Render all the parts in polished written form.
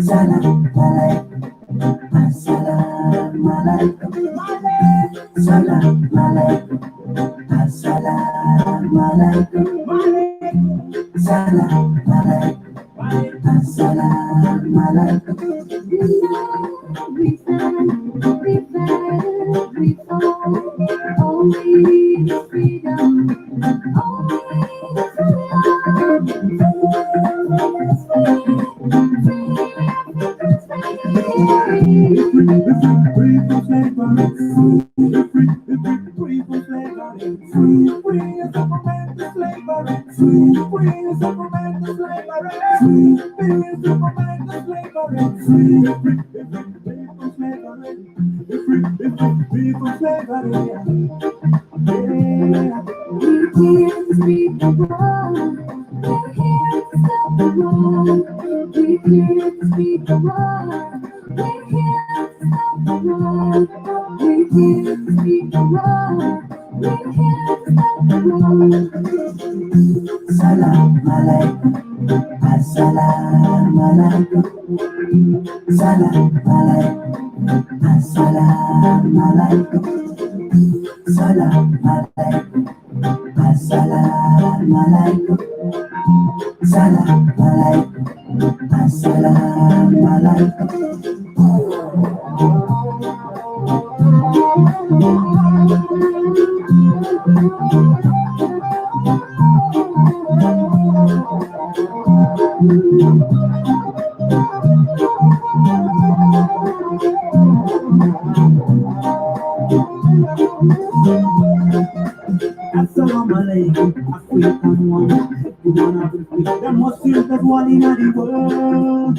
Salam alaikum, assalamu alaikum, salam alaikum, assalamu alaikum, salam alaikum, assalamu alaikum. We fall, only freedom, only Salam alaikum, assalamu alaikum, salam alaikum, assalamu alaikum, salam alaikum, assalamu alaikum, salam alaikum, assalamu alaikum. Assalamu alaikum, African one. You wanna be free? The Muslims that one in the world.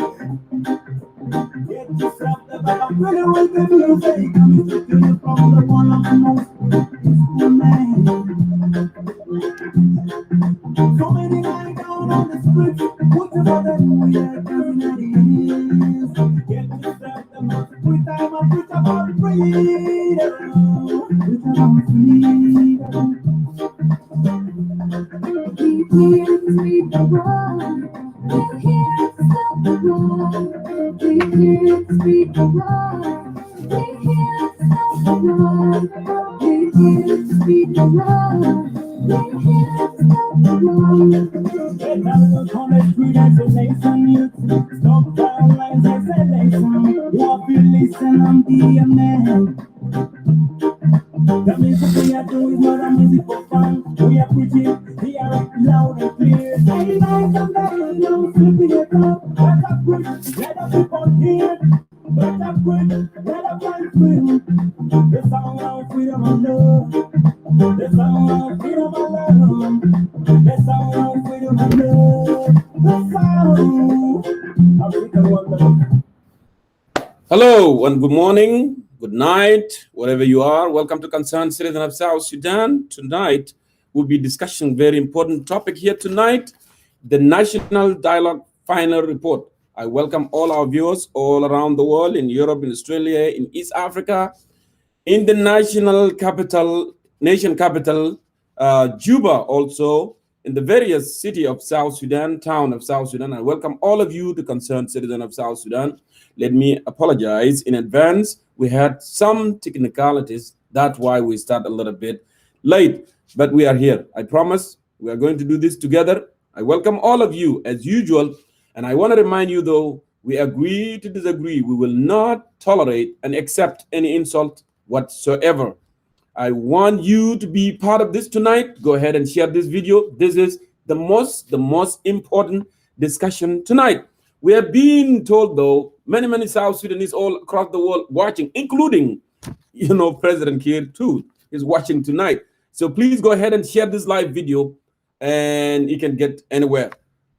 Get yourself the back. I'm really welcome you. Say, coming to you from the one of the most peaceful man. So many lying down on the streets. Whatever we are coming at is. Get yourself the most free time. I'm preach about freedom. Preach about freedom. We're here to sweep the world. We're here to stop the world. We're here to sweep the world. We're here to stop the world. We're here to sweep the world. We're here to stop the world. Get out on the street as a nation youth. Stop violence as a nation. Walk you listen and be a man. The music we are doing is not a music for fun. We are preaching, hear it loud and clear. Say like somebody knows, flipping it up. Let us preach, let us people hear. Let us preach, let us find freedom. The sound of freedom and love. The sound of freedom and love. The sound of freedom and love. The sound of freedom and love. Hello and good morning. Good night, wherever you are. Welcome to Concerned Citizen of South Sudan. Tonight, we'll be discussing a very important topic here tonight, the National Dialogue Final Report. I welcome all our viewers all around the world, in Europe, in Australia, in East Africa, in the nation capital, Juba also, in the various city of South Sudan, town of South Sudan. I welcome all of you to Concerned Citizen of South Sudan. Let me apologize in advance. We had some technicalities. That's why we start a little bit late, but we are here. I promise we are going to do this together. I welcome all of you as usual. And I want to remind you, though, we agree to disagree. We will not tolerate and accept any insult whatsoever. I want you to be part of this tonight. Go ahead and share this video. This is the most important discussion tonight. We are being told, though, many South Sudanese all across the world watching, including, President Kiir too is watching tonight. So please go ahead and share this live video and you can get anywhere.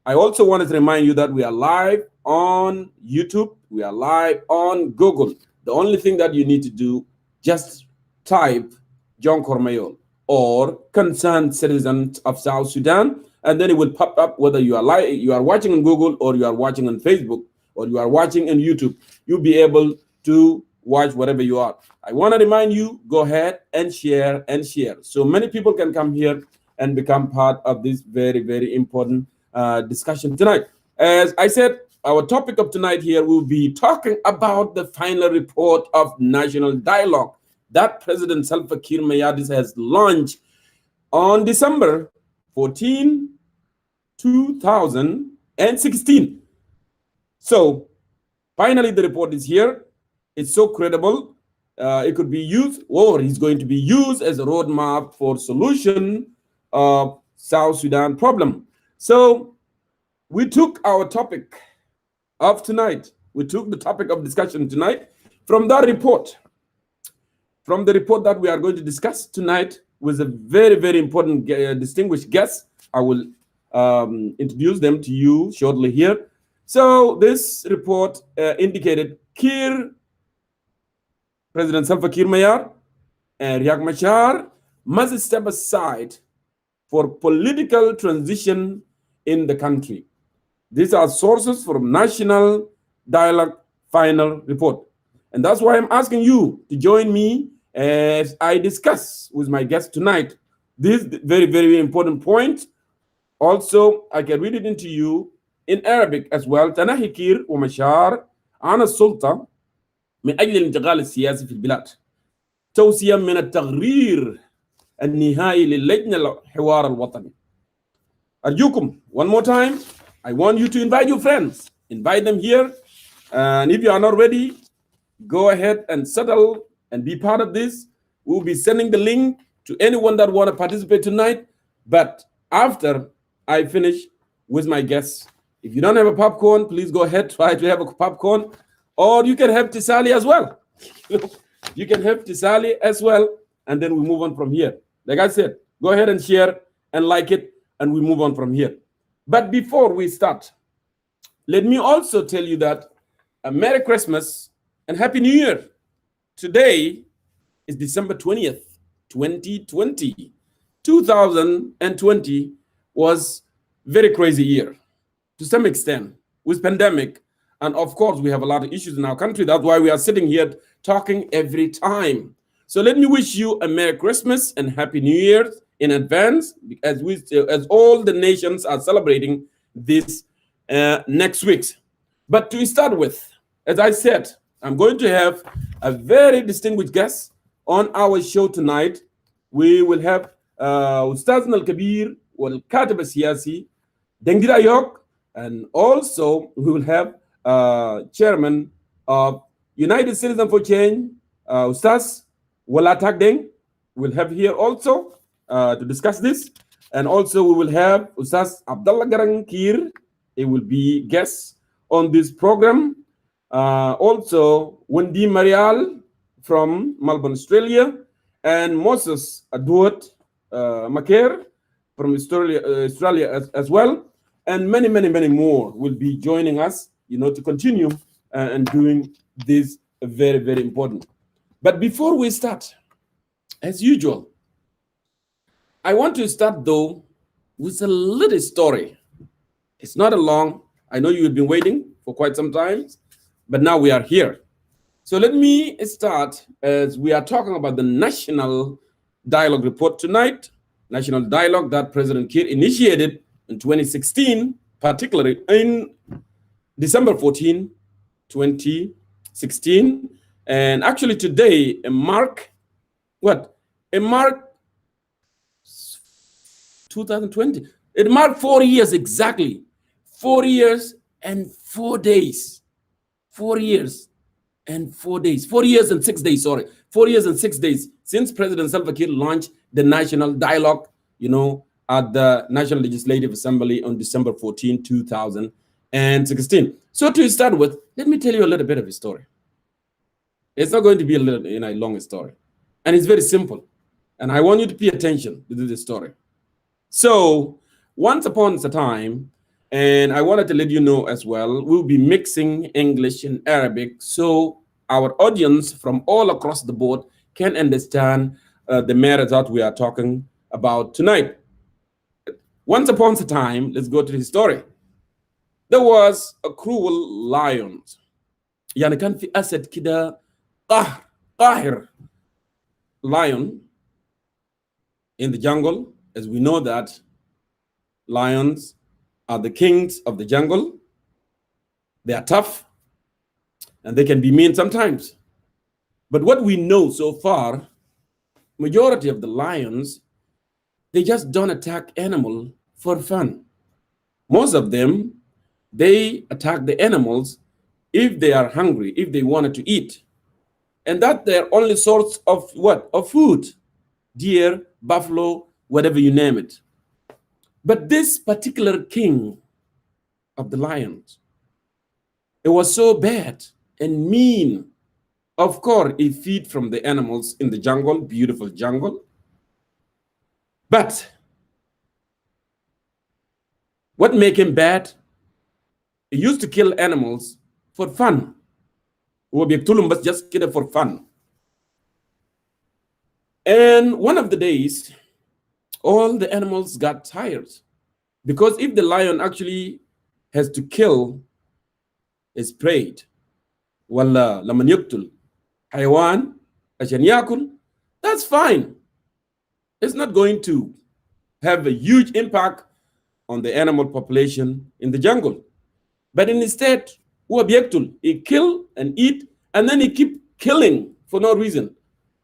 I also wanted to remind you that we are live on YouTube. We are live on Google. The only thing that you need to do, just type John Cormail or Concerned Citizens of South Sudan, and then it will pop up whether you are watching on Google or you are watching on Facebook or you are watching on YouTube. You'll be able to watch whatever you are. I want to remind you, go ahead and share so many people can come here and become part of this very important discussion tonight. As I said, our topic of tonight here will be talking about the final report of national dialogue that President Salva Kiir Mayardis has launched on December 14, 2016. So finally, the report is here. It's so credible. It could be used, or it's going to be used as a roadmap for solution of South Sudan problem. So we took our topic of tonight. We took the topic of discussion tonight from that report. From the report that we are going to discuss tonight with a very, very important distinguished guest. I will introduce them to you shortly here. So this report indicated President Salva Kiir Mayar and Machar must step aside for political transition in the country. These are sources from National Dialogue Final Report. And that's why I'm asking you to join me as I discuss with my guest tonight this very, very important point. Also, I can read it into you in Arabic as well. تنحي كير ومشار عن السلطة من أجل الانتقال السياسي في البلاد. توصية من التقرير النهائي للجنة الحوار الوطني. أرجوكم, one more time, I want you to invite your friends. Invite them here. And if you are not ready, go ahead and settle and be part of this. We'll be sending the link to anyone that want to participate tonight. But after I finish with my guests, if you don't have a popcorn, please go ahead, try to have a popcorn. Or you can have Tisali as well. You can have Tisali as well. And then we move on from here. Like I said, go ahead and share and like it. And we move on from here. But before we start, let me also tell you that Merry Christmas and Happy New Year. Today is December 20th, 2020. 2020 was a very crazy year to some extent with pandemic. And of course, we have a lot of issues in our country. That's why we are sitting here talking every time. So let me wish you a Merry Christmas and Happy New Year in advance, as all the nations are celebrating this next week. But to start with, as I said, I'm going to have a very distinguished guest on our show tonight. We will have Ustazna al-Kabir wal-Katib al-Siyasi, Dengida Yok, and also we will have Chairman of United Citizens for Change, Ustaz Walatak Deng, we'll have here also to discuss this. And also we will have Ustaz Abdullah Garang Kiir. He will be guest on this program. Also Wendy Marial from Melbourne, Australia, and Moses Adwood Maker from Australia as well. And many, many, many more will be joining us, to continue and doing this very, very important. But before we start, as usual, I want to start though with a little story. It's not a long, I know you've been waiting for quite some time, but now we are here. So let me start as we are talking about the National Dialogue Report tonight, National Dialogue that President Kiir initiated in 2016, particularly in December 14, 2016. And actually today, a mark 2020. It marked 4 years exactly. 4 years and 4 days. 4 years and 4 days. 4 years and 6 days, sorry. 4 years and 6 days since President Salva Kiir launched the National Dialogue, at the National Legislative Assembly on December 14, 2016. So to start with, let me tell you a little bit of a story. It's not going to be a long story. And it's very simple. And I want you to pay attention to this story. So once upon a time, and I wanted to let you know as well, we'll be mixing English and Arabic so our audience from all across the board can understand the matter that we are talking about tonight. Once upon a time, let's go to the story. There was a cruel lion. يعني كان في أسد كده قاهر lion in the jungle. As we know that lions are the kings of the jungle. They are tough and they can be mean sometimes. But what we know so far, majority of the lions, they just don't attack animal for fun. Most of them, they attack the animals if they are hungry, if they wanted to eat. And that's their only source of what? Of food. Deer, buffalo, whatever you name it. But this particular king of the lions, it was so bad and mean. Of course, he feed from the animals in the jungle, beautiful jungle. But what make him bad? He used to kill animals for fun. But just kill it for fun. And one of the days, all the animals got tired. Because if the lion actually has to kill his prey, ولا لما يقتل حيوان عشان ياكل, that's fine. It's not going to have a huge impact on the animal population in the jungle. But instead, he kill and eat, and then he keep killing for no reason.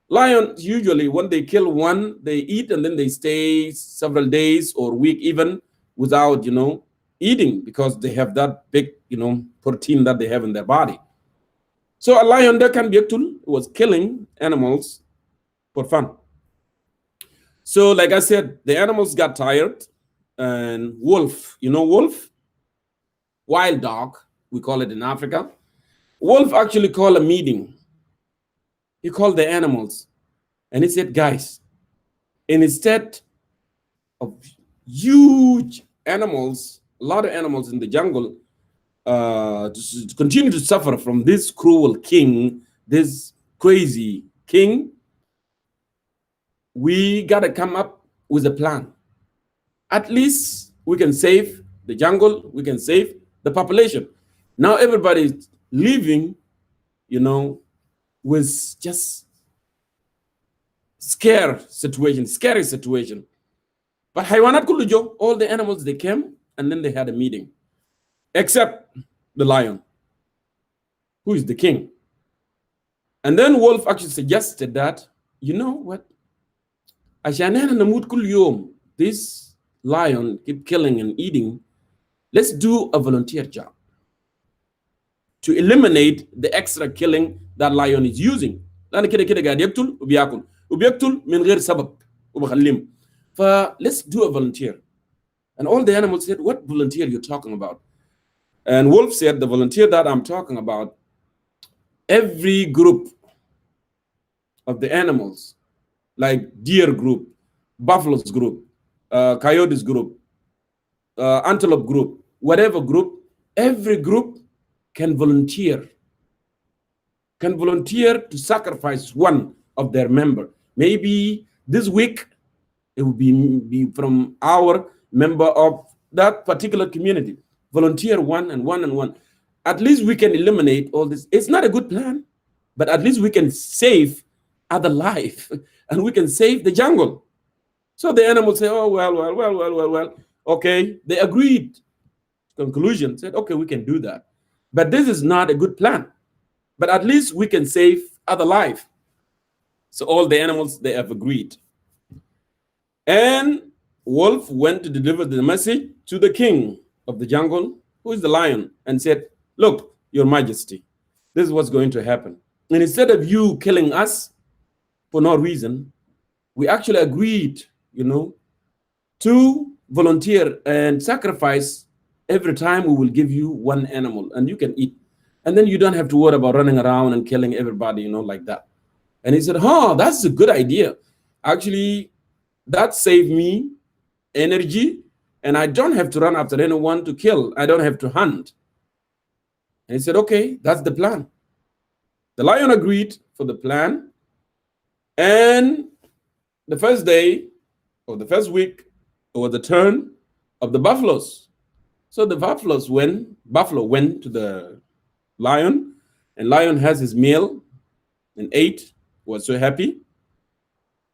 Lions usually, when they kill one, they eat, and then they stay several days or week even without, eating, because they have that big, protein that they have in their body. So a lion that can be was killing animals for fun. So like I said, the animals got tired, and wolf, wolf? Wild dog, we call it in Africa. Wolf actually called a meeting. He called the animals, and he said, guys, instead of huge animals, a lot of animals in the jungle, to continue to suffer from this cruel king, this crazy king, we got to come up with a plan. At least we can save the jungle, we can save the population. Now everybody's living, with just scary situation. But haywanat kullu jo, all the animals, they came, and then they had a meeting. Except the lion, who is the king. And then Wolf actually suggested that, you know what? This lion keep killing and eating. Let's do a volunteer job to eliminate the extra killing that lion is using. Let's do a volunteer. And all the animals said, what volunteer are you talking about? And Wolf said, the volunteer that I'm talking about, every group of the animals, like deer group, buffaloes group, coyotes group, antelope group, whatever group, every group can volunteer to sacrifice one of their member. Maybe this week it will be from our member of that particular community. Volunteer one and one and one. At least we can eliminate all this. It's not a good plan, but at least we can save other life and we can save the jungle. So the animals say, oh, well. Okay, they agreed. Conclusion said, okay, we can do that. But this is not a good plan. But at least we can save other life. So all the animals, they have agreed. And Wolf went to deliver the message to the king of the jungle, who is the lion, and said, look, your majesty, this is what's going to happen. And instead of you killing us for no reason, we actually agreed, to volunteer and sacrifice. Every time we will give you one animal and you can eat. And then you don't have to worry about running around and killing everybody, like that. And he said, that's a good idea. Actually, that saved me energy, and I don't have to run after anyone to kill. I don't have to hunt. And he said, okay, that's the plan. The lion agreed for the plan. And the first day or the first week was the turn of the buffaloes. So the buffalo went to the lion, and lion has his meal and ate, was so happy.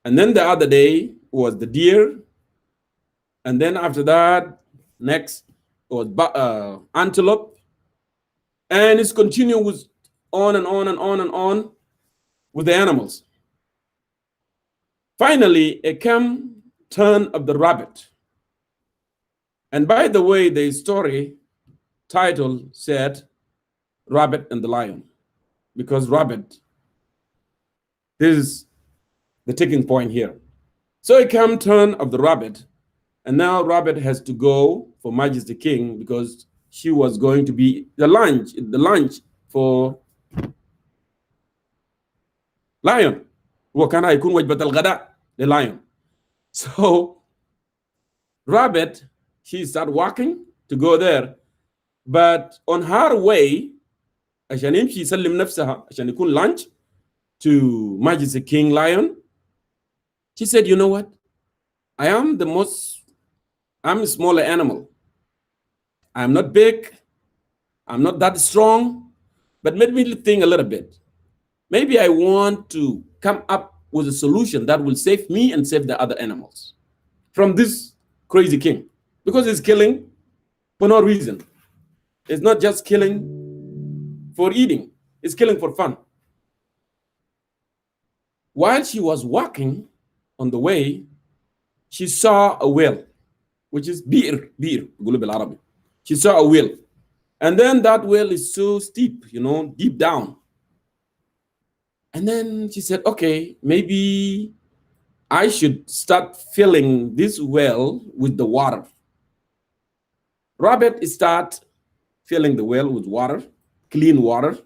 And then the other day was the deer. And then after that, next was antelope. And it's continuing with on and on and on and on with the animals. Finally, it came turn of the rabbit. And by the way, the story title said Rabbit and the Lion, because rabbit, this is the ticking point here. So it came turn of the rabbit, and now rabbit has to go for Majesty King because she was going to be the lunch for lion. وكان هيكون وجبة الغداء لlion. So rabbit, she started walking to go there, but on her way عشان يمشي يسلم نفسها عشان يكون lunch to Majesty King Lion, she said, you know what? I'm a smaller animal. I'm not big. I'm not that strong, but let me think a little bit. Maybe I want to come up with a solution that will save me and save the other animals from this crazy king, because he's killing for no reason. It's not just killing for eating. It's killing for fun. While she was walking on the way, she saw a well, which is beer, بيقولوا بالعربي. She saw a well. And then that well is so steep, deep down. And then she said, okay, maybe I should start filling this well with the water. Rabbit start filling the well with water, clean water.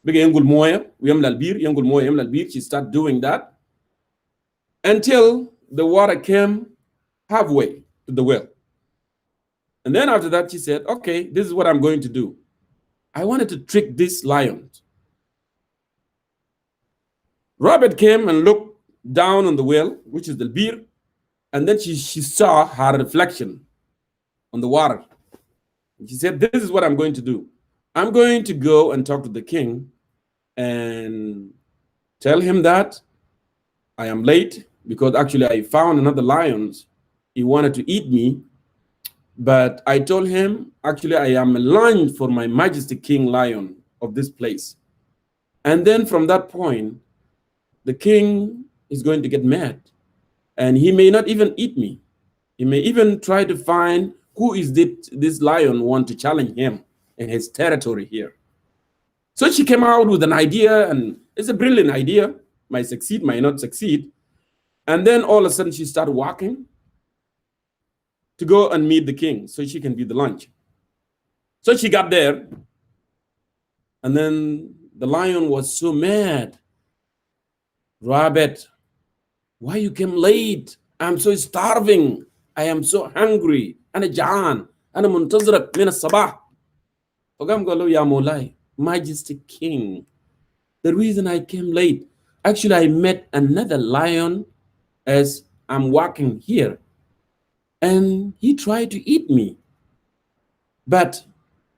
ينقل مويه ويملى البير ينقل مويه يملى البير. She started doing that until the water came halfway to the well. And then after that, she said, okay, this is what I'm going to do. I wanted to trick this lion. Rabbit came and looked down on the well, which is the beer, and then she saw her reflection on the water. And she said, this is what I'm going to do. I'm going to go and talk to the king and tell him that I am late because actually I found another lion. He wanted to eat me, but I told him, actually, I am a lunch for my Majesty King Lion of this place. And then from that point, the king is going to get mad, and he may not even eat me. He may even try to find who is this lion want to challenge him in his territory here. So she came out with an idea, and it's a brilliant idea. Might succeed, might not succeed. And then all of a sudden she started walking to go and meet the king so she can be the lunch. So she got there, and then the lion was so mad. Rabbit, why you came late? I'm so starving. I am so hungry. أنا جعان. أنا منتظرك من الصباح. فقام قال له يا مولاي, Majesty King, the reason I came late, actually I met another lion as I'm walking here, and he tried to eat me. But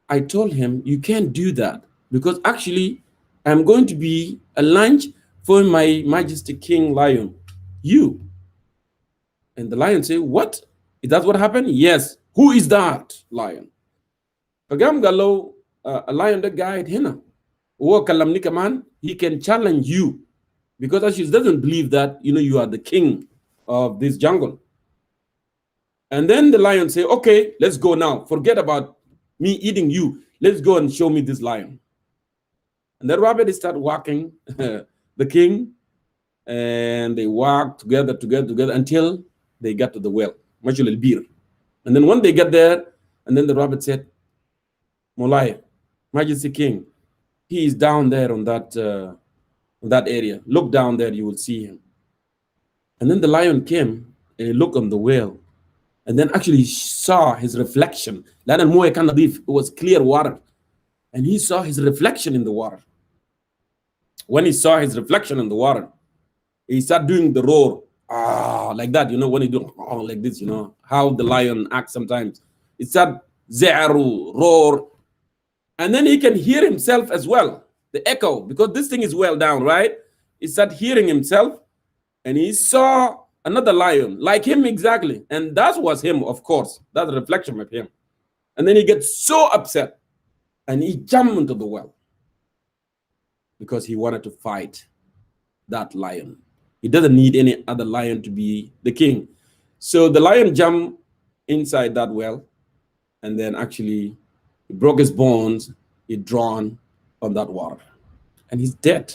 I told him, you can't do that because actually I'm going to be a lunch for my Majesty King Lion, you. And the lion said, what? Is that what happened? Yes. Who is that lion? فقام قال له a lion that guy هنا وهو كلمني كمان, he can challenge you because actually doesn't believe that you are the king of this jungle. And then the lion say, okay, let's go now. Forget about me eating you. Let's go and show me this lion. And the rabbit started walking the king, and they walked together until they got to the well, Majul al-Bir. And then when they got there, and then the rabbit said, Molai, Majesty King, he is down there on that area. Look down there, you will see him. And then the lion came and he looked on the well, and then actually saw his reflection. It was clear water, and he saw his reflection in the water. When he saw his reflection in the water, he started doing the roar, like that, when he do like this, how the lion acts sometimes. It started ze'aru, roar, and then he can hear himself as well, the echo, because this thing is well down, right? He started hearing himself, and he saw another lion like him exactly, and that was him, of course. That's a reflection of him. And then he gets so upset. and he jumped into the well because he wanted to fight that lion. He doesn't need any other lion to be the king. So the lion jumped inside that well, and then actually he broke his bones, he drowned on that water, and he's dead.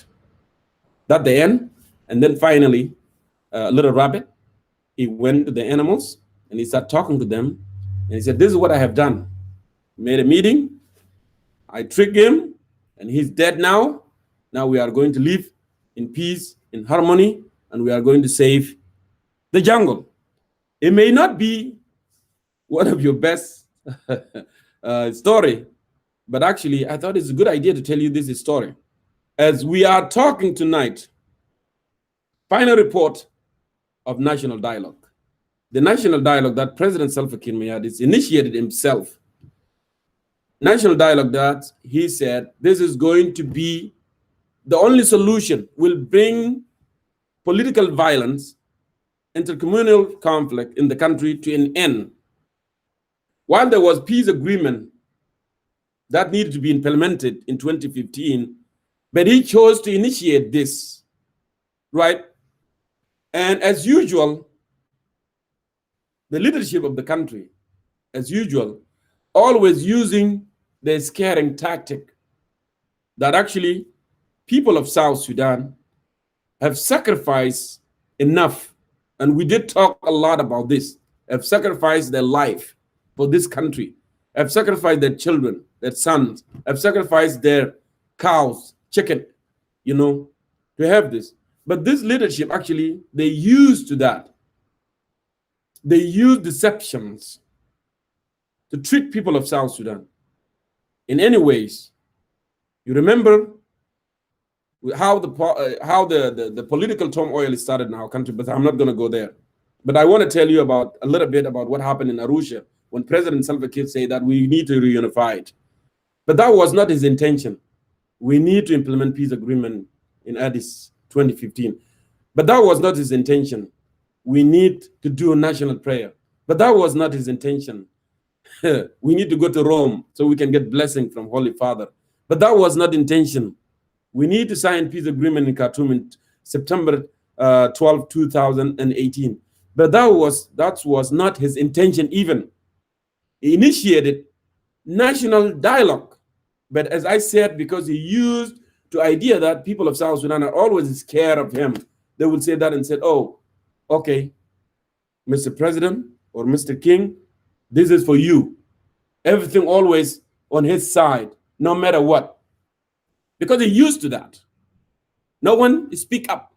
That's the end. And then finally, little rabbit, he went to the animals and he started talking to them, and he said, this is what I have done. Made a meeting, I tricked him, and he's dead now. Now we are going to live in peace, in harmony, and we are going to save the jungle. It may not be one of your best story, but actually I thought it's a good idea to tell you this story. As we are talking tonight, final report of national dialogue. The national dialogue that President Salva Kiir Mayardit is initiated himself. National dialogue that he said this is going to be the only solution, will bring political violence, intercommunal conflict in the country to an end. While there was peace agreement that needed to be implemented in 2015, but he chose to initiate this, right? And as usual, the leadership of the country, as usual, always using the scaring tactic that actually people of South Sudan have sacrificed enough, and we did talk a lot about this, have sacrificed their life for this country, have sacrificed their children, their sons, have sacrificed their cows, chicken, to have this. But this leadership, actually, they used to that. They use deceptions to trick people of South Sudan in any ways. You remember how the political turmoil started in our country, but I'm not going to go there. But I want to tell you a little bit about what happened in Arusha when President Salva Kiir said that we need to reunify it. But that was not his intention. We need to implement peace agreement in Addis 2015. But that was not his intention. We need to do a national prayer. But that was not his intention. We need to go to Rome so we can get blessing from Holy Father. But that was not intention. We need to sign peace agreement in Khartoum in September 12, 2018. But that was not his intention even. He initiated national dialogue. But as I said, because he used the idea that people of South Sudan are always scared of him, they would say that and said, oh, okay, Mr. President or Mr. King, this is for you. Everything always on his side, no matter what. Because he used to that. No one speak up.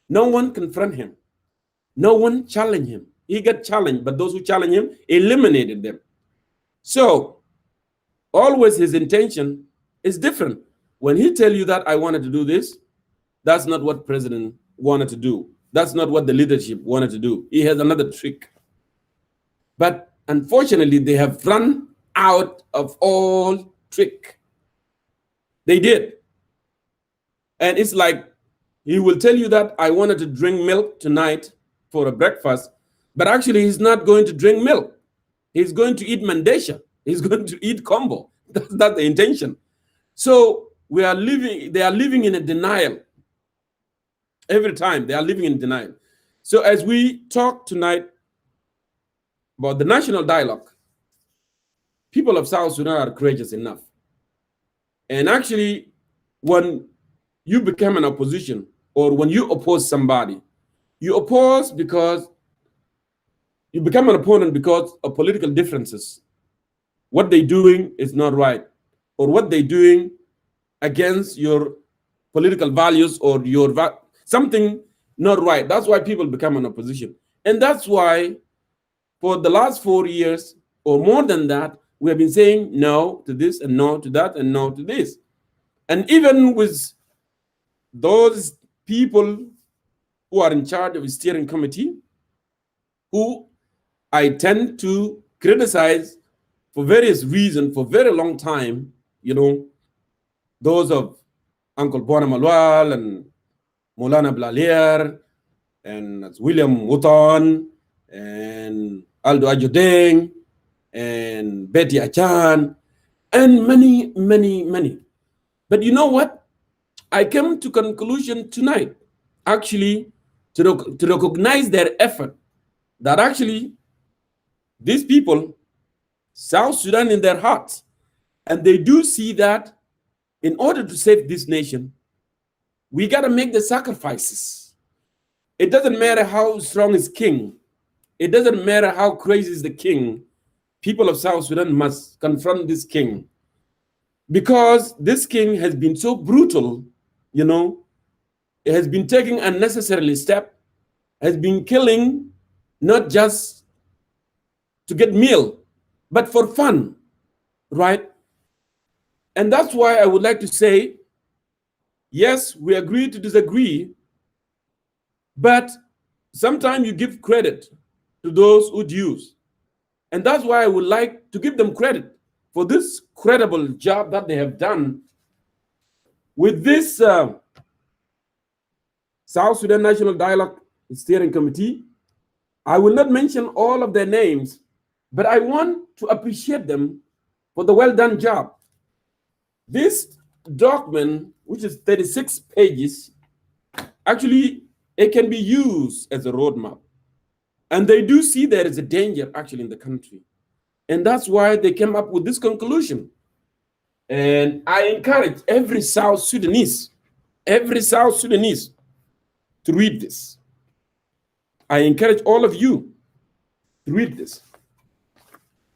No one confront him. No one challenge him. He got challenged, but those who challenge him eliminated them. So always his intention is different. When he tell you that I wanted to do this, that's not what president wanted to do. That's not what the leadership wanted to do. He has another trick. But unfortunately, they have run out of all trick. They did. And it's like he will tell you that I wanted to drink milk tonight for a breakfast, but actually he's not going to drink milk. He's going to eat mandesha. He's going to eat combo. That's the intention. So they are living in a denial. Every time they are living in denial. So as we talk tonight about the national dialogue, people of South Sudan are courageous enough. And actually, when you become an opposition or when you oppose somebody, you oppose because you become an opponent because of political differences. What they're doing is not right, or what they're doing against your political values or something not right. That's why people become an opposition. And that's why for the last 4 years or more than that, we have been saying no to this and no to that and no to this. And even with those people who are in charge of the steering committee, who I tend to criticize for various reasons for a very long time, those of Uncle Bona Malwal and Molana Blalier and William Wotton and Aldo Ajodeng and Betty Achan and many, many, many. But you know what? I came to conclusion tonight, actually, to recognize their effort, that actually these people, South Sudan in their hearts, and they do see that in order to save this nation, we got to make the sacrifices. It doesn't matter how strong is king. It doesn't matter how crazy is the king. People of South Sudan must confront this king, because this king has been so brutal, you know, it has been taking unnecessarily step, has been killing, not just to get meal, but for fun, right? And that's why I would like to say, yes, we agree to disagree, but sometimes you give credit to those who use. And that's why I would like to give them credit for this credible job that they have done with this South Sudan National Dialogue Steering Committee. I will not mention all of their names, but I want to appreciate them for the well done job. This document, which is 36 pages, actually, it can be used as a roadmap. And they do see there is a danger actually in the country. And that's why they came up with this conclusion. And I encourage every South Sudanese to read this. I encourage all of you to read this.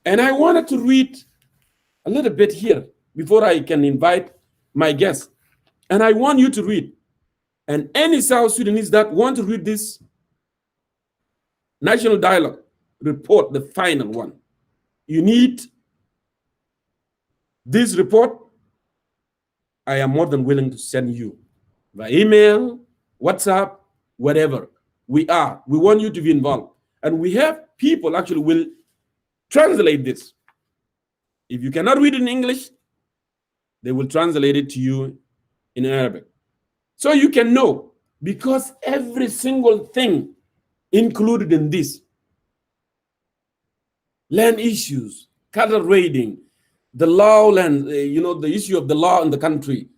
And I wanted to read a little bit here before I can invite my guest. And I want you to read. And any South Sudanese that want to read this National Dialogue report, the final one, you need this report. I am more than willing to send you by email, WhatsApp, whatever. We want you to be involved. And we have people actually will translate this. If you cannot read it in English, they will translate it to you in Arabic. So you can know, because every single thing included in this, land issues, cattle raiding, the law land, the issue of the law in the country,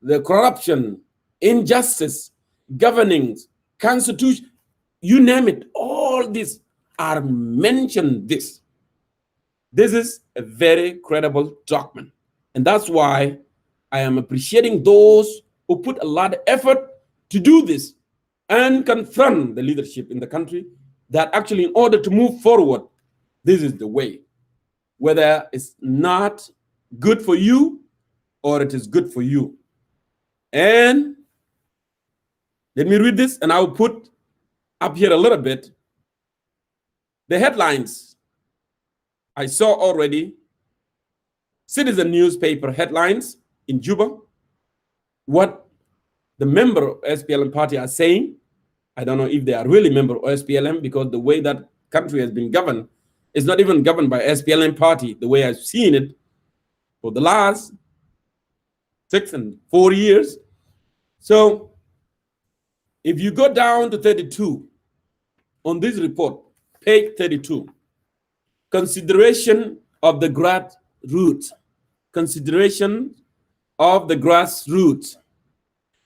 the corruption, injustice, governance, constitution, you name it, all these are mentioned this. This is a very credible document. And that's why I am appreciating those who put a lot of effort to do this and confront the leadership in the country that actually in order to move forward, this is the way. Whether it's not good for you or it is good for you. And let me read this, and I'll put up here a little bit the headlines. I saw already Citizen newspaper headlines in Juba, what the member of SPLM party are saying. I don't know if they are really member of SPLM, because the way that country has been governed is not even governed by SPLM party, the way I've seen it for the last 6 and 4 years. So if you go down to 32 on this report, page 32, consideration of the grassroots,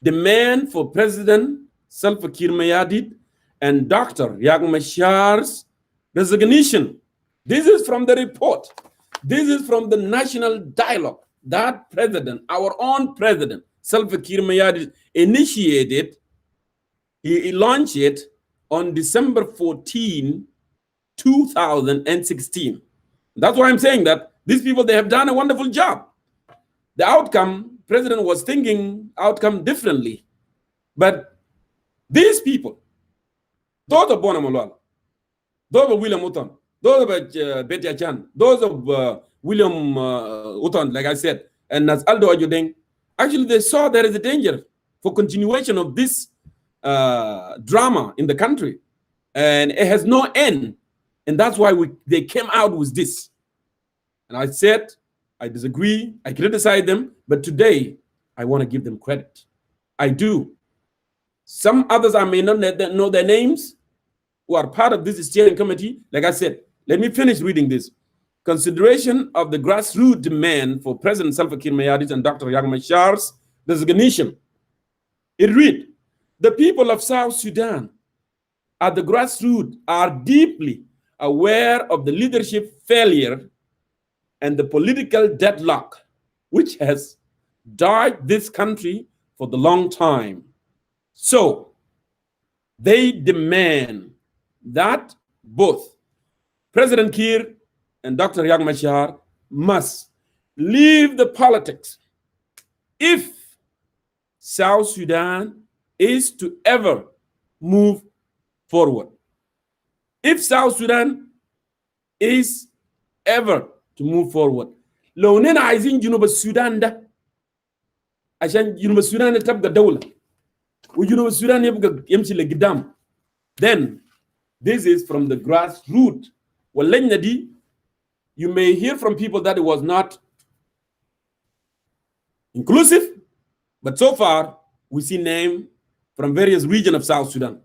demand for President Salva Kiir Mayardit and Dr. Machar's resignation. This is from the report. This is from the national dialogue that president, our own president, Salva Kiir Mayardit, initiated. He launched it on December 14, 2016. That's why I'm saying that these people, they have done a wonderful job. The outcome, president was thinking outcome differently. But these people, those of Bonamalwal, those of William Uton, those of Betty Achan, those of William Uton, like I said, and as Aldo Ajudeng, actually they saw there is a danger for continuation of this drama in the country. And it has no end. And that's why they came out with this. And I said, I disagree, I criticize them, but today I want to give them credit. I do. Some others I may not know their names who are part of this steering committee. Like I said, let me finish reading this. consideration of the grassroots demand for President Salva Kiir Mayardit and Dr. Machar's resignation. It read, the people of South Sudan at the grassroots are deeply aware of the leadership failure and the political deadlock which has dogged this country for the long time. So they demand that both President Kiir and Dr. Machar must leave the politics if South Sudan is to ever move forward. If South Sudan is ever to move forward. لو نحن عايزين جنوب السودان ده عشان جنوب السودان تبقى دولة وجنوب السودان يبقى يمشي لقدام, then this is from the grassroots. واللجنة دي, you may hear from people that it was not inclusive, but so far we see names from various regions of South Sudan,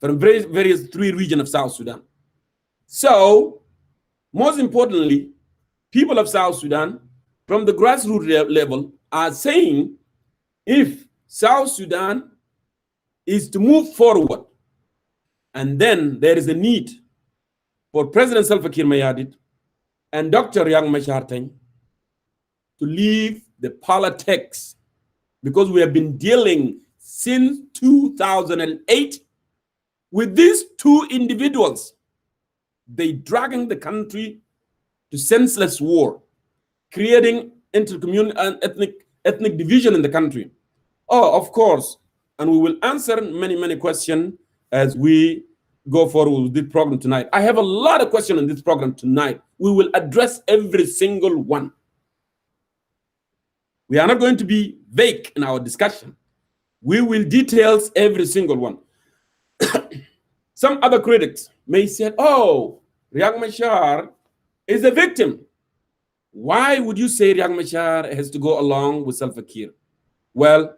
from various 3 regions of South Sudan. So most importantly, people of South Sudan from the grassroots level are saying if South Sudan is to move forward, and then there is a need for President Salva Kiir Mayardit and Dr. Machar to leave the politics, because we have been dealing since 2008 with these 2 individuals. They dragging the country to senseless war, creating intercommunal and ethnic division in the country. Oh, of course, and we will answer many questions as we go forward with this program tonight. I have a lot of questions in this program tonight. We will address every single one. We are not going to be vague in our discussion. We will detail every single one. Some other critics may say, oh, Riek Machar is a victim. Why would you say Riek Machar has to go along with Salva Kiir? Well,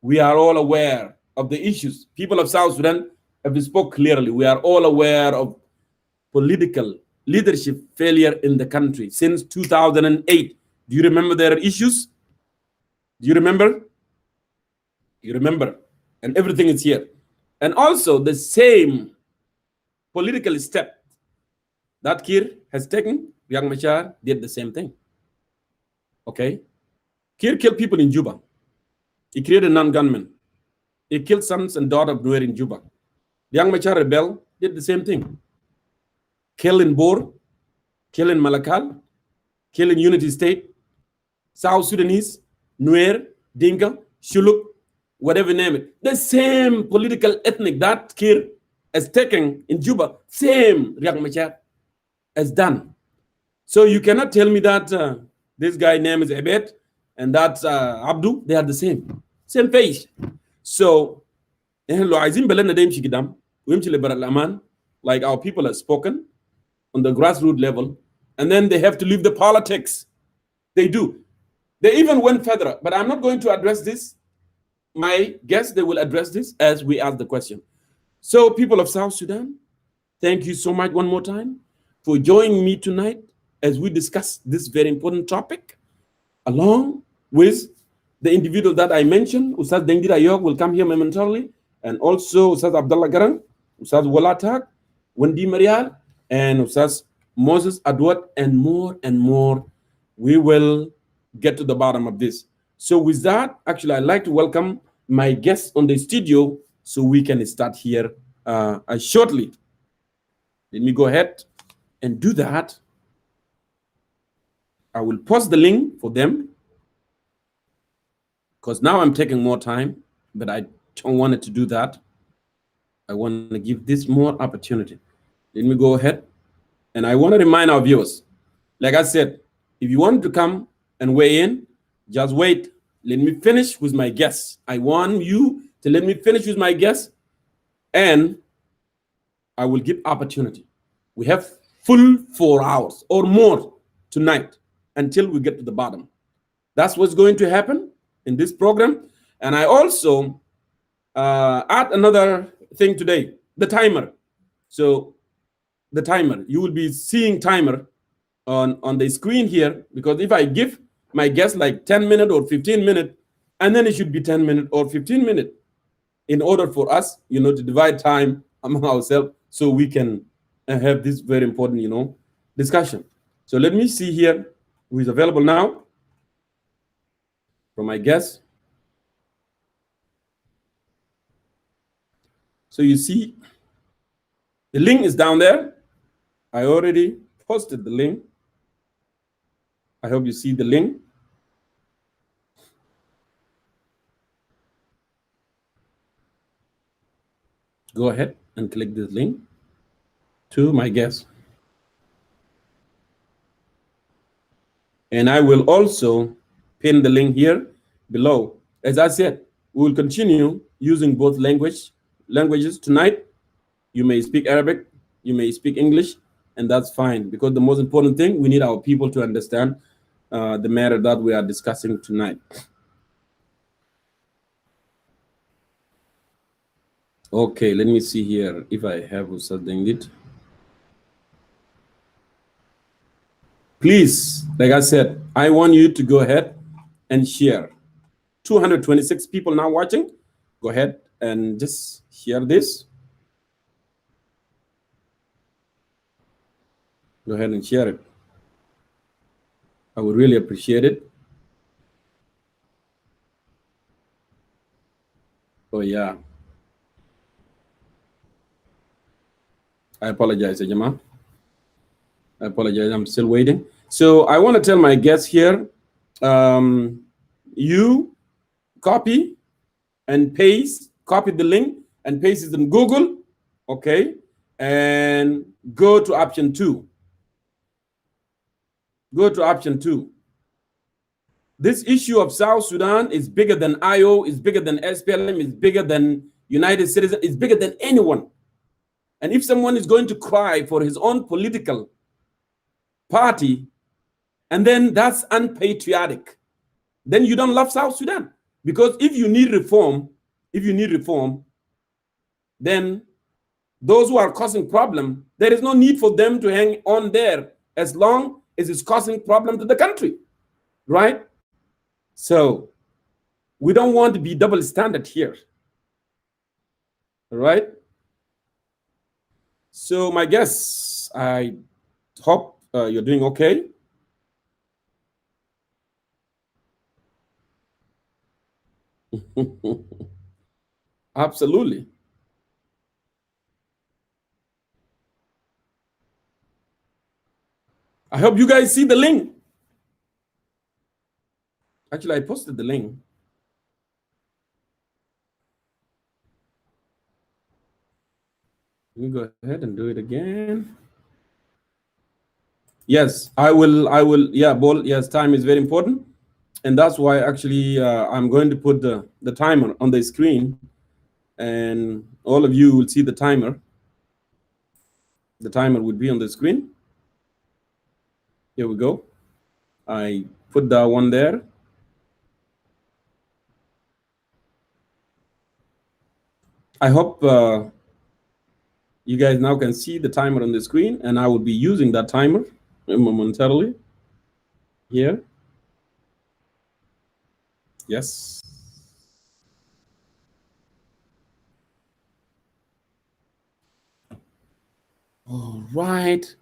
we are all aware of the issues. People of South Sudan have spoke clearly. We are all aware of political leadership failure in the country since 2008. Do you remember their issues? Do you remember? You remember. And everything is here. And also the same political step that Kiir has taken, Riek Machar did the same thing. Okay? Kiir killed people in Juba. He created non-gunmen. He killed sons and daughters of Nuer in Juba. Riek Machar rebel did the same thing. Kill in Bor, kill in Malakal, kill in Unity State, South Sudanese, Nuer, Dinka, Shuluk, whatever name it. The same political ethnic that Kiir has taken in Juba, same Riek Machar has done. So you cannot tell me that this guy name is Ebed and that's Abdu, they are the same face. So like our people have spoken on the grassroots level, and then they have to leave the politics. They do. They even went further, but I'm not going to address this. My guess they will address this as we ask the question. So people of South Sudan, thank you so much one more time for joining me tonight as we discuss this very important topic, along with the individual that I mentioned. Ustaz Dengdira Ayog will come here momentarily, and also Ustaz Abdullah Garang, Ustaz Walatak, Wendy Marial, and Ustaz Moses Adwat, and more. We will get to the bottom of this. So with that, actually, I'd like to welcome my guests on the studio so we can start here shortly. Let me go ahead and do that. I will post the link for them because now I'm taking more time, but I don't want it to do that. I want to give this more opportunity. Let me go ahead. And I want to remind our viewers, like I said, if you want to come and weigh in, just wait. Let me finish with my guests. I want you to let me finish with my guests, and I will give opportunity. We have full 4 hours or more tonight until we get to the bottom. That's what's going to happen in this program. And I also add another thing today, the timer. So the timer, you will be seeing timer on the screen here, because if I give my guest like 10 minutes or 15 minutes, and then it should be 10 minutes or 15 minutes in order for us, to divide time among ourselves so we can have this very important, discussion. So let me see here who is available now from my guest. So you see, the link is down there. I already posted the link. I hope you see the link. Go ahead and click this link to my guest. And I will also pin the link here below. As I said, we will continue using both languages tonight. You may speak Arabic, you may speak English, and that's fine, because the most important thing, we need our people to understand the matter that we are discussing tonight. Okay, let me see here if I have something it. Please, like I said, I want you to go ahead and share. 226 people now watching. Go ahead and just share this. Go ahead and share it. I would really appreciate it. Oh, yeah. I apologize, Ajama. I apologize. I'm still waiting. So I want to tell my guests here, you copy and paste, copy the link and paste it in Google, okay? And go to option 2. Go to option 2. This issue of South Sudan is bigger than IO, is bigger than SPLM, is bigger than United Citizens, is bigger than anyone. And if someone is going to cry for his own political party, and then that's unpatriotic, then you don't love South Sudan. Because if you need reform, then those who are causing problem, there is no need for them to hang on there as long as it's causing problem to the country, right? So we don't want to be double standard here, all right? So my guests, I hope you're doing okay. Absolutely. I hope you guys see the link. Actually, I posted the link. Let me go ahead and do it again. Yes, I will. Yeah, Bol. Yes, time is very important. And that's why actually I'm going to put the timer on the screen, and all of you will see the timer. The timer would be on the screen. Here we go. I put that one there. I hope you guys now can see the timer on the screen, and I will be using that timer momentarily here. Yes. All right.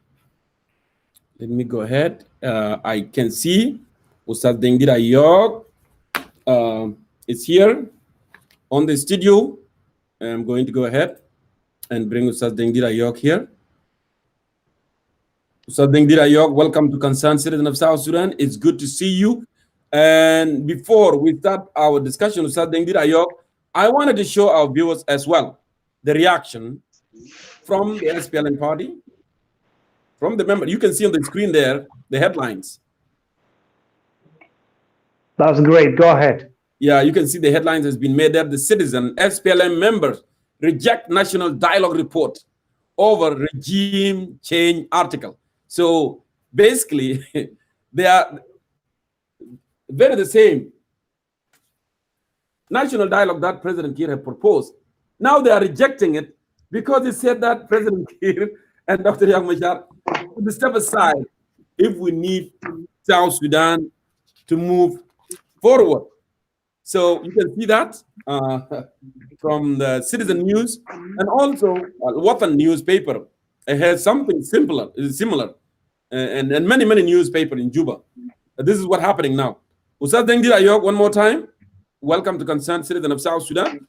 Let me go ahead. I can see Ustad Dengira York is here on the studio. I'm going to go ahead and bring Ustad Dengira York here. Ustad Dengira York, welcome to Concerned Citizen of South Sudan. It's good to see you. And before we start our discussion, Ustad Dengira York, I wanted to show our viewers as well the reaction from the SPLM party, from the member. You can see on the screen there the headlines. That's great. Go ahead. Yeah, you can see the headlines has been made there. The citizen SPLM members reject national dialogue report over regime change article. So basically, they are very the same. National dialogue that President Kiir had proposed. Now they are rejecting it because they said that President Kiir and Dr. Machar would step aside if we need South Sudan to move forward. So you can see that from the Citizen News, and also Watan newspaper. It has something similar, and many newspapers in Juba. This is what's happening now. Ustaz Dengdi Ayok, one more time. Welcome to Concerned Citizen of South Sudan.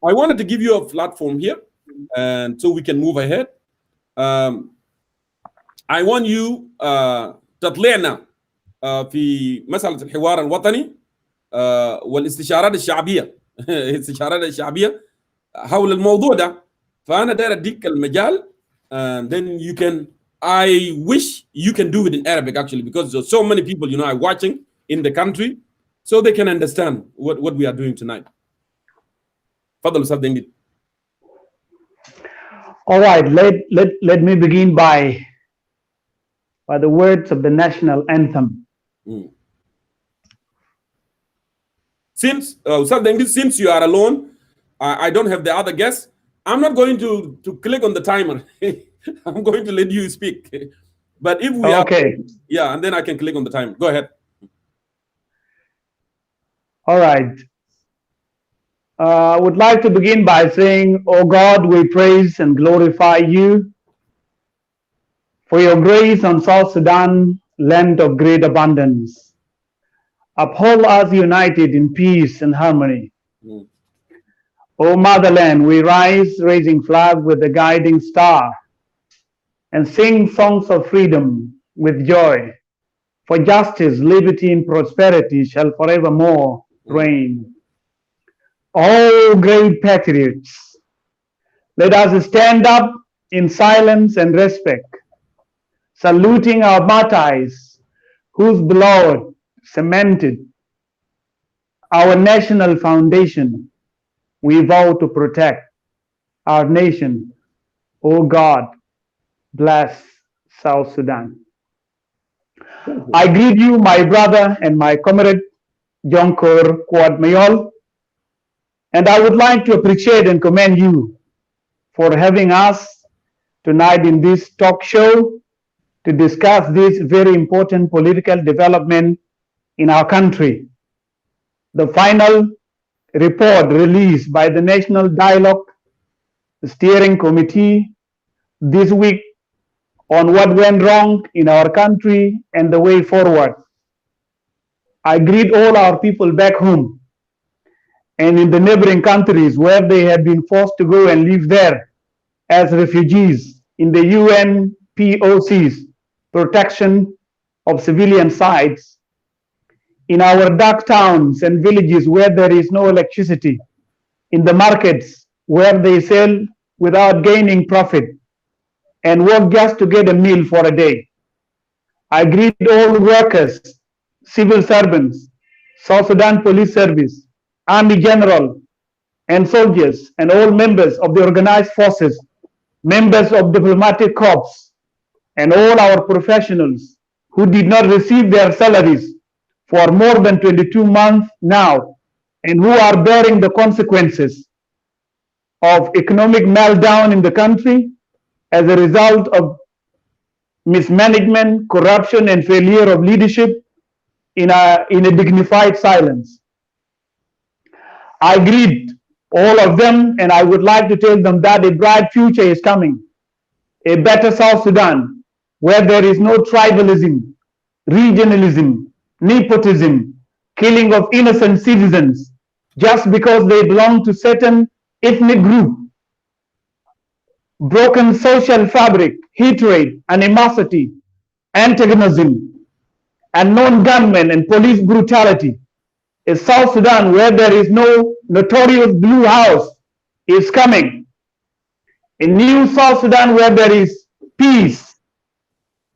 I wanted to give you a platform here, and so we can move ahead. I want you تطلعنا في مسألة الحوار الوطني والاستشارات الشعبية الاستشارات الشعبية حول الموضوع ده. فأنا داير أديك المجال, and then you can, I wish you can do it in Arabic actually, because there's so many people, are watching in the country, so they can understand what we are doing tonight. Fadal Ustaz Dengdi. All right, let me begin by the words of the national anthem. Since Ustaz Dengdi, since you are alone, I don't have the other guests. I'm not going to click on the timer. I'm going to let you speak. But if we okay, yeah, and then I can click on the timer. Go ahead. All right. I would like to begin by saying, "Oh God, we praise and glorify you for your grace on South Sudan, land of great abundance. Uphold us united in peace and harmony. O motherland, we rise, raising flag with the guiding star, and sing songs of freedom with joy. For justice, liberty, and prosperity shall forevermore reign. O great patriots, let us stand up in silence and respect, saluting our martyrs whose blood cemented our national foundation. We vow to protect our nation. O God, bless South Sudan." I greet you, my brother and my comrade, Jonkor Kwad Mayol, and I would like to appreciate and commend you for having us tonight in this talk show to discuss this very important political development in our country. The final report released by the National Dialogue Steering Committee this week on what went wrong in our country and the way forward. I greet all our people back home and in the neighboring countries where they have been forced to go and live there as refugees in the UN POC's protection of civilian sites, in our dark towns and villages where there is no electricity, in the markets where they sell without gaining profit and work just to get a meal for a day. I greet all workers, civil servants, South Sudan Police Service, Army General, and soldiers, and all members of the organized forces, members of diplomatic corps, and all our professionals who did not receive their salaries for more than 22 months now, and who are bearing the consequences of economic meltdown in the country as a result of mismanagement, corruption, and failure of leadership in a dignified silence. I greet all of them, and I would like to tell them that a bright future is coming, a better South Sudan, where there is no tribalism, regionalism, nepotism, killing of innocent citizens just because they belong to certain ethnic group, broken social fabric, hatred, animosity, antagonism, and non-gunmen and police brutality. A South Sudan where there is no notorious blue house is coming. A new South Sudan where there is peace,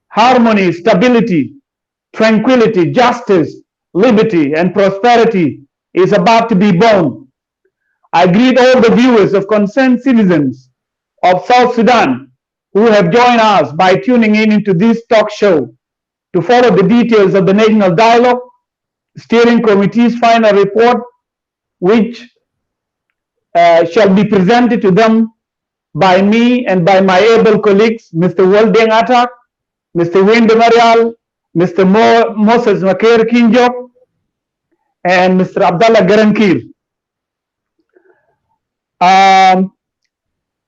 harmony, stability, tranquility, justice, liberty, and prosperity is about to be born. I greet all the viewers of Concerned Citizens of South Sudan who have joined us by tuning in into this talk show to follow the details of the National Dialogue Steering Committee's final report, which shall be presented to them by me and by my able colleagues, Mr. Woldeng Atak, Mr. Wende Marial, Mr. Moses Makir Kinjok, and Mr. Abdallah Garankir. I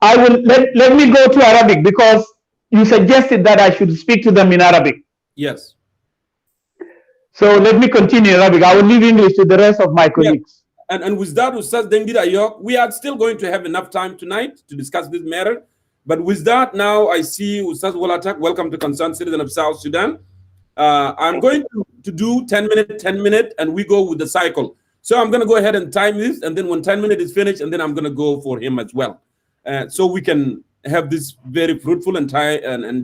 will let me go to Arabic because you suggested that I should speak to them in Arabic. Yes. So let me continue in Arabic. I will leave English to the rest of my colleagues. Yeah. And with that, Ustaz Dengir Ayok, we are still going to have enough time tonight to discuss this matter. But with that, now I see Ustaz Walatak. Welcome to Concerned Citizen of South Sudan. I'm going to do 10 minute, and we go with the cycle. So I'm going to go ahead and time this, and then when 10 minutes is finished, and then I'm going to go for him as well. So we can have this very fruitful and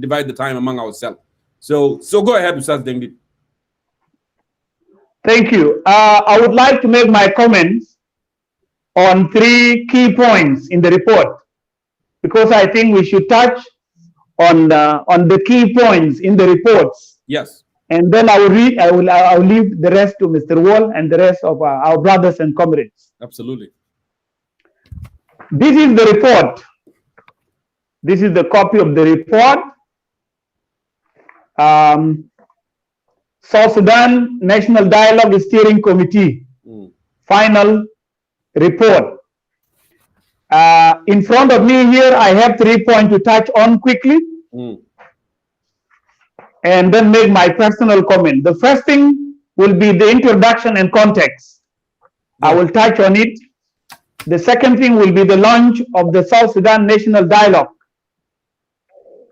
divide the time among ourselves. So go ahead, Ustaz Dengir. Thank you. I would like to make my comments on 3 key points in the report, because I think we should touch on the key points in the reports. Yes. And then I will leave the rest to Mr. Wall and the rest of our brothers and comrades. Absolutely. This is the report. This is the copy of the report. South Sudan National Dialogue Steering Committee. Final report. In front of me here, I have 3 points to touch on quickly. And then make my personal comment. The first thing will be the introduction and context. I will touch on it. The second thing will be the launch of the South Sudan National Dialogue.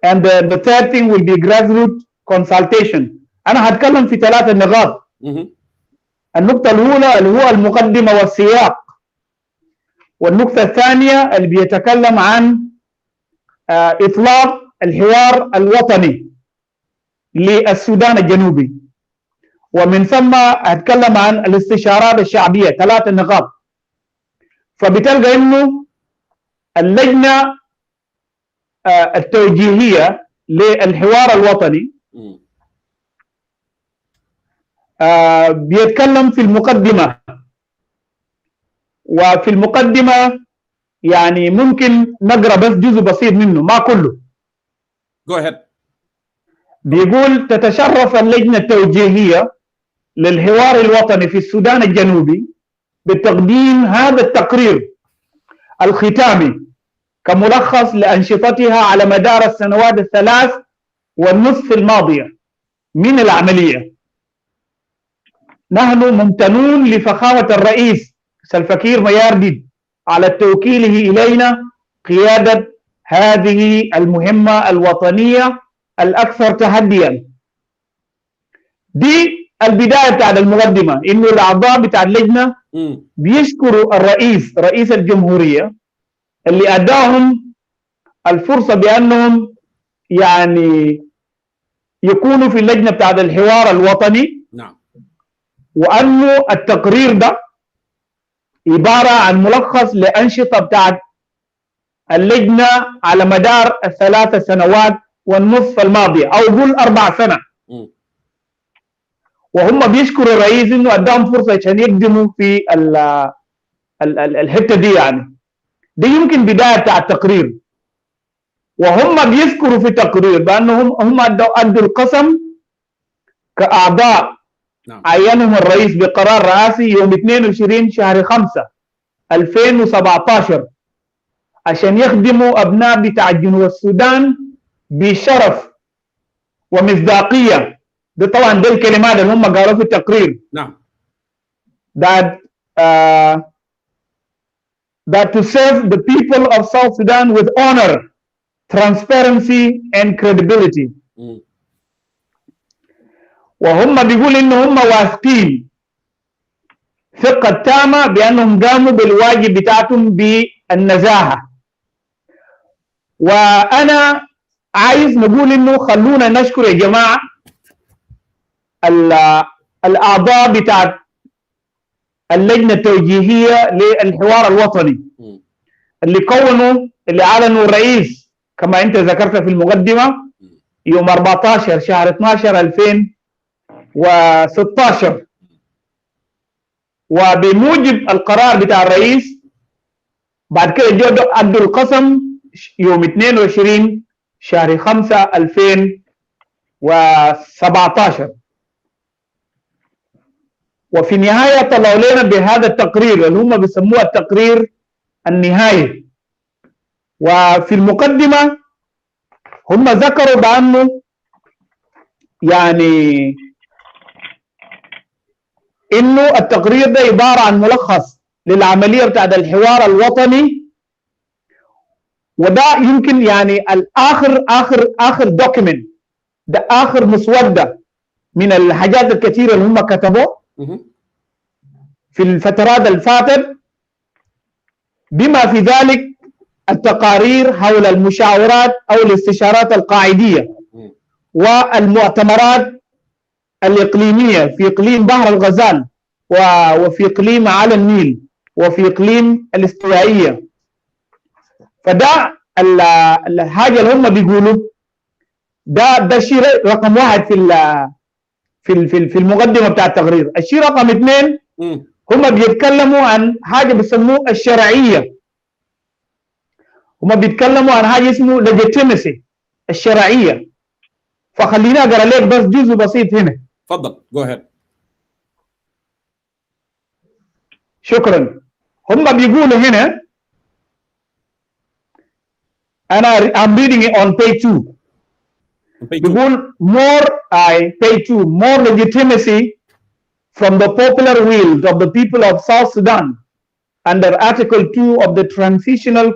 And the third thing will be grassroots consultation. أنا هتكلم في 3 نقاط. النقطة الأولى اللي هو المقدمة والسياق. والنقطة الثانية اللي بيتكلم عن إطلاق الحوار الوطني للسودان الجنوبي. ومن ثم هتكلم عن الاستشارات الشعبية. 3 نقاط. فبتلقى إنه اللجنة التوجيهية للحوار الوطني بيتكلم في المقدمة. وفي المقدمة يعني ممكن نقرأ بس جزء بسيط منه ما كله. Go ahead. بيقول تتشرف اللجنة التوجيهية للحوار الوطني في السودان الجنوبي بتقديم هذا التقرير الختامي كملخص لأنشطتها على مدار السنوات ال3.5 الماضية من العملية. نحن ممتنون لفخامة الرئيس سلفاكير ميارديد على توكيله إلينا قيادة هذه المهمة الوطنية الأكثر تحديا. دي البداية بتاعت المقدمة، إنه الأعضاء بتاع اللجنة بيشكروا رئيس الجمهورية اللي أداهم الفرصة بأنهم يعني يكونوا في اللجنة بتاعت الحوار الوطني. نعم. وأنه التقرير ده عبارة عن ملخص لأنشطة بتاعت اللجنة على مدار ال3.5 سنوات الماضية، أو قول 4 سنة. وهم بيشكروا الرئيس إنه أداهم فرصة عشان يقدموا في الحتة دي. يعني دي يمكن بداية بتاع التقرير. وهم بيذكروا في التقرير بأنهم هم أدوا القسم كأعضاء عينهم الرئيس بقرار رئاسي يوم 22 شهر 5 2017 عشان يخدموا أبناء بتاع جنوب السودان بشرف ومصداقية. ده طبعا دي الكلمات اللي هم قالوا في التقرير. نعم. That to serve the people of South Sudan with honor, transparency and credibility. وهم بيقول إنه هم واثقين ثقة تامة بأنهم قاموا بالواجب بتاعتهم بالنزاهة. وأنا عايز نقول إنه خلونا نشكر يا جماعة الأعضاء بتاعت اللجنة التوجيهية للحوار الوطني اللي أعلنوا الرئيس كما أنت ذكرت في المقدمة يوم 14 شهر 12 2016. وبموجب القرار بتاع الرئيس بعد كده جو أدوا القسم يوم 22 شهر 5 2017. وفي النهاية طلعوا لنا بهذا التقرير اللي هم بيسموه التقرير النهائي. وفي المقدمة هم ذكروا بأنه يعني إنه التقرير ده عبارة عن ملخص للعملية بتاعت الحوار الوطني، وده يمكن يعني الآخر آخر دوكيمنت، ده آخر مسودة من الحاجات الكثيرة اللي هم كتبوه في الفترات اللي فاتت، بما في ذلك التقارير حول المشاورات أو الاستشارات القاعدية والمؤتمرات الإقليمية في إقليم بحر الغزال وفي إقليم على النيل وفي إقليم الاستوائية. فده الحاجة اللي هم بيقولوا ده شيء رقم واحد في المقدمة بتاع التقرير. الشيء رقم 2 هم بيتكلموا عن حاجة بيسموه الشرعية. هم بيتكلموا عن حاجة اسمه legitimacy، الشرعية. فخليني أقرأ لك بس جزء بسيط هنا. تفضل go ahead. شكرا. هم بيقولوا هنا، I'm reading it on page 2. بيقول page 2 more legitimacy from the popular will of the people of South Sudan under Article 2 of the Transitional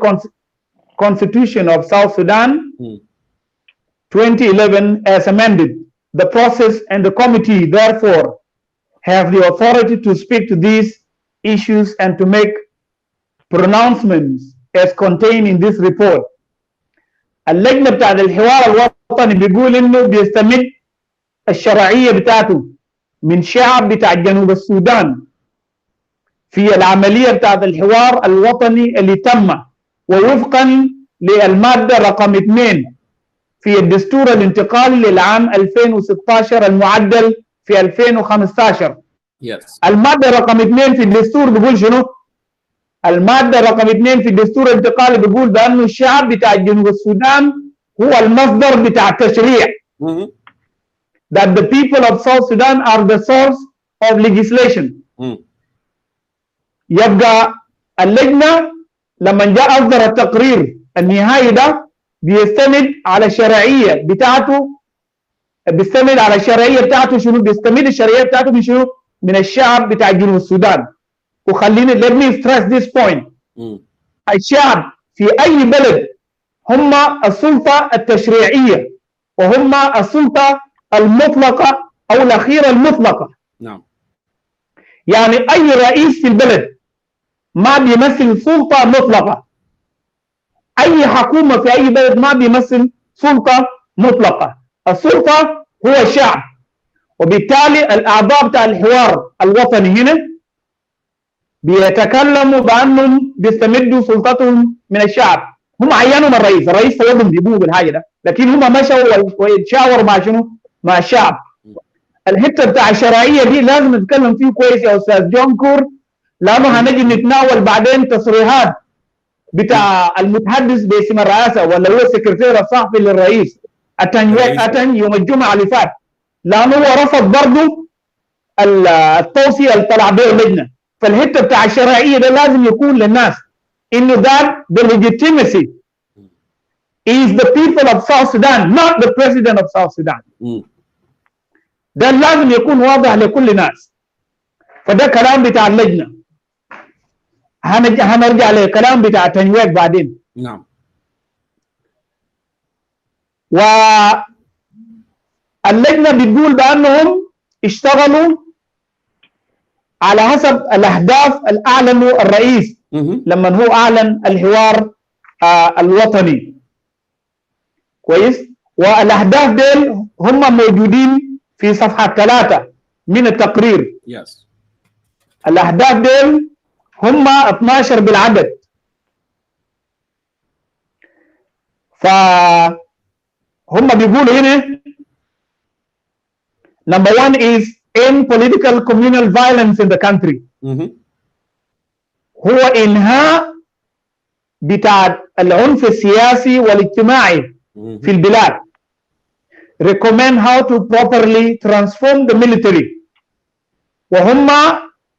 Constitution of South Sudan 2011 as amended. The process and the committee therefore have the authority to speak to these issues and to make pronouncements as contained in this report. اللجنة بتاعت الحوار الوطني بيقول انه بيستمد الشرعية بتاعته من شعب بتاع جنوب السودان في العملية بتاعت الحوار الوطني اللي تم ووفقا للمادة رقم 2 في الدستور الانتقالي للعام 2016 المعدل في 2015. المادة رقم 2 في الدستور بيقول شنو؟ المادة رقم 2 في الدستور الانتقالي بيقول بأنه الشعب بتاع جنوب السودان هو المصدر بتاع التشريع. That the people of South Sudan are the source of legislation. يبقى اللجنة لما جاء أصدر التقرير النهائي ده بيستند على الشرعية بتاعته، بيستند على الشرعية بتاعته شنو؟ بيستمد الشرعية بتاعته من شنو؟ من الشعب بتاع جنوب السودان. وخليني let me stress this point. الشعب في أي بلد هم السلطة التشريعية وهم السلطة المطلقة أو الأخيرة المطلقة. نعم. يعني أي رئيس في البلد ما بيمثل سلطة مطلقة. أي حكومة في أي بلد ما بيمثل سلطة مطلقة. السلطة هو الشعب. وبالتالي الأعضاء بتاع الحوار الوطني هنا بيتكلموا بأنهم بيستمدوا سلطتهم من الشعب. هم عينوا الرئيس فوضهم بيقولوا بالحاجة ده، لكن هم مشوا ويتشاوروا مع شنو؟ مع الشعب. الحته بتاع الشرعيه دي لازم نتكلم فيه كويس يا استاذ جون كور، لانه هنجي نتناول بعدين تصريحات بتاع المتحدث باسم الرئاسه ولا هو السكرتير الصحفي للرئيس أتن يوم الجمعه اللي فات، لانه هو رفض برضه التوصيه اللي طلع بها اللجنه. فالحته بتاع الشرعيه ده لازم يكون للناس انه that the legitimacy is the people of South Sudan, not the president of South Sudan. ده لازم يكون واضح لكل الناس. فده كلام بتاع اللجنة. هنرجع لكلام بتاع تنويك بعدين. نعم. واللجنة بتقول بأنهم اشتغلوا على حسب الأهداف اللي أعلنوا الرئيس لما هو أعلن الحوار الوطني. كويس؟ والأهداف دول هم موجودين في صفحة 3 من التقرير. Yes. الأهداف دول هم 12 بالعدد. فهم بيقولوا هنا number 1 is end political communal violence in the country. هو إنهاء بتاع العنف السياسي والاجتماعي في البلاد. recommend how to properly transform the military وهم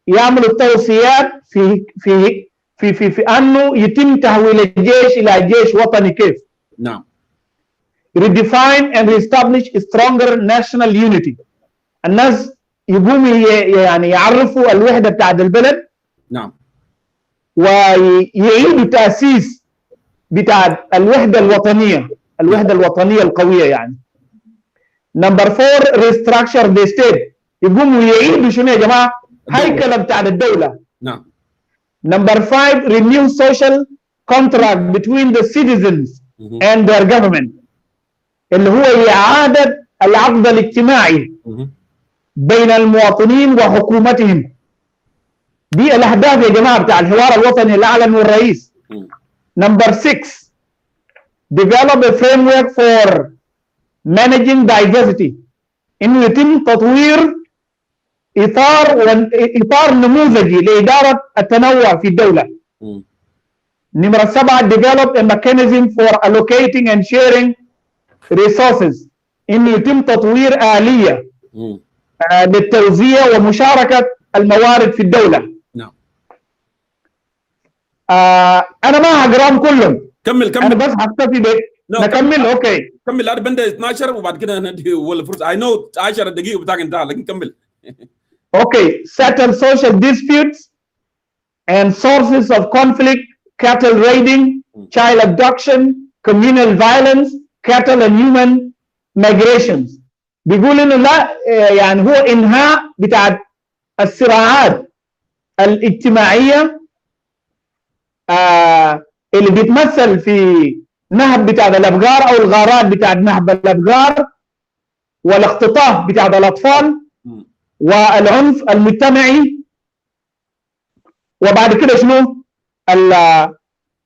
يعملوا التوصيات في انه يتم تحويل الجيش الى جيش وطني. كيف؟ نعم. redefine and reestablish stronger national unity. الناس يقوموا يعني يعرفوا الوحدة بتاعت البلد. نعم. ويعيدوا تأسيس بتاعت الوحدة الوطنية، الوحدة الوطنية القوية يعني. نمبر 4 restructure the state. يقوموا يعيدوا شنو يا جماعة؟ هيكلة بتاعت الدولة. نعم. نمبر 5 renew social contract between the citizens and their government. اللي هو إعادة العقد الاجتماعي بين المواطنين وحكومتهم. دي الأهداف يا جماعة بتاع الحوار الوطني اللي أعلنه الرئيس. نمبر 6 develop a framework for managing diversity. إنه يتم تطوير إطار نموذجي لإدارة التنوع في الدولة. نمرة 7 develop a mechanism for allocating and sharing resources. إنه يتم تطوير آلية للتوزيع ومشاركة الموارد في الدولة. نعم. أنا ما هقراهم كلهم. كمل. أنا بس هكتفي بك. نكمل. أوكي. كمل. أنا بندي 12 وبعد كده ندي ولا فرصة. I know 10 دقيقة بتاعك انتهى لكن كمل. Okay. Settle social disputes and sources of conflict, cattle raiding, child abduction, communal violence, cattle and human migrations. بيقول انه لا يعني هو انهاء بتاع الصراعات الاجتماعيه اللي بيتمثل في نهب بتاع الابقار او الغارات بتاع نهب الابقار والاختطاف بتاع الاطفال والعنف المجتمعي. وبعد كده شنو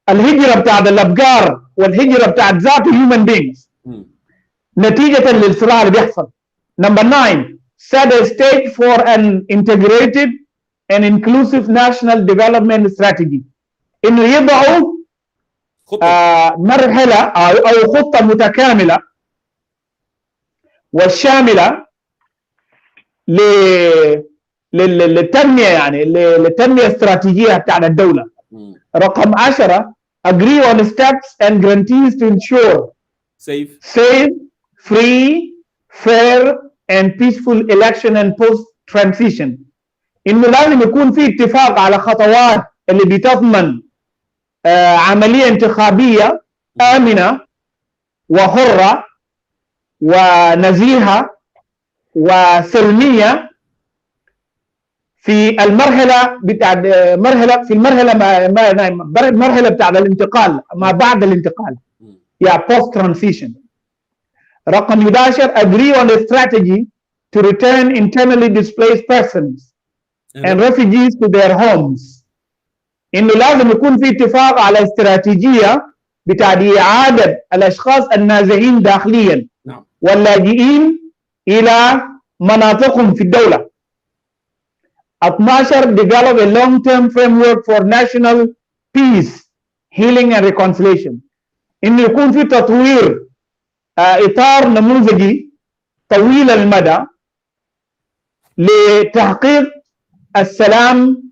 الهجره بتاع الابقار والهجره بتاع ذات human beings نتيجة للصراع اللي بيحصل. نمبر 9 set a stage for an integrated and inclusive national development strategy. إنه يضعوا مرحلة أو خطة متكاملة والشاملة للتنمية يعني للتنمية الاستراتيجية بتاع الدولة. رقم 10 agree on steps and guarantees to ensure safe free, fair and peaceful election and post transition. إنه لازم يكون في اتفاق على خطوات اللي بتضمن عملية انتخابية آمنة وحرة ونزيهة وسلمية في المرحلة بتاع المرحلة بتاع الانتقال ما بعد الانتقال يا post transition. رقم 11 agree on a strategy to return internally displaced persons and refugees to their homes. إنه لازم يكون في اتفاق على استراتيجية بتاع إعادة الأشخاص النازحين داخليا واللاجئين إلى مناطقهم في الدولة. 12 develop a long-term framework for national peace, healing and reconciliation. إنه يكون في تطوير إطار نموذجي طويل المدى لتحقيق السلام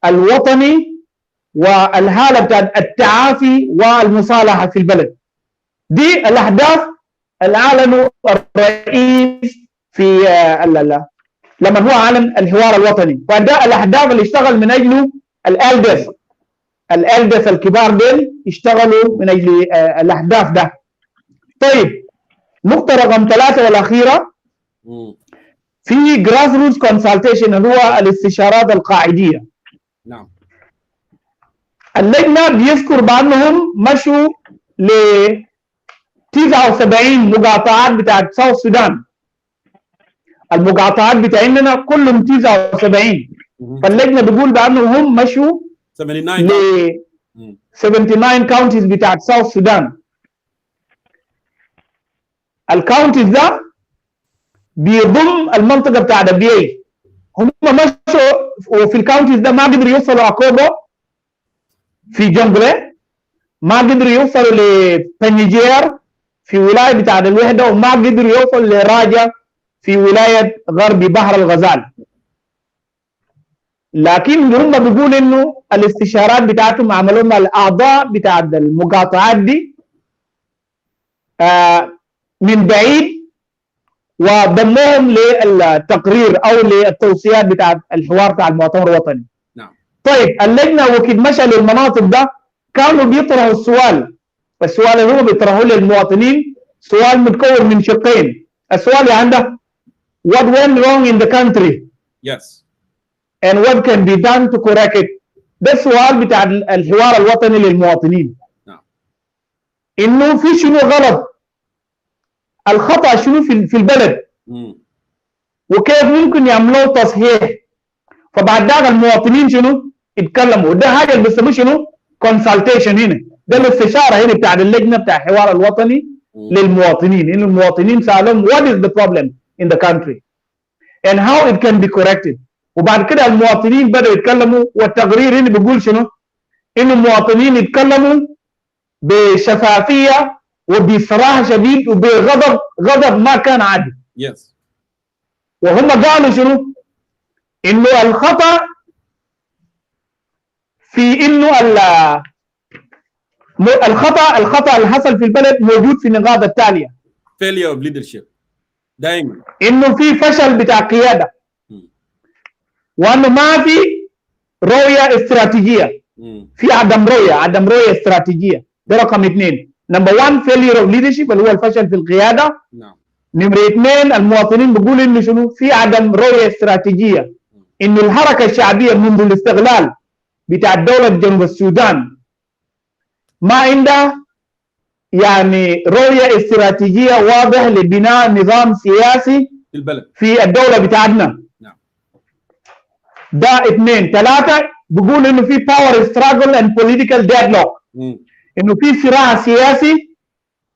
الوطني والحالة بتاعت التعافي والمصالحة في البلد. دي الأهداف اللي أعلنوا الرئيس في لما هو أعلن الحوار الوطني، وده الأهداف اللي اشتغل من أجله الألدس الكبار دول اشتغلوا من أجل الأهداف ده. طيب نقطة رقم 3 والأخيرة في جراس روت كونسلتيشن اللي هو الاستشارات القاعدية. نعم. اللجنة بيذكر بأنهم مشوا ل 79 مقاطعات بتاعت ساوث السودان. المقاطعات بتاعتنا كلهم 79. فاللجنة بيقول بأنهم مشوا ل 79 كاونتيز بتاعت ساوث السودان. الكاونتيز ده بيضم المنطقة بتاعت البيئي. هم مشوا وفي الكاونتيز ده ما قدروا يوصلوا أكوبو في جنبله، ما قدروا يوصلوا لبنيجير في ولاية بتاعت الوحدة، وما قدروا يوصلوا لراجة في ولاية غربي بحر الغزال. لكن هم بيقول انه الاستشارات بتاعتهم عملوا مع الاعضاء بتاع المقاطعات دي من بعيد، وضموهم للتقرير او للتوصيات بتاع الحوار بتاع المؤتمر الوطني. نعم. طيب اللجنه وكيل مشى للمناطق ده كانوا بيطرحوا السؤال اللي هم بيطرحوه للمواطنين سؤال متكون من شقين. السؤال اللي عنده what went wrong in the country yes and what can be done to correct it. ده السؤال بتاع الحوار الوطني للمواطنين. نعم. انه في شنو غلط، الخطأ شنو في البلد، وكيف ممكن يعملوا تصحيح. فبعد ذلك المواطنين شنو يتكلموا. ده حاجه اللي بيسموه شنو consultation. هنا ده الاستشاره هنا بتاع اللجنه بتاع الحوار الوطني للمواطنين، انه المواطنين سالهم what is the problem in the country and how it can be corrected. وبعد كده المواطنين بدأوا يتكلموا، والتقرير هنا بيقول شنو؟ انه المواطنين يتكلموا بشفافيه وبصراحه شديد وبغضب، غضب ما كان عادي. yes. وهم قالوا شنو؟ انه الخطأ في انه الخطأ اللي حصل في البلد موجود في النقاط التاليه. failure of leadership دائما، انه في فشل بتاع قياده، وانه ما في رؤيه استراتيجيه، في عدم رؤيه استراتيجيه. ده رقم 2. نمبر 1 failure of leadership اللي هو الفشل في القياده. نعم. نمرة 2 المواطنين بيقولوا انه شنو؟ في عدم رؤيه استراتيجيه، انه الحركه الشعبيه منذ الاستقلال بتاع الدوله جنوب السودان ما عندها يعني رؤيه استراتيجيه واضحه لبناء نظام سياسي في البلد في الدوله بتاعتنا. نعم. ده 2. 3 بيقول انه في باور ستراجل اند بوليتيكال ديدلوك، انه في صراع سياسي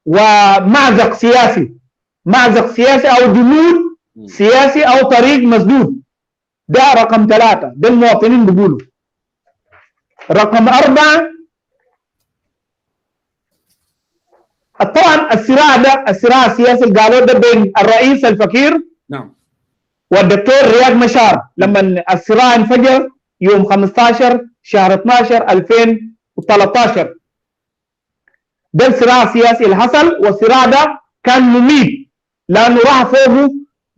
ومأزق سياسي، مأزق سياسي او جنود سياسي او طريق مسدود. ده رقم 3. ده المواطنين بيقولوا. رقم 4 طبعا الصراع السياسي اللي قالوه ده بين الرئيس الفقير نعم والدكتور رياض مشار، لما الصراع انفجر يوم 15 شهر 12 2013. ده الصراع السياسي اللي حصل، والصراع ده كان مميت لانه راح فوقه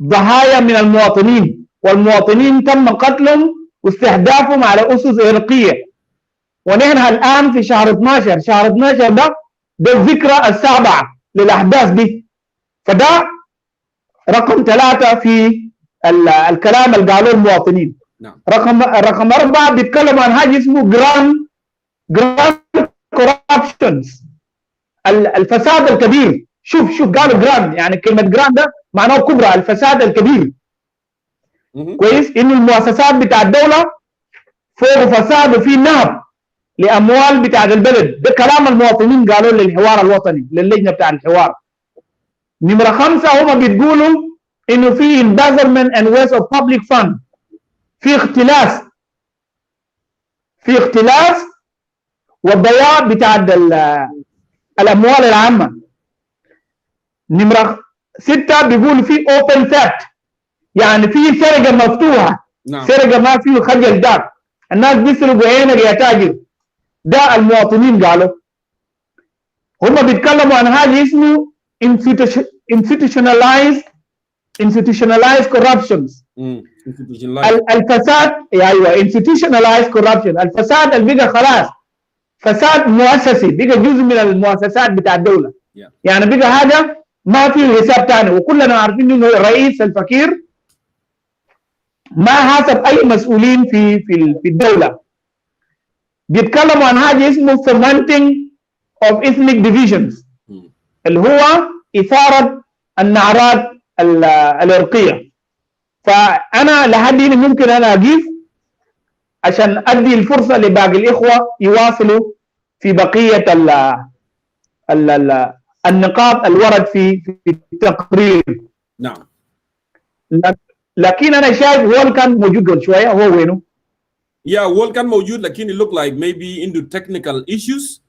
ضحايا من المواطنين، والمواطنين تم قتلهم واستهدافهم على اسس ارقيه. ونحن الان في شهر 12، شهر 12 ده الذكرى السابعه للاحداث دي. فده رقم 3 في الكلام اللي قالوه المواطنين. نعم. رقم 4 بيتكلموا عن حاجه اسمه جراند كوربشنز، الفساد الكبير. شوف قالوا جراند، يعني كلمه جراند ده معناه كبرى، الفساد الكبير. كويس، انه المؤسسات بتاع الدوله فوق فساد وفي نهب لاموال بتاع البلد. ده كلام المواطنين قالوه للحوار الوطني، للجنه بتاع الحوار. نمره 5 هم بتقولوا انه في embezzlement and waste of public fund، في اختلاس والضياع بتاع الاموال العامه. نمره 6 بيقولوا في open theft، يعني في سرقه مفتوحه. نعم. سرقه ما فيه خجل داك، الناس بيسرقوا عينك يا تاجر. ده المواطنين قالوا. هم بيتكلموا عن حاجه اسمه institutionalized corruptions. الفساد، ايوه institutionalized corruption، الفساد اللي بقى خلاص فساد مؤسسي، بقى جزء من المؤسسات بتاع الدوله. يعني بقى حاجه ما في حساب ثاني. وكلنا عارفين انه الرئيس الفقير ما حاسب اي مسؤولين في الدوله. بيتكلموا عن حاجه اسمه fomenting of ethnic divisions، اللي هو اثاره النعرات العرقيه. فانا لحد هنا ممكن انا اجيب عشان ادي الفرصه لباقي الاخوه يواصلوا في بقيه النقاط الورد في التقرير. نعم. لكن انا شايف هو كان موجود قبل شويه. هو وينه؟ هو كان موجود لكن it look like maybe into technical issues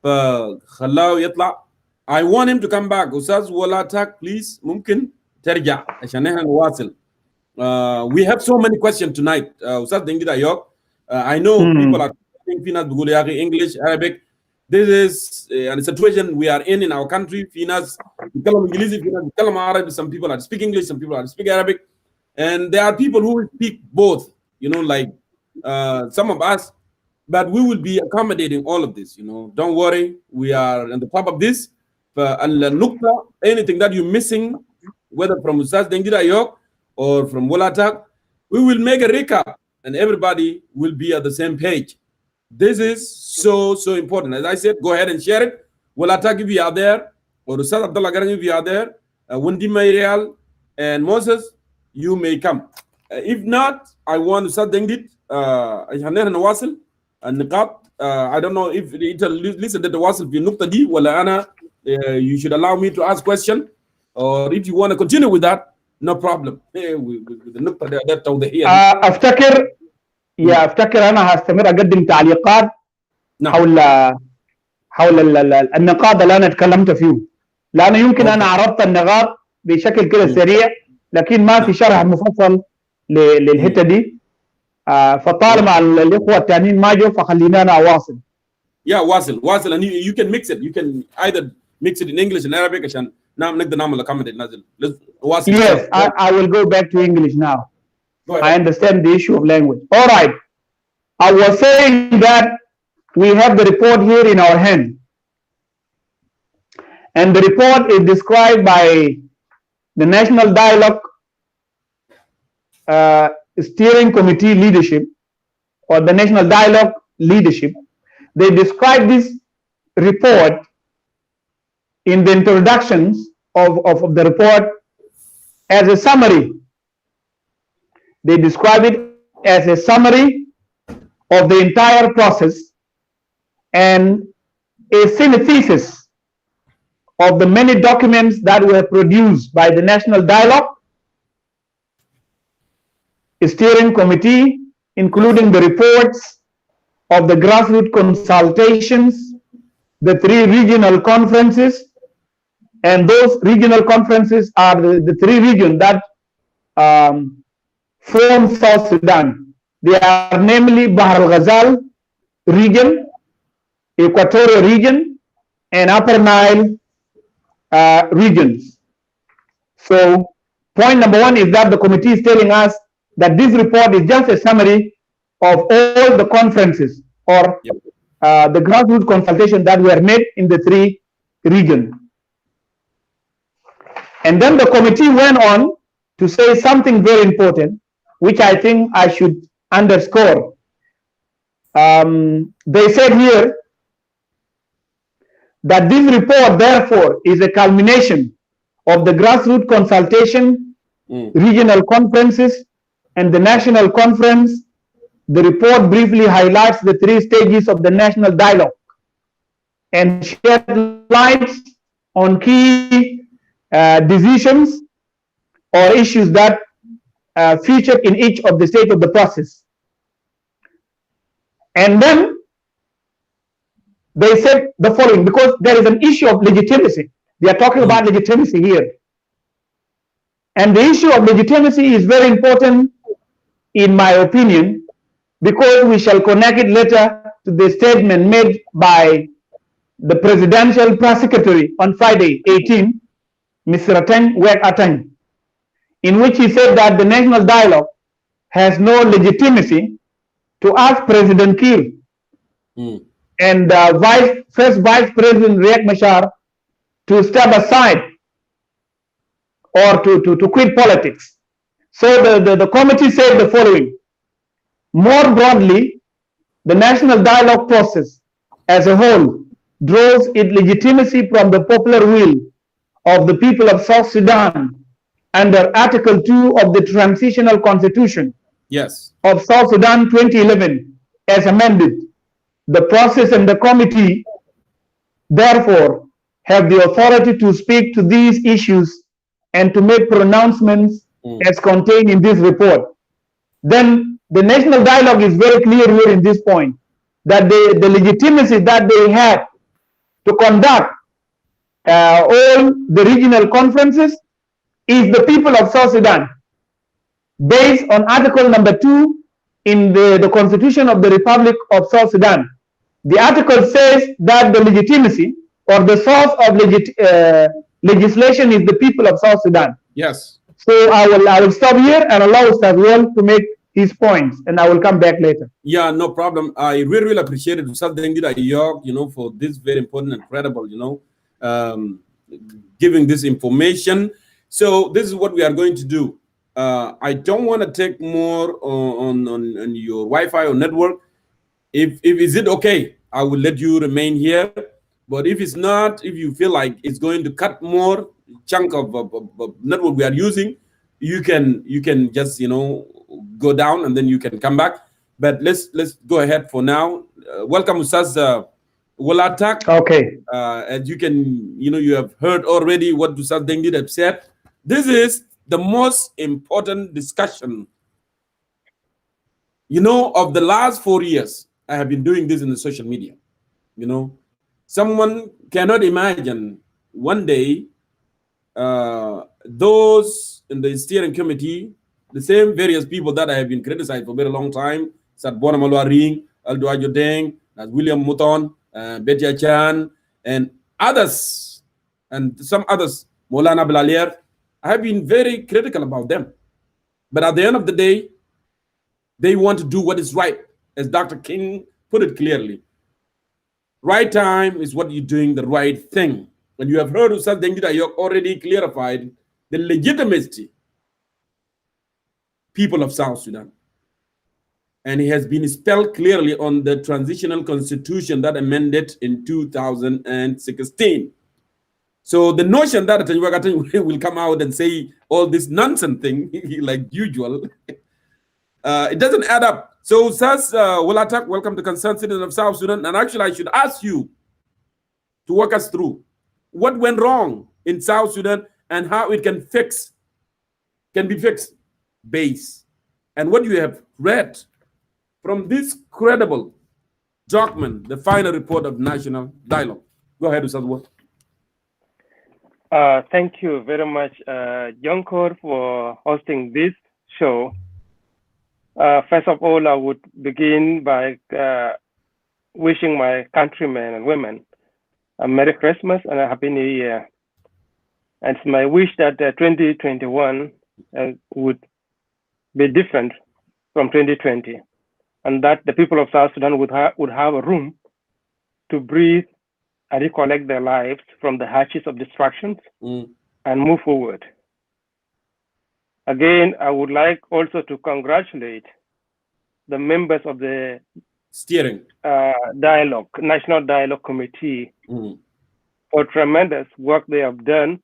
فخلاه يطلع. I want him to come back. أستاذ ولا تاك بليز، ممكن ترجع عشان احنا نواصل. We have so many questions tonight. Ustaz Dengida Yok. I know people are speaking English, Arabic. This is a situation we are in our country. Some people are speaking English, some people are speaking Arabic. And there are people who will speak both, like some of us, but we will be accommodating all of this, Don't worry, we are on the top of this. Anything that you're missing, whether from Ustaz Dengida Yok or from Wolatak, we will make a recap and everybody will be at the same page. This is so important. As I said, go ahead and share it. Wolatak, if you are there, or Ustaz Abdullah Garang, if you are there, Wendy Mayreal and Moses, you may come. If not, I want to start Dengit. النقاط. I don't know if it listen to the واصل في النقطة دي ولا أنا you should allow me to ask question, or if you want to continue with that, no problem. with the نقطة ده التوضيحية. أفتكر أنا هستمر أقدم تعليقات حول النقاط اللي أنا تكلمت فيه، لأنه يمكن أنا عرضت النقاط بشكل كده سريع، لكن ما في شرح مفصل للحتة دي. فطالما الاخوه الثانيين ما جو فخلينا انا اواصل. واصل and you can mix it. You can either mix it in English and Arabic عشان نقدر نعمل accommodate نازل. واصل. Yes, I will go back to English now. I understand the issue of language. All right. I was saying that we have the report here in our hand. And the report is described by the National Dialogue Steering Committee leadership, or the National Dialogue leadership. They describe this report in the introductions of the report as a summary. They describe it as a summary of the entire process and a synthesis of the many documents that were produced by the National Dialogue Steering Committee, including the reports of the grassroots consultations, the 3 regional conferences, and those regional conferences are the 3 regions that form South Sudan. They are namely Bahr al-Ghazal region, Equatorial region, and Upper Nile regions. So point number 1 is that the committee is telling us that this report is just a summary of all the conferences or the grassroots consultation that were made in the 3 regions. And then the committee went on to say something very important, which I think I should underscore. They said here that this report, therefore, is a culmination of the grassroots consultation, regional conferences, and the national conference. The report briefly highlights the 3 stages of the national dialogue and shed light on key decisions or issues that featured in each of the stage of the process. And then they said the following, because there is an issue of legitimacy. They are talking about legitimacy here. And the issue of legitimacy is very important, in my opinion, because we shall connect it later to the statement made by the presidential press secretary on Friday 18, Mr. Ateng, in which he said that the national dialogue has no legitimacy to ask President Kiir and first Vice President Riek Machar to step aside or to quit politics. So the committee said the following: more broadly, the national dialogue process as a whole draws its legitimacy from the popular will of the people of South Sudan under Article 2 of the Transitional Constitution of South Sudan 2011 as amended. The process and the committee therefore have the authority to speak to these issues and to make pronouncements as contained in this report. Then the national dialogue is very clear here in this point, that the legitimacy that they have to conduct all the regional conferences is the people of South Sudan. based on Article number 2 in the Constitution of the Republic of South Sudan. The article says that the legitimacy or the source of legislation is the people of South Sudan. Yes. So I will stop here and allow Ustaz Wal to make his points, and I will come back later. Yeah, no problem. I really appreciate it, Ustaz Dengida York, for this very important and credible, giving this information. So this is what we are going to do. I don't want to take more on your Wi-Fi or network. If is it okay, I will let you remain here. But if it's not, if you feel like it's going to cut more chunk of network we are using, you can just go down and then you can come back. But let's go ahead for now. Welcome, Ustaz Walatak. Okay. As you can, you have heard already what Ustaz Dengid have said. This is the most important discussion, of the last 4 years. I have been doing this in the social media. Someone cannot imagine one day those in the steering committee, the same various people that I have been criticized for a very long time, Sadbona Malwa Ring, Aldo Ajodeng, William Muton, Betty Chan, and others, and some others, Molana Blalier, I have been very critical about them. But at the end of the day, they want to do what is right, as Dr. King put it clearly. Right time is what you're doing the right thing. And you have heard Ustaz Dengida Yok already clarified the legitimacy people of South Sudan. And it has been spelled clearly on the transitional constitution that amended in 2016. So the notion that will come out and say all this nonsense thing, like usual, it doesn't add up. So Ustaz Walatak, welcome to Concerned Citizen of South Sudan. And actually, I should ask you to walk us through what went wrong in South Sudan and how it can be fixed base, and what you have read from this credible document, the final report of national dialogue. Go ahead, Ustaz. Thank you very much, Jonkor, for hosting this show. First of all, I would begin by wishing my countrymen and women a Merry Christmas and a Happy New Year. And it's my wish that 2021 would be different from 2020, and that the people of South Sudan would have a room to breathe and recollect their lives from the hatches of distractions and move forward. Again, I would like also to congratulate the members of the steering National Dialogue Committee for tremendous work they have done,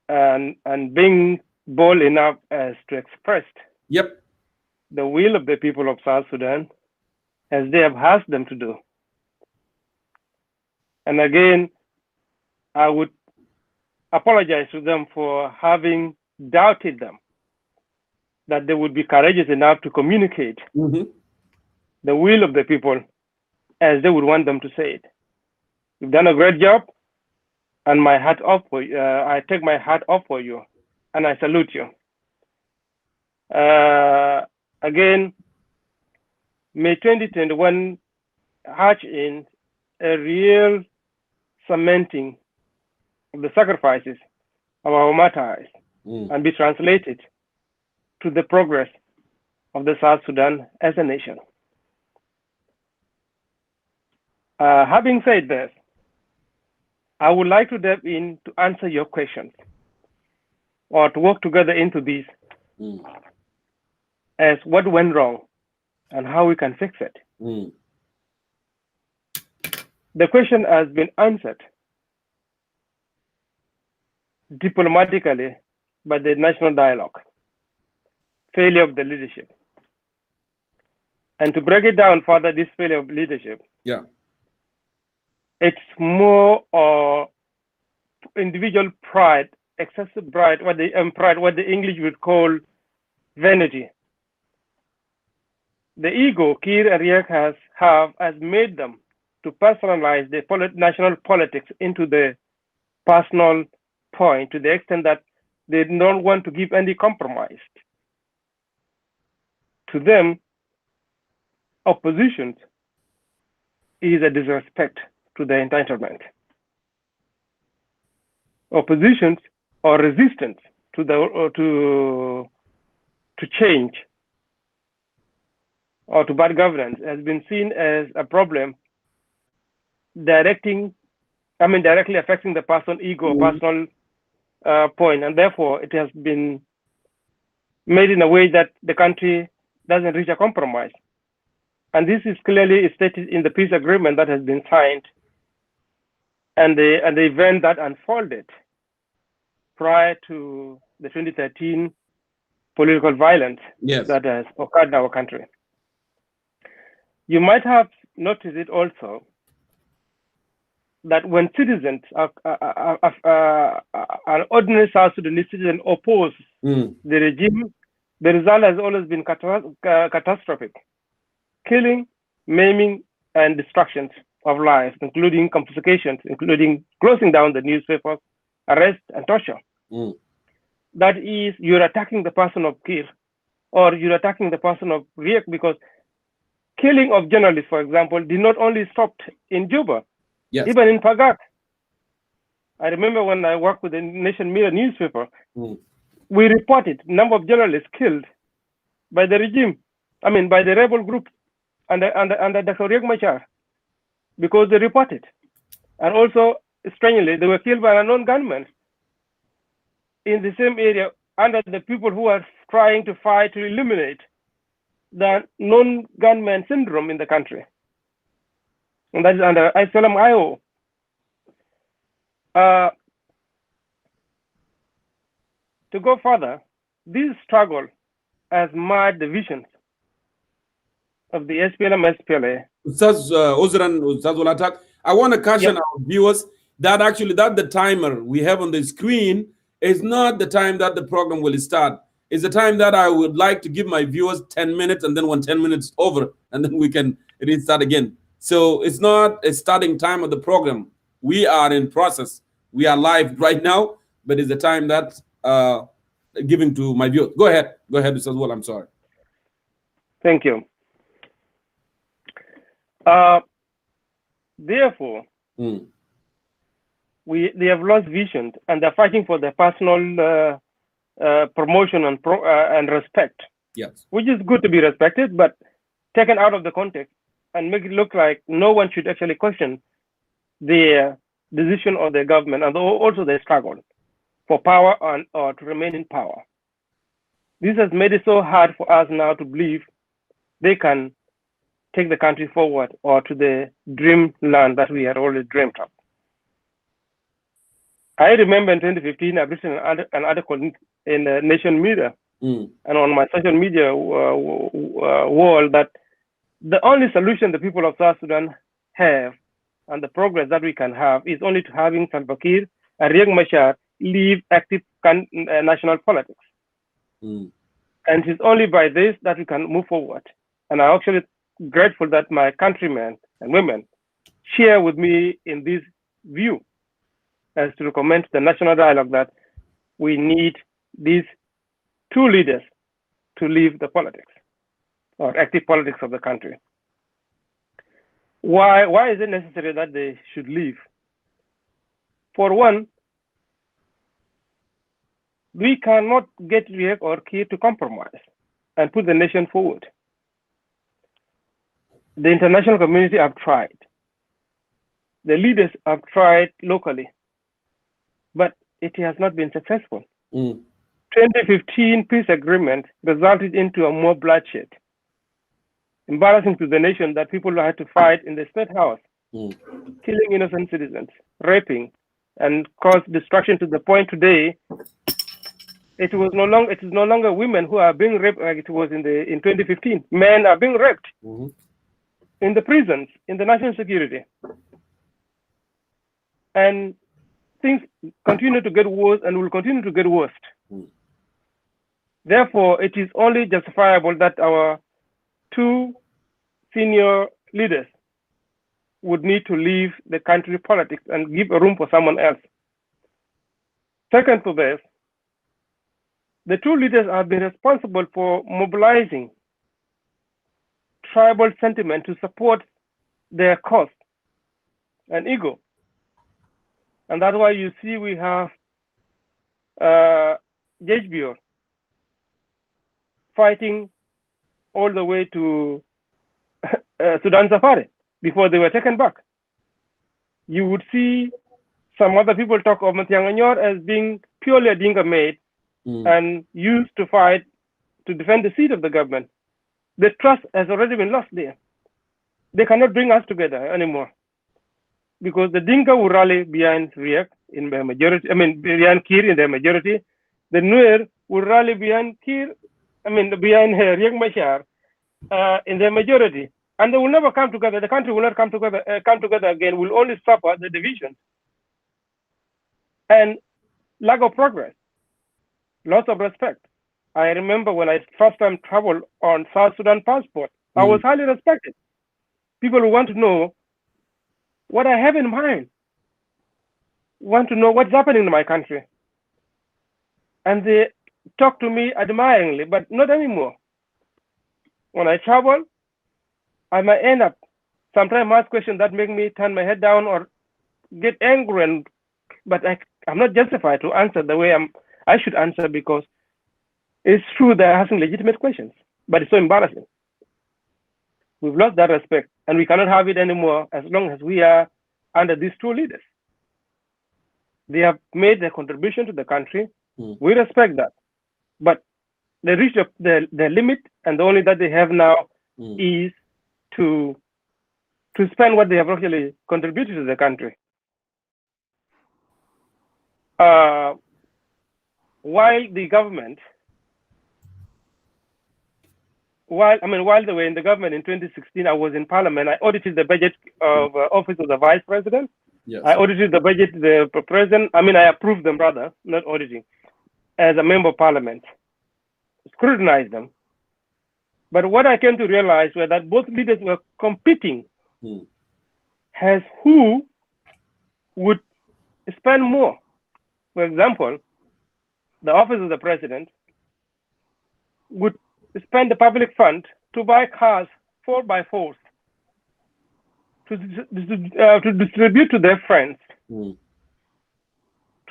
and being bold enough as to express the will of the people of South Sudan as they have asked them to do. And again, I would apologize to them for having doubted them, that they would be courageous enough to communicate the will of the people as they would want them to say it. You've done a great job, and my hat off for you. I take my hat off for you, and I salute you. Again, may 2021 hatch in a real cementing of the sacrifices of our martyrs and be translated to the progress of the South Sudan as a nation. Having said this, I would like to delve in to answer your questions, or to work together into these as what went wrong and how we can fix it. The question has been answered diplomatically by the national dialogue, failure of the leadership. And to break it down further, this failure of leadership, it's more individual pride, excessive pride, what the English would call vanity. The ego Kiir and Machar has made them to personalize the national politics into the personal point, to the extent that they don't want to give any compromise. To them, opposition is a disrespect to their entitlement. Opposition or resistance to change or to bad governance has been seen as a problem directly affecting the personal ego, personal point, and therefore it has been made in a way that the country doesn't reach a compromise. And this is clearly stated in the peace agreement that has been signed and the event that unfolded prior to the 2013 political violence that has occurred in our country. You might have noticed it also that when citizens, an ordinary South Sudanese citizen oppose the regime, the result has always been catastrophic. Killing, maiming, and destructions of lives, including confiscations, including closing down the newspapers, arrest, and torture. That is, you're attacking the person of Kiir, or you're attacking the person of Riek, because killing of journalists, for example, did not only stop in Juba, even in Pagat. I remember when I worked with the Nation Mirror newspaper, we reported number of journalists killed by the regime, by the rebel group under Dr. Riek Machar, because they reported. And also, strangely, they were killed by unknown gunmen in the same area under the people who are trying to fight to eliminate the non-gunman syndrome in the country. And that is under Islam IO. To go further, this struggle has marred the visions of the SPLM-SPLA. Ustaz Uzran, Ustaz Ulatak, I want to caution our viewers that actually the timer we have on the screen is not the time that the program will start. It's the time that I would like to give my viewers 10 minutes, and then when 10 minutes is over, and then we can restart again. So it's not a starting time of the program. We are in process. We are live right now, but it's the time that giving to my viewers. Go ahead, Ustaz Wal, I'm sorry. Thank you. Therefore, they have lost vision, and they're fighting for their personal promotion and respect. Yes, which is good to be respected, but taken out of the context and make it look like no one should actually question the decision of the government and also the struggle for power or to remain in power. This has made it so hard for us now to believe they can take the country forward or to the dreamland that we had always dreamt of. I remember in 2015, I've written an article in the Nation Mirror and on my social media wall that the only solution the people of South Sudan have and the progress that we can have is only to having Salva Kiir and Riek Machar leave active national politics. And it's only by this that we can move forward. And I'm actually grateful that my countrymen and women share with me in this view as to recommend the national dialogue that we need these two leaders to leave the politics or active politics of the country. Why is it necessary that they should leave? For one, we cannot get Riek or Kiir to compromise and put the nation forward. The international community have tried. The leaders have tried locally, but it has not been successful. 2015 peace agreement resulted into a more bloodshed, embarrassing to the nation that people had to fight in the state house, killing innocent citizens, raping, and caused destruction to the point today it is no longer women who are being raped like it was in 2015. Men are being raped in the prisons, in the national security. And things continue to get worse and will continue to get worse. Therefore, it is only justifiable that our two senior leaders would need to leave the country politics and give a room for someone else. Second to this, the two leaders have been responsible for mobilizing tribal sentiment to support their cause and ego. And that's why you see we have JHBR fighting all the way to Sudan Safari before they were taken back. You would see some other people talk of Matianganyor as being purely a Dinka made and used to fight to defend the seat of the government. The trust has already been lost there. They cannot bring us together anymore because the Dinka will rally behind Riek in their majority, behind Kiir in their majority. The Nuer will rally behind Kiir, behind Riek Machar in their majority. And they will never come together. The country will not come together again. Will only suffer the division and lack of progress, loss of respect. I remember when I first time traveled on South Sudan passport, I was highly respected. People who want to know what I have in mind, want to know what's happening in my country. And they talk to me admiringly, but not anymore. When I travel, I might end up sometimes ask questions that make me turn my head down or get angry, but I'm not justified to answer the way I should answer because it's true they're asking legitimate questions, but it's so embarrassing. We've lost that respect and we cannot have it anymore as long as we are under these two leaders. They have made their contribution to the country. We respect that, but they reached the limit and the only that they have now is to spend what they have actually contributed to the country. While the government, while they were in the government in 2016, I was in Parliament. I audited the budget of Office of the Vice President. Yes. I audited the budget, the President. I approved them rather, not auditing, as a member of Parliament. Scrutinized them. But what I came to realize was that both leaders were competing as who would spend more. For example, the Office of the President would spend the public fund to buy cars 4x4s to distribute to their friends, to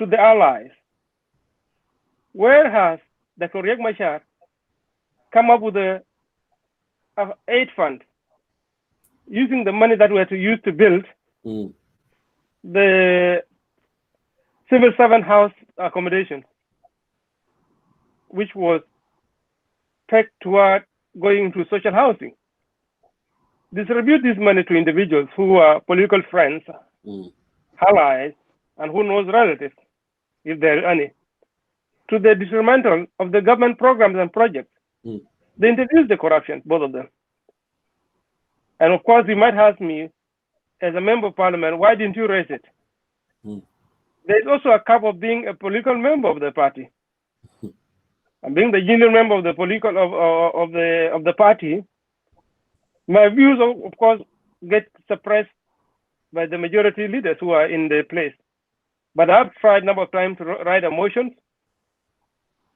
the allies. Whereas Dr. Riek Machar come up with a aid fund using the money that we had to use to build the civil servant house accommodation, which was pegged toward going into social housing. Distribute this money to individuals who are political friends, allies, and who knows relatives, if there are any, to the dismantle of the government programs and projects. They introduced the corruption, both of them. And of course, you might ask me, as a member of Parliament, why didn't you raise it? There's also a cup of being a political member of the party. And being the junior member of the political of the party, my views, of course, get suppressed by the majority leaders who are in the place. But I've tried a number of times to write a motion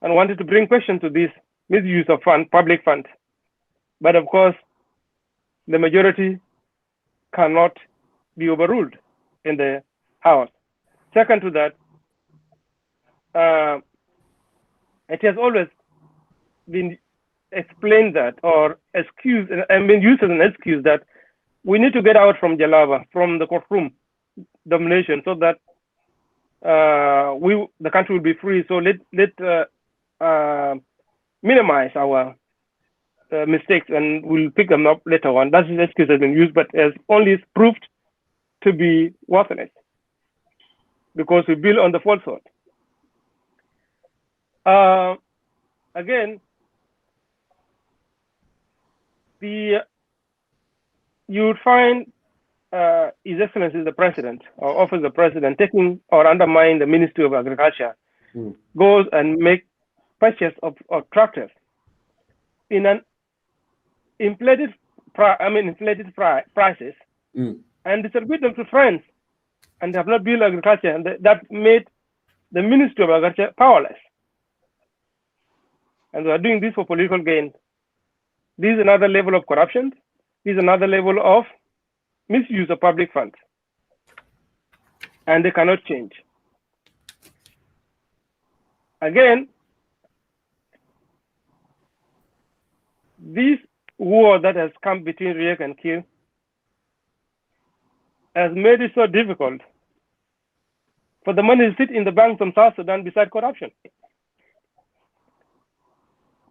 and wanted to bring question to this misuse of public funds. But of course, the majority cannot be overruled in the House. Second to that, it has always been explained that, or excused, and been used as an excuse that we need to get out from Jalaba, from the courtroom domination, so that the country will be free. So let minimize our mistakes, and we'll pick them up later on. That's the excuse that's been used, but has only proved to be worthless because we build on the falsehood. Again, you would find His Excellency the President, or Office of the President, taking or undermine the Ministry of Agriculture, goes and make purchase of tractors in an inflated prices, and distribute them to friends, and have not built agriculture, and that made the Ministry of Agriculture powerless. and they are doing this for political gain. This is another level of corruption. This is another level of misuse of public funds. And they cannot change. Again, this war that has come between Riek and Kiir has made it so difficult for the money to sit in the banks of South Sudan beside corruption.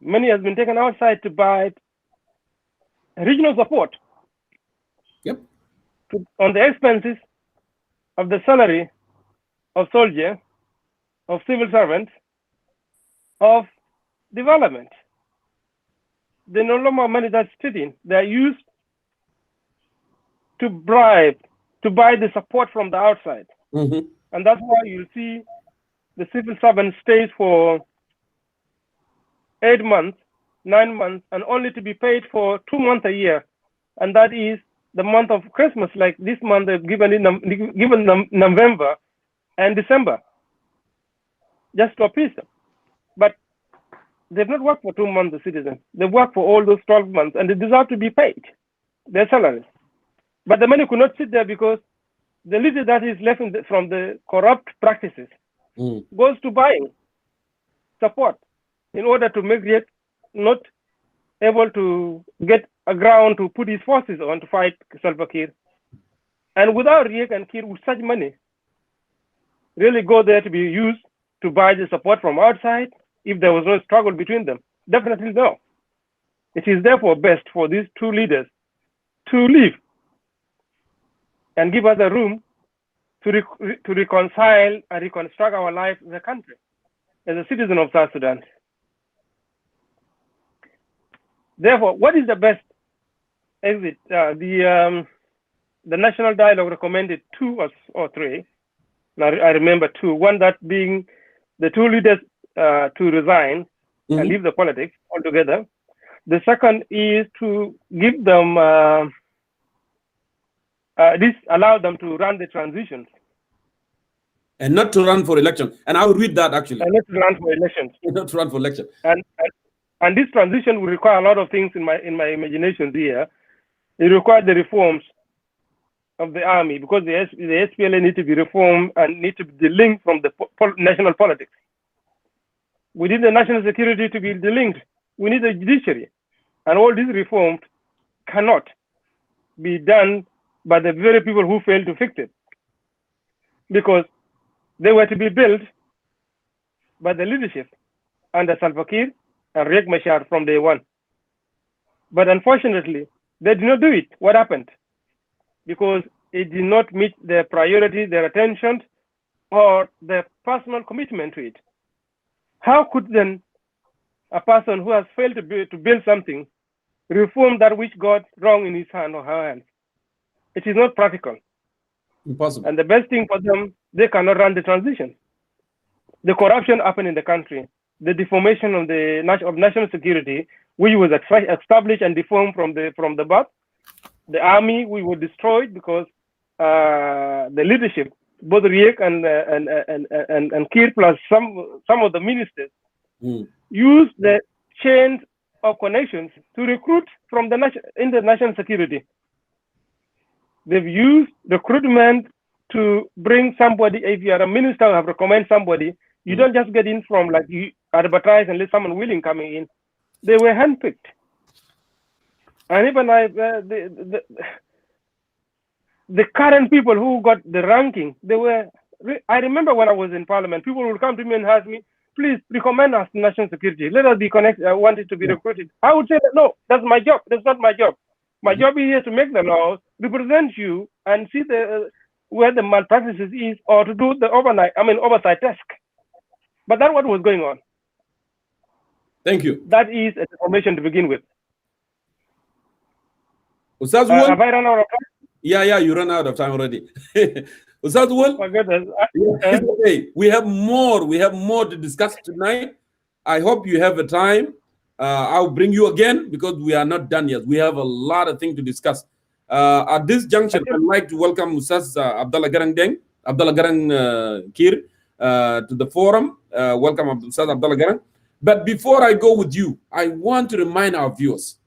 Money has been taken outside to buy regional support. Yep. On the expenses of the salary of soldiers, of civil servants, of development. They no longer money that's sitting. They are used to bribe, to buy the support from the outside. Mm-hmm. And that's why you see the civil servant stays for 8 months, 9 months, and only to be paid for 2 months a year. And that is the month of Christmas, like this month they've given them November and December, just to appease them. But they've not worked for 2 months, the citizens. They've worked for all those 12 months, and they deserve to be paid their salaries. But the money could not sit there because the little that is left from the corrupt practices goes to buying support in order to make Riek not able to get a ground to put his forces on to fight Salva Kiir. And without Riek and Kiir, with such money, really go there to be used to buy the support from outside if there was no struggle between them? Definitely no. It is therefore best for these two leaders to leave and give us a room to reconcile and reconstruct our life as a country, as a citizen of South Sudan. Therefore, what is the best exit? The National Dialogue recommended 2 or 3. Now, I remember 2. One that being the two leaders to resign and leave the politics altogether. The second is to give them, this allow them to run the transitions. And not to run for election. And I will read that actually. And not to run for elections. Not to run for election. And this transition will require a lot of things in my imagination here. It requires the reforms of the army, because the SPLA need to be reformed and need to be delinked from the national politics. We need the national security to be delinked. We need the judiciary. And all these reforms cannot be done by the very people who failed to fix it, because they were to be built by the leadership under Salva Kiir and Riek Machar from day one. But unfortunately, they did not do it. What happened? Because it did not meet their priority, their attention, or their personal commitment to it. How could then a person who has failed to build something reform that which got wrong in his hand or her hand? It is not practical. Impossible. And the best thing for them, they cannot run the transition. The corruption happened in the country. The deformation of national security, which was established and deformed from the birth. The army, we were destroyed because the leadership, both Riek and Kiir plus some of the ministers, used the chains of connections to recruit from the national security. They've used recruitment to bring somebody. If you are a minister who have recommend somebody, you don't just get in from like you advertise and let someone willing coming in. They were handpicked. And even the current people who got the ranking, I remember when I was in parliament, people would come to me and ask me, please recommend us to national security. Let us be connected. I wanted to be recruited. I would say, no, that's my job. That's not my job. My job is here to make the laws, represent you, and see where the malpractices is, or to do the oversight task. But that's what was going on. Thank you. That is a information to begin with. Ustaz have I run out of time? Yeah, you run out of time already. Ustaz Wul, my goodness. It's okay. We have more to discuss tonight. I hope you have a time. I'll bring you again because we are not done yet. We have a lot of things to discuss. At this junction, I'd like to welcome Ustaz Abdallah Garang Kiir to the forum. Welcome, Ustaz Abdallah Garang. But before I go with you, I want to remind our viewers,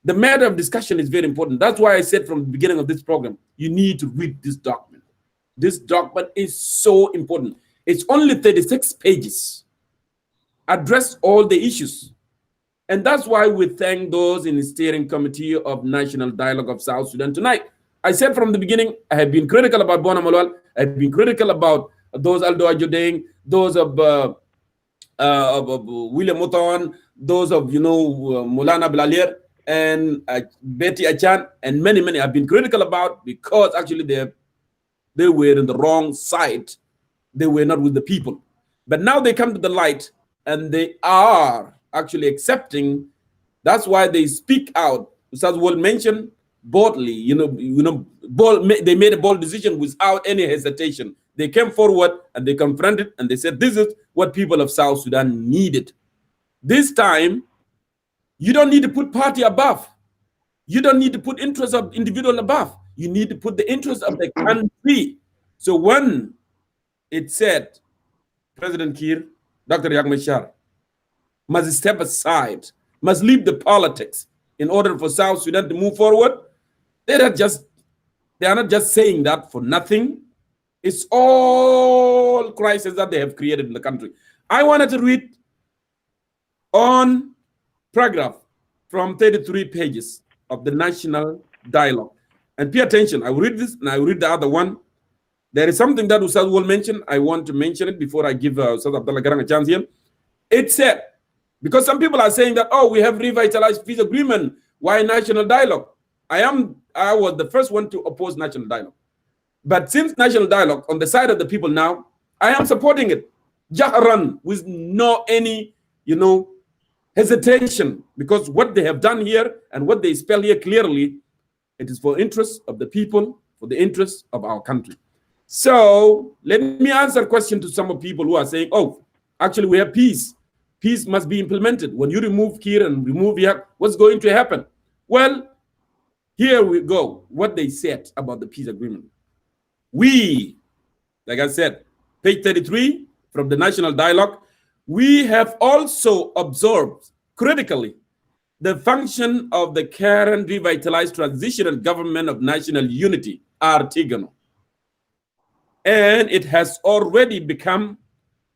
the matter of discussion is very important. That's why I said from the beginning of this program, you need to read this document. This document is so important. It's only 36 pages, address all the issues. And that's why we thank those in the steering committee of National Dialogue of South Sudan tonight. I said from the beginning, I have been critical about Bona Malwal. I've been critical about those Aldo Ajodeng, those of William Moton, those of, Mulana Blalier and Betty Achan, and many, many I've been critical about, because actually they were in the wrong side. They were not with the people. But now they come to the light and they are actually accepting. That's why they speak out. Ustaz Wal mentioned boldly, they made a bold decision without any hesitation. They came forward and they confronted and they said, this is what people of South Sudan needed. This time, you don't need to put party above. You don't need to put interest of individual above. You need to put the interest of the country. So when it said President Kiir, Dr. Machar must step aside, must leave the politics in order for South Sudan to move forward, they are not just saying that for nothing. It's all crises that they have created in the country. I wanted to read on paragraph from 33 pages of the National Dialogue. And pay attention, I will read this and I will read the other one. There is something that Ustaz will mention. I want to mention it before I give Ustaz Abdullah Garang a chance here. It said, because some people are saying that, oh, we have revitalized peace agreement. Why national dialogue? I was the first one to oppose national dialogue. But since national dialogue on the side of the people now, I am supporting it. Jaharan with no any, hesitation, because what they have done here and what they spell here clearly, it is for interest of the people, for the interest of our country. So let me answer a question to some of people who are saying, oh, actually we have peace. Peace must be implemented. When you remove Kiir and remove Yak, what's going to happen? Well, here we go. What they said about the peace agreement. We, like I said, page 33 from the National Dialogue, we have also observed critically the function of the current revitalized transitional government of national unity, Artigono. And it has already become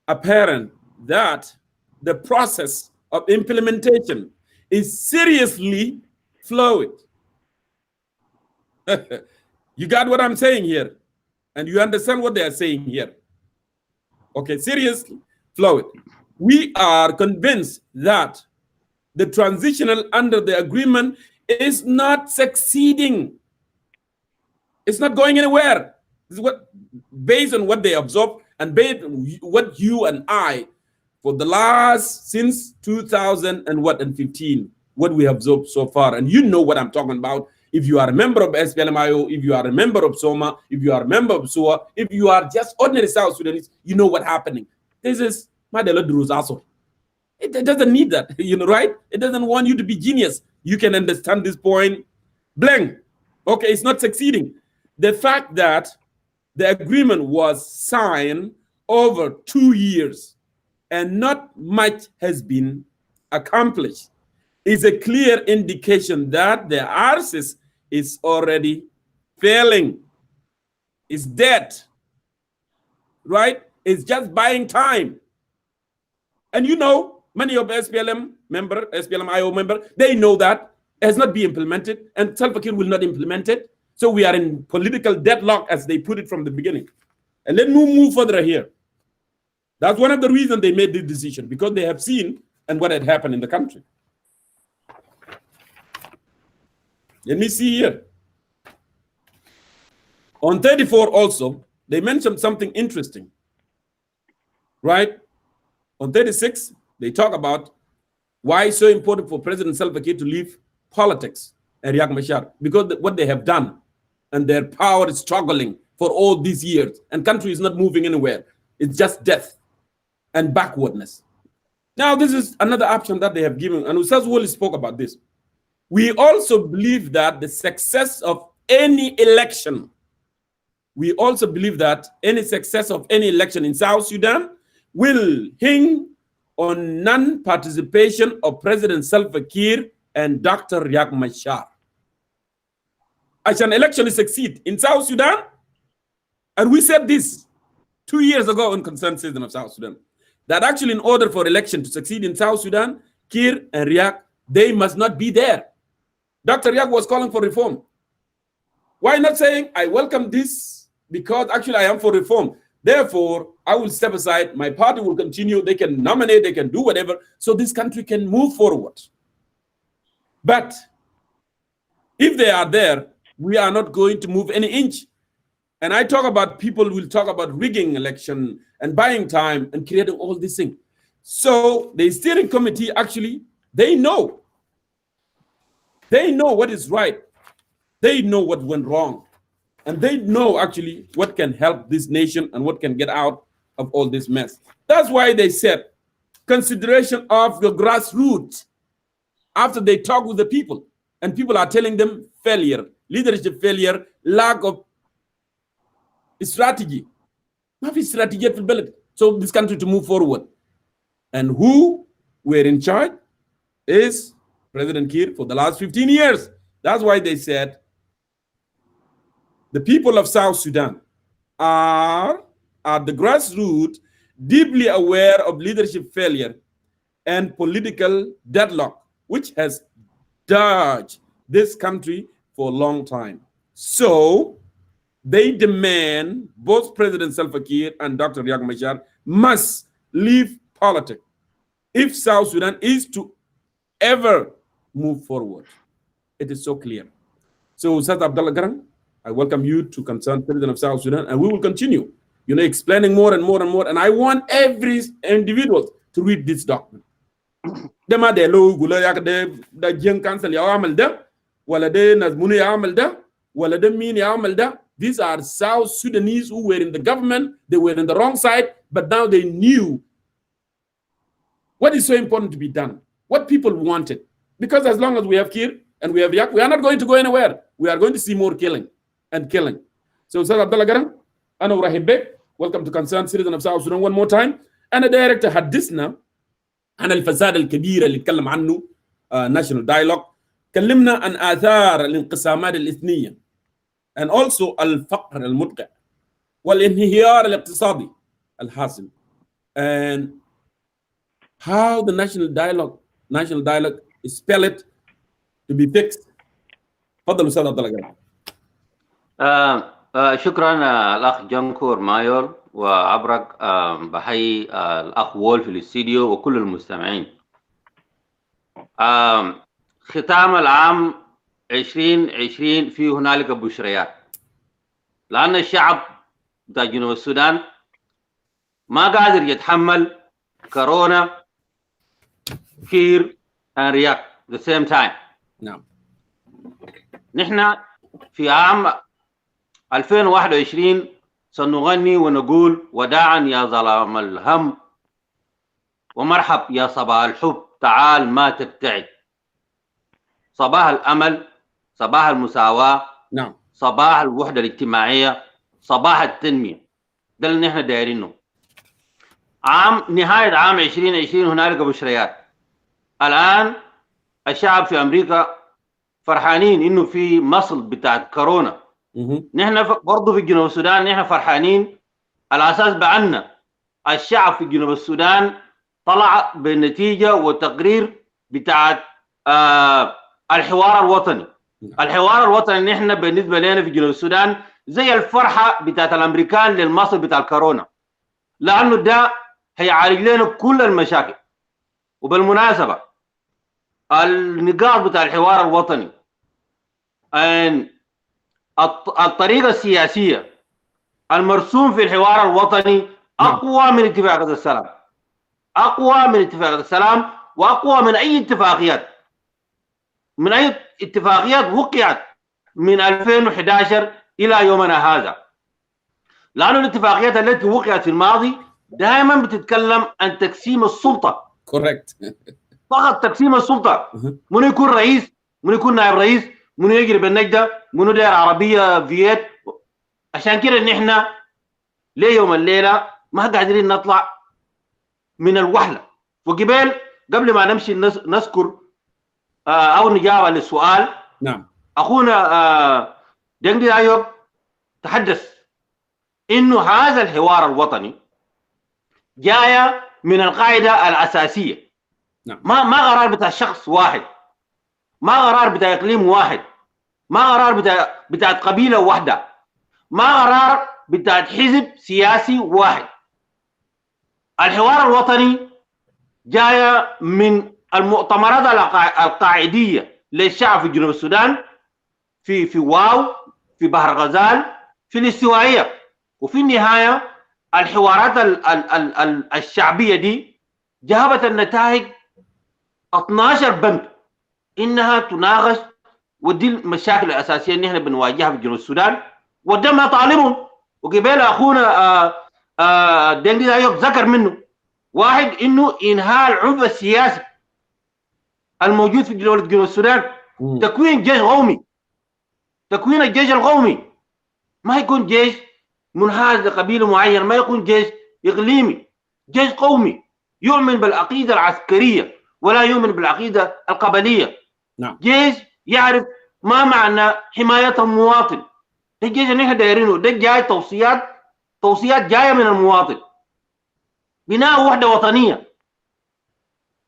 apparent that the process of implementation is seriously fluid. You got what I'm saying here? And you understand what they are saying here? Okay, seriously fluid. We are convinced that the transitional under the agreement is not succeeding. It's not going anywhere. This is what, based on what they observed and based on what you and I, for the last, since 2015, what we have observed so far. And you know what I'm talking about. If you are a member of SPLMIO, if you are a member of SOMA, if you are a member of SUA, if you are just ordinary South Sudanese, you know what's happening. This is Madela Druzaso. It doesn't need that, right? It doesn't want you to be genius. You can understand this point. Blank. Okay, it's not succeeding. The fact that the agreement was signed over 2 years and not much has been accomplished is a clear indication that the RCS is already failing. It's dead, right? It's just buying time. And many of SPLMIO member, they know that it has not been implemented and Salva Kiir will not implement it. So we are in political deadlock, as they put it from the beginning. And let me move further here. That's one of the reasons they made this decision, because they have seen and what had happened in the country. Let me see here. On 34 also, they mentioned something interesting, right? On 36, they talk about why it's so important for President Salva Kiir to leave politics and Riek Machar, because what they have done and their power is struggling for all these years, and country is not moving anywhere. It's just death and backwardness. Now, this is another option that they have given, and Ustaz Wali spoke about this. We also believe that the success of any election, we also believe that any success of any election in South Sudan will hinge on non-participation of President Salva Kiir and Dr. Riek Machar. As an election succeed in South Sudan, and we said this 2 years ago in Concerned Citizen of South Sudan, that actually in order for election to succeed in South Sudan, Kiir and Riek, they must not be there. Dr. Riek was calling for reform. Why not saying, I welcome this because actually I am for reform. Therefore, I will step aside. My party will continue. They can nominate, they can do whatever, so this country can move forward. But if they are there, we are not going to move any inch. And I talk about people will talk about rigging election and buying time and creating all these things. So the steering committee actually, they know what is right. They know what went wrong. And they know actually what can help this nation and what can get out of all this mess. That's why they said consideration of the grassroots after they talk with the people. And people are telling them failure, leadership failure, lack of strategy. Not strategy for the so this country to move forward. And who were in charge is President Kiir for the last 15 years. That's why they said the people of South Sudan are at the grassroots deeply aware of leadership failure and political deadlock, which has dogged this country for a long time. So they demand both President Salva Kiir and Dr. Riek Machar must leave politics if South Sudan is to ever move forward. It is so clear. So, Ustaz Abdallah Garang, I welcome you to Concerned Citizen of South Sudan, and we will continue, explaining more and more and more. And I want every individual to read this document. Dema de lo gula yak de da jeng council ya amal da wala de nazmunu ya amal da wala de min ya amal da. These are South Sudanese who were in the government. They were in the wrong side, but now they knew what is so important to be done, what people wanted. Because as long as we have Kiir and we have Riek, we are not going to go anywhere. We are going to see more killing and killing. So, Ustaz Abdallah Garang, Ana Urahib Bek, welcome to Concerned Citizen of South Sudan one more time. أنا دايركت حدثنا عن الفساد الكبير اللي اتكلم عنه National Dialogue. كلمنا عن آثار الانقسامات الإثنية and also الفقر المدقع والانهيار الاقتصادي الحاصل and how the National Dialogue is spelled to be fixed. تفضل أستاذ عبد الله. شكرا الأخ جنكور مايور وعبرك بحيي الأخ وول في الاستديو وكل المستمعين. ختام العام 2020 في هنالك بشريات، لأن الشعب بتاع جنوب السودان ما قادر يتحمل كورونا كير and Riek the same time. نعم. نحن في عام 2021 سنغني ونقول وداعا يا ظلام الهم ومرحب يا صباح الحب تعال ما تبتعد. صباح الأمل، صباح المساواة، نعم. صباح الوحدة الاجتماعية، صباح التنمية. ده اللي نحن دايرينه. نهاية عام 2020 هنالك بشريات. الآن الشعب في أمريكا فرحانين إنه في مصل بتاعت كورونا. نحن برضو في جنوب السودان نحن فرحانين على أساس بأن الشعب في جنوب السودان طلع بالنتيجة والتقرير بتاعت الحوار الوطني. الحوار الوطني نحن بالنسبة لنا في جنوب السودان زي الفرحة بتاعت الأمريكان للمصل بتاع الكورونا، لأنه ده هيعالج لنا كل المشاكل. وبالمناسبة النقاط بتاع الحوار الوطني الطريقة السياسية المرسوم في الحوار الوطني أقوى من اتفاقية السلام، أقوى من اتفاقية السلام وأقوى من أي اتفاقيات، من أي اتفاقيات وقعت من 2011 إلى يومنا هذا. لأن الاتفاقيات التي وقعت في الماضي دائما بتتكلم عن تقسيم السلطة. كوريكت. فقط تقسيم السلطة. منو يكون رئيس، منو يكون نائب رئيس، منو يجري بالنجدة، منو داير عربية فييت. عشان كده نحن ليوم الليلة ما قادرين نطلع من الوحلة وقبل قبل ما نمشي نذكر او نجاوب على السؤال. نعم. اخونا دنجي ايوب تحدث انه هذا الحوار الوطني جاي من القاعده الاساسيه. نعم. ما قرار بتاع شخص واحد، ما قرار بتاع اقليم واحد، ما قرار بتاع قبيله واحده، ما قرار بتاع حزب سياسي واحد. الحوار الوطني جاي من المؤتمرات القاعديه للشعب في جنوب السودان، في واو، في بحر غزال، في الاستوائيه. وفي النهايه الحوارات الشعبيه دي جابت النتائج 12 بند انها تناقش ودي المشاكل الاساسيه اللي احنا بنواجهها في جنوب السودان، وده طالبهم. وقبل اخونا دنجي ايوب ذكر منه واحد، انه انهاء العنف السياسي الموجود في جنوب السودان، تكوين جيش قومي. تكوين الجيش القومي ما يكون جيش منحاز لقبيله معين، ما يكون جيش اقليمي، جيش قومي يؤمن بالعقيده العسكريه ولا يؤمن بالعقيده القبليه. نعم. جيش يعرف ما معنى حمايه المواطن. ده الجيش اللي احنا دايرينه، ده جاي توصيات جايه من المواطن. بناء وحده وطنيه.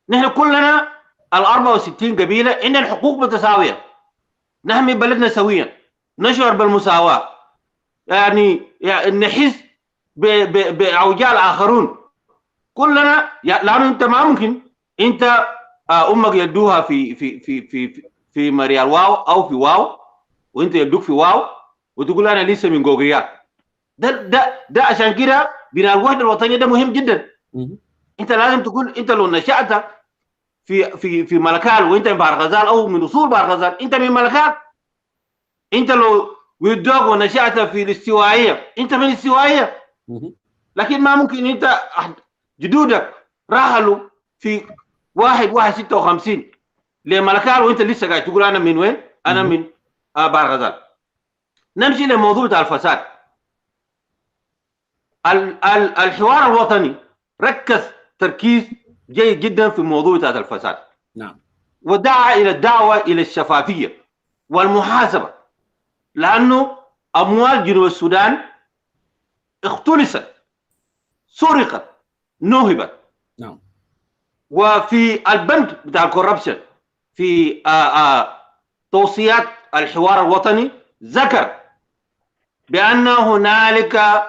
نحن كلنا ال 64 قبيله عندنا حقوق متساويه، نحمي بلدنا سويا، نشعر بالمساواه، يعني نحس باوجاع الاخرون كلنا. لانه انت ما ممكن انت امك يدوها في مريال واو او في واو، وانت يدوك في واو وتقول انا لسه من جوجريات. ده عشان كده بناء الوحده الوطنيه ده مهم جدا. انت لازم تقول انت لو نشأت في ملكال وانت من بحر غزال او من اصول بحر غزال انت من ملكال. انت لو ودوك ونشأت في الاستوائيه انت من الاستوائيه. لكن ما ممكن انت جدودك راحلوا في 1/56 لملكال وانت لسه قاعد تقول انا من وين؟ انا من بحر غزال. نمشي لموضوع بتاع الفساد. الحوار الوطني ركز تركيز جيد جدا في موضوع بتاع الفساد. نعم. ودعا الى الدعوه الى الشفافيه والمحاسبه، لانه اموال جنوب السودان اختلست، سرقت، نهبت. نعم. وفي البند بتاع الكوربشن في توصيات الحوار الوطني ذكر بان هنالك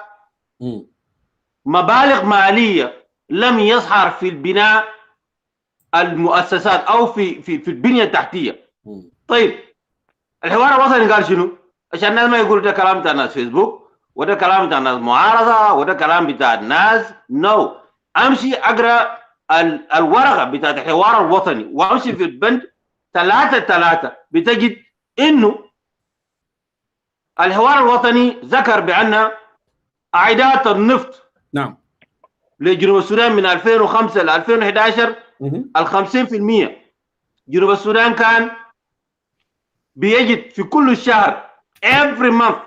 مبالغ ماليه لم يظهر في البناء المؤسسات او في البنيه التحتيه. طيب الحوار الوطني قال شنو؟ عشان الناس ما يقولوا ده كلام بتاع الناس فيسبوك وده كلام بتاع الناس معارضه وده كلام بتاع الناس نو. امشي اقرا الورقه بتاعت الحوار الوطني وامشي في البند 3 بتجد انه الحوار الوطني ذكر بان اعداد النفط نعم لجنوب السودان من 2005 ل 2011 ال 50%. جنوب السودان كان بيجد في كل شهر every month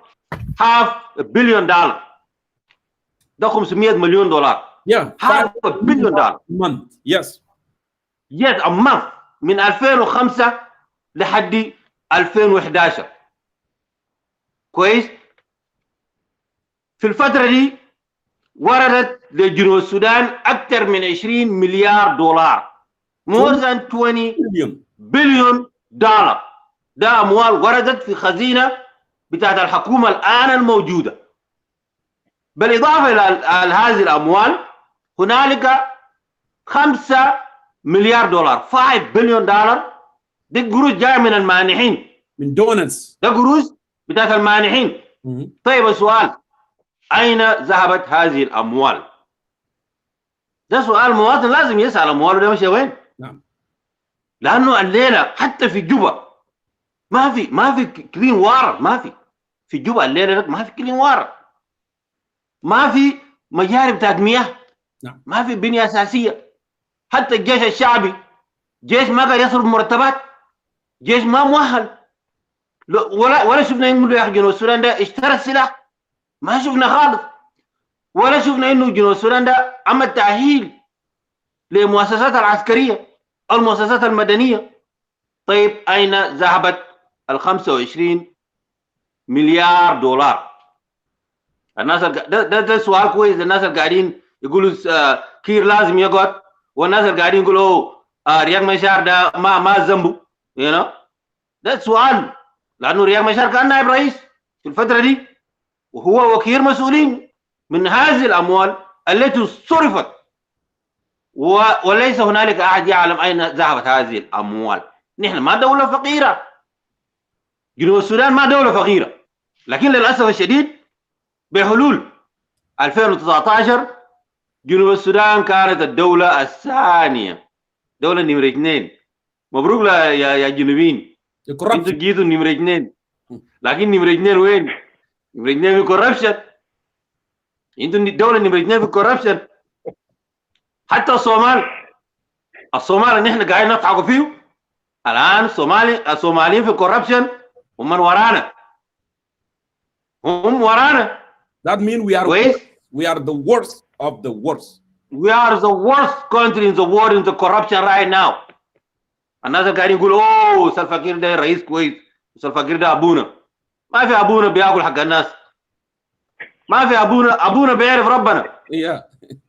half a billion dollar. ده 500 مليون دولار. half a billion dollar month. Yes a month من 2005 لحد 2011. كويس. في الفترة دي وردت لجنوب السودان أكثر من 20 مليار دولار. more than 20 بليون دولار. ده أموال وردت في خزينة بتاعت الحكومة الآن الموجودة. بالإضافة إلى هذه الأموال هنالك 5 مليار دولار 5 بليون دولار. دي قروش جاية من المانحين، من دونتس. ده قروش بتاعت المانحين. طيب السؤال، أين ذهبت هذه الأموال؟ ده سؤال مواطن لازم يسأل أمواله ده مشي وين؟ نعم. لأنه الليلة حتى في جوبا ما في كلين وار. ما في جوبا الليلة ما في كلين وار، ما في مجاري بتاعت مياه. نعم. ما في بنية أساسية. حتى الجيش الشعبي جيش ما قادر يصرف مرتبات، جيش ما مؤهل. ولا شفنا يقولوا يا أخي جنوب السودان ده اشترى السلاح، ما شفنا خالص. ولا شفنا إنه جنوب السودان ده عمل تأهيل للمؤسسات العسكرية أو المؤسسات المدنية. طيب أين ذهبت ال 25 مليار دولار؟ الناس ده سؤال كويس. الناس اللي قاعدين يقولوا كير لازم يقعد، والناس اللي قاعدين يقولوا رياض مشار ده ما ذنبه، ده سؤال. لأنه رياض مشار كان نائب رئيس في الفترة دي، وهو وكيل مسؤولين من هذه الأموال التي صرفت، وليس هنالك أحد يعلم أين ذهبت هذه الأموال. نحن ما دولة فقيرة، جنوب السودان ما دولة فقيرة، لكن للأسف الشديد بحلول 2019 جنوب السودان كانت الدولة الثانية، دولة نمرة 2. مبروك يا جنوبيين، انتوا جيتوا نمرة 2، لكن نمرة 2 وين؟ نمرة 2 في كوربشن. انتوا الدولة نمرة 2 في كوربشن. حتى الصومال اللي احنا قاعدين نضحكوا فيه الآن، الصوماليين في كوربشن هم من ورانا، هم ورانا. That means we are the worst of the worst. We are the worst country in the world in the corruption right now. الناس قاعدين يقولوا اوه سلفاكير ده رئيس كويس، وسلفاكير ده ابونا. ما في ابونا بياكل حق الناس، ما في ابونا بيعرف ربنا.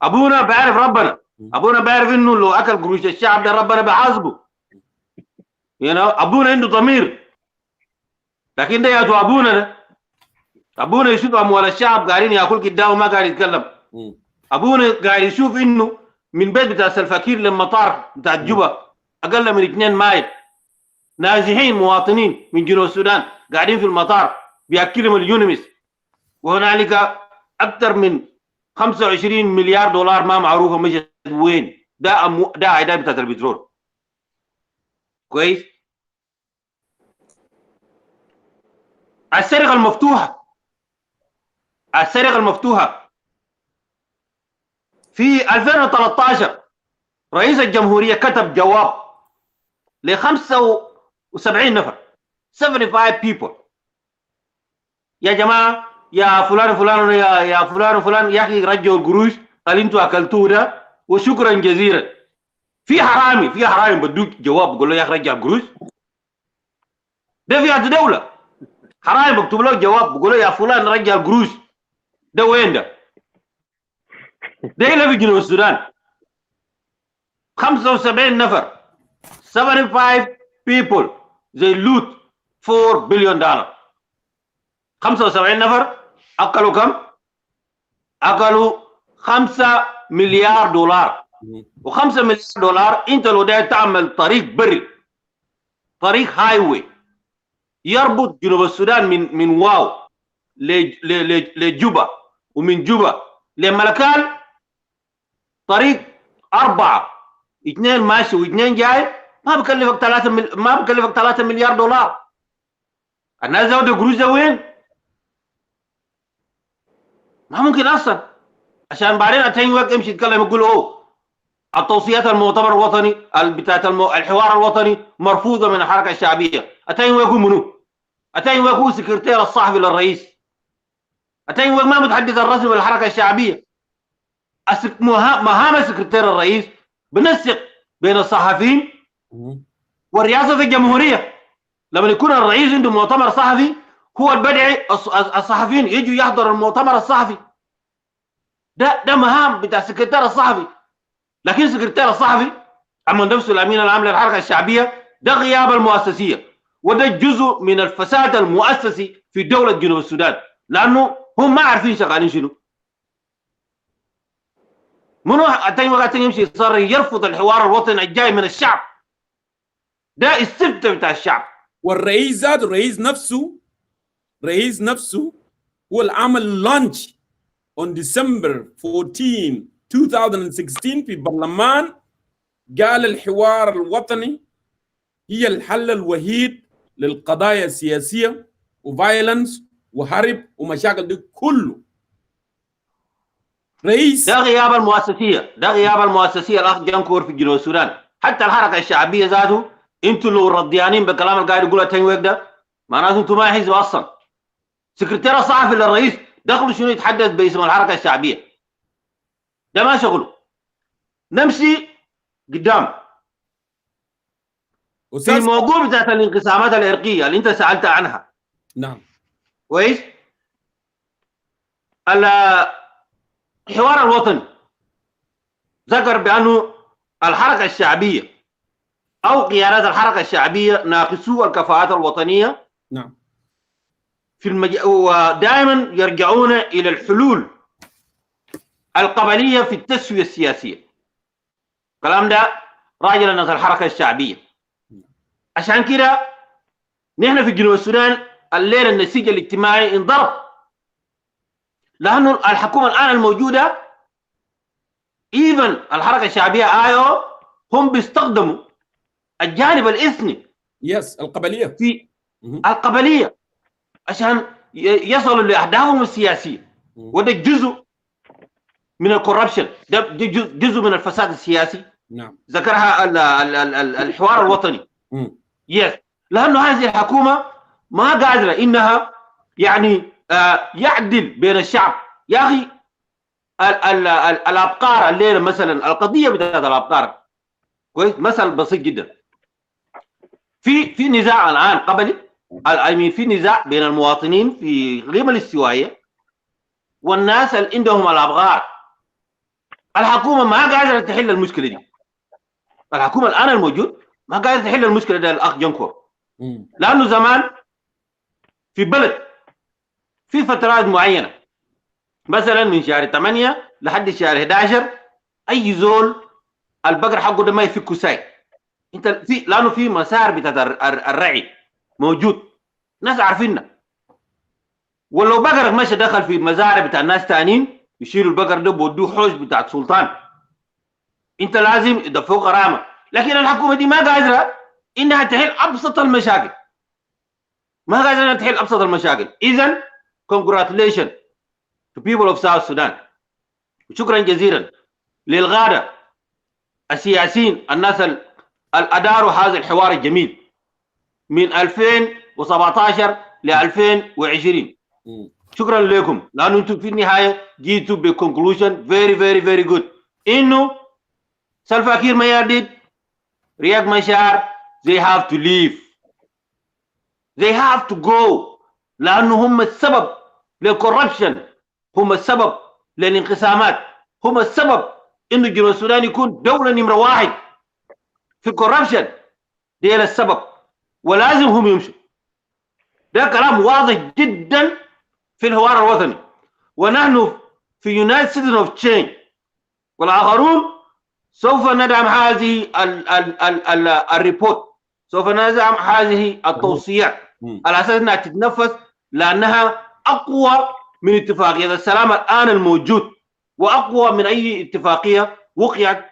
ابونا بيعرف ربنا، ابونا بيعرف انه لو اكل قروش الشعب ده ربنا بيحاسبه. ابونا عنده ضمير. لكن ده يا ابونا ده، ابونا يشوف اموال الشعب قاعدين ياكل قدامه ما قاعد يتكلم. ابونا قاعد يشوف انه من بيت بتاع سلفاكير للمطار بتاع جوبا اقل من 2 مايل نازحين مواطنين من جنوب السودان قاعدين في المطار بياكلهم اليونمس، وهنالك اكثر من 25 مليار دولار ما معروفه مشت وين. ده عداد بتاعت البترول. كويس. السرقه المفتوحه في 2013 رئيس الجمهورية كتب جواب ل 75 نفر 75 people. يا جماعة يا فلان فلان يا فلان فلان يا أخي رجعوا القروش اللي انتوا أكلتوه ده وشكرا جزيلا. في حرامي بدوك جواب بقول له يا أخي رجع القروش. ده في هذه دولة حرامي بكتب له جواب بقول له يا فلان رجع القروش. ده وين ده؟ ده إلا في جنوب السودان. 75 نفر 75 people they loot $4 billion. 75 نفر أكلوا كم؟ أكلوا 5 مليار دولار. و5 مليار دولار أنت لو ده تعمل طريق بري، طريق هايوي يربط جنوب السودان من واو لجوبا، ومن جوبا لملكال طريق 4، 2 ماشي و2 جاي، ما بكلفك 3 مليار دولار. الناس زودوا قروش ده وين؟ ما ممكن اصلا. عشان بعدين اتين وقت يمشي يتكلم يقول اوه التوصيات المؤتمر الوطني بتاعت الحوار الوطني مرفوضه من الحركه الشعبيه. اتين وقت منو؟ اتين وقت هو سكرتير الصحفي للرئيس. اتين وقت ما متحدث الرسمي للحركه الشعبيه. مهام سكرتير الرئيس بنسق بين الصحفيين ورئاسة الجمهورية. لما يكون الرئيس عنده مؤتمر صحفي هو البدعي الصحفيين يجوا يحضروا المؤتمر الصحفي. ده مهام بتاع السكرتير الصحفي. لكن السكرتير الصحفي عمل نفسه الامين العام للحركه الشعبيه. ده غياب المؤسسيه، وده جزء من الفساد المؤسسي في دوله جنوب السودان، لانه هم ما عارفين شغالين شنو. منو التاني وقت يمشي يصر يرفض الحوار الوطني الجاي من الشعب. ده السبت بتاع الشعب. والرئيس ذاته الرئيس نفسه هو اللي عمل لانش on December 14 2016 في برلمان، قال الحوار الوطني هي الحل الوحيد للقضايا السياسية وفايلنس وحرب ومشاكل دي كله. رئيس ده غياب المؤسسيه الاخ جنكور في جنوب السودان. حتى الحركه الشعبيه ذاته انتوا لو رديانين بالكلام اللي قاعد يقوله التنويك ده معناته انتوا ما حزب اصلا. سكرتير الصحفي للرئيس دخلوا شنو يتحدث باسم الحركه الشعبيه؟ ده ما شغله. نمشي قدام في الموضوع بتاعت الانقسامات العرقيه اللي انت سالت عنها. نعم كويس. الحوار الوطني ذكر بانه الحركه الشعبيه او قيادات الحركه الشعبيه ناقصو الكفاءات الوطنيه. نعم. ودائما يرجعون الى الحلول القبليه في التسويه السياسيه. الكلام ده راجل الناس الحركه الشعبيه. عشان كده نحن في جنوب السودان الليله النسيج الاجتماعي انضرب، لانه الحكومه الان الموجوده ايفن الحركه الشعبيه ايو هم بيستخدموا الجانب الاثني القبليه في القبليه عشان يصلوا لاهدافهم السياسيه. وده جزء من الكوربشن، ده جزء من الفساد السياسي. نعم. ذكرها الحوار الوطني. لانه هذه الحكومه ما قادره انها يعني يعدل بين الشعب. يا اخي الابقار الليله مثلا القضيه بتاعت الابقار كويس مثل بسيط جدا. في نزاع الان قبلي في نزاع بين المواطنين في اقليم الاستوائيه والناس اللي عندهم الابقار. الحكومه ما قادره تحل المشكله دي. الحكومه الان الموجود ما قادره تحل المشكله دي الاخ جنكور. لانه زمان في بلد في فترات معينه مثلا من شهر 8 لحد شهر 11 اي زول البقر حقه ده ما يفكوا ساي. انت في لانه في مسار بتاع الرعي موجود، ناس عارفيننا. ولو بقرك مشى دخل في مزارع بتاع الناس ثانيين يشيلوا البقر ده بودوه حوش بتاع السلطان، انت لازم يدفعوا غرامه. لكن الحكومه دي ما قادره انها تحل ابسط المشاكل، ما قادره انها تحل ابسط المشاكل. اذا congratulations to people of South Sudan. وشكرا جزيلا للغاده السياسيين الناس اللي اداروا هذا الحوار الجميل من 2017 ل 2020. شكرا لكم لانه انتم في النهايه جيتوا بكونكلوجن very good انه سلفا كير مياديد رياض مشار they have to leave, they have to go. لانه هم السبب للكوربشن، هم السبب للانقسامات، هم السبب انه جنوب السودان يكون دوله نمره واحد في الكوربشن. دي السبب ولازم هم يمشوا. ده كلام واضح جدا في الحوار الوطني. ونحن في يونايتد سيتيزن اوف تشينج والاخرون سوف ندعم هذه الريبورت، سوف ندعم هذه التوصيات على اساس انها تتنفذ، لانها اقوى من اتفاقيه السلام الان الموجود واقوى من اي اتفاقيه وقعت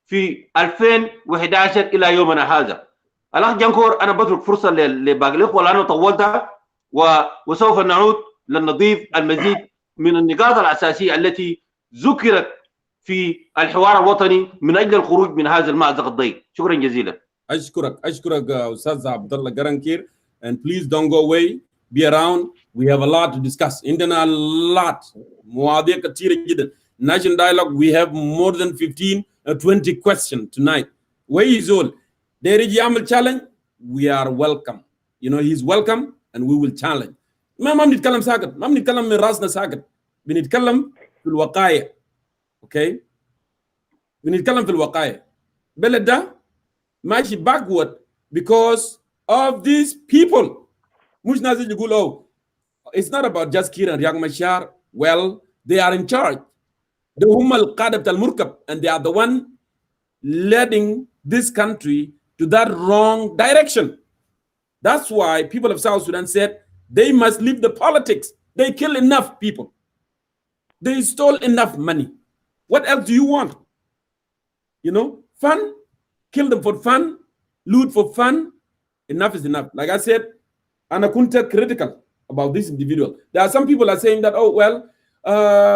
في 2011 الى يومنا هذا. الاخ جنكور انا بترك فرصه لباقي الاخوه لانه طولتها، وسوف نعود لنضيف المزيد من النقاط الاساسيه التي ذكرت في الحوار الوطني من اجل الخروج من هذا المأزق الضيق. شكرا جزيلا. اشكرك استاذ عبد الله جرانكير. And please don't go away, be around, we have a lot to discuss. عندنا a lot مواضيع كثيرة جدا. National dialogue, we have more than 15 or 20 questions tonight. Where is all? There is يعمل challenge, we are welcome. You know, he's welcome and we will challenge. ما بنتكلم ساكت، ما بنتكلم من راسنا ساكت، بنتكلم في الوقائع. اوكي؟ بنتكلم في الوقائع. بلد ده ماشي backward because of these people. مش ناس يقول oh it's not about just Kiir and Machar. Well, they are in charge. ده هم القادة بتاع المركب and they are the one leading this country to that wrong direction. That's why people of South Sudan said they must leave the politics. They kill enough people. They stole enough money. What else do you want? You know, fun, kill them for fun, loot for fun. Enough is enough. Like I said, أنا كنت critical about this individual. There are some people are saying that, oh, well,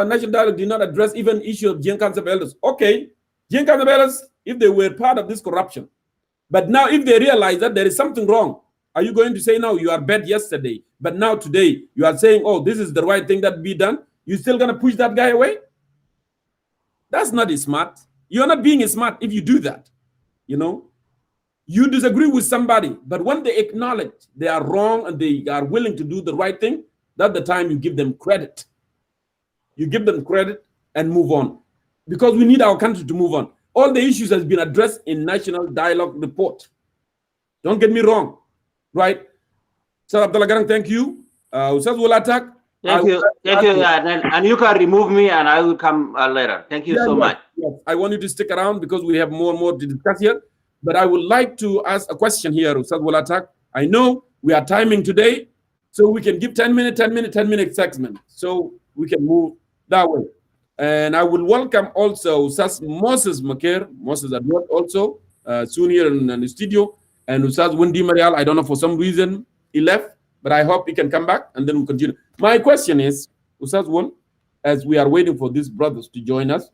National Dialogue did not address even issue of Gen Council of Elders. Okay, Gen Council of Elders, if they were part of this corruption, but now if they realize that there is something wrong, are you going to say, no, you are bad yesterday, but now today you are saying, oh, this is the right thing that be done? You still going to push that guy away? That's not smart. You're not being smart if you do that. you know, you disagree with somebody, but when they acknowledge they are wrong and they are willing to do the right thing, that's the time you give them credit. You give them credit and move on. Because we need our country to move on. All the issues has been addressed in National Dialogue Report. Don't get me wrong, right? Sir Abdullah Garang, thank you. Ustaz will attack. Thank you. Yeah, and you can remove me and I will come later. Thank you so much. Yes. I want you to stick around because we have more and more to discuss here. But I would like to ask a question here, Ustaz will attack. I know we are timing today, so we can give 10 minute segment. So we can move that way. And I will welcome also Ustaz Moses Makir, Moses at work also, soon here in the studio. And Ustaz Wendy Marial, I don't know, for some reason he left, but I hope he can come back and then we'll continue. My question is, Ustaz Wen, as we are waiting for these brothers to join us,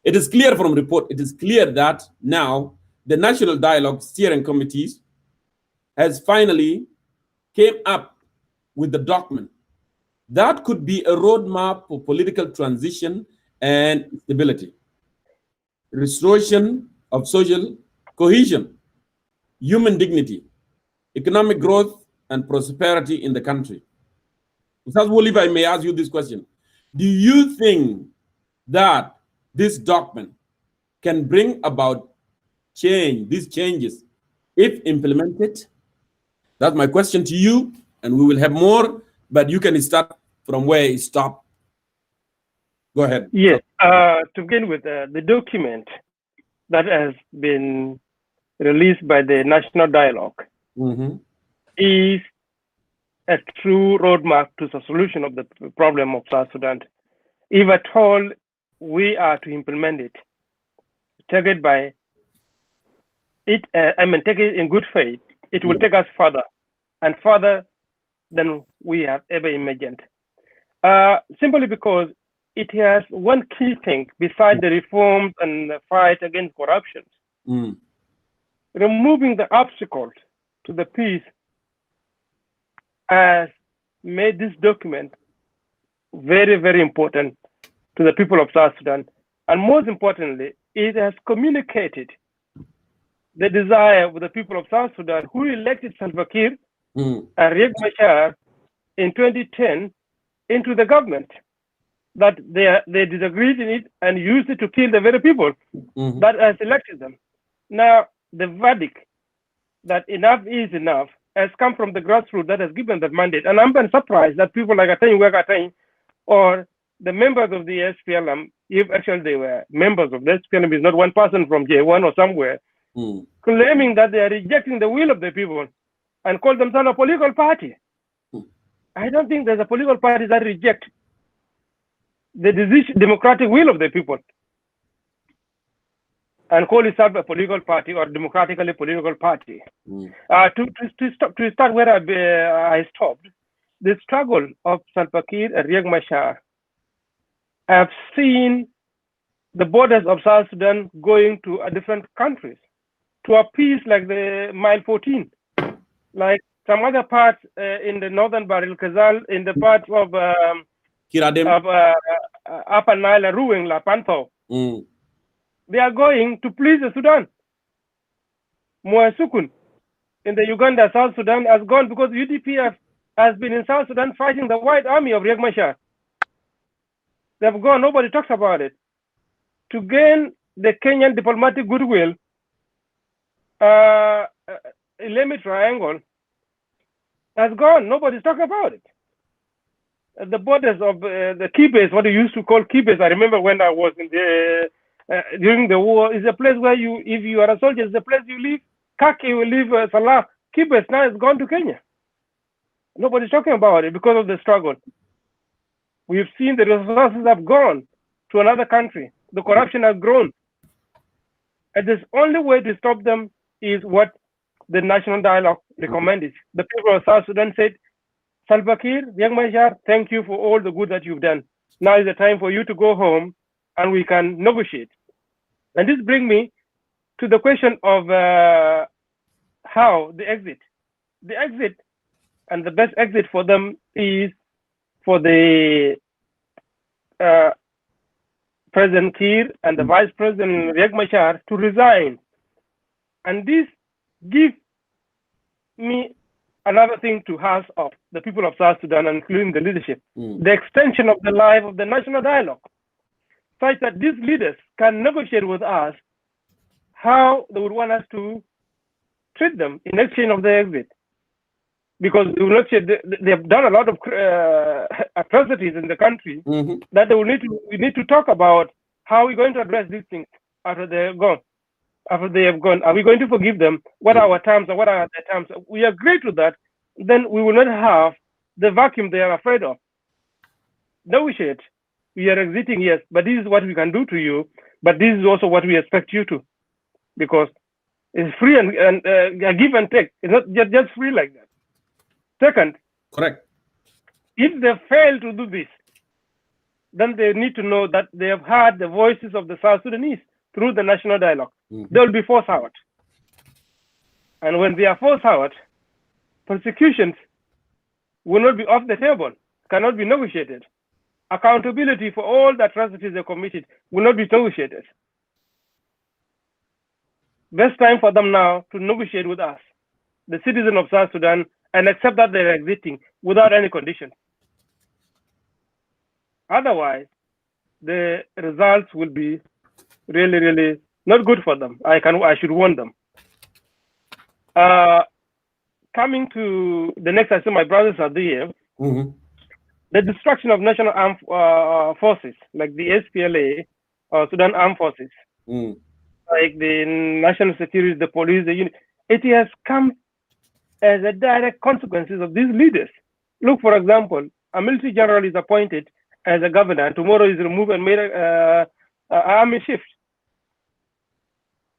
it is clear from report, it is clear that now the National Dialogue Steering Committees has finally came up with the document that could be a roadmap for political transition and stability, restoration of social cohesion, human dignity, economic growth, and prosperity in the country. Ustaz Woli, if I may ask you this question, do you think that this document can bring about change, these changes, if implemented? That's my question to you, and we will have more, but you can start from where you stop. Go ahead. Yes, to begin with, the document that has been released by the National Dialogue is a true roadmap to the solution of the problem of South Sudan. If at all we are to implement it, take it by it, take it in good faith, it will take us further and further than we have ever imagined. Simply because it has one key thing besides the reforms and the fight against corruption. Removing the obstacles to the peace has made this document very, very important to the people of South Sudan. And most importantly, it has communicated the desire of the people of South Sudan who elected Salva Kiir and Riek Machar in 2010 into the government, that they disagreed in it and used it to kill the very people that has elected them. Now, the verdict that enough is enough has come from the grassroots that has given that mandate. And I'm very surprised that people like Atany or the members of the SPLM, if actually they were members of the SPLM, is not one person from J1 or somewhere, claiming that they are rejecting the will of the people and call themselves a political party. I don't think there's a political party that rejects the democratic will of the people and call itself a political party or democratically political party. To start where I stopped, the struggle of Salva Kiir and Riek Machar have seen the borders of South Sudan going to different countries to a peace like the Mile 14, like some other parts in the northern Bahr el Ghazal, in the part of Upper Nile, Ruwing, La Pantho. They are going to please the Sudan. Moasukun in the Uganda, South Sudan has gone because UDPF has been in South Sudan fighting the white army of Riek Machar. They've gone, nobody talks about it. To gain the Kenyan diplomatic goodwill, Leme Triangle has gone, nobody's talking about it. The borders of the key base, what they used to call key base, I remember when I was in the during the war, is a place where you, if you are a soldier, it's the place you live. Kaki will leave Salah. Key base now has gone to Kenya. Nobody's talking about it because of the struggle. We've seen the resources have gone to another country. The corruption has grown. And the only way to stop them is what the National Dialogue recommended. The people of South Sudan said, Salva Kiir, Riek Machar, thank you for all the good that you've done. Now is the time for you to go home and we can negotiate. And this brings me to the question of how the exit. The exit and the best exit for them is for the President Kiir and the Vice President Riek Machar to resign And this gives me another thing to ask of the people of South Sudan, including the leadership, the extension of the life of the national dialogue, such that these leaders can negotiate with us how they would want us to treat them in exchange of their exit. Because they have done a lot of atrocities in the country that we need to talk about how we're going to address these things after they're gone. After they have gone, are we going to forgive them? What are our terms and what are their terms? We agree to that, then we will not have the vacuum they are afraid of. Negotiate. We are exiting, yes, but this is what we can do to you, but this is also what we expect you to, because it's free and a give and take. It's not just free like that. Second, correct. If they fail to do this, then they need to know that they have heard the voices of the South Sudanese through the national dialogue. They will be forced out. And when they are forced out, persecutions will not be off the table, cannot be negotiated. Accountability for all the atrocities they committed will not be negotiated. Best time for them now to negotiate with us, the citizens of South Sudan, and accept that they're exiting without any condition. Otherwise, the results will be really, really not good for them. I should warn them. Coming to the next, I see my brothers are there. The destruction of national armed forces, like the SPLA or Sudan Armed Forces, like the national security, the police, the unit, it has come as a direct consequences of these leaders. Look, for example, a military general is appointed as a governor, and tomorrow is removed and made an army shift.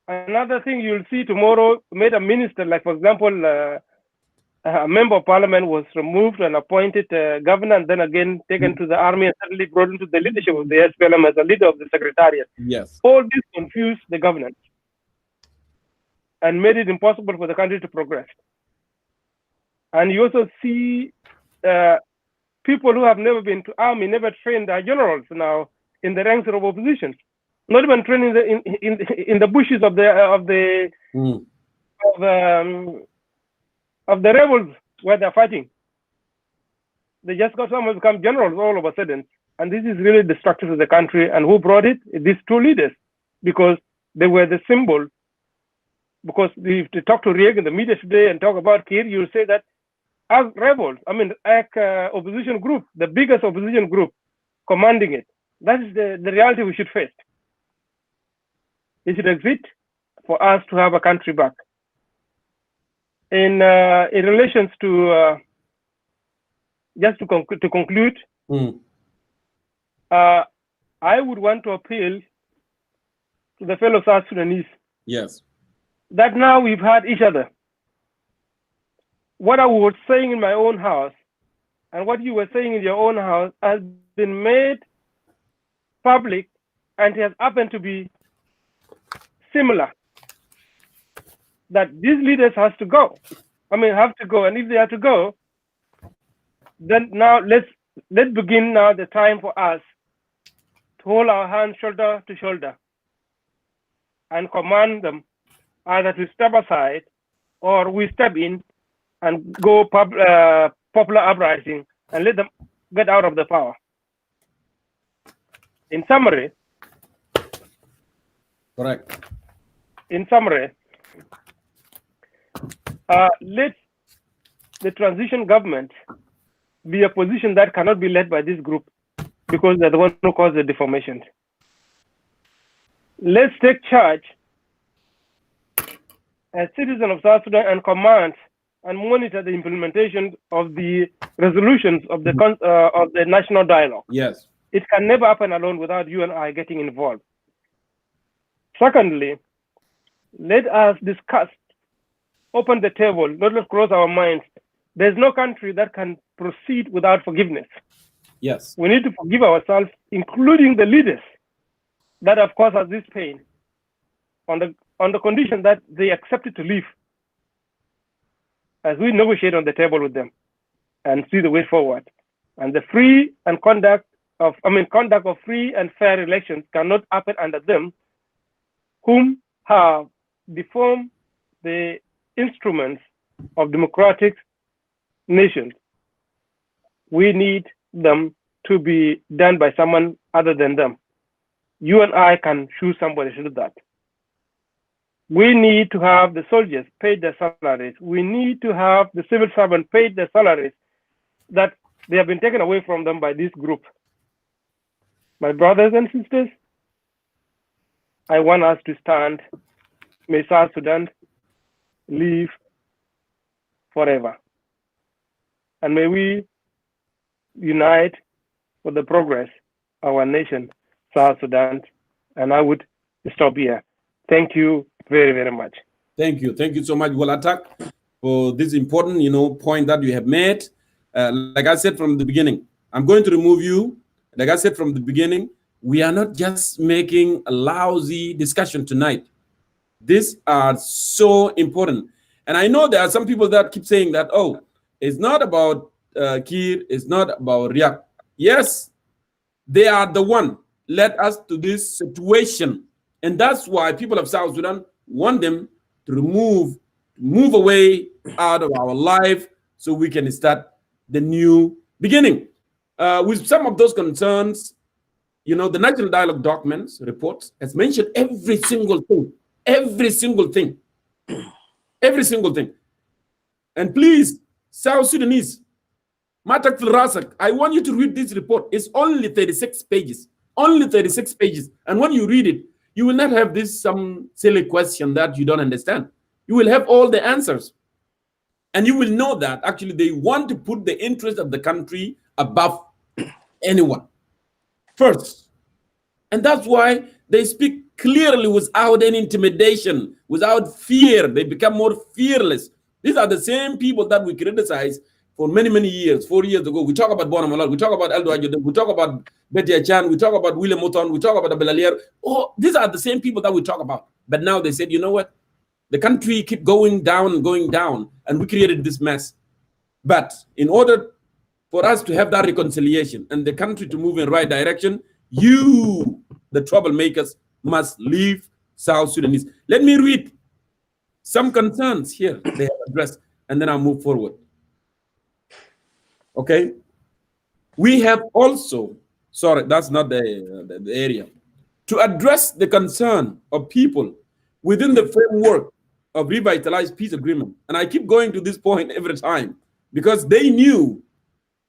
Another thing you'll see tomorrow, made a minister, like for example, a member of parliament was removed and appointed governor, and then again taken to the army and suddenly brought into the leadership of the SPLM as a leader of the secretariat. Yes. All this confused the governance and made it impossible for the country to progress. And you also see people who have never been to army, never trained, are generals now in the ranks of opposition, not even trained in the bushes of the rebels where they're fighting. They just got someone to become generals all of a sudden. And this is really destructive to the country. And who brought it? These two leaders, because they were the symbol. Because if you talk to Riek in the media today and talk about Kiir, you'll say that as rebels, opposition group, the biggest opposition group commanding it. That is the reality we should face. It should exist for us to have a country back. In relations to just to conclude, I would want to appeal to the fellow South Sudanese. Yes. That now we've had each other. What I was saying in my own house and what you were saying in your own house has been made public, and it has happened to be similar. That these leaders have to go. And if they have to go, then now let's begin now the time for us to hold our hands shoulder to shoulder and command them either to step aside or we step in and go popular uprising and let them get out of the power. In summary, correct. In summary, let the transition government be a position that cannot be led by this group because they're the ones who caused the deformation. Let's take charge as citizens of South Sudan and command and monitor the implementation of the resolutions of the national dialogue. Yes. It can never happen alone without you and I getting involved. Secondly, let us discuss, open the table, not just close our minds. There's no country that can proceed without forgiveness. Yes. We need to forgive ourselves, including the leaders that have caused us this pain, on the condition that they accepted to leave as we negotiate on the table with them and see the way forward. And the conduct of free and fair elections cannot happen under them, whom have deformed the instruments of democratic nations, we need them to be done by someone other than them. You and I can choose somebody to do that. We need to have the soldiers paid their salaries. We need to have the civil servants paid their salaries that they have been taken away from them by this group. My brothers and sisters, I want us to stand. May South Sudan live forever. And may we unite for the progress of our nation, South Sudan. And I would stop here. Thank you very, very much. Thank you. Thank you so much, Walatak, for this important, point that you have made. Like I said from the beginning, I'm going to remove you. Like I said from the beginning, we are not just making a lousy discussion tonight. These are so important. And I know there are some people that keep saying that, oh, it's not about Kiir, it's not about Riek. Yes, they are the one led us to this situation. And that's why people of South Sudan want them to move away out of our life so we can start the new beginning. With some of those concerns, the National Dialogue documents, reports, has mentioned every single thing. And please, South Sudanese, Matak Rasak, I want you to read this report. It's only 36 pages. Only 36 pages. And when you read it, you will not have some silly question that you don't understand. You will have all the answers. And you will know that actually they want to put the interest of the country above anyone first. And that's why they speak clearly without any intimidation, without fear. They become more fearless. These are the same people that we criticize for many, many years. 4 years ago, we talk about Bonamalar, we talk about Eldo Ajude, we talk about Betty Achan, we talk about William Moton, we talk about Abelalier. Oh, these are the same people that we talk about. But now they said, you know what? The country keep going down, and we created this mess. But in order for us to have that reconciliation and the country to move in the right direction, you, the troublemakers, must leave South Sudanese. Let me read some concerns here they have addressed, and then I'll move forward. Okay? We have also, sorry, that's not the area. To address the concern of people within the framework of revitalized peace agreement. And I keep going to this point every time because they knew,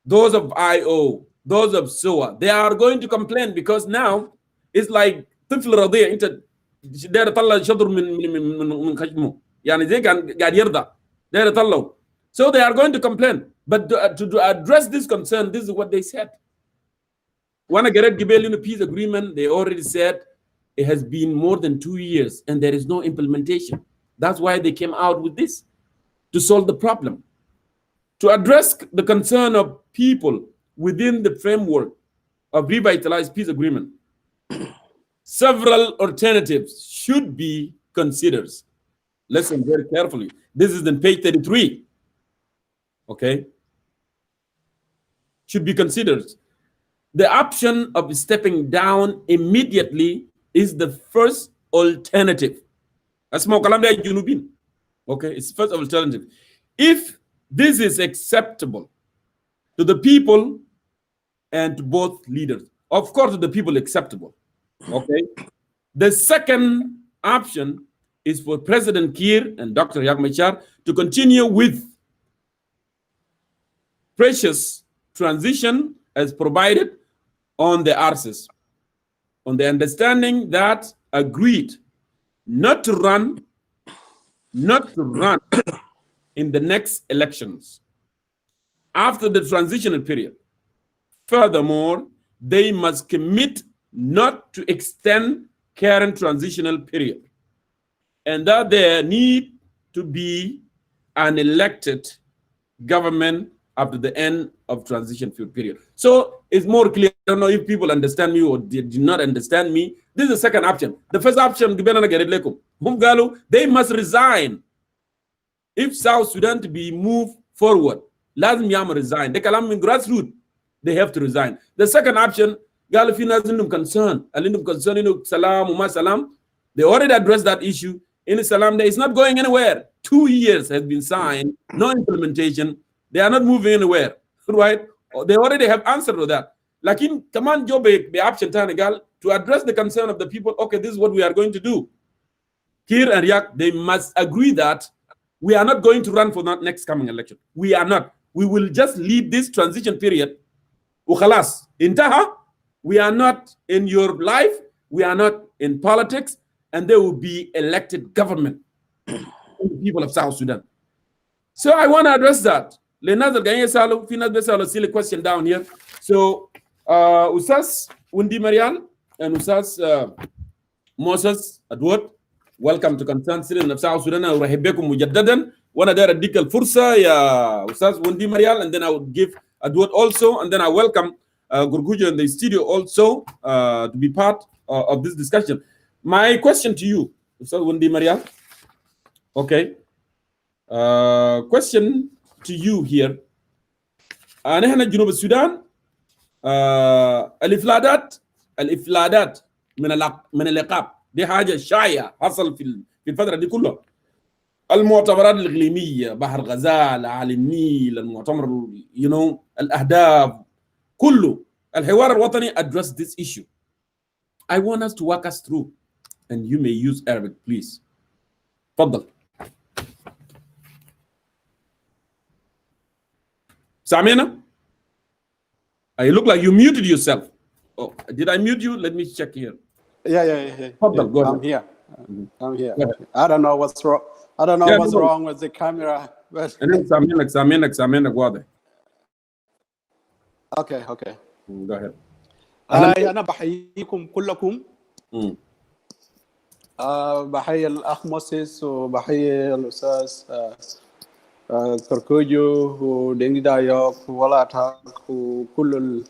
those of IO, those of SOA, they are going to complain because now it's like طفل رضيع انت داير تطلع شطر من خشمه يعني زي كان قاعد يرضع داير يطلعه. So they are going to complain. But to address this concern, this is what they said. When I get Gibel in a peace agreement, they already said it has been more than 2 years and there is no implementation. That's why they came out with this, to solve the problem. To address the concern of people within the framework of revitalized peace agreement, several alternatives should be considered. Listen very carefully. This is on page 33. Okay? Should be considered. The option of stepping down immediately is the first alternative. That's more الجنوبي. Okay, it's first alternative. If this is acceptable to the people and to both leaders, of course, to the people acceptable. Okay. The second option is for President Kiir and Dr. Machar to continue with precious transition as provided on the RCS, on the understanding that agreed not to run in the next elections after the transitional period. Furthermore, they must commit not to extend current transitional period, and that there need to be an elected government after the end of transition period. So it's more clear. I don't know if people understand me or did not understand me. This is the second option. The first option, they must resign. If South Sudan to be moved forward, lazim yam resign. They kalam in grassroots, they have to resign. The second option, concern, salam, they already addressed that issue in Salam Day is not going anywhere. 2 years has been signed, no implementation. They are not moving anywhere, right? They already have answered to that. Lakin kaman jo be option tanigal to address the concern of the people. Okay, this is what we are going to do. Kiir and Yak, they must agree that we are not going to run for the next coming election. We are not. We will just leave this transition period. Ukhalas, intaha. We are not in your life. We are not in politics, and there will be elected government from the people of South Sudan. So I want to address that. Lenazal Ganye Salo, Finas Besalo, silly question down here. So Usas Wundi Marial and Usas Moses Adwot, welcome to Concerned Citizen of South Sudan. Urahibekum Mujaddadan. Wana dara dikal fursa ya Usas Wundi Marial, and then I would give Adwot also, and then I welcome Gurgujo in the studio also to be part of this discussion. My question to you, Usas Wundi Marial. Okay. Question to you here. نحن جنوب السودان الإفلادات من العقاب دي حاجة شائعة حصل في الفترة دي كلها. المؤتمرات الإقليمية، بحر غزال، أعالي النيل، المؤتمر الأهداف، كله. الحوار الوطني address this issue. I want us to walk us through, and you may use Arabic, please. تفضل. Samina, you look like you muted yourself. Oh, did I mute you? Let me check here. Yeah. Go I'm here. I'm here. I don't know what's wrong. I don't know what's wrong with the camera. But سامعينك واضح. Okay. Go ahead. أنا بحييكم كلكم. بحيي الأخ موسيس وبحيي الأستاذ كركوجو وديني دايوك ولاتاك وكل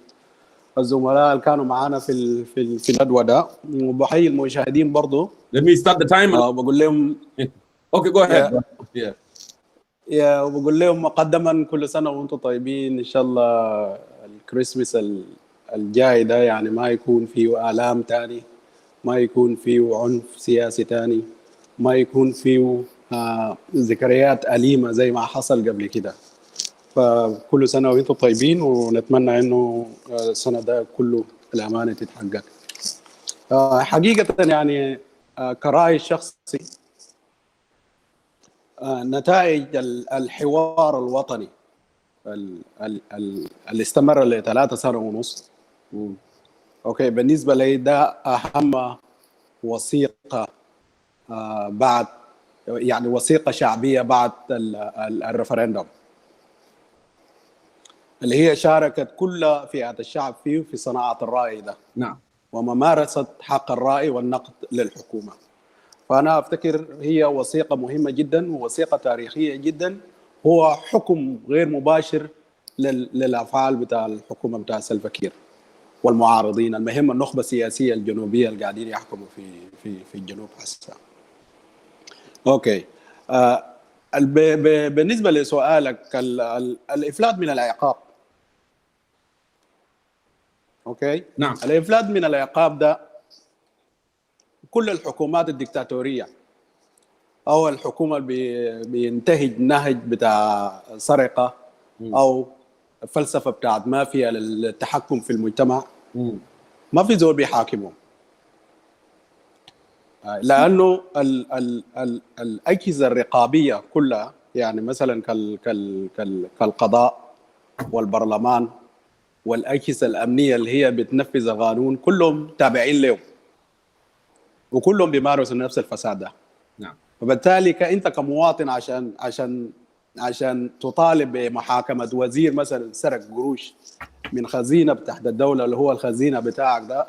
الزملاء اللي كانوا معانا في الندوة ده، وبحيي المشاهدين برضو. Let me start the timer. بقول لهم Okay, go ahead. وبقول لهم مقدما كل سنة وانتم طيبين. إن شاء الله الكريسماس الجاي ده يعني ما يكون فيه آلام تاني، ما يكون فيه عنف سياسي تاني، ما يكون فيه ذكريات أليمة زي ما حصل قبل كده. فكل سنة وانتم طيبين، ونتمنى انه السنة ده كله الأمانة تتحقق. حقيقة يعني كرأي الشخصي نتائج الحوار الوطني اللي استمر ل3 سنة ونص، اوكي، بالنسبة لي ده أهم وثيقة بعد، يعني وثيقة شعبية بعد الرفرندوم، اللي هي شاركت كل فئات الشعب فيه في صناعة الرأي ده. نعم. وممارسة حق الرأي والنقد للحكومة. فأنا أفتكر هي وثيقة مهمة جدا ووثيقة تاريخية جدا، هو حكم غير مباشر للأفعال بتاع الحكومة بتاع سلفا كير والمعارضين، المهم النخبة السياسية الجنوبية اللي قاعدين يحكموا في الجنوب هسه. اوكي. بالنسبه لسؤالك الافلات من العقاب، اوكي، نعم. الافلات من العقاب ده كل الحكومات الدكتاتوريه او الحكومه اللي بينتهج نهج بتاع سرقه او فلسفه بتاعت مافيا للتحكم في المجتمع، ما في زول بيحاكمهم، لانه الاجهزه الرقابيه كلها، يعني مثلا كالقضاء والبرلمان والاجهزه الامنيه اللي هي بتنفذ القانون، كلهم تابعين له وكلهم بيمارسوا نفس الفساد ده. نعم. وبالتالي انت كمواطن عشان تطالب بمحاكمه وزير مثلا سرق قروش من خزينه تحت الدوله اللي هو الخزينه بتاعك ده،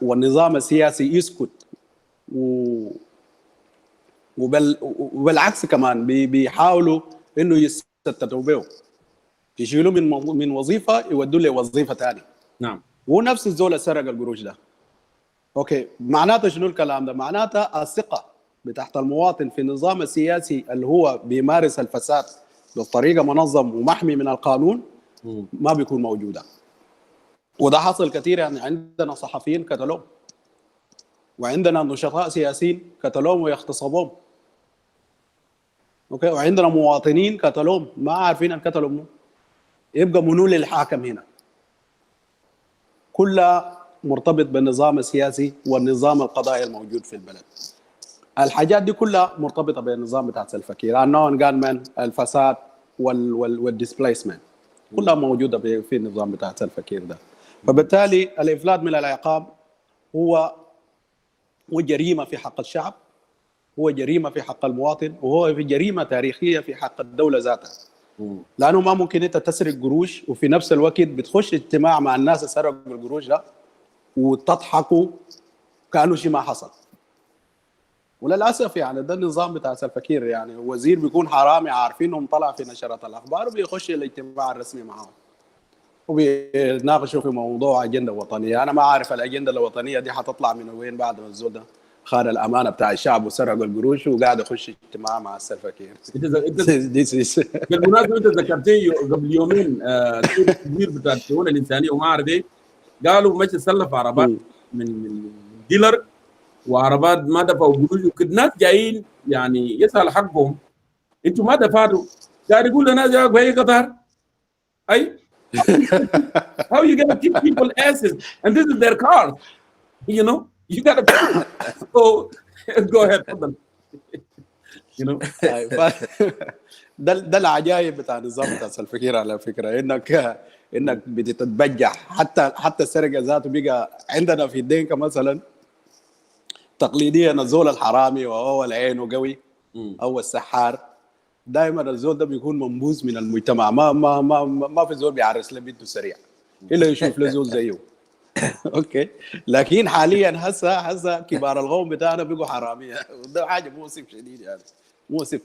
والنظام السياسي يسكت، وبالعكس كمان بيحاولوا انه يستتوا به، يشيلوا من وظيفه يودوا له وظيفه ثانيه. نعم. ونفس الزول اللي سرق القروش ده. اوكي، معناته شنو الكلام ده؟ معناته الثقه بتاعت المواطن في النظام السياسي اللي هو بيمارس الفساد بطريقه منظم ومحمي من القانون ما بيكون موجوده. وده حصل كثير، يعني عندنا صحفيين قتلوه وعندنا نشطاء سياسيين قتلوهم ويغتصبوهم. اوكي، وعندنا مواطنين قتلوهم ما عارفين ان قتلوا منو. يبقى منو للحاكم هنا؟ كلها مرتبط بالنظام السياسي والنظام القضائي الموجود في البلد. الحاجات دي كلها مرتبطه بالنظام بتاع الفكير، النون جانمان، الفساد والديسبليسمنت، كلها موجوده في النظام بتاع الفكير ده. فبالتالي الافلات من العقاب هو جريمه في حق الشعب، هو جريمه في حق المواطن، وهو في جريمه تاريخيه في حق الدوله ذاتها. لانه ما ممكن انت تسرق قروش وفي نفس الوقت بتخش اجتماع مع الناس اللي سرقوا القروش ده وتضحكوا كانه شيء ما حصل. وللاسف يعني ده النظام بتاع الفكير، يعني وزير بيكون حرامي عارفينهم طلع في نشرات الاخبار وبيخش الاجتماع الرسمي معهم وبيناقشوا في موضوع اجنده وطنيه. انا ما عارف الاجنده الوطنيه دي حتطلع من وين بعد ما الزول ده خان الامانه بتاع الشعب وسرق القروش وقاعد يخش اجتماع مع الفكير. بالمناسبه انت ذكرتني قبل يومين الكبير بتاع الشؤون الانسانيه وما اعرف ايه، قالوا مشى سلف عربات من ديلر وعربات ما دفعوا قروش وكده، ناس جايين يعني يسال حقهم، انتوا ما دفعتوا، قاعد يقول لنا جاك بهي قطر اي how you gonna keep people asses and this is their car, you know, you gotta so go ahead تفضل. you know ده العجائب بتاع النظام بتاع الفكير على فكره، انك بتتبجح. حتى السرقه ذاته بقى عندنا في الدينكا مثلا تقليديا الزول الحرامي وهو العين وقوي او السحار، دائما الزول ده بيكون منبوذ من المجتمع، ما في زول بيعرس له بنته سريع الا يشوف له زول زيه. اوكي، لكن حاليا هسه كبار القوم بتاعنا بيقوا حراميه، وده حاجه مؤسف شديد يعني، مؤسف.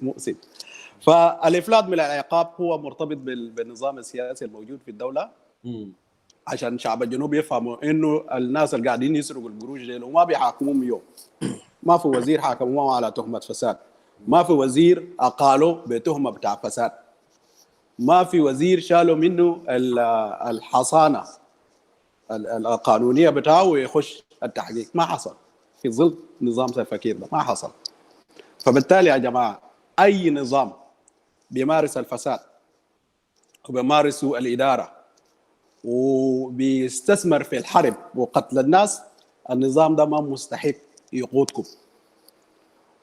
فالافلات من العقاب هو مرتبط بالنظام السياسي الموجود في الدوله، عشان شعب الجنوب يفهموا انه الناس اللي قاعدين يسرقوا القروش دي وما بيحاكموهم يوم. ما في وزير حاكموه على تهمه فساد، ما في وزير اقالوا بتهمه بتاع فساد، ما في وزير شالوا منه الحصانه القانونيه بتاعه ويخش التحقيق، ما حصل في ظل نظام الفكير ده، ما حصل. فبالتالي يا جماعه اي نظام بيمارس الفساد وبيمارس الاداره وبيستثمر في الحرب وقتل الناس، النظام ده ما مستحق يقودكم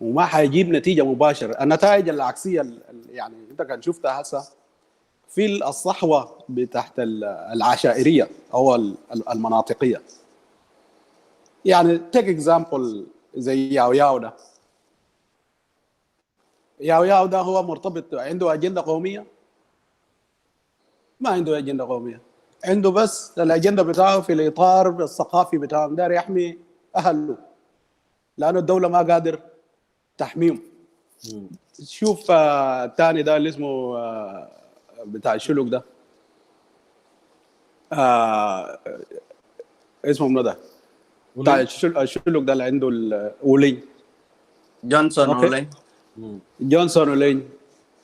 وما حيجيب نتيجه مباشره. النتائج العكسيه يعني انت كان شفتها هسه في الصحوه بتاعت العشائريه او المناطقيه. يعني تيك اكزامبل زي ياو ده. ياو ده هو مرتبط عنده اجنده قوميه؟ ما عنده اجنده قوميه، عنده بس الاجنده بتاعه في الاطار الثقافي بتاعه، داير يحمي اهله لانه الدوله ما قادر تحميهم. شوف الثاني ده اللي اسمه بتاع الشلوك ده، اسمه منو ده؟ بتاع الشلوك ده اللي عنده اولين جونسون اولين.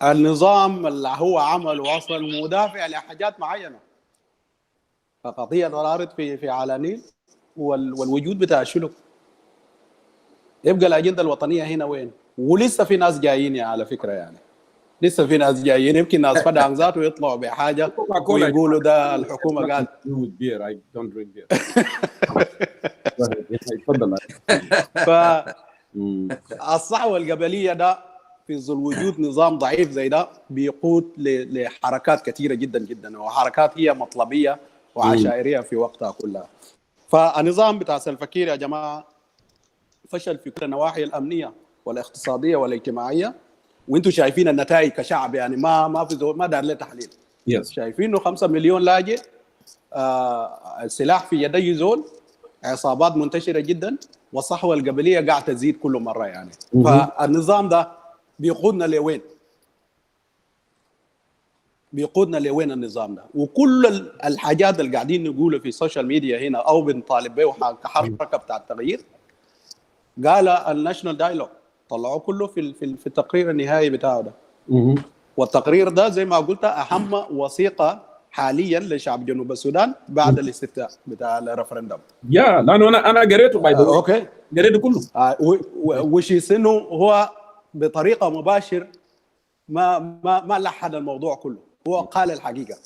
النظام اللي هو عمله اصلا مدافع لحاجات معينه، فقضيه ضرارت في على والوجود بتاع الشلوك. يبقى الاجنده الوطنيه هنا وين؟ ولسه في ناس جايين على فكره، يعني لسه في ناس جايين، يمكن ناس فدعم ذاته يطلعوا بحاجه ويقولوا ده الحكومه قال فالصحوه القبليه ده في ظل وجود نظام ضعيف زي ده بيقود لحركات كثيره جدا جدا، وحركات هي مطلبيه وعشائريه في وقتها كلها. فالنظام بتاع الفكير يا جماعه فشل في كل النواحي الامنيه والاقتصاديه والاجتماعيه، وانتم شايفين النتائج كشعب، يعني ما في ما دار له تحليل. شايفين 5 مليون لاجئ، السلاح في يدي زول، عصابات منتشره جدا، والصحوه القبليه قاعده تزيد كل مره يعني. فالنظام ده بيقودنا لوين؟ بيقودنا لوين النظام ده؟ وكل الحاجات اللي قاعدين نقولها في السوشيال ميديا هنا او بنطالب بها كحركه بتاع التغيير، قال الناشونال دايلوج طلعوه كله في التقرير النهائي بتاعه ده. والتقرير ده زي ما قلت اهم وثيقه حاليا لشعب جنوب السودان بعد الاستفتاء بتاع الريفرندوم. لانه انا قريته باي ذا اوكي قريته كله. وش انه هو بطريقه مباشر ما لحن الموضوع كله، هو قال الحقيقه.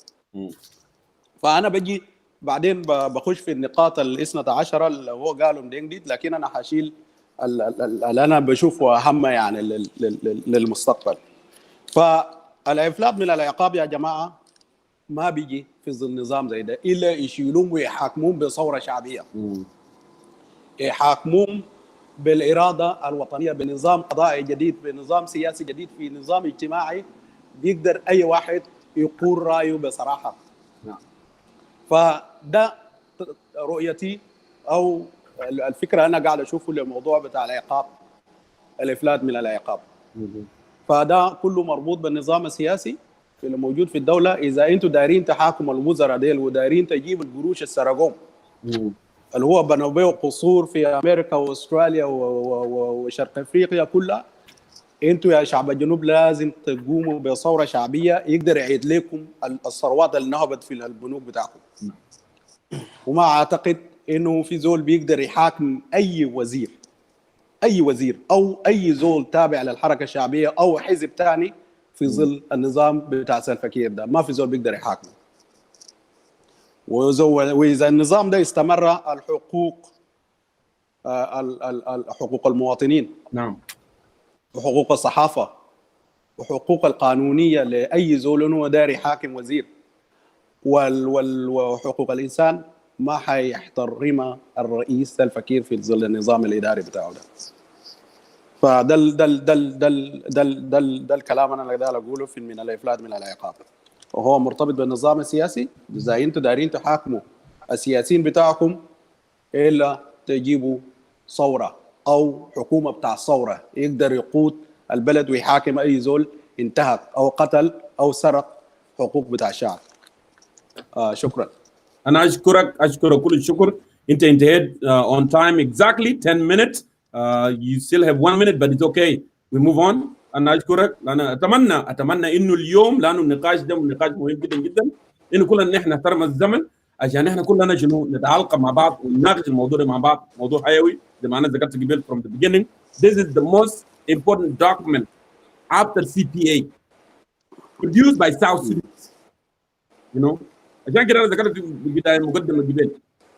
فانا بجي بعدين بخش في النقاط الاثنى عشر اللي هو قالوا جديد، لكن انا حشيل اللي انا بشوفه اهم يعني للمستقبل. فالافلات من العقاب يا جماعه ما بيجي في ظل نظام زي ده الا يشيلوهم ويحاكموهم بثوره شعبيه، يحاكموهم بالاراده الوطنيه، بنظام قضائي جديد، بنظام سياسي جديد، في نظام اجتماعي بيقدر اي واحد يقول رايه بصراحه. فده رؤيتي او الفكره انا قاعد اشوفه للموضوع بتاع العقاب، الافلات من العقاب. فده كله مربوط بالنظام السياسي اللي موجود في الدوله. اذا انتم دايرين تحاكموا الوزراء ديل ودايرين تجيبوا القروش السرقوم اللي هو بنوا بيه قصور في امريكا واستراليا وشرق افريقيا كلها، انتوا يا شعب الجنوب لازم تقوموا بثوره شعبيه يقدر يعيد لكم الثروات اللي نهبت في البنوك بتاعكم. وما اعتقد انه في زول بيقدر يحاكم اي وزير او اي زول تابع للحركه الشعبيه او حزب ثاني في ظل النظام بتاع سلفكير ده. ما في زول بيقدر يحاكمه. واذا النظام ده استمر، حقوق المواطنين، نعم، وحقوق الصحافه وحقوق القانونيه لاي زول انه داري حاكم وزير وحقوق الانسان ما حيحترمها الرئيس الفكير في ظل النظام الاداري بتاعه ده. فده الكلام انا اللي اقوله في من الافلات من العقاب، وهو مرتبط بالنظام السياسي. اذا انتم دايرين تحاكموا السياسيين بتاعكم الا تجيبوا ثوره او حكومه بتاع ثوره يقدر يقود البلد ويحاكم اي زول انتهك او قتل او سرق حقوق بتاع الشعب. شكرا. انا اشكرك كل الشكر. انت انتهيت on time exactly 10 minutes. You still have 1 minute but it's okay. We move on. انا اشكرك. انا اتمنى انه اليوم، لانه النقاش ده نقاش مهم جدا جدا، انه كلنا احنا نحترم الزمن عشان احنا كلنا شنو نتعالق مع بعض ونناقش الموضوع ده مع بعض. موضوع حيوي زي ما انا ذكرت قبل from the beginning. This is the most important document after CPA produced by South Sudan. You know, عشان كده انا ذكرت في البدايه المقدمه قبل.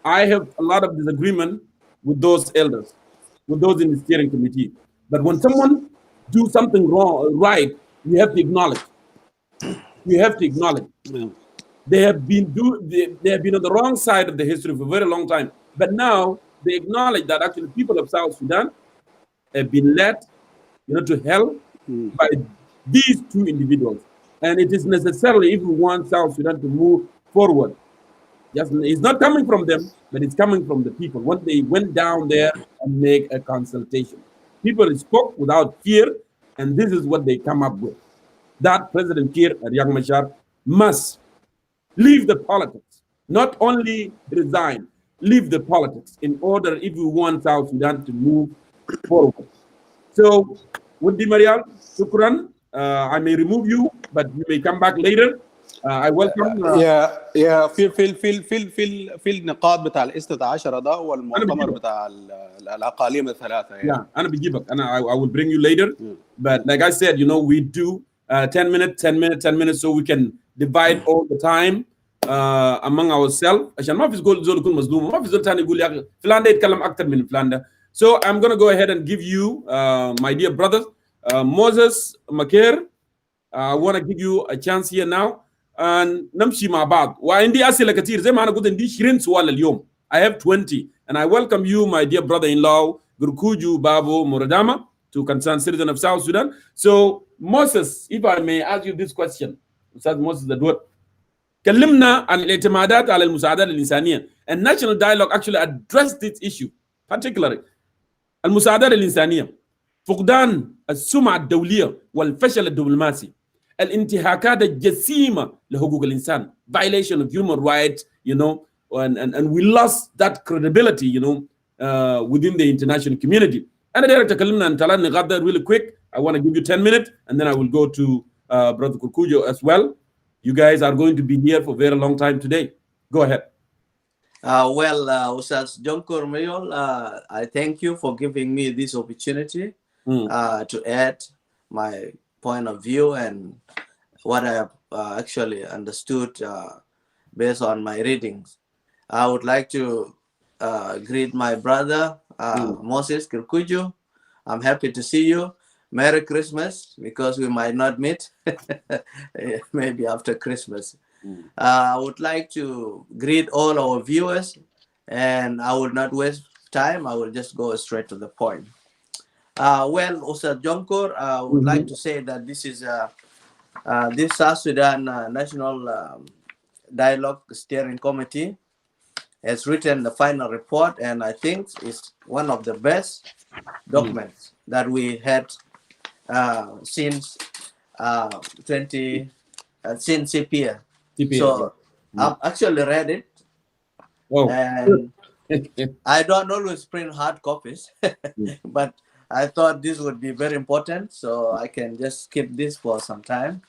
I have a lot of disagreement with those elders, with those in the steering committee. But when someone do something wrong, right, you have to acknowledge. You have to acknowledge. They have been on the wrong side of the history for a very long time. But now they acknowledge that actually people of South Sudan have been led, to hell by these two individuals. And it is necessarily, if we want South Sudan to move forward, it's not coming from them, but it's coming from the people. When they went down there and make a consultation, people spoke without fear, and this is what they come up with. That President Kiir and Machar must leave the politics, not only resign, leave the politics in order if we want South Sudan to move forward. So, Woody Marial, shukran. I may remove you, but you may come back later. I welcome. في النقاط بتاع الاستة عشرة ده والمؤتمر بتاع الأقاليم الثلاثة. أنا بجيبك. I will bring you later. But like I said, we do 10 minutes, so we can divide all the time among ourselves. عشان ما في زول يكون مظلوم، ما في زول ثاني يقول يا أخي فلان ده يتكلم أكتر من فلان ده. So I'm going to go ahead and give you, my dear brothers, Moses Makir. I want to give you a chance here now. نمشي مع بعض. وعندي أسئلة كتير زي ما أنا قلت عندي 20 سؤال اليوم. I have 20 and I welcome you, my dear brother-in-law Gurkuju Babu Muradama, to concerned citizen of South Sudan. So Moses, if I may ask you this question, Ustaz Moses Dadwat, كلمنا عن الاعتمادات على المساعدات الإنسانية. And national dialogue actually addressed this issue particularly. المساعدات الإنسانية، فقدان السمعة الدولية والفشل الدبلوماسي، الانتهاكات الجسيمة لحقوق الإنسان, violation of human rights, and we lost that credibility, within the international community. أنا دايرك تكلمنا عن 3 نقاط really quick. I want to give you 10 minutes and then I will go to Brother Kurkujo as well. You guys are going to be here for a very long time today. Go ahead. Ustaz Jonkor Mayol, I thank you for giving me this opportunity to add my point of view and what I have actually understood based on my readings. I would like to greet my brother, Moses Kirkuju. I'm happy to see you. Merry Christmas, because we might not meet, maybe after Christmas. I would like to greet all our viewers, and I will not waste time. I will just go straight to the point. Ustaz Jonkor, I would like to say that this is this South Sudan National Dialogue Steering Committee has written the final report, and I think it's one of the best documents that we had since since CPA. So I've actually read it, and I don't always print hard copies, but I thought this would be very important, so I can just keep this for some time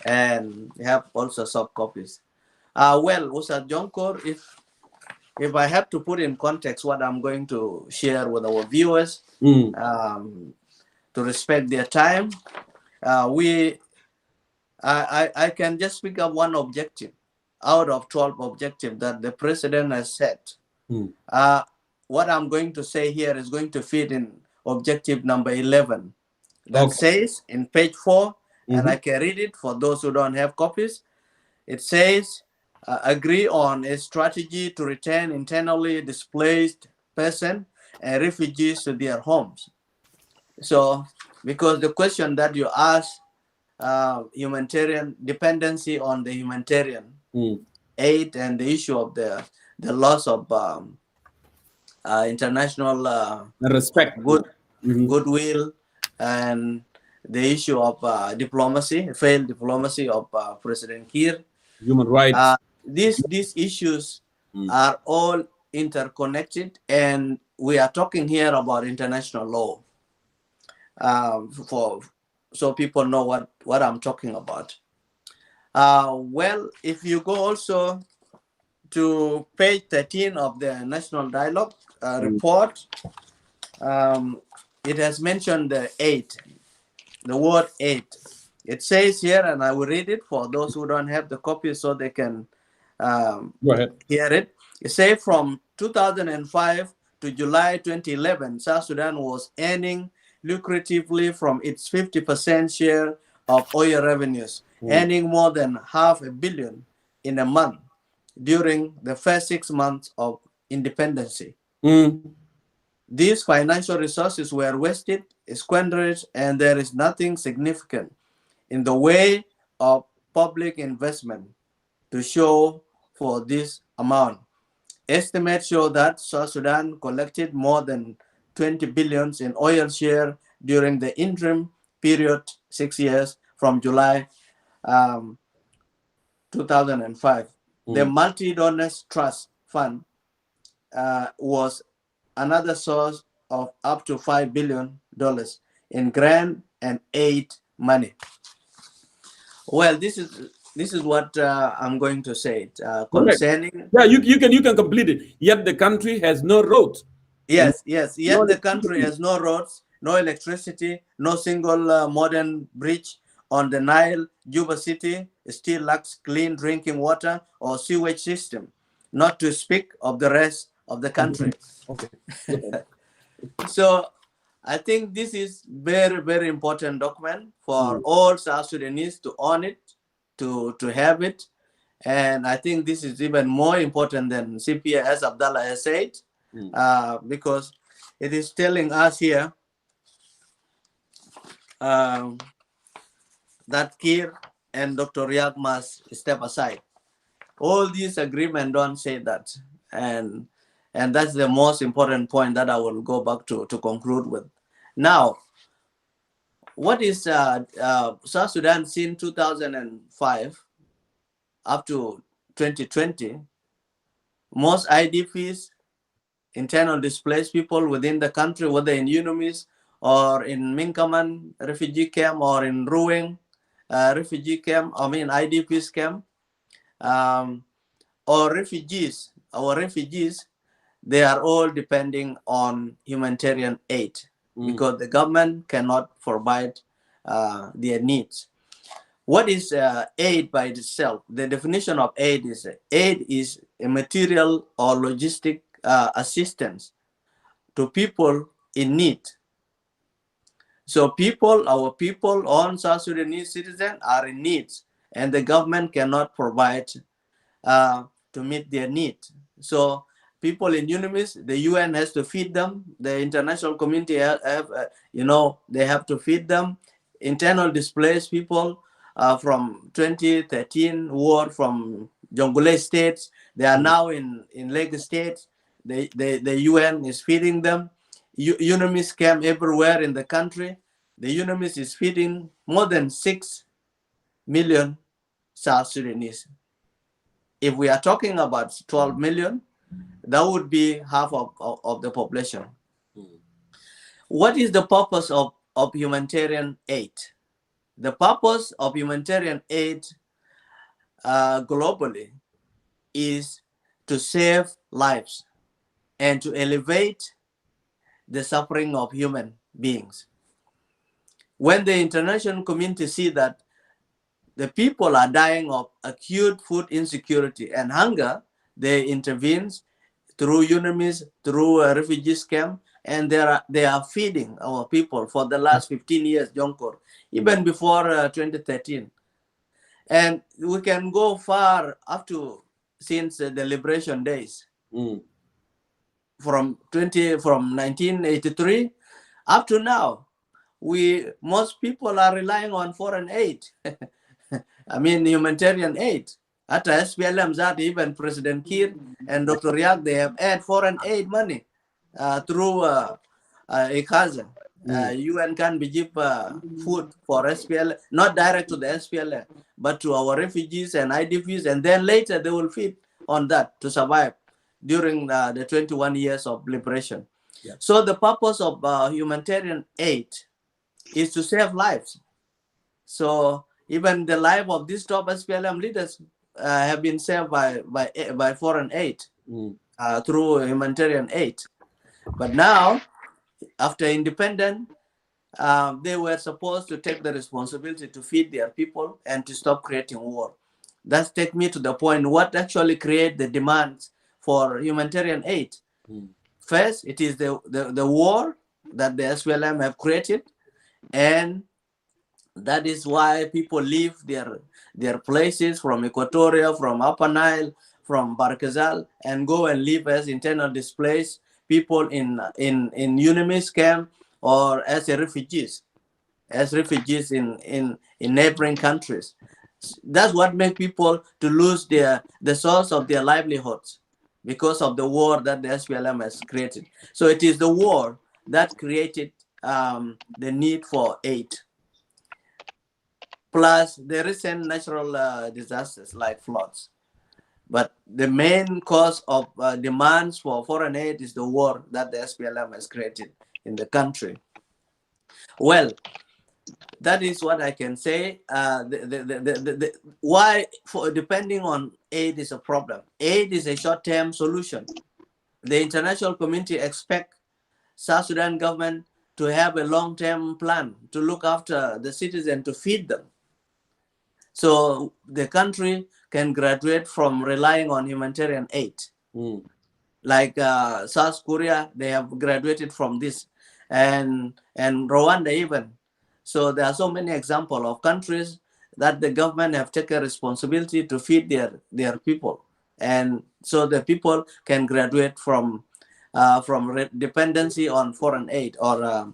and have also soft copies. Ustaz Jonkor, if I have to put in context what I'm going to share with our viewers, to respect their time, I can just pick up one objective out of 12 objectives that the president has set. What I'm going to say here is going to fit in objective number 11. That says in page 4, and I can read it for those who don't have copies. It says, agree on a strategy to return internally displaced persons and refugees to their homes. So, because the question that you asked, humanitarian dependency on the humanitarian aid and the issue of the loss of international respect, goodwill, and the issue of diplomacy, failed diplomacy of President Kiir, human rights. These issues are all interconnected, and we are talking here about international law. So people know what I'm talking about. If you go also to page 13 of the National Dialogue report, it has mentioned the word aid. It says here, and I will read it for those who don't have the copy so they can hear it. It says from 2005 to July 2011, South Sudan was earning lucratively from its 50% share of oil revenues, earning more than $500 million in a month during the first 6 months of independence. These financial resources were wasted, squandered, and there is nothing significant in the way of public investment to show for this amount. Estimates show that South Sudan collected more than 20 billion in oil share during the interim period, 6 years from July 2005. The Multi-Donors Trust Fund was another source of up to $5 billion in grant and aid money. Well, this is what I'm going to say concerning. Yeah, you can complete it. Yet the country has no roads. Yes. Yet the country has no roads, no electricity, no single modern bridge on the Nile. Juba City still lacks clean drinking water or sewage system, not to speak of the rest of the country. So I think this is very, very important document for all South Sudanese to own it, to have it. And I think this is even more important than CPA, as Abdallah has said, because it is telling us here that Kiir and Dr. Riek must step aside. All these agreements don't say that. And that's the most important point that I will go back to conclude with. Now, what is South Sudan since 2005 up to 2020? Most IDPs, internal displaced people within the country, whether in UNIMIS or in Minkaman refugee camp or in Ruwing, refugee camp, IDPs camp, or refugees, our refugees, they are all depending on humanitarian aid because the government cannot provide their needs. What is aid by itself? The definition of aid is a material or logistic assistance to people in need. So our people, all South Sudanese citizens are in need, and the government cannot provide to meet their need. So people in UNIMIS, the UN has to feed them. The international community they have to feed them. Internal displaced people from 2013 war from Jonglei states, they are now in Lagos State. The UN is feeding them. UNIMIS camp everywhere in the country. The UNIMIS is feeding more than 6 million South Sudanese. If we are talking about 12 million, that would be half of the population. What is the purpose of humanitarian aid? The purpose of humanitarian aid globally is to save lives and to elevate the suffering of human beings. When the international community see that the people are dying of acute food insecurity and hunger, they intervene through UNIMIS, through a refugees camp, and they are feeding our people for the last 15 years, Jonkor, even before 2013. And we can go far up to since the liberation days. From 1983 up to now, most people are relying on foreign aid. Humanitarian aid. At SPLM, that even President Kiir and Dr. Riak, they have had foreign aid money through ECASA. UN can give food for SPLM, not direct to the SPLM, but to our refugees and IDPs, and then later they will feed on that to survive during the 21 years of liberation. Yeah. So the purpose of humanitarian aid is to save lives. So even the life of these top SPLM leaders have been saved by foreign aid through humanitarian aid. But now, after independence, they were supposed to take the responsibility to feed their people and to stop creating war. That takes me to the point, what actually create the demands for humanitarian aid? First, it is the war that the SPLM have created, and that is why people leave their places from Equatoria, from Upper Nile, from Barkazal, and go and live as internal displaced people in UNIMIS camp or as refugees in neighboring countries. That's what makes people to lose the source of their livelihoods because of the war that the SPLM has created. So it is the war that created the need for aid. Plus the recent natural disasters like floods. But the main cause of demands for foreign aid is the war that the SPLM has created in the country. Well, that is what I can say. Why depending on aid is a problem. Aid is a short-term solution. The international community expects South Sudan government to have a long-term plan to look after the citizens, to feed them. So the country can graduate from relying on humanitarian aid. Like South Korea, they have graduated from this, and Rwanda even. So there are so many examples of countries that the government have taken responsibility to feed their people, and so the people can graduate from dependency on foreign aid or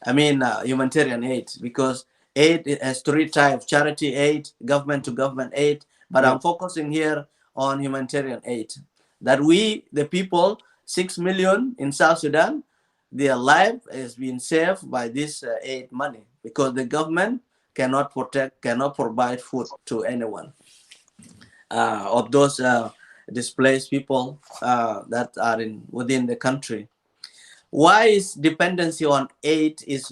humanitarian aid, because aid has three types: charity aid, government to government aid. But I'm focusing here on humanitarian aid. That we, the people, 6 million in South Sudan, their life has been saved by this aid money, because the government cannot provide food to anyone of those displaced people that are within the country. Why is dependency on aid is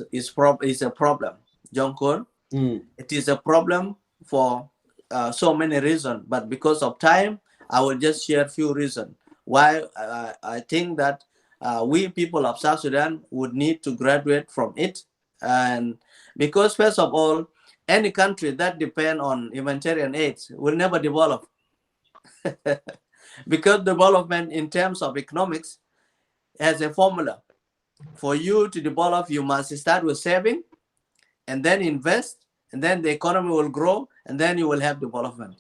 a problem, John Cole? It is a problem for so many reasons, but because of time, I will just share a few reasons why I think that we people of South Sudan would need to graduate from it. And because first of all, any country that depends on humanitarian aid will never develop. Because development in terms of economics has a formula. For you to develop, you must start with saving and then invest, and then the economy will grow, and then you will have development.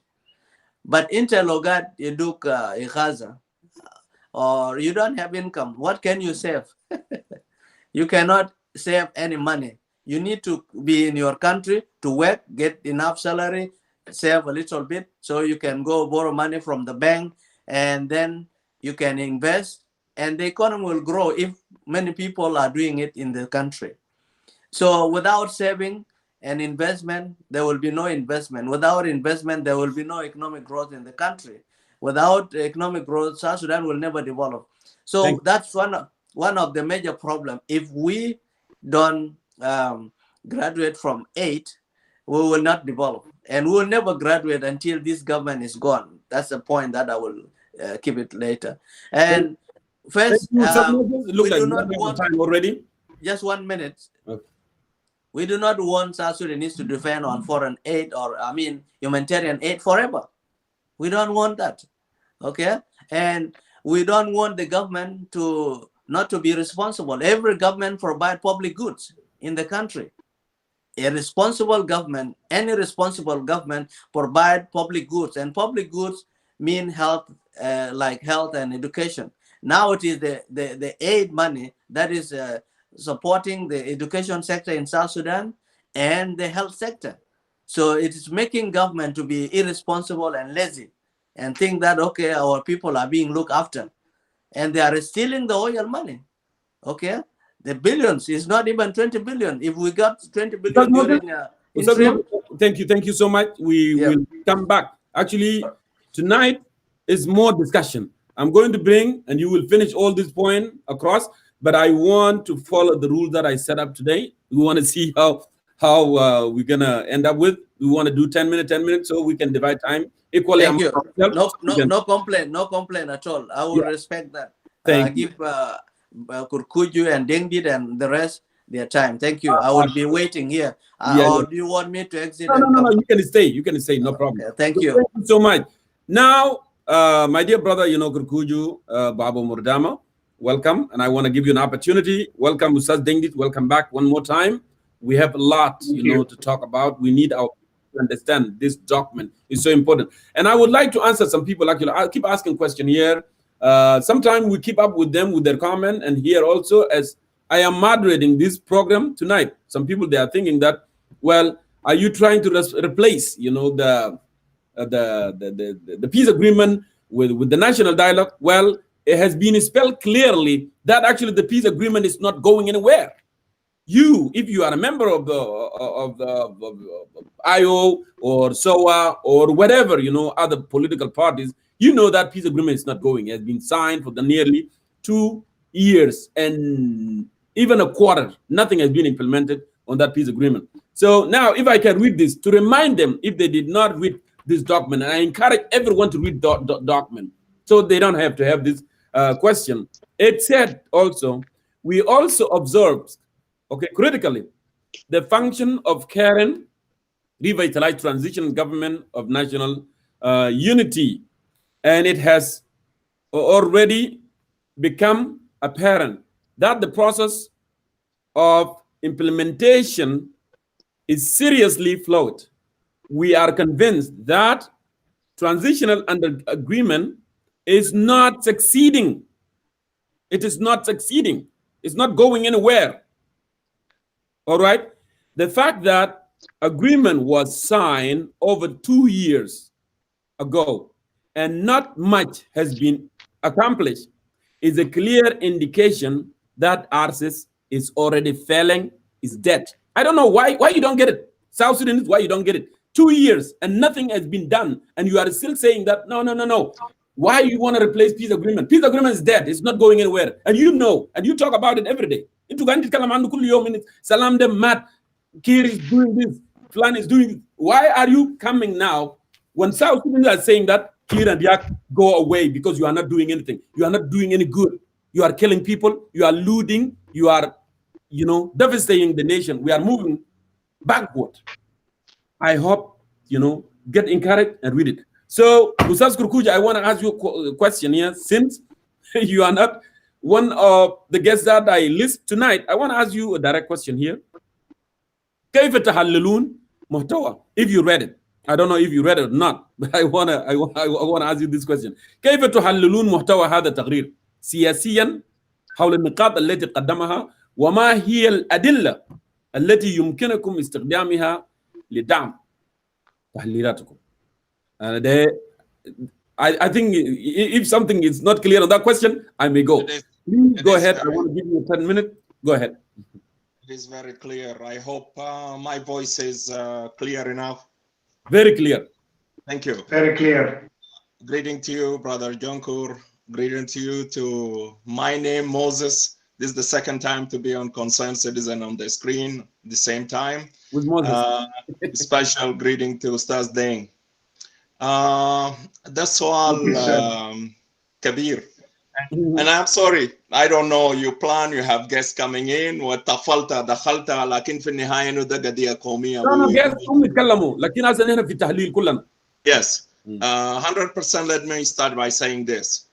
But interlogad yeduk ikhaza, or you don't have income, what can you save? You cannot save any money. You need to be in your country to work, get enough salary, save a little bit, so you can go borrow money from the bank, and then you can invest, and the economy will grow if many people are doing it in the country. So without saving and investment, there will be no investment. Without investment, there will be no economic growth in the country. Without economic growth, South Sudan will never develop. So that's one of the major problems. If we don't graduate from aid, we will not develop. And we will never graduate until this government is gone. That's the point that I will keep it later. And first, we do not want time already. Just 1 minute. Okay. We do not want South Sudanese to depend on foreign aid or, humanitarian aid forever. We don't want that. Okay? And we don't want the government to not to be responsible. Every government provides public goods in the country. A responsible government, any responsible government provide public goods, and public goods mean health, like health and education. Now it is the aid money that is supporting the education sector in South Sudan and the health sector. So it is making government to be irresponsible and lazy and think that, okay, our people are being looked after, and they are stealing the oil money. Okay? The billions is not even 20 billion. If we got 20 billion during thank you so much. We will come back. Actually, tonight is more discussion. I'm going to bring, and you will finish all this point across, but I want to follow the rules that I set up today. We want to see how we're gonna end up with. We want to do 10 minutes, so we can divide time equally. Thank you. No complaint at all. I will respect that. Thank you. Give Kurkuju and Dengdit and the rest their time. Thank you. I will be waiting here. Or do you want me to exit? No. You can stay. No problem. Okay, thank you. Thank you so much. Now, my dear brother, Kurkuju Baba Murdama, welcome. And I want to give you an opportunity. Welcome, Ustaz Dengdit. Welcome back one more time. We have a lot, to talk about. We need our to understand this document is so important. And I would like to answer some people. Actually, I'll keep asking question here. Sometimes we keep up with them with their comment, and here also, as I am moderating this program tonight, some people, they are thinking that, well, are you trying to replace, the peace agreement with the national dialogue? Well, it has been spelled clearly that actually the peace agreement is not going anywhere. If you are a member of IO or SOA or whatever, other political parties, that peace agreement is not going. It has been signed for the nearly 2 years and even a quarter. Nothing has been implemented on that peace agreement. So now, if I can read this to remind them, if they did not read this document, and I encourage everyone to read the document, so they don't have to have this question. It said also, we also observed, critically, the function of caring, revitalized transitional government of national unity. And it has already become apparent that the process of implementation is seriously flawed. We are convinced that transitional agreement is not succeeding. It is not succeeding. It's not going anywhere. All right? The fact that agreement was signed over 2 years ago and not much has been accomplished is a clear indication that RCS is already failing, is dead. I don't know why you don't get it. South Sudan, why you don't get it. 2 years and nothing has been done, and you are still saying that no. Why you want to replace peace agreement? Peace agreement is dead. It's not going anywhere. And and you talk about it every day. Salam them mad. Kiir is doing this. Flan is doing. Why are you coming now when South Sudanese are saying that Kiir and Yak go away because you are not doing anything? You are not doing any good. You are killing people. You are looting. You are, devastating the nation. We are moving backward. I hope, get encouraged and read it. So, Ustaz Kurkuja, I want to ask you a question here. Since you are not one of the guests that I list tonight, I want to ask you a direct question here. كيف تحللون محتوى? If you read it, I don't know if you read it or not, but I want to ask you this question. كيف تحللون محتوى هذا التقرير سياسيا حول النقاط التي قدمها وما هي الأدلة التي يمكنكم استخدامها لدعم تحليلاتكم؟ I think if something is not clear on that question, I may go. Please go ahead. I want to give you 10 minutes. Go ahead. It is very clear. I hope my voice is clear enough. Very clear. Thank you. Very clear. Greeting to you, Brother Jonkur. Greeting to you, to my name, Moses. This is the second time to be on Concerned Citizen on the screen at the same time. With Moses. Special greeting to Ustaz Deng. That's all, Kabir. And I'm sorry, I don't know, you plan, you have guests coming in, وتفلت دخلت لكن في النهاية إنه ده قضية قومية. No, guests هم يتكلموا لكن هسه نحن في التحليل كلنا. Yes, 100%. Let me start by saying this.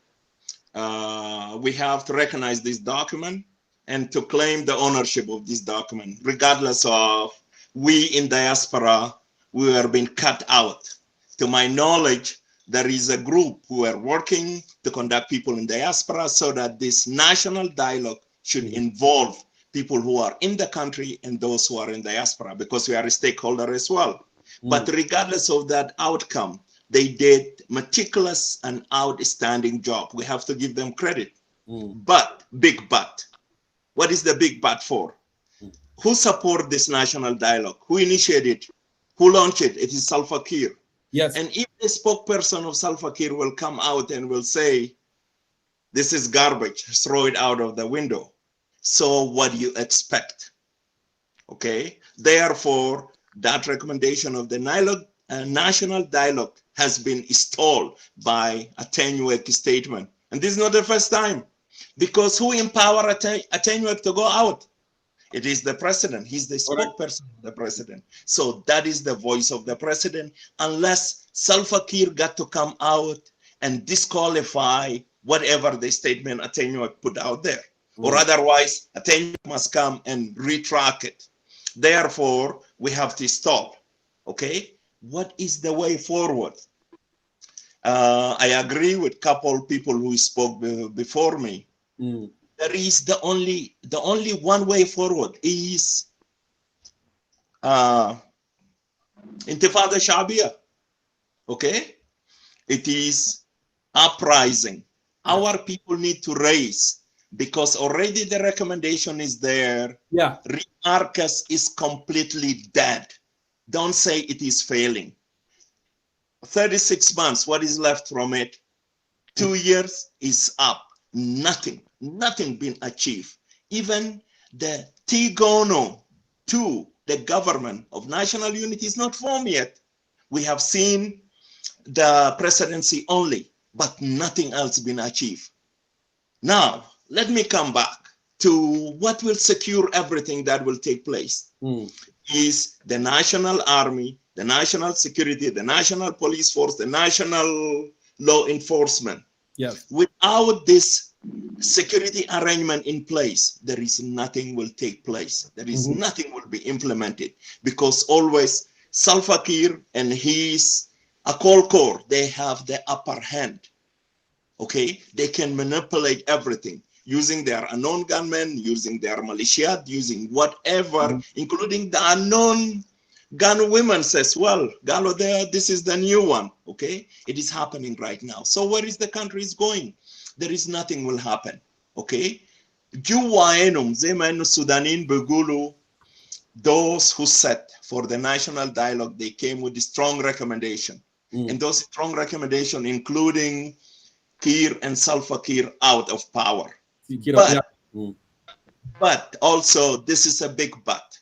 We have to recognize this document and to claim the ownership of this document, regardless of we in diaspora, we are being cut out. To my knowledge, there is a group who are working to conduct people in diaspora so that this national dialogue should involve people who are in the country and those who are in diaspora, because we are a stakeholder as well. But regardless of that outcome, they did meticulous and outstanding job. We have to give them credit. But, big but. What is the big but for? Who support this national dialogue? Who initiated it? Who launched it? It is Salva Kiir. Yes. And if the spokesperson of Salva Kiir will come out and will say, this is garbage, throw it out of the window. So what do you expect? Okay. Therefore, that recommendation of the national dialogue has been stalled by a Attenuate statement. And this is not the first time, because who empowered Attenuate to go out? It is the president. He's the spokesperson of the president. So that is the voice of the president, unless Salva Kiir got to come out and disqualify whatever the statement Attenuate put out there. Or otherwise, Attenuate must come and retract it. Therefore, we have to stop. Okay? What is the way forward? I agree with a couple people who spoke before me. There is the only one way forward is Intifada Shabia. Okay? It is uprising. Our people need to raise, because already the recommendation is there. Yeah. Remarcus is completely dead. Don't say it is failing. 36 months, what is left from it? 2 years is up. Nothing been achieved. Even the Tigono to the government of national unity is not formed yet. We have seen the presidency only, but nothing else been achieved. Now, let me come back to what will secure everything that will take place. Is the national army, the national security, the national police force, the national law enforcement. Yes. Without this security arrangement in place, there is nothing will take place. There is nothing will be implemented, because always Salva Kiir and his Akol Corps, they have the upper hand. Okay, they can manipulate everything using their unknown gunmen, using their militia, using whatever, including the unknown gun women as well. Galo there, this is the new one. Okay, it is happening right now. So where is the country is going? There is nothing will happen. Okay, Juwaenum Zeman Sudanin Begulu, those who set for the national dialogue, they came with a strong recommendation. And those strong recommendations, including Kiir and Salva Kiir out of power. But also, this is a big but.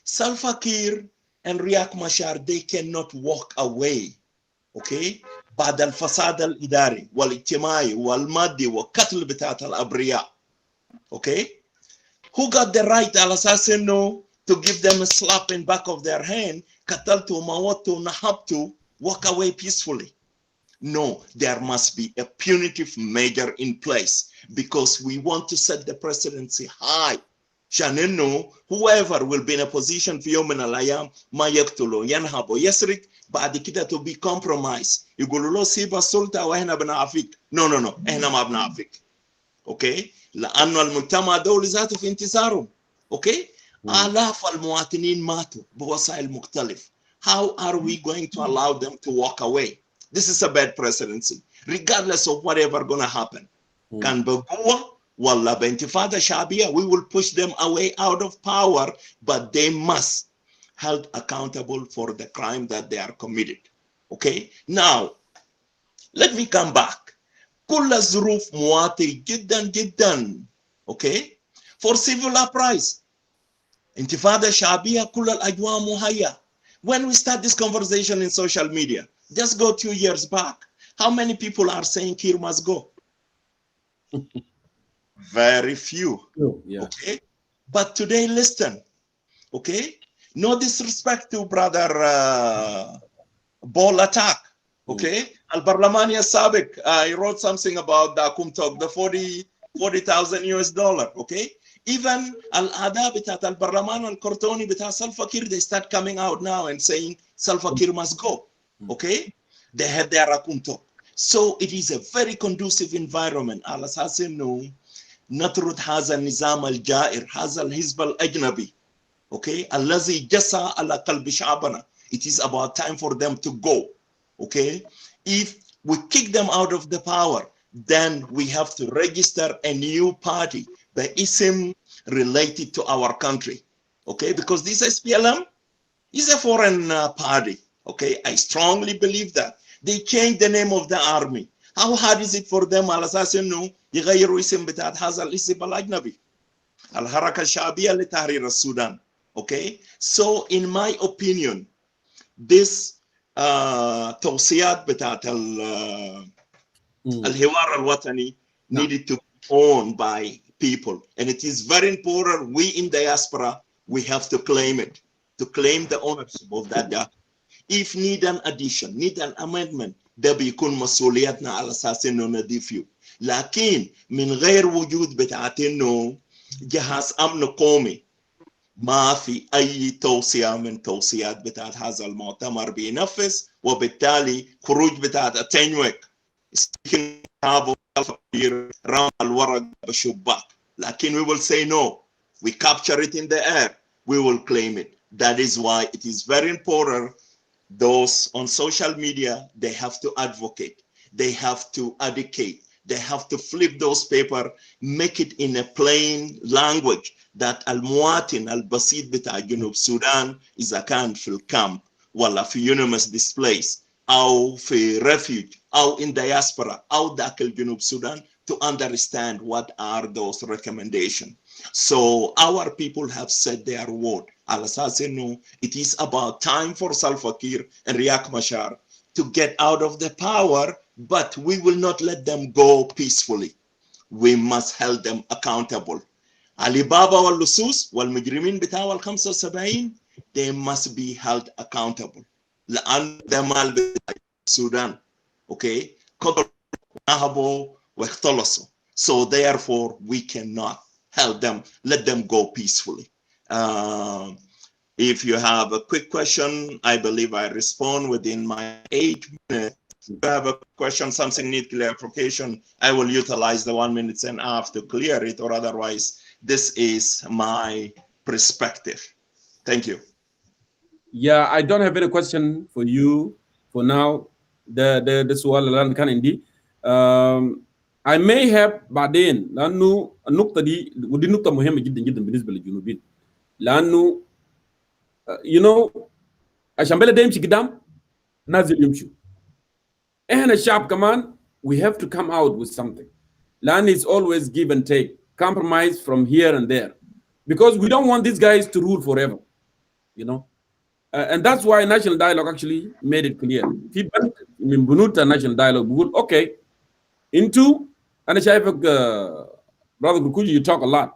Salva Kiir and Riek Machar, they cannot walk away. Okay? بعد الفساد الإداري والاجتماعي والمادي والقتل بتاعت الأبرياء. Okay? Who got the right على أساس إنه to give them a slap in back of their hand, قتلتوا موتوا نهبتوا, walk away peacefully? No, there must be a punitive measure in place because we want to set the presidency high. شان whoever will be in a position في يوم من الأيام ما يقتله ينهب ويسرق بعد كده to be compromised. يقولوا له سيب السلطة وإحنا بنعافيك. No, إحنا ما بنعافيك. Okay? لأنه المجتمع دولي ذاته في انتصارهم. Okay? آلاف المواطنين ماتوا بوسائل مختلف. How are we going to allow them to walk away? This is a bad presidency, regardless of whatever gonna happen. Can بقوة ولا بانتفاضة شعبية, we will push them away out of power, but they must held accountable for the crime that they are committed. Okay? Now, let me come back. كل الظروف مواتي جدا جدا. Okay? For civil uprising. انتفاضة شعبية كل الأجواء مهيئة. When we start this conversation in social media, just go 2 years back. How many people are saying Kiir must go? Very few. Yeah. Okay? But today, listen. Okay? No disrespect to brother Ball attack. Okay? Al-Barlamani Sabik, he wrote something about the Kumtok, the $40,000 US. Okay? Even Al-Ada bitat Al-Barlaman Al-Kortoni bitat Salva Kiir, they start coming out now and saying Salva Kiir must go. Okay? They had their Akumtok. So it is a very conducive environment. Al-Asas إنه نطرد هذا النظام الجائر, هذا الحزب الأجنبي. Okay? الذي جسى على قلب شعبنا. It is about time for them to go. Okay? If we kick them out of the power, then we have to register a new party, the ism related to our country. Okay? Because this SPLM is a foreign party. Okay? I strongly believe that. They changed the name of the army. How hard is it for them على أساس إنه يغيروا اسم بتاعت هذا الاسم الأجنبي؟ الحركة الشعبية لتحرير السودان. Okay? So in my opinion, this توصيات بتاعت الحوار الوطني needed to be owned by people. And it is very important, we in diaspora, we have to claim it, to claim the ownership of that document. If need an addition, need an amendment, ده بيكون مسؤولياتنا على أساس إنه نضيفه. لكن من غير وجود بتاعت إنه جهاز أمن قومي ما في أي توصية من توصيات بتاعت هذا المؤتمر بينفذ, وبالتالي خروج بتاعت التنويك رمى الورق بشباك. لكن we will say no, we capture it in the air, we will claim it. That is why it is very important. Those on social media, they have to advocate, they have to educate, they have to flip those papers, make it in a plain language that المواطن البسيط بتاع جنوب السودان إذا كان في الكامب ولا في unanimous displace أو في refuge أو in diaspora أو داخل جنوب السودان, to understand what are those recommendations. So our people have said their word. على أساس إنه it is about time for Salva Kiir and Riek Machar to get out of the power, but we will not let them go peacefully. We must hold them accountable. علي بابا واللصوص والمجرمين بتاع ال75, they must be held accountable. لأن ده مال بتاع السودان. Okay? كبروا نهبوا واختلصوا. So therefore we cannot help them, let them go peacefully. If you have a quick question, I believe I respond within my 8 minutes. If you have a question, something need clarification, I will utilize the 1 minute and a half to clear it, or otherwise, this is my perspective. Thank you. Yeah, I don't have any question for you for now. The سؤال اللي كان عندي. I may have بعدين لأنه النقطة دي ودي نقطة مهمة جدا جدا بالنسبة للجنوبيين. لأنه you know عشان بلد يمشي قدام نازل يمشوا. إحنا الشعب كمان we have to come out with something. لأن it's always give and take, compromise from here and there, because we don't want these guys to rule forever. You know, and that's why national dialogue actually made it clear. في بند من بنود national dialogue بيقول okay into أنا شايفك brother Kukuji, you talk a lot.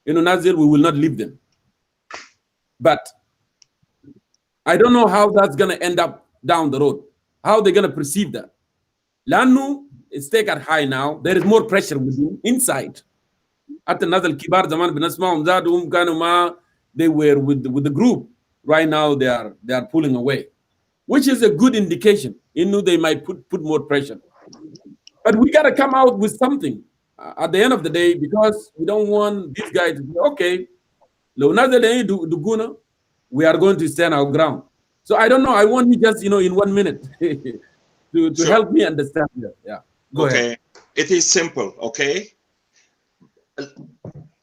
Nazir, we will not leave them. But I don't know how that's going to end up down the road. How they're going to perceive that. لأنه stake at high now. There is more pressure within inside. حتى الناس الكبار زمان بنسمعهم زادهم كانوا ما they were with the group. Right now they are pulling away, which is a good indication. They might put more pressure. But we got to come out with something at the end of the day, because we don't want these guys to say, okay, we are going to stand our ground. So I don't know. I want you just, in 1 minute to sure. help me understand that. Yeah. Go ahead. It is simple, okay?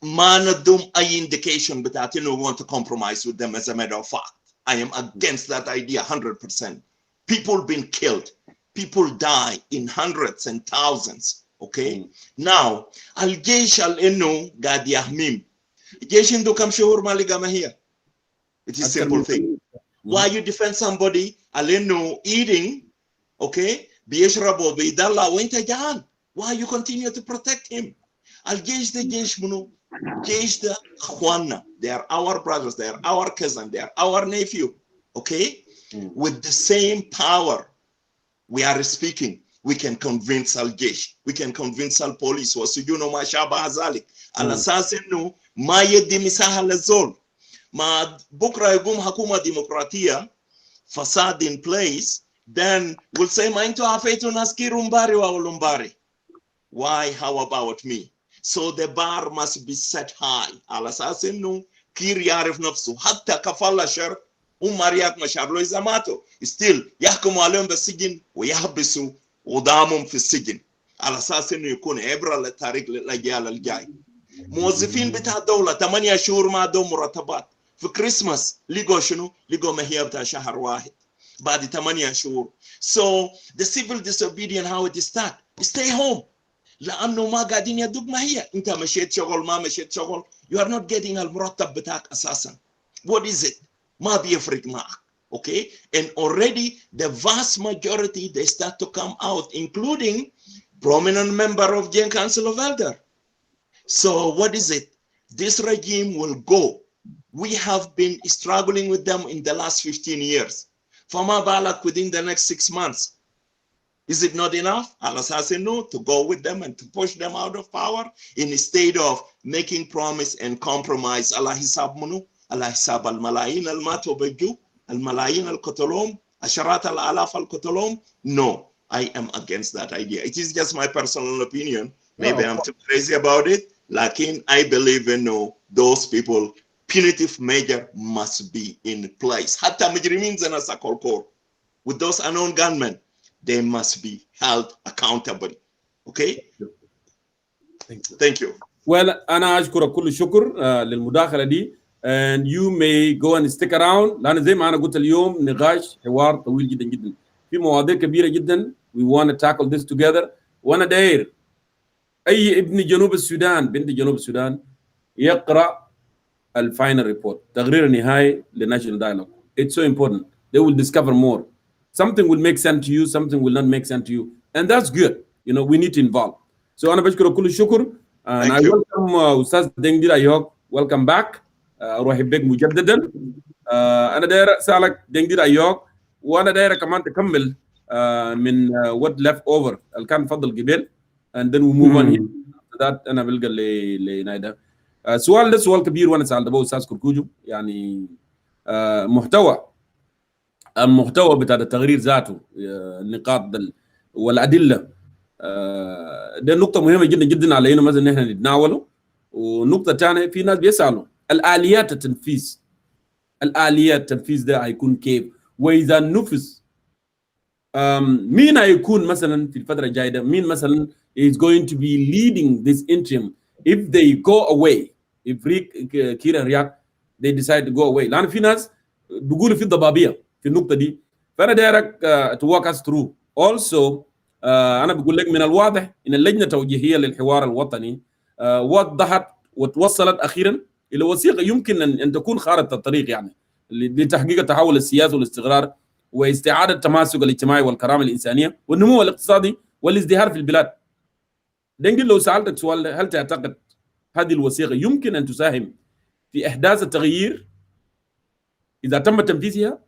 Manadum ay indication, but that want to compromise with them. As a matter of fact, I am against that idea 100%. People been killed. People die in hundreds and thousands. Okay. Now, al-Jaysh al-Innu gad yahmim. Jaysh indu kam shuhur maligama here. It is a simple thing. Why you defend somebody al-Innu eating, okay? Biyashrabo bidalla winta jahan. Why you continue to protect him? Al-Jaysh the Jaysh munu. Jaysh the Khwana. They are our brothers. They are our cousin. They are our nephew. Okay? With the same power we are speaking, we can convince al-Jaysh. We can convince al-police. وَسُجُونُ مَا شَابَهَ ذَلِكَ على أساس إنه ما يدي مساحة للزول. ما بكرة يقوم حكومة ديمقراطية فساد in place, then we'll say ما أنتوا عفيتوا ناس كير ومباري وأولمباري. Why? How about me? So the bar must be set high. على أساس إنه كير يعرف نفسه حتى كفالة شر وماريات مشار لو إذا ماتوا still يحكموا عليهم بالسجن ويحبسوا قدامهم في السجن على أساس إنه يكون عبرة للتاريخ للأجيال الجاي. موظفين بتاع الدولة 8 شهور ما عندهم مرتبات. في كريسماس لقوا شنو؟ لقوا مهية بتاع شهر واحد بعد 8 شهور. So the civil disobedience how it start? Stay home. لأنه ما قاعدين يدوق مهية. أنت مشيت شغل ما مشيت شغل. You are not getting المرتب بتاعك أساسا. What is it? ما بيفرق معك. Okay? And already the vast majority they start to come out, including prominent member of Gen Council of Elder. So what is it? This regime will go. We have been struggling with them in the last 15 years. Fama balak within the next 6 months. Is it not enough? Al-Assassinu to go with them and to push them out of power instead of making promise and compromise. Allah hisab munu, Allah hisab al-malayin al-matu biju, al-malayin al-qutulum, asharat al-alaf al-qutulum. No, I am against that idea. It is just my personal opinion. Maybe I'm too crazy about it. Lakin, I believe in those people, punitive measure must be in place. Hatta mujrimin zana sakolkor. With those unknown gunmen, they must be held accountable. Okay? Thank you. Well, أنا أشكرك كل الشكر للمداخلة دي. And you may go and stick around. لأن زي ما أنا قلت اليوم نقاش حوار طويل جدا جدا. في مواضيع كبيرة جدا. We want to tackle this together. وأنا داير أي ابن جنوب السودان بنت جنوب السودان يقرأ الفاينل ريبورت تقرير النهائي للناشونال دايلوج. It's so important. They will discover more. Something will make sense to you, something will not make sense to you, and that's good. We need to involve. So أنا بشكر كل الشكر. And I welcome أستاذ دينجدير أيوك. Welcome back. أرحب بك مجددا. أنا داير أسألك دينجدير أيوك وأنا داير كمان تكمل من what left over اللي كان فضل قبل. And then we move on here. That أنا بلقى لنايدا. سؤال ده سؤال كبير وأنا سألته أستاذ كركوجو. يعني المحتوى بتاع التقرير ذاته النقاط والأدلة ده نقطة مهمة جدا جدا علينا مثلا نحن نتناوله. ونقطة ثانية في ناس بيسألوا الآليات التنفيذ ده هيكون كيف وإذا نفذ مين هيكون مثلا في الفترة الجاية ده مين مثلا is going to be leading this interim if they go away if Kiir and Machar they decide to go away. لأن في ناس بيقولوا في ضبابية في النقطة دي. فأنا دايرك to walk us through. Also أنا بقول لك من الواضح إن اللجنة التوجيهية للحوار الوطني وضحت وتوصلت أخيرا إلى وثيقة يمكن أن تكون خارطة الطريق يعني لتحقيق التحول السياسي والاستقرار واستعادة التماسك الاجتماعي والكرامة الإنسانية والنمو الاقتصادي والازدهار في البلاد. دنجل لو سألتك سؤال، هل تعتقد هذه الوثيقة يمكن أن تساهم في إحداث التغيير إذا تم تنفيذها؟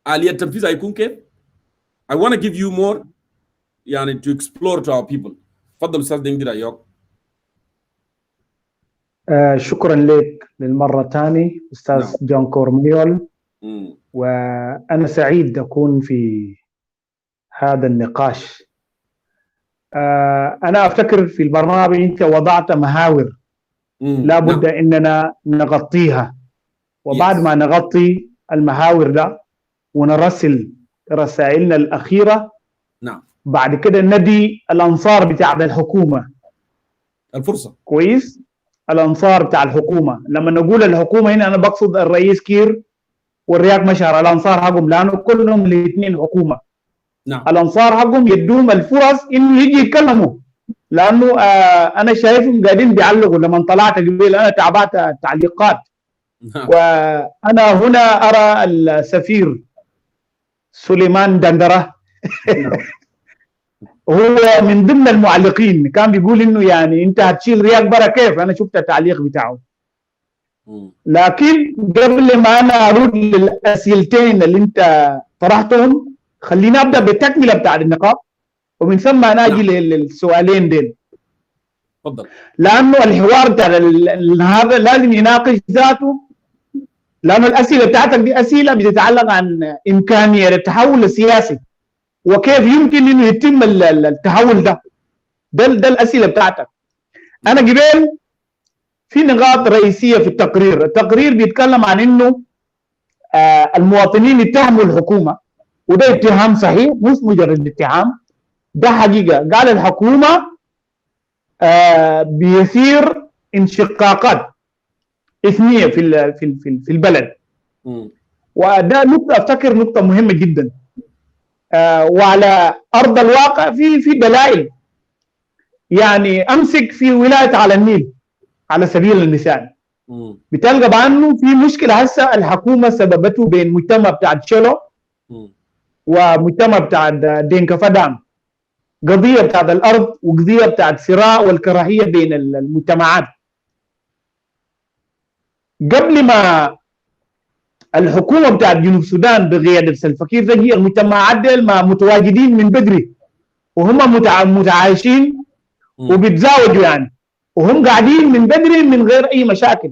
آلية تنفيذها هيكون كيف؟ I want to give you more يعني to explore to our people. تفضل أستاذ دنجل أيوك. شكرا لك للمرة الثانية أستاذ جون كورميول. وأنا سعيد أكون في هذا النقاش. أنا أفتكر في البرنامج أنت وضعت محاور لا بد أننا نغطيها، وبعد ما نغطي المحاور ده ونرسل رسائلنا الأخيرة بعد كده ندي الأنصار بتاع الحكومة الفرصة. كويس؟ الأنصار بتاع الحكومة، لما نقول الحكومة هنا أنا بقصد الرئيس كير والرياض مشار، الأنصار حقهم لأنه كلهم الاثنين حكومة. الأنصار حقهم يدوم الفرص إنه يجي يتكلموا، لأنه أنا شايفهم قاعدين بيعلقوا. لما طلعت قبل أنا تعبت التعليقات. وأنا هنا أرى السفير سليمان دندرة هو من ضمن المعلقين، كان بيقول إنه يعني أنت هتشيل رياض برا كيف؟ أنا شفت التعليق بتاعه. لكن قبل ما أنا أرد للأسئلتين اللي أنت طرحتهم، خلينا أبدأ بالتكملة بتاع النقاط ومن ثم أنا أجي للسؤالين ديل. تفضل. لأنه الحوار بتاع هذا لازم يناقش ذاته، لأنه الأسئلة بتاعتك دي أسئلة بتتعلق عن إمكانية التحول السياسي وكيف يمكن إنه يتم التحول ده. ده الأسئلة بتاعتك. أنا قبل في نقاط رئيسية في التقرير. التقرير بيتكلم عن إنه المواطنين اتهموا الحكومة، وده اتهام صحيح مش مجرد اتهام، ده حقيقة. قال الحكومة بيثير انشقاقات إثنية في البلد. وده نقطة أفتكر نقطة مهمة جدا. وعلى أرض الواقع في دلائل. يعني أمسك في ولاية على النيل على سبيل المثال، بتلقى بأنه في مشكلة هسه الحكومة سببته بين مجتمع بتاع شلو ومجتمع بتاع دينكا فدام، قضية بتاع الأرض وقضية بتاع صراع والكراهية بين المجتمعات. قبل ما الحكومة بتاع جنوب السودان بقيادة سلفا كير تجي، المجتمعات ديل ما متواجدين من بدري وهم متعايشين وبيتزاوجوا يعني، وهم قاعدين من بدري من غير أي مشاكل.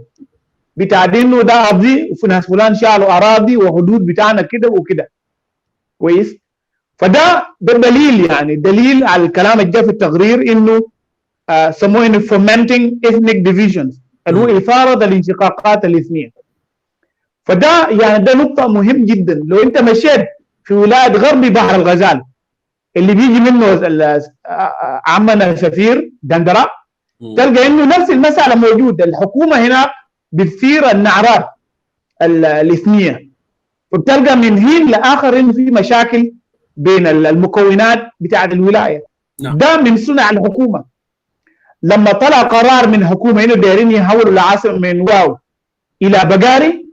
بتاعدينه ده أرضي وفي ناس فلان شالوا أراضي وحدود بتاعنا كده وكده. كويس؟ فده دليل، يعني دليل على الكلام اللي جاء في التقرير إنه سموه إنه fomenting ethnic divisions، اللي هو إثارة الانشقاقات الإثنية. فده يعني ده نقطة مهم جدا. لو أنت مشيت في ولاية غربي بحر الغزال اللي بيجي منه عمنا سفير دندرة، تلقى إنه نفس المسألة موجودة. الحكومة هنا بتثير النعرات الإثنية، وبتلقى من حين لآخر إنه في مشاكل بين المكونات بتاعة الولاية. ده من صنع الحكومة. لما طلع قرار من الحكومة إنه دايرين يحولوا العاصمة من واو إلى بقاري،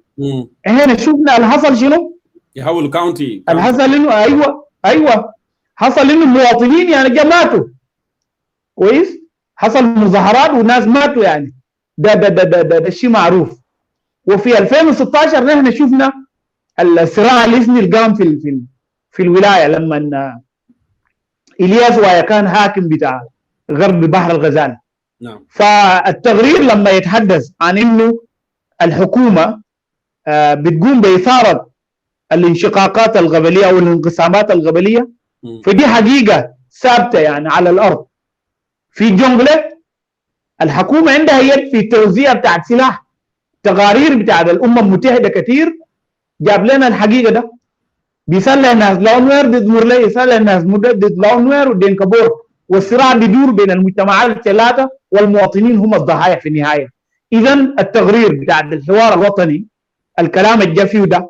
هنا شفنا اللي حصل شنو؟ يحولوا كاونتي. اللي حصل إنه أيوه حصل إنه المواطنين يعني ماتوا. كويس؟ حصل مظاهرات والناس ماتوا يعني. ده شيء معروف. وفي 2016 نحن شفنا الصراع الإثني اللي قام في الولاية لما إلياس وايا كان حاكم بتاع غرب بحر الغزال. فالتقرير لما يتحدث عن إنه الحكومة بتقوم بإثارة الانشقاقات القبلية أو الانقسامات القبلية، فدي حقيقة ثابتة يعني على الأرض. في جونغلة الحكومة عندها يد في التوزيع بتاع السلاح. تقارير بتاع الأمم المتحدة كثير جاب لنا الحقيقة ده. بيسلح الناس لاونوير ضد مورلي، يسلح الناس ضد لاونوير ودينكابور، والصراع بيدور بين المجتمعات الثلاثة والمواطنين هم الضحايا في النهاية. إذا التقرير بتاع الحوار الوطني الكلام اللي فيه ده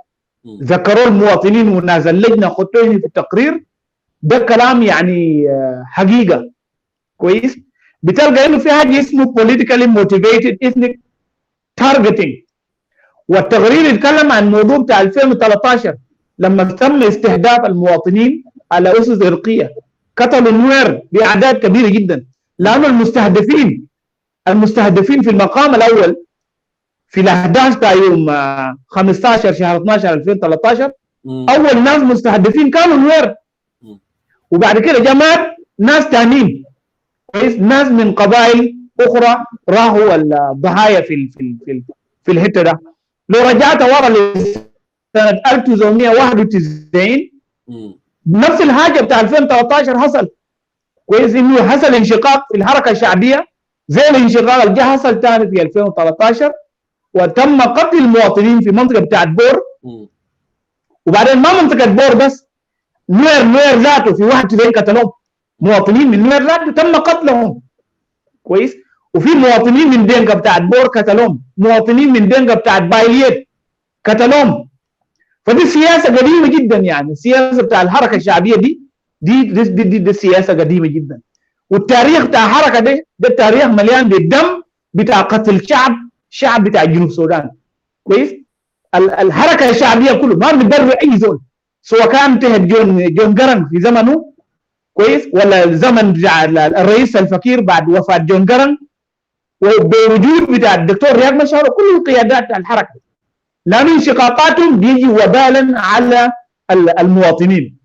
ذكروا المواطنين والناس اللجنة خطوه في التقرير ده كلام يعني حقيقة. كويس؟ بتلقى إنه في حاجة اسمه politically motivated ethnic targeting، والتقرير يتكلم عن موضوع بتاع 2013 لما تم استهداف المواطنين على اسس ارقيه، قتلوا النوير باعداد كبيره جدا، لانه المستهدفين في المقام الاول في الاحداث بتاع يوم 15 شهر 12 2013 اول ناس مستهدفين كانوا النوير، وبعد كده جماعه ناس ثانيين كويس، ناس من قبائل اخرى راحوا الضحايا في الحته ده. لو رجعت ورا لسنه 1991 نفس الحاجه بتاع 2013 حصل كويس، انه حصل انشقاق في الحركه الشعبيه زي الانشقاق اللي جه حصل ثاني في 2013، وتم قتل المواطنين في منطقه بتاعت بور. وبعدين ما منطقه بور بس، نوير ذاته في 91 قتلهم، مواطنين من نوير ذاته تم قتلهم كويس، وفي مواطنين من دينكا بتاعت بور قتلهم، مواطنين من دينكا بتاعت بايليت قتلهم. فدي سياسه قديمه جدا، يعني السياسه بتاع الحركه الشعبيه دي سياسه قديمه جدا. والتاريخ بتاع الحركه ده التاريخ مليان بالدم بتاع قتل شعب بتاع جنوب السودان كويس. الحركه الشعبيه كله ما بتبرر اي زول، سواء كان تحت جون جرن في زمنه كويس، ولا زمن بتاع الرئيس الفقير بعد وفاه جون جرن، وبوجود بتاع الدكتور رياض مشار وكل القيادات الحركه، لأن انشقاقاتهم بيجي وبالا على المواطنين.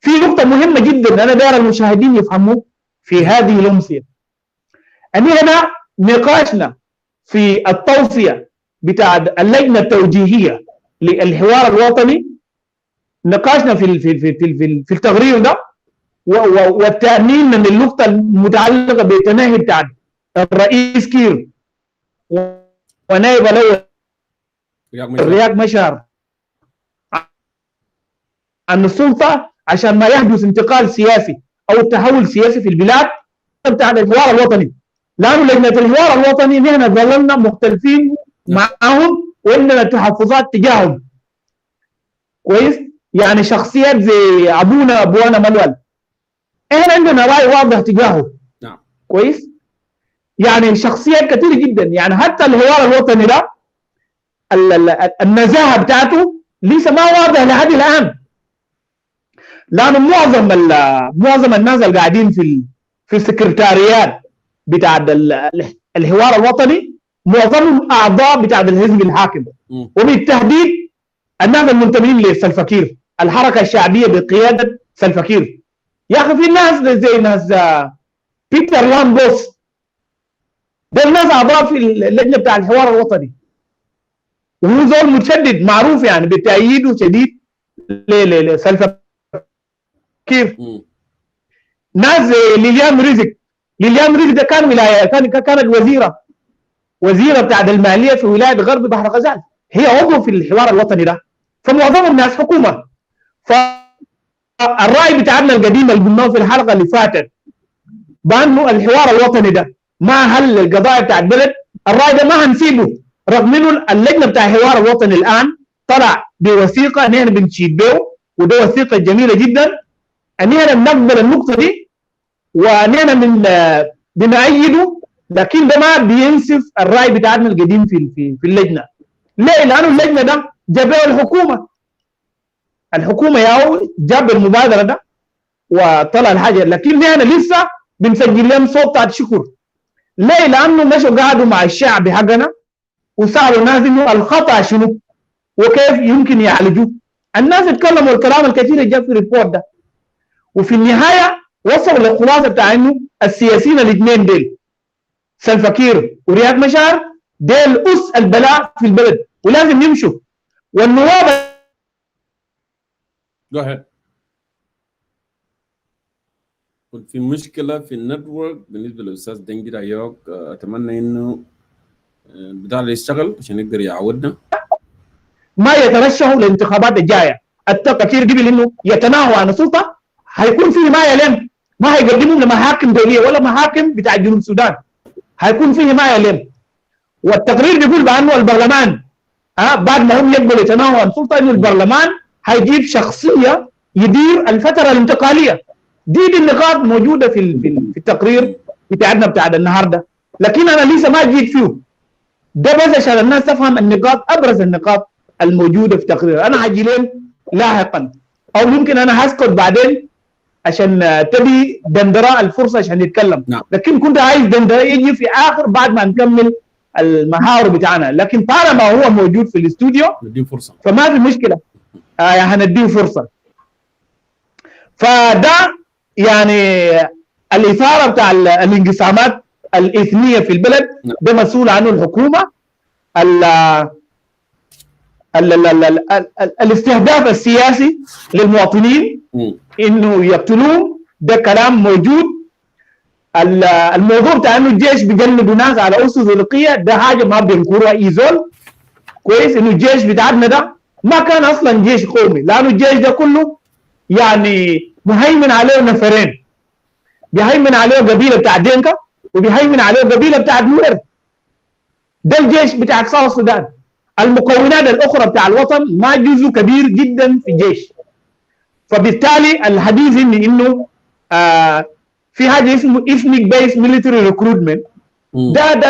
في نقطة مهمة جدا أنا داير المشاهدين يفهموا في هذه الأمسية، أن هنا نقاشنا في التوصية بتاع اللجنة التوجيهية للحوار الوطني، نقاشنا في التقرير ده والتأمين من النقطة المتعلقة بالتنحي بتاع الرئيس كير ونائب الأول رياض مشار عن السلطة عشان ما يحدث انتقال سياسي أو تحول سياسي في البلاد بتاع الحوار الوطني. لأنه لجنة الحوار الوطني نحن ظللنا مختلفين معهم وعندنا تحفظات تجاههم كويس، يعني شخصيات زي أبونا ملول احنا عندنا رأي واضح تجاهه كويس، يعني شخصيات كثيرة جدا، يعني حتى الحوار الوطني ده النزاهه بتاعته لسه ما واضح لحد الان، لانه معظم الناس اللي قاعدين في السكرتاريات بتاع الحوار الوطني معظمهم اعضاء بتاع الحزب الحاكم، وبالتحديد الناس المنتمين للسلفكير، الحركه الشعبيه بقياده سلفكير. يا اخي في ناس زي ناس بيتر لامبوس، ده الناس اعضاء في اللجنه بتاع الحوار الوطني، وهو زول متشدد معروف يعني بتأييده شديد لسلفا كير. ناس زي ليليان رزق ده كان ولايه كانت وزيره بتاعت الماليه في ولايه غرب بحر غزال، هي عضو في الحوار الوطني ده، فمعظم الناس حكومه. فالراي بتاعنا القديم اللي قلناه في الحلقه اللي فاتت بانه الحوار الوطني ده ما حل القضايا بتاعت البلد، الراي ده ما هنسيبه، رغم انه اللجنه بتاع الحوار الوطني الان طلع بوثيقه نحن بنشيد به، وده وثيقه جميله جدا ان احنا بنقبل النقطه دي ونحن بنأيده، لكن ده ما بينسف الراي بتاعنا القديم في اللجنه. ليه؟ لانه اللجنه ده جابه الحكومه ياو جاب المبادره ده وطلع الحاجه، لكن نحن لسه بنسجل لهم صوت بتاعت شكر. ليه؟ لانه مشوا قعدوا مع الشعب حقنا وسألوا الناس انه الخطأ شنو وكيف يمكن يعالجوه. الناس اتكلموا الكلام الكثير اللي جاء في الريبورت ده، وفي النهايه وصلوا للخلاصه بتاع انه السياسيين الاثنين ديل سلفكير ورياض مشار ديل اس البلاء في البلد ولازم يمشوا. والنواب كنت في مشكله في النتورك بالنسبه للاستاذ دنجي رايوك، اتمنى انه بدال يشتغل عشان يقدر يعودنا. ما يترشحوا للانتخابات الجايه، التفكير قبل انه يتناهوا عن السلطه هيكون فيه حمايه لهم، ما هيقدموا لمحاكم دوليه ولا محاكم بتاع جنوب السودان، هيكون فيه حمايه لهم. والتقرير بيقول بانه البرلمان بعد ما هم يقبلوا يتناهوا عن السلطه انه البرلمان هيجيب شخصيه يدير الفتره الانتقاليه. دي النقاط موجوده في التقرير بتاعنا بتاع النهارده، لكن انا لسه ما جيت فيه. ده بس عشان الناس تفهم النقاط، ابرز النقاط الموجوده في التقرير. انا هجي لين لاحقا او ممكن انا هسكت بعدين عشان تبي دندره الفرصه عشان نتكلم. نعم. لكن كنت عايز دندره يجي في اخر بعد ما نكمل المحاور بتاعنا، لكن طالما هو موجود في الاستوديو نديه فرصه فما في مشكله. هنديه فرصه. فده يعني الاثاره بتاع الانقسامات الاثنيه في البلد ده مسؤول عنه الحكومه. الاستهداف السياسي للمواطنين انه يقتلوهم ده كلام موجود. الموضوع بتاع انه الجيش بيجندوا ناس على اسس ارقيه ده حاجه ما بينكرها اي زول. كويس انه الجيش بتاعنا ده ما كان اصلا جيش قومي، لانه الجيش ده كله يعني مهيمن عليه نفرين، بيهيمن عليه قبيله بتاع دينكا وبيهيمن عليه قبيله بتاع نوير. ده الجيش بتاع ساوث السودان. المكونات الاخرى بتاع الوطن ما جزء كبير جدا في الجيش. فبالتالي الحديث انه في حاجه اسمه ethnic based military recruitment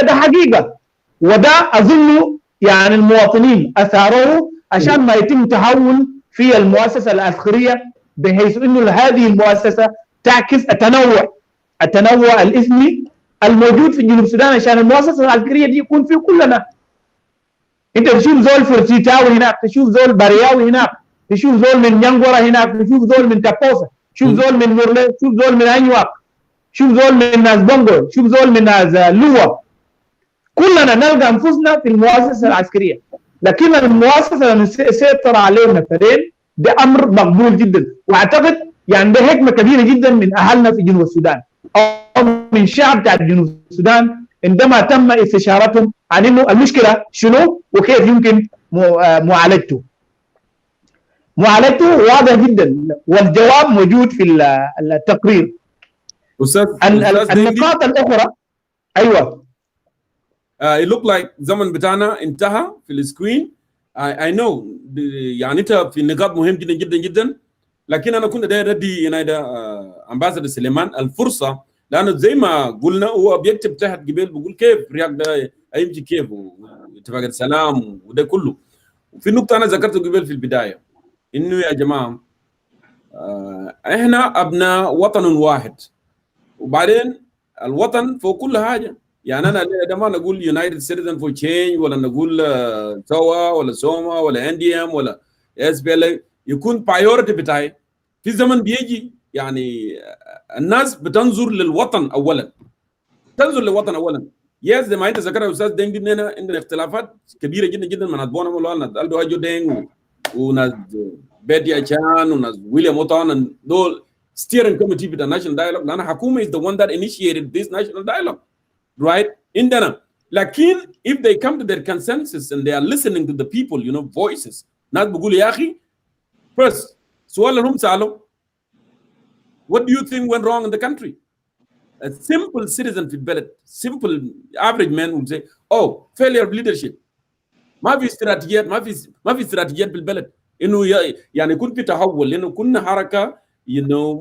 ده حقيقه، وده اظن يعني المواطنين اثاروه عشان ما يتم تحول في المؤسسه العسكريه بحيث انه هذه المؤسسه تعكس التنوع الاثني الموجود في جنوب السودان، عشان المؤسسه العسكريه دي يكون في كلنا. انت تشوف زول فرسيتاوي هناك، تشوف زول بارياوي هناك، تشوف زول من نيانغورا هناك، تشوف زول من كابوسا، تشوف زول من مورلي، تشوف زول من انيواك، تشوف زول من ناس بونغو، تشوف زول من ناس لوا. كلنا نلقى انفسنا في المؤسسه العسكريه، لكن المؤسسه اللي سيطر عليه نفرين ده امر مقبول جدا. واعتقد يعني ده حكمه كبيره جدا من اهلنا في جنوب السودان او من شعب بتاع جنوب السودان عندما تم استشارتهم عن انه المشكله شنو وكيف يمكن معالجته. معالجته واضح جدا والجواب موجود في التقرير. النقاط الاخرى ايوه. it look like زمن بتاعنا انتهى في السكرين. I know يعني انت في نقاط مهم جدا جدا جدا، لكن انا كنت داير ادي هنا امباسادور سليمان الفرصه، لانه زي ما قلنا هو بيكتب تحت قبل بيقول كيف رياض ده هيمشي كيف واتفاق السلام وده كله. وفي نقطه انا ذكرته قبل في البدايه انه يا جماعه احنا ابناء وطن واحد، وبعدين الوطن فوق كل حاجه. يعني انا ده ما نقول يونايتد سيتيزن فور تشينج ولا نقول توا ولا سوما ولا انديام ولا اس بي ال، يكون بايورتي بتاعي في زمن بيجي يعني الناس بتنظر للوطن اولا، تنظر للوطن اولا. يس زي ما انت ذكرت يا استاذ دينج اننا عندنا اختلافات كبيره جدا جدا من ادبونا مولانا الدو اجو دينج وناس بيتي اتشان وناس ويليام اوتون دول steering committee بتاع national dialogue، لان حكومه is the one that initiated this national dialogue right عندنا. لكن if they come to their consensus and they are listening to the people you know voices، ناس بيقول يا اخي first سؤال اللي هم سالوا what do you think went wrong in the country. A simple citizen في البلد simple average man would say oh failure of leadership. ما في استراتيجيات، ما في استراتيجيات بالبلد انه يعني يكون في تحول، لانه كنا حركه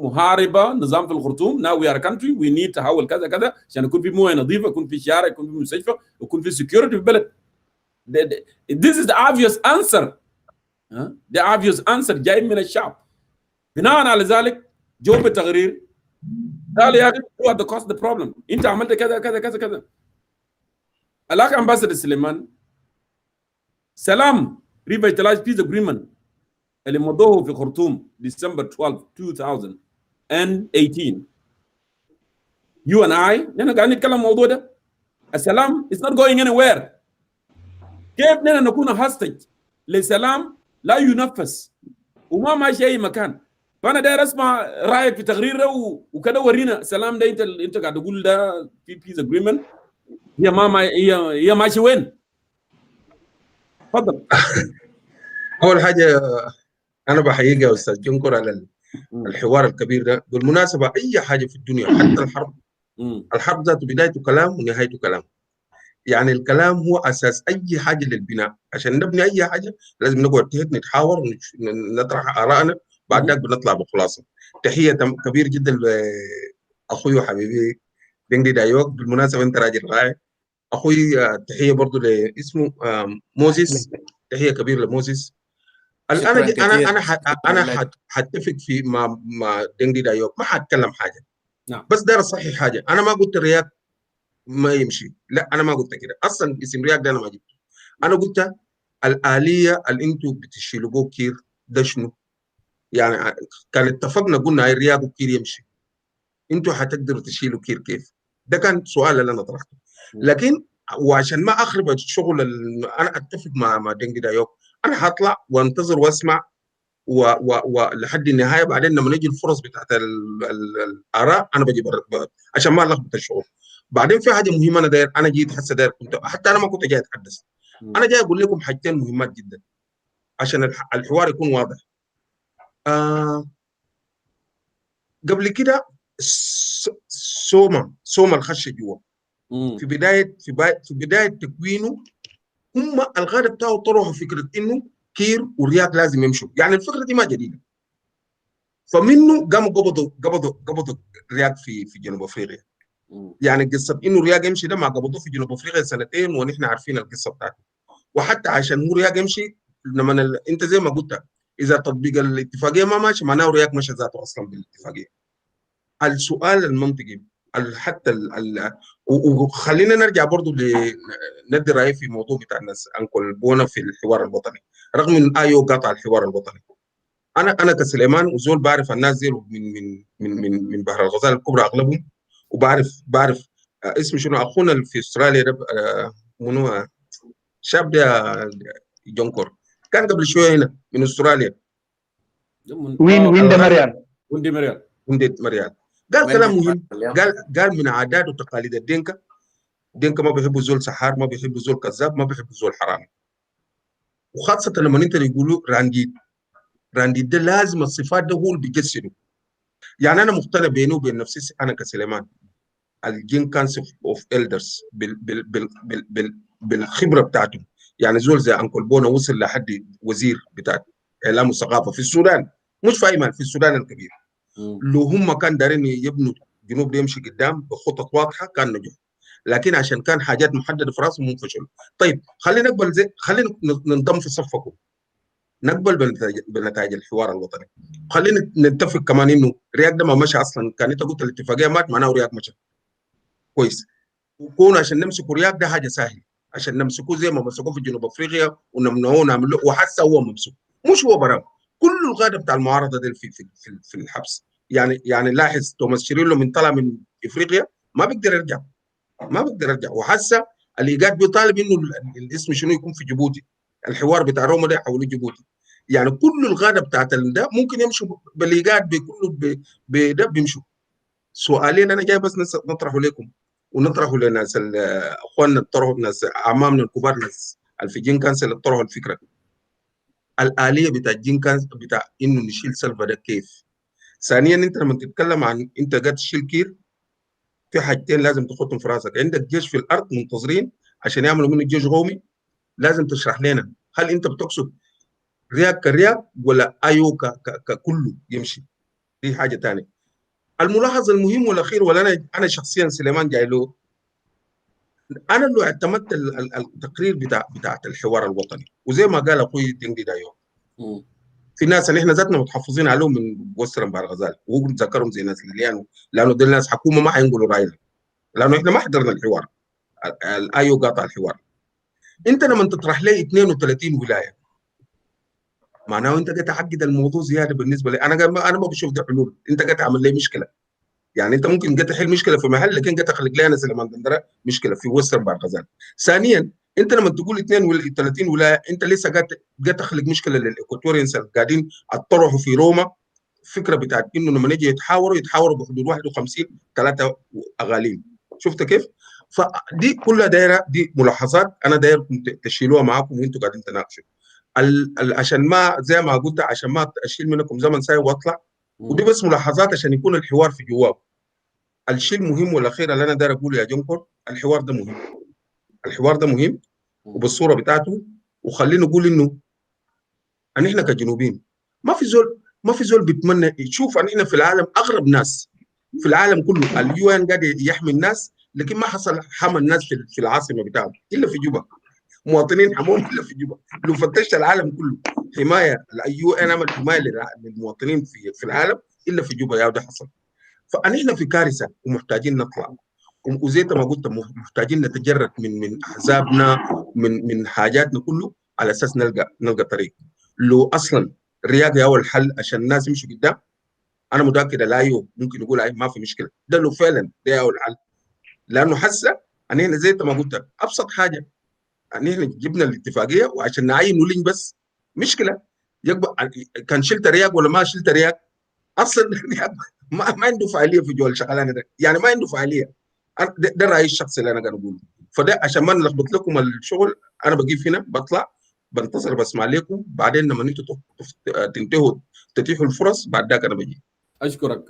محاربه نظام في الخرطوم. now we are a country we need تحول كذا كذا عشان يكون في مويه نظيفه، يكون في شارع، يكون في مستشفى، يكون في security في البلد. this is the obvious answer. the obvious answer جاي من الشعب. بناء على ذلك جو بالتقرير قال يا اخي هو the cause the problem، انت عملت كذا كذا كذا كذا. الاخ امباسادور سليمان سلام revitalized peace agreement اللي مضوه في خرطوم ديسمبر 12 2018 you and I نحن قاعدين نتكلم الموضوع ده. السلام is not going anywhere. كيف نحن نكون هاستج لسلام لا ينفذ وما ماشي اي مكان؟ فانا داير اسمع رايك في تقريره وكده ورينا سلام ده انت قاعد تقول ده في بيس اجريمنت هي ماشي وين؟ تفضل. اول حاجه انا بحييك يا استاذ جنكر على الحوار الكبير ده. بالمناسبه اي حاجه في الدنيا حتى الحرب ذاته بدايته كلام ونهايته كلام. يعني الكلام هو اساس اي حاجه للبناء. عشان نبني اي حاجه لازم نقعد نتحاور ونطرح ارائنا، بعد ذلك بنطلع بخلاصه. تحيه كبير جدا لاخوي وحبيبي بنجي دايوك. بالمناسبه انت راجل رائع اخوي تحيه برضه لاسمه موزيس، تحيه كبيره لموزيس. شكرا كثير. انا حتفق في مع دنجي دايوك، ما حاتكلم حاجه. نعم. بس داير اصحح حاجه، انا ما قلت الرياض ما يمشي، لا انا ما قلت كده، اصلا اسم رياض ده انا ما جبته. انا قلت الآلية اللي انتم بتشيلوا بو كير ده شنو؟ يعني كان اتفقنا قلنا هاي الرياض وكير يمشي، انتم حتقدروا تشيلوا كير كيف؟ ده كان سؤال اللي انا طرحته. لكن وعشان ما اخرب الشغل انا اتفق مع دنجي دايوك، انا هطلع وانتظر واسمع ولحد النهايه، بعدين لما نجي الفرص بتاعت الاراء انا بجيب عشان ما الخبط الشغل. بعدين في حاجه مهمه، انا جيت هسه داير، كنت حتى انا ما كنت جاي اتحدث، انا جاي اقول لكم حاجتين مهمات جدا عشان الحوار يكون واضح. قبل كده سوما الخش جوا في بدايه تكوينه، هم الغرب بتاعه طرحوا فكره انه كير ورياض لازم يمشوا، يعني الفكره دي ما جديده. فمنه قاموا قبضوا رياض في جنوب افريقيا. يعني قصه انه رياض يمشي ده ما قبضوه في جنوب افريقيا سنتين ونحن عارفين القصه بتاعته. وحتى عشان هو رياض يمشي، لما انت زي ما قلت اذا تطبيق الاتفاقيه ما ماشي، معناه رياض مشى ذاته اصلا بالاتفاقيه. السؤال المنطقي حتى وخلينا نرجع برضه ندي راي في موضوع بتاع الناس انكل بونا في الحوار الوطني، رغم ان ايو قاطع الحوار الوطني. انا كسليمان وزول بعرف الناس دي من بحر الغزال الكبرى اغلبهم، بعرف اسمه شنو اخونا اللي في استراليا ده، منو شاب ده جونكور، كان قبل شويه هنا من استراليا. وين ده مريال؟ وين مريال قال كلام مهم، قال من عادات وتقاليد الدينكا ما بيحبوا زول سحار، ما بيحبوا زول كذاب، ما بيحبوا زول حرامي. وخاصه لما انت يقولوا رانديد ده لازم الصفات ده هو اللي بيجسده. يعني انا مقتنع بيني وبين نفسي انا كسليمان، الجين كانسل اوف إلدرز بالخبره بتاعته. يعني زول زي انكل بونا وصل لحد وزير بتاع اعلام والثقافه في السودان، مش في ايمن، في السودان الكبير. لو هم كان دارين يبنوا جنوب يمشي قدام بخطط واضحه كان نجح، لكن عشان كان حاجات محدده في راسهم فشلوا. طيب خلينا نقبل خلينا ننضم في صفكم، نقبل بنتائج الحوار الوطني. خلينا نتفق كمان انه رياض ده ما مشى اصلا، كان انت قلت الاتفاقيه مات معناه رياض مشى كويس. وكون عشان نمسكوا رياض ده حاجه سهله، عشان نمسكوه زي ما مسكوه في جنوب افريقيا ونمنعوه ونعمل له، وحتى هو ممسوك مش هو براه. كل القاده بتاع المعارضه دي في الحبس. يعني لاحظ توماس شيريلو من طلع من افريقيا ما بيقدر يرجع، وحسه الايجاد بيطالب انه الاسم شنو يكون في جيبوتي، الحوار بتاع روما ده يحولوه جيبوتي. يعني كل الغاده بتاعت ده ممكن يمشوا بالايجاد بكله ده بيمشوا. سؤالين انا جاي بس نطرحه لكم ونطرحه لناس اخواننا الطرح، ناس اعمامنا الكبار، ناس الفيجين كانسل الطرح الفكره. الاليه بتاع الجين كانسل بتاع انه نشيل سلفا ده كيف؟ ثانيا انت لما تتكلم عن انت قاعد تشيل كير، في حاجتين لازم تحطهم في راسك. عندك جيش في الارض منتظرين عشان يعملوا منه جيش قومي، لازم تشرح لنا هل انت بتقصد رياض كرياض ولا ايو ككله يمشي؟ دي حاجه ثانيه. الملاحظه المهم والاخير، ولا انا شخصيا سليمان جاي له، انا لو اعتمدت التقرير بتاع الحوار الوطني، وزي ما قال اخوي تنجي دايو، في ناس اللي احنا ذاتنا متحفظين عليهم من وسرا بارغزال وقلت ذكرهم زي ناس ليليانو، لانه دول الناس حكومه ما حينقلوا راينا، لانه احنا ما حضرنا الحوار. الايو قاطع الحوار. انت لما تطرح لي 32 ولايه، معناه انت قاعد تعقد الموضوع زياده بالنسبه لي. انا ما بشوف ده حلول، انت قاعد تعمل لي مشكله. يعني انت ممكن قاعد تحل مشكله في محل، لكن قاعد تخلق لي انا سليمان بندره مشكله في وسط بارغزال. ثانيا انت لما تقول 32 ولايه، انت لسه قاعد تخلق مشكله للاكواتوريانز قاعدين اطرحوا في روما فكره بتاعت انه لما نيجي يتحاوروا بحدود 51 3 اقاليم. شفت كيف؟ فدي كلها دايره، دي ملاحظات انا دايركم تشيلوها معاكم وانتم قاعدين تناقشوا. عشان ما زي ما قلت، عشان ما اشيل منكم زمن ساي واطلع، ودي بس ملاحظات عشان يكون الحوار في جواه. الشيء المهم والاخير اللي انا داير اقوله يا جنكر، الحوار ده مهم، الحوار ده مهم وبالصوره بتاعته. وخلينا نقول انه ان احنا كجنوبيين ما في زول بيتمنى يشوف ان احنا في العالم اغرب ناس في العالم كله. اليو ان قاعد يحمي الناس لكن ما حصل حمى الناس في العاصمه بتاعهم الا في جوبا. مواطنين حموهم الا في جوبا. لو فتشت العالم كله حمايه اليو ان عمل حمايه للمواطنين في العالم الا في جوبا، يا ده حصل. فنحن في كارثه ومحتاجين نطلع، وزي ما قلت محتاجين نتجرد من احزابنا من حاجاتنا كله على اساس نلقى طريق. لو اصلا الرياضه هو الحل عشان الناس يمشوا قدام، انا متاكد الايو ممكن يقول اي ما في مشكله. ده لو فعلا ده هو الحل، لانه حسه انا زي ما قلت ابسط حاجه ان جبنا الاتفاقيه وعشان نعين ولين بس مشكله. يقبل كان شلت رياض ولا ما شلت رياض، اصلا الرياض ما عنده فعاليه في جوال شغلانه ده، يعني ما عنده فعاليه. ده رايي الشخصي اللي انا قاعد اقوله. فده عشان ما نلخبط لكم الشغل، انا بجيب هنا بطلع بنتظر بسمع لكم، بعدين لما انتوا تنتهوا تتيحوا الفرص بعد ذاك انا بجي. اشكرك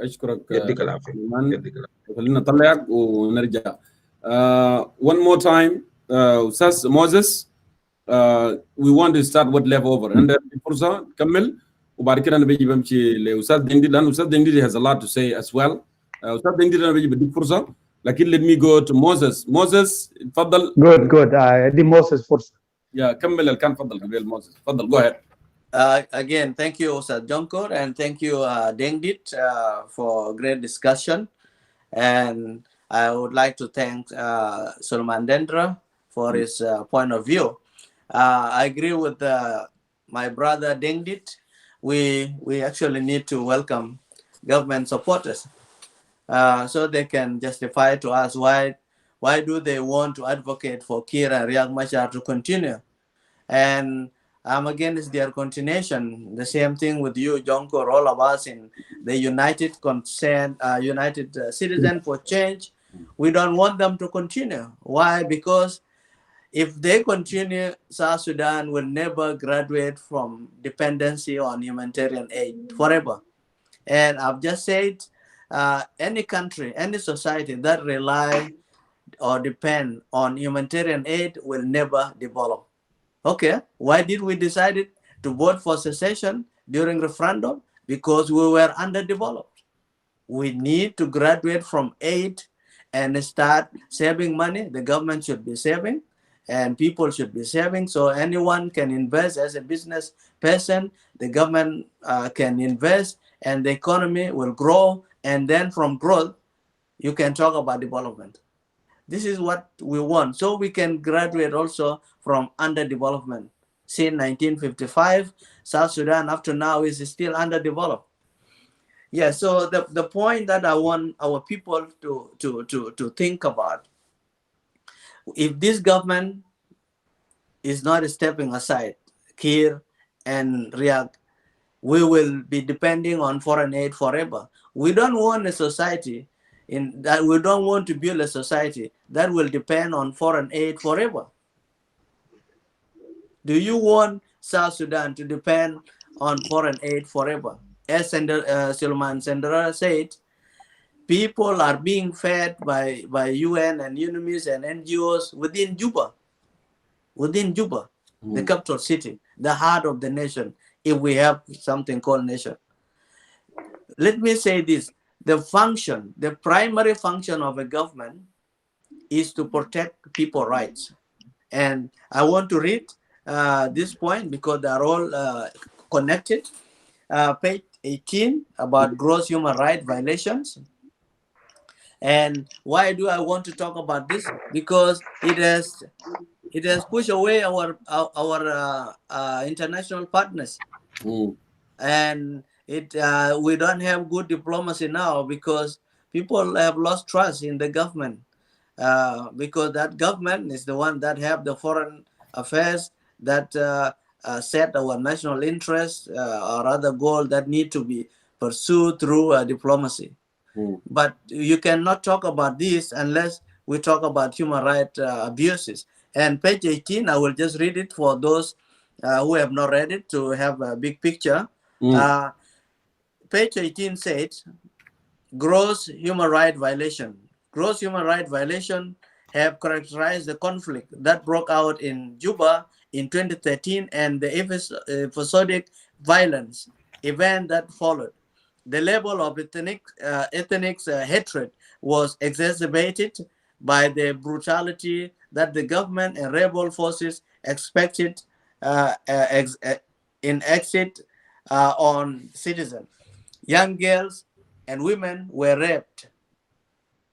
يديك العافيه. يديك العافيه. خلينا نطلعك ونرجع. One more time, استاذ موزس. We want to start with left over. عندك فرصه كمل وبعد كده انا بيجي بمشي لاستاذ دندي، لانه استاذ دندي has a lot to say as well. استاذ دندي انا بيجي بديك فرصه، لكن let me go to موزس اتفضل. Good. دي موسس فرصة. يا كمل اللي كان فضل قبل موزس، اتفضل go ahead. Again, thank you, Ustad Jonkor, and thank you, Dengdit, for great discussion. And I would like to thank Solomon Dendra for his point of view. I agree with my brother Dengdit. We actually need to welcome government supporters so they can justify to us why do they want to advocate for Kiir and Machar to continue. And I'm against their continuation. The same thing with you, Jonkor, all of us in the United Citizen for Change. We don't want them to continue. Why? Because if they continue, South Sudan will never graduate from dependency on humanitarian aid forever. And I've just said, any country, any society that rely or depend on humanitarian aid will never develop. Okay, why did we decide to vote for secession during referendum? Because we were underdeveloped. We need to graduate from aid and start saving money. The government should be saving and people should be saving, so anyone can invest. As a business person, the government can invest and the economy will grow, and then from growth you can talk about development. This is what we want, so we can graduate also from underdevelopment. Since 1955, South Sudan up to now is still underdeveloped. Yeah, so the point that I want our people to think about, if this government is not stepping aside, Kiir and Riek, we will be depending on foreign aid forever. We don't want a society we don't want to build a society that will depend on foreign aid forever. Do you want South Sudan to depend on foreign aid forever? As Suleiman Sendera said, people are being fed by UN and UNMIS and NGOs within Juba, the capital city, the heart of the nation, if we have something called nation. Let me say this. The primary function of a government is to protect people's rights. And I want to read this point because they are all connected. Page 18 about gross human rights violations. And why do I want to talk about this? Because it has pushed away our international partners. And we don't have good diplomacy now because people have lost trust in the government because that government is the one that have the foreign affairs that set our national interests or other goals that need to be pursued through diplomacy. But you cannot talk about this unless we talk about human rights abuses. And page 18, I will just read it for those who have not read it to have a big picture. Page 18 said, gross human rights violation. Gross human rights violation have characterized the conflict that broke out in Juba in 2013 and the episodic violence event that followed. The level of ethnic hatred was exacerbated by the brutality that the government and rebel forces expected in exit on citizens. Young girls and women were raped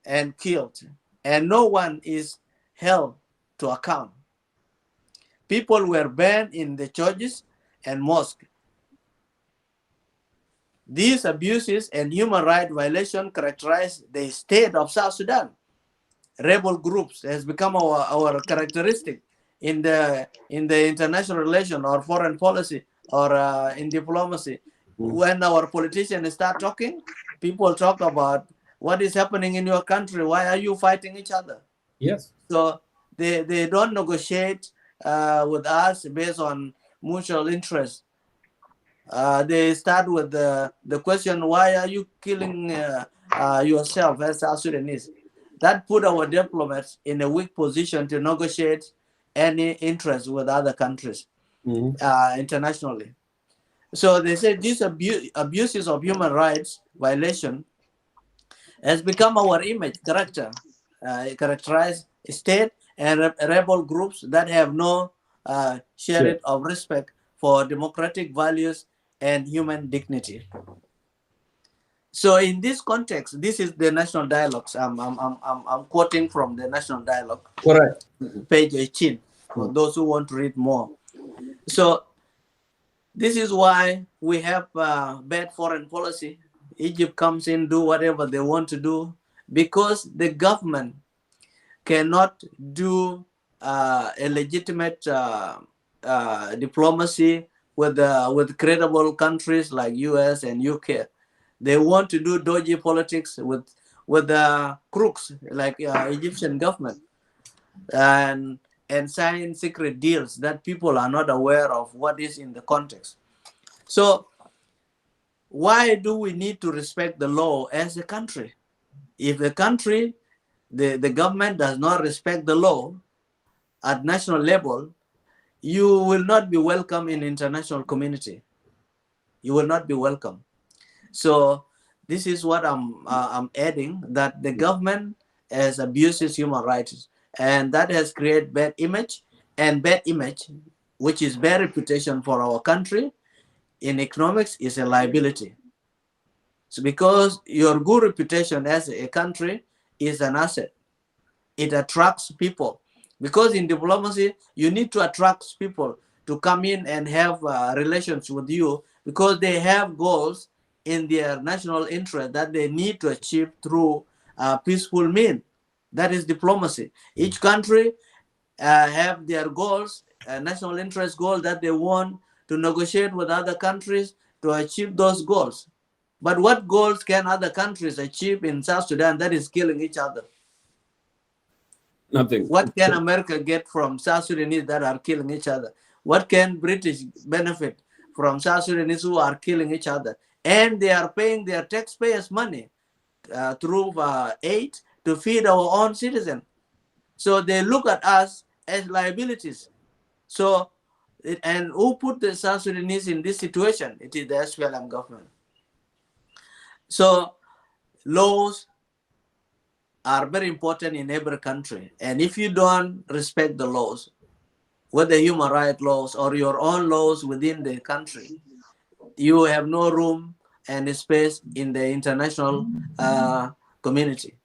and killed, and no one is held to account. People were burned in the churches and mosques. These abuses and human rights violations characterize the state of South Sudan. Rebel groups has become our characteristic in the international relation or foreign policy or in diplomacy. When our politicians start talking, people talk about what is happening in your country. Why are you fighting each other? Yes. So they don't negotiate with us based on mutual interest. They start with the question, why are you killing yourself as South Sudanese? That put our diplomats in a weak position to negotiate any interest with other countries internationally. So they say these abuses of human rights violation has become our image, characterize state and rebel groups that have no share of respect for democratic values and human dignity. So in this context, this is the national dialogues. I'm quoting from the national dialogue, Correct. page 18, for those who want to read more. So this is why we have bad foreign policy. Egypt comes in, do whatever they want to do, because the government cannot do a legitimate diplomacy with credible countries like US and UK. They want to do dodgy politics with crooks like Egyptian government and sign secret deals that people are not aware of what is in the context. So why do we need to respect the law as a country? If the country, the government does not respect the law at national level, you will not be welcome in international community. You will not be welcome. So this is what I'm adding, that the government has abuses human rights, and that has created bad image, and bad image, which is bad reputation for our country in economics, is a liability. So because your good reputation as a country is an asset, it attracts people. Because in diplomacy, you need to attract people to come in and have relations with you, because they have goals in their national interest that they need to achieve through peaceful means. That is diplomacy. Each country have their goals, national interest goals that they want to negotiate with other countries to achieve those goals. But what goals can other countries achieve in South Sudan that is killing each other? Nothing. What can America get from South Sudanese that are killing each other? What can British benefit from South Sudanese who are killing each other? And they are paying their taxpayers' money through aid to feed our own citizens. So they look at us as liabilities. So, and who put the South Sudanese in this situation? It is the SPLM government. So laws are very important in every country. And if you don't respect the laws, whether human rights laws or your own laws within the country, you have no room and space in the international community.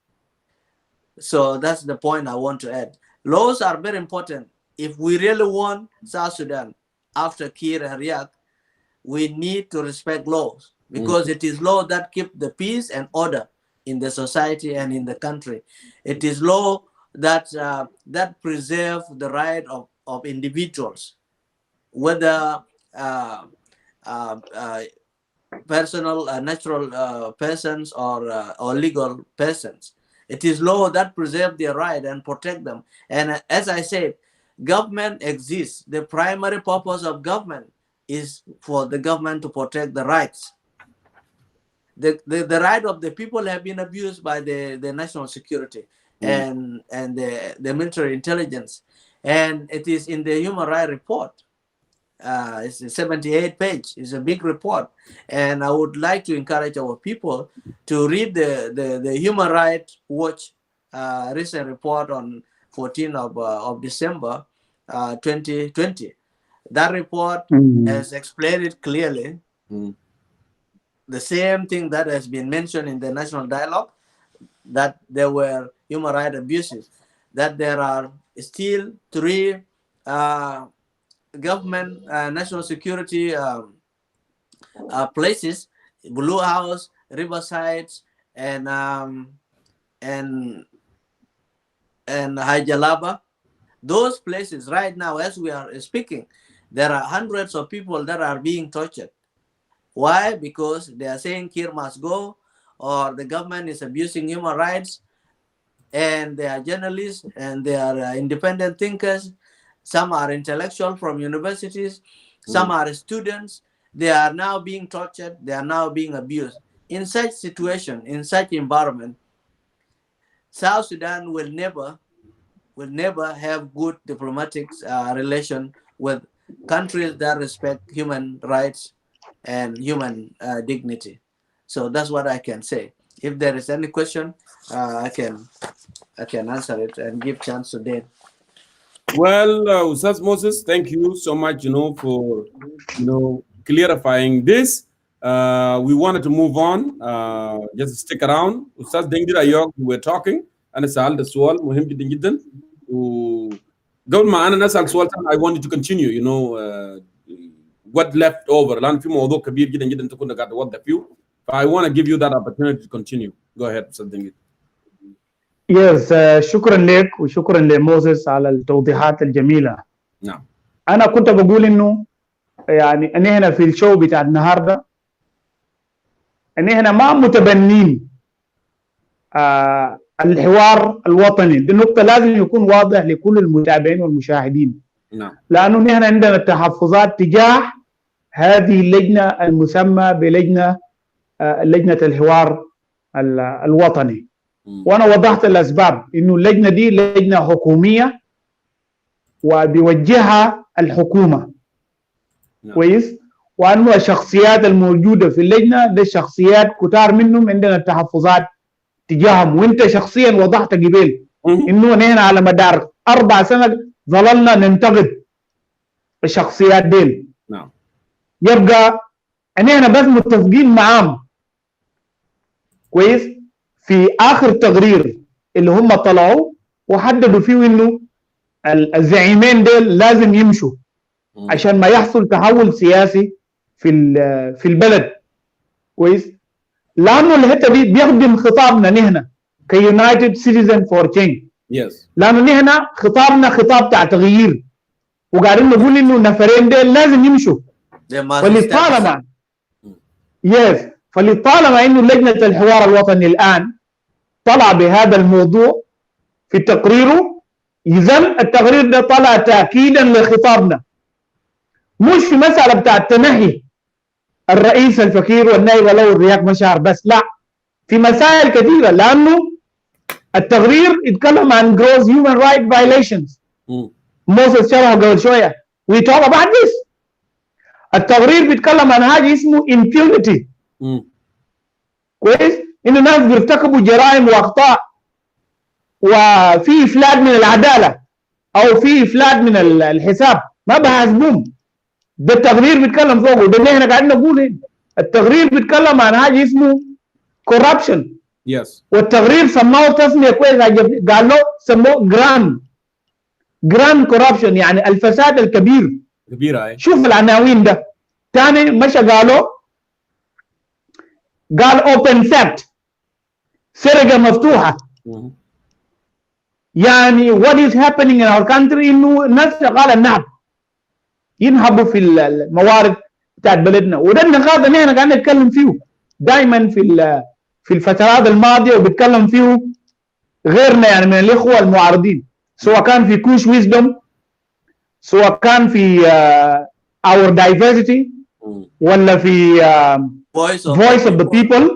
So that's the point I want to add. Laws are very important. If we really want South Sudan after Kiir and Riek, we need to respect laws, because it is law that keep the peace and order in the society and in the country. It is law that that preserve the right of individuals, whether personal, natural persons or legal persons. It is law that preserve their right and protect them. And as I said, government exists. The primary purpose of government is for the government to protect the rights. The right of the people have been abused by the national security and the military intelligence. And it is in the human rights report. It's a 78 page. It's a big report. And I would like to encourage our people to read the Human Rights Watch recent report on 14th of December 2020. That report has explained it clearly. The same thing that has been mentioned in the national dialogue, that there were human rights abuses, that there are still 3 government national security places, Blue House, Riverside, and Hijalaba. Those places right now, as we are speaking, there are hundreds of people that are being tortured. Why? Because they are saying Kiir must go, or the government is abusing human rights, and they are journalists and they are independent thinkers. Some are intellectuals from universities, some are students. They are now being tortured, they are now being abused. In such situation, in such environment, South Sudan will never have good diplomatic relation with countries that respect human rights and human dignity. So that's what I can say. If there is any question, I can answer it and give chance to Dan. Well, Ustaz Moses, thank you so much, for, clarifying this. We wanted to move on. Just stick around. Ustaz Dengir Ayok, we were talking. أنا سألت سؤال مهم جدا جدا. قبل ما أنا نسأل سؤال I wanted to continue, what left over. لأن في موضوع كبير جدا جدا أنت كنا قاعد توضح فيه. I want to give you that opportunity to continue. Go ahead, Ustaz Dengir. Yes, شكرا لك وشكرا لموسيس على التوضيحات الجميلة. نعم. أنا كنت بقول إنه يعني أن هنا في الشو بتاع النهارده أن هنا ما متبنين الحوار الوطني. دي النقطة لازم يكون واضح لكل المتابعين والمشاهدين. نعم. لأنه نحن عندنا تحفظات تجاه هذه اللجنة المسمى بلجنة الحوار الوطني. وأنا وضحت الأسباب إنه اللجنة دي لجنة حكومية وبيوجهها الحكومة. كويس؟ وأنه الشخصيات الموجودة في اللجنة دي شخصيات كتار منهم عندنا تحفظات تجاههم. وانت شخصيا وضحت قبل انه نحن على مدار 4 سنوات ظللنا ننتقد الشخصيات ديل. نعم. يبقى نحن بس متفقين معاهم. كويس؟ في اخر تقرير اللي هم طلعوا وحددوا فيه انه الزعيمين ديل لازم يمشوا عشان ما يحصل تحول سياسي في البلد. كويس؟ لانه الحته دي بيخدم خطابنا نحن كيونايتد سيتيزن فور تشينج. لانه نحن خطابنا خطاب تاع تغيير وقاعدين نقول انه النفرين ديل لازم يمشوا. فلطالما انه لجنه الحوار الوطني الان طلع بهذا الموضوع في تقريره، اذا التقرير ده طلع تاكيدا لخطابنا، مش في مساله بتاع التنحي الرئيس الفقير والنائب له الرياق مشار بس، لا، في مسائل كثيره. لانه التقرير يتكلم عن gross human rights violations. موسى شرحه قبل شويه. we talk about this. التقرير بيتكلم عن حاجه اسمه impunity. كويس؟ انه الناس بيرتكبوا جرائم واخطاء وفي افلات من العداله او في افلات من الحساب ما بحاسبهم. ده التقرير بيتكلم فوقه، ده اللي احنا قاعدين نقوله. التقرير بيتكلم عن حاجه اسمه corruption. والتقرير سماه تسميه كويسه، قال له سموه grand corruption، يعني الفساد الكبير. كبيره. شوف العناوين ده. ثاني مشى قال open theft، سرقه مفتوحه. يعني what is happening in our country انه الناس شغاله النهب، ينهبوا في الموارد بتاعت بلدنا. وده النقاط اللي احنا قاعدين نتكلم فيه دائما في الفترات الماضيه، وبيتكلم فيه غيرنا يعني من الاخوه المعارضين، سواء كان في كوش ويزدم، سواء كان في our diversity، ولا في voice of the people،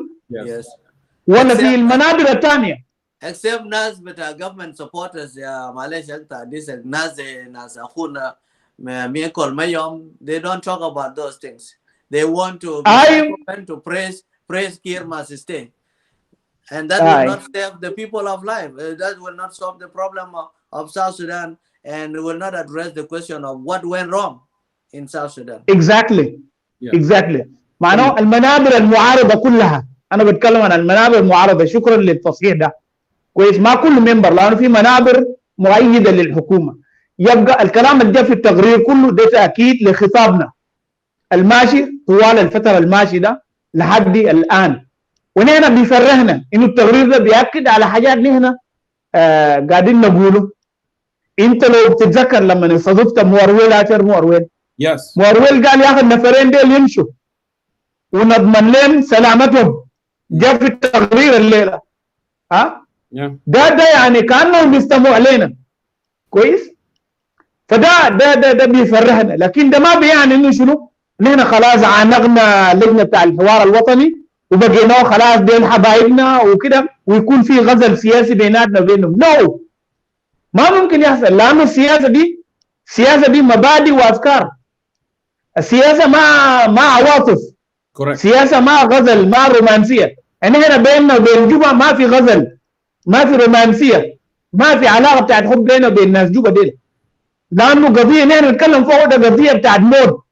ولا في المنابر الثانيه. except ناس بتاع government supporters يا معلش انت ناس اخونا منكم ميوم، they don't talk about those things. They want to praise Kiir must stay. and that will not save the people of life. That will not solve the problem of South Sudan, and will not address the question of what went wrong in South Sudan. Exactly. Exactly. معناه المنابر المعارضة كلها، أنا بتكلم عن المنابر المعارضة. شكرا للتصحيح ده. كويس، ما كل منبر، لأنه في منابر مؤيدة للحكومة. يبقى الكلام اللي جاء في التقرير كله ده تأكيد لخطابنا الماشي طوال الفترة الماشي ده لحد الآن. ونحن بيفرحنا إنه التقرير ده بيأكد على حاجات نحن قاعدين نقوله. أنت لو بتتذكر لما استضفت مورويل آخر مورويل، مورويل قال يا أخي النفرين ديل يمشوا ونضمن لهم سلامتهم. جاء في التقرير الليلة ده يعني كأنهم بيستمعوا علينا. كويس، فده بيفرحنا. لكن ده ما بيعني انه شنو نحن خلاص عانقنا لجنه بتاع الحوار الوطني وبقينا خلاص ديل حبايبنا وكده ويكون في غزل سياسي بيناتنا وبينهم. نو، ما ممكن يحصل، لانه السياسه دي مبادئ وافكار. السياسه ما عواطف. سياسه ما غزل، ما رومانسيه. يعني هنا بيننا وبين جوبا ما في غزل، ما في رومانسيه، ما في علاقه بتاعت حب بيننا وبين الناس جوبا ديل. لانه قضيه نحن نتكلم فوق ده قضيه بتاعت موت،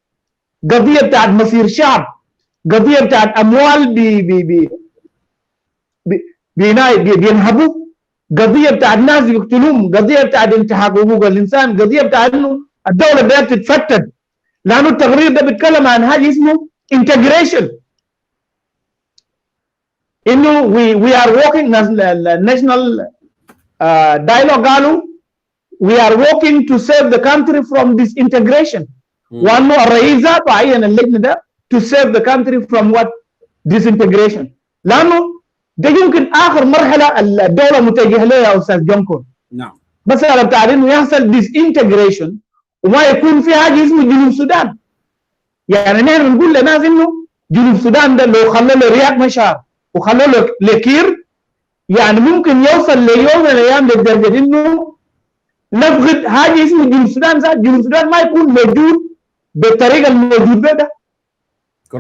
قضيه بتاعت مصير شعب، قضيه بتاعت اموال بينهبوا، قضيه بتاعت ناس يقتلوهم، قضيه بتاعت انتهاك حقوق الانسان، قضيه بتاعت انه الدوله بدات تتفتت. لانه التقرير ده بيتكلم عن حاجه اسمه integration. انه we are working national dialogue قالوا we are working to save the country from this integration. وانه الرئيس ذاته عين اللجنه ده to save the country from what disintegration. لانه ده يمكن اخر مرحله الدوله متجهه لها يا استاذ جونكور. نعم. بس انا بتاع انه يحصل disintegration وما يكون في حاجه اسمه جنوب السودان. يعني نحن بنقول للناس انه جنوب السودان ده لو خلوا له رياض مشار وخلوا له لكير يعني ممكن يوصل ليوم من الايام لدرجه انه نفقد حاجه اسمه جنوب السودان. جنوب السودان ما يكون موجود بالطريقه الموجود بها.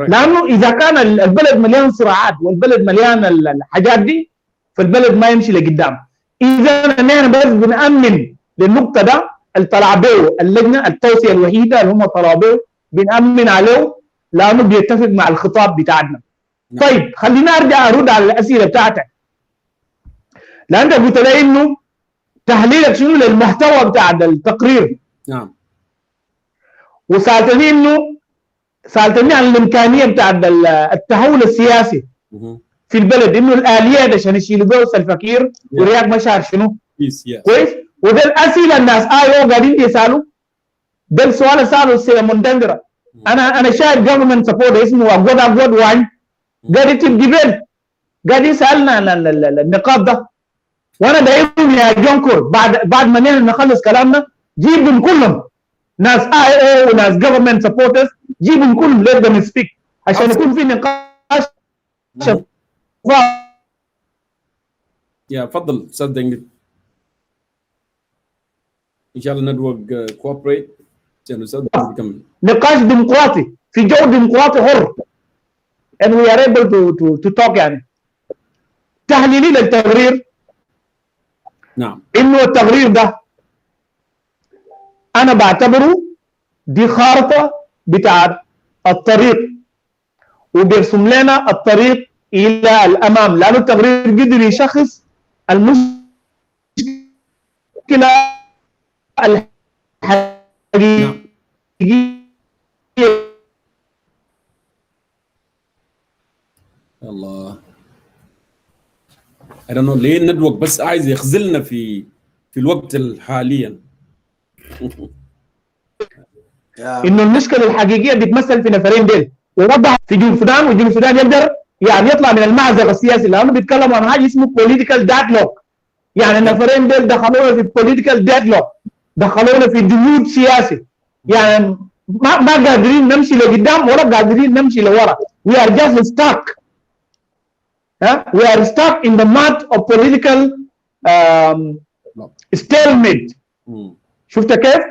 لانه اذا كان البلد مليان صراعات والبلد مليان الحاجات دي فالبلد ما يمشي لقدام. اذا نحن بس بنامن للنقطه ده الطلع به اللجنه التوصيه الوحيده اللي هم طلعوا به بنامن عليه لانه بيتفق مع الخطاب بتاعنا. طيب خلينا ارجع ارد على الاسئله بتاعتك. لانك قلت لي انه تحليلك شنو للمحتوى بتاع التقرير. نعم. وسالتني عن الامكانيه بتاع التحول السياسي في البلد، انه الاليات عشان يشيلوا بيه الفقير ورياض مشار شنو؟ كويس؟ وده الاسئله الناس قاعدين يسالوا. ده السؤال اللي ساله السيده مندندره. انا شايف جفرمنت سبورت اسمه اقود وين قاعد يكتب جبال، قاعد يسالنا عن النقاط ده. وانا دايما يا جونكور بعد ما نخلص كلامنا جيبهم كلهم ناس او وناس جفرمنت سبورترز، جيبهم كلهم let them speak عشان يكون في نقاش. يا تفضل استاذ دنجل. ان شاء الله ندوق كوبريت عشان الاستاذ يكمل. نقاش ديمقراطي في جو ديمقراطي حر and we are able to talk. يعني تحليلي للتقرير. نعم. انه التقرير ده انا بعتبره دي خارطه بتاعت الطريق وبيرسم لنا الطريق الى الامام. لانه التقرير قدر يشخص المشكله الحقيقيه. الله I don't know ليه النتورك بس عايز يخزلنا في الوقت حاليا. انه المشكله الحقيقيه بتمثل في نفرين ديل، ووضح في جنوب السودان، وجنوب السودان يقدر يعني يطلع من المأزق السياسي لانه بيتكلموا عن حاجه اسمه بوليتيكال ديدلوك. يعني النفرين ديل دخلونا في بوليتيكال ديدلوك، دخلونا في جمود سياسي. يعني ما قادرين نمشي لقدام ولا قادرين نمشي لورا. We are just stuck. We are stuck in the mud of political stalemate. شفت كيف؟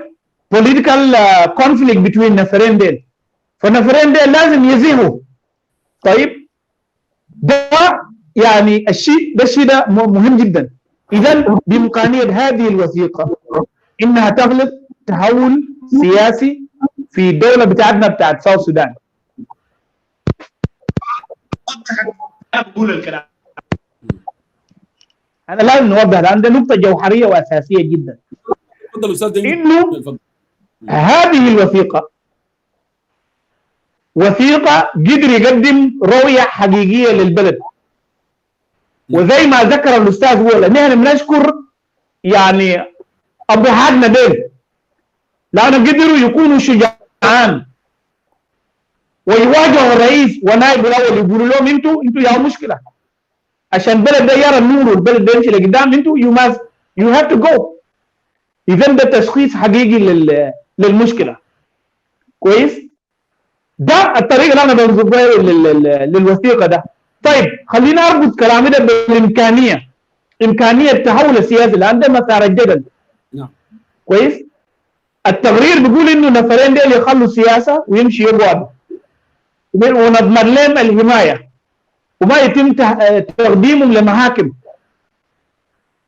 political conflict between نفرين ديل. فالنفرين ديل لازم يزيحوا. طيب ده يعني الشيء ده مهم جدا. إذا بإمكانية هذه الوثيقة إنها تغلق تحول سياسي في الدولة بتاعتنا بتاعت ساوث السودان. أنا بقول الكلام، أنا لازم نوضح لأن ده نقطة جوهرية وأساسية جدا. إنه هذه الوثيقة وثيقة قدر يقدم رؤية حقيقية للبلد، وزي ما ذكر الأستاذ ولا نحن بنشكر يعني أبهاتنا ديل لأنه قدروا يكونوا شجعان ويواجهوا الرئيس ونائب الأول يقولوا لهم انتوا يا مشكلة عشان البلد ده يرى النور والبلد ده يمشي لقدام، انتوا you have to go. إذا ده تشخيص حقيقي للمشكلة. كويس؟ ده الطريقة اللي أنا بنظر بها للوثيقة ده. طيب خلينا أربط كلامي ده بالإمكانية، إمكانية تحول السياسي لأن ده مسار الجدل. كويس؟ التقرير بيقول إنه نفرين ديل يخلوا السياسة ويمشي يقعدوا ونضمن لهم الحماية وما يتم تقديمهم لمحاكم،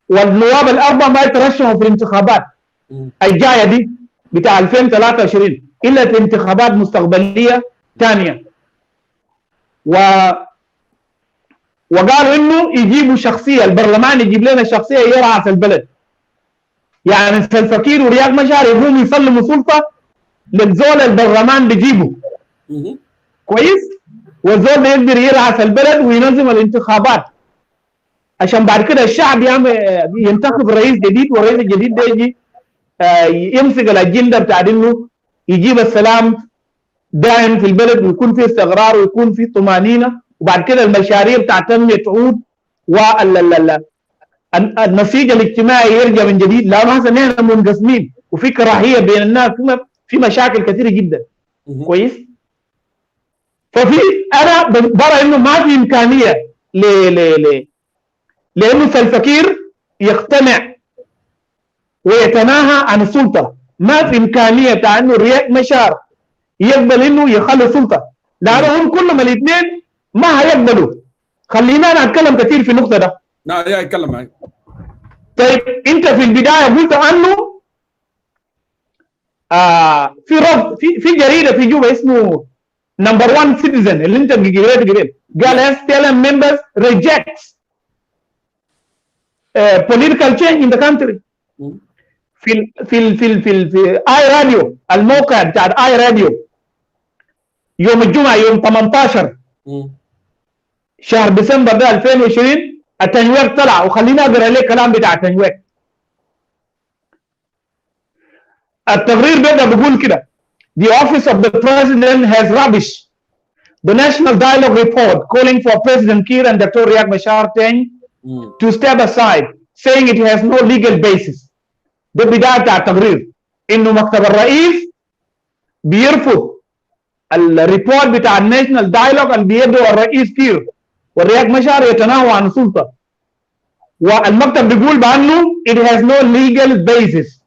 والنواب الأربعة ما يترشحوا في الانتخابات الجاية دي بتاع 2023 إلا في انتخابات مستقبلية ثانية. وقالوا إنه يجيبوا شخصية، البرلمان يجيب لنا شخصية يرعى البلد. يعني سلفا كير ورياض مشار يقوموا يسلموا سلطة للزول البرلمان بيجيبه. كويس؟ والزول ده يقدر يرعى البلد وينظم الانتخابات عشان بعد كده الشعب ينتخب رئيس جديد، والرئيس الجديد ده يجي يمسك الأجندة بتاعت إنه يجيب السلام دائم في البلد ويكون فيه استقرار ويكون فيه طمأنينة، وبعد كده المشاريع بتاعت تنمية تعود والنسيج الاجتماعي يرجع من جديد، لأنه هسه نحن منقسمين وفي كراهية بين الناس، في مشاكل كثيرة جدا. كويس؟ ففي أنا برى إنه ما في إمكانية لأنه سلفا كير يقتنع ويتناهى عن السلطة. ما في إمكانية بتاع إنه رياض مشار يقبل إنه يخلي السلطة، لأنهم كلهم الاثنين ما هيقبلوا. خلينا نتكلم كثير في النقطة ده. لا يا اتكلم معي. طيب أنت في البداية قلت أنه في رفض في جريدة في جوبا اسمه نمبر 1 سيتيزن اللي أنت قبل قال SPLM members rejects political change in the country. في اي راديو، الموقع بتاع اي راديو يوم الجمعه يوم 18 شهر ديسمبر ده 2020 التنوير طلع، وخليني اقرا لك كلام بتاع التنوير. التقرير بدا بيقول كده: The office of the president has rubbished the national dialogue report calling for President Kiir and Dr. Riek Machar to step aside, saying it has no legal basis. ده بداية بتاع التقرير انه مكتب الرئيس بيرفض الريبورت بتاع الناشونال دايلوج اللي بيده الرئيس كير والرياض مشار يتناهوا عن السلطة، والمكتب بيقول بانه it has no legal basis،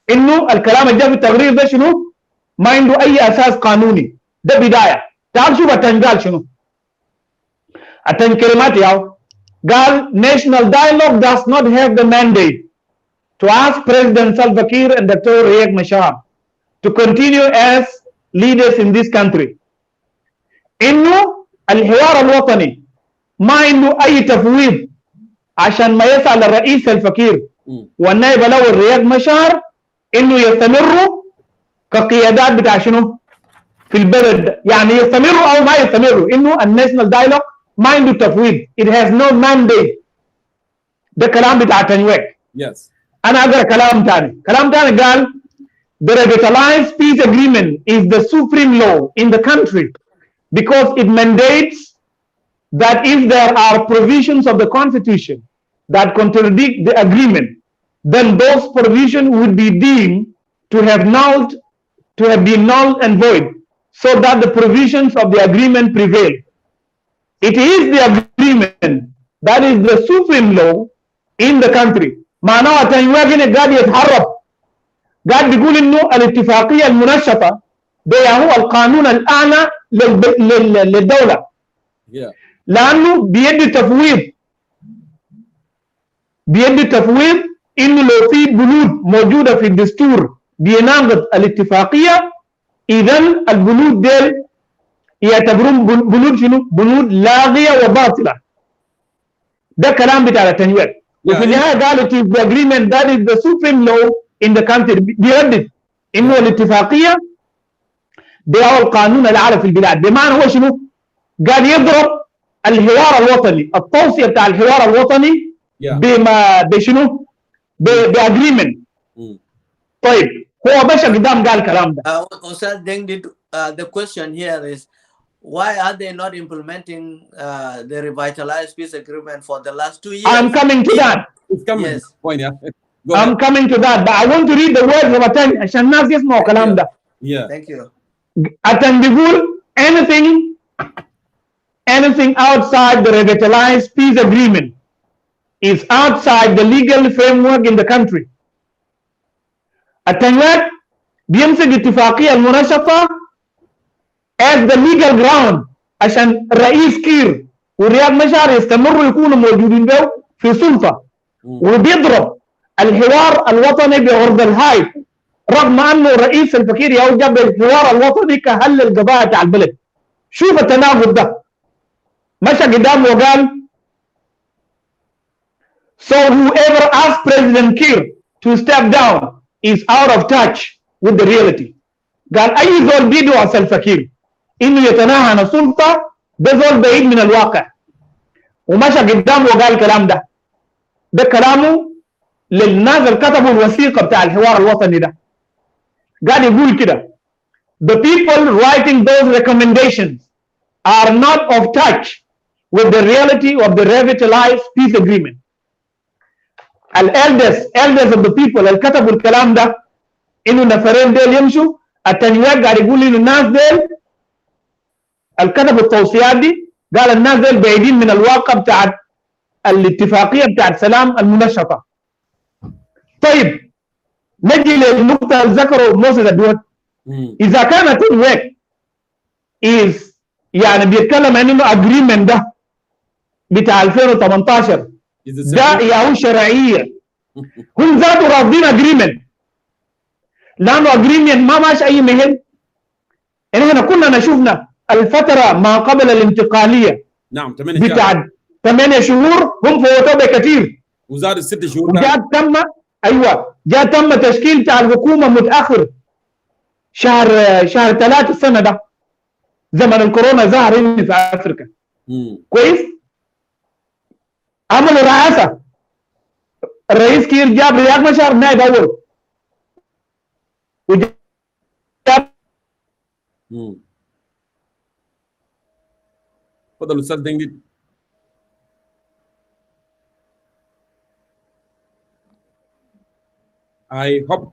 انه الكلام اللي جاء في التقرير ده شنو؟ ما عنده اي اساس قانوني. ده بداية. تعال شوف التن قال شنو. التن كلمات ياو قال national dialogue does not have the mandate to ask President Salva Kiir and Dr. Riek Machar to continue as leaders in this country. إنه الحوار الوطني ما عنده أي تفويض عشان ما يسأل الرئيس سلفا كير والنائب الأول رياض مشار إنه يستمروا كقيادات بتاع شنو في البلد، يعني يستمروا أو ما يستمروا. إنه الناشونال دايلوج ما عنده تفويض. It has no mandate. ده كلام بتاع تنويك. Yes. أنا أقرأ كلام تاني قال the revitalized peace agreement is the supreme law in the country because it mandates that if there are provisions of the constitution that contradict the agreement, then those provisions would be deemed to have been null and void, so that the provisions of the agreement prevail. It is the agreement that is the supreme law in the country. معناه تنوير قاعد يتحرك، قاعد بيقول انه الاتفاقيه المنشطه ده هو القانون الاعلى للدوله. لانه بيد تفويض انه لو في بنود موجوده في الدستور بيناقض الاتفاقيه، اذا البنود ديل يعتبرون بنود شنو؟ بنود لاغيه وباطله. ده كلام بتاع التنوير. وفي النهايه قال it is the agreement that is the supreme law in the country. بيردد انه الاتفاقيه ده هو القانون الاعلى في البلاد. بمعنى هو شنو؟ قال يضرب الحوار الوطني، التوصيه بتاع الحوار الوطني بما بشنو؟ باجريمنت. طيب هو باشا قدام قال الكلام ده. Ustaz Deng, the question here is why are they not implementing the revitalized peace agreement for the last 2 years? I'm coming to that. It's coming. Yes. Point, yeah. I'm coming to that, but I want to read the words of Atan عشان الناس يسمعوا الكلام ده. Yeah. Thank you. Atan بيقول anything outside the revitalized peace agreement is outside the legal framework in the country. التنوير بيمسك اتفاقية المناشطة as the legal ground عشان الرئيس كير ورياض مشار يستمروا يكونوا موجودين به في سلطة، وبيضرب الحوار الوطني بعرض الهايب، رغم انه الرئيس الفكير يوجب الحوار الوطني كحل القضايا بتاع البلد. شوف التناقض ده. مشى قدام وقال so whoever asked President Kiir to step down is out of touch with the reality. قال اي زول بيدعو الفكير انه يتناهى عن السلطه ده زول بعيد من الواقع. ومشى قدام وقال الكلام ده. ده كلامه للناس اللي كتبوا الوثيقه بتاع الحوار الوطني ده. قاعد يقول كده the people writing those recommendations are not of touch with the reality of the revitalized peace agreement. elders of the people اللي كتبوا الكلام ده انه نفرين ديل يمشوا. التنوير قاعد يقول انه الناس ديل اللي كتبوا التوصيات دي قال الناس ديل بعيدين من الواقع بتاعت الاتفاقيه بتاعت سلام المنشطه. طيب نجي للنقطه اللي ذكروا موسى الدول. اذا كان التنوير يعني بيتكلم عن انه اجريمنت ده بتاع 2018 ده ياهو شرعيه، هم ذاتوا رافضين اجريمنت لانه اجريمنت ما ماشي اي مهم. احنا كلنا شفنا الفتره ما قبل الانتقاليه نعم بتاع 8 شهور هم فوتوا بكثير، وزاد 6 شهور جاء تم تشكيل بتاع الحكومه متاخر شهر 3 السنه ده زمن الكورونا ظهر هنا في افريقيا. كويس. عملوا رئاسه، الرئيس كير جاب رياض مشار نائب اول وجاب تفضل استاذ دنجد. اي هوب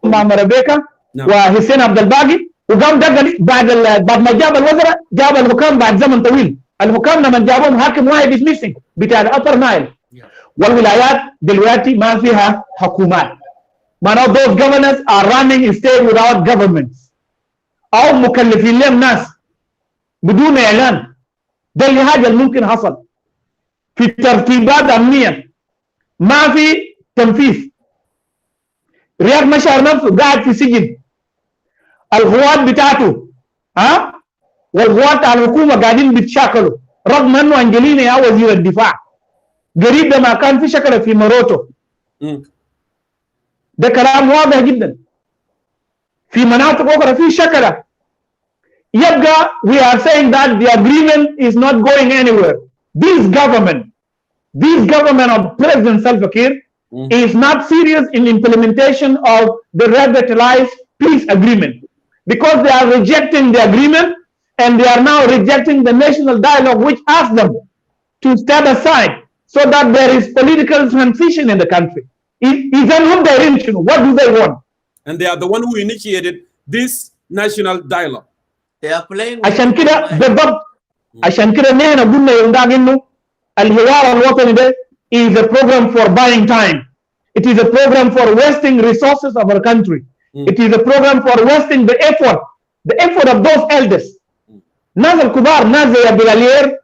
مع مربيكا وحسين عبد الباقي، وقام دقن بعد ما جاب الوزراء جاب الحكام بعد زمن طويل. الحكام لما جابوهم حاكم واحد اسمه بتاع الابر نايل، والولايات دلوقتي ما فيها حكومات. معناه those governors are running a state without governments او مكلفين لهم ناس بدون اعلان. ده اللي حاجه اللي ممكن حصل في ترتيبات امنيه، ما في تنفيذ. رياض مشار نفسه قاعد في سجن، القوات بتاعته والقوات بتاع الحكومه قاعدين بيتشاكلوا، رغم انه انجلينا يا وزير الدفاع قريب ده ما كان في شكله في مروتو. ده كلام واضح جدا. في مناطق اخرى في شكله. يبقى we are saying that the agreement is not going anywhere. This government of President Salva Kiir is not serious in implementation of the revitalized peace agreement, because they are rejecting the agreement and they are now rejecting the national dialogue which asked them to step aside so that there is political transition in the country. Is that not their intention? What do they want? And they are the one who initiated this national dialogue. They are playing. عشان كده بالضبط، عشان كده نحن قلنا يوم ده انه الحوار الوطني ده is a program for buying time. It is a program for wasting resources of our country. It is a program for wasting the effort of those elders. ناس الكبار، ناس زي بلالير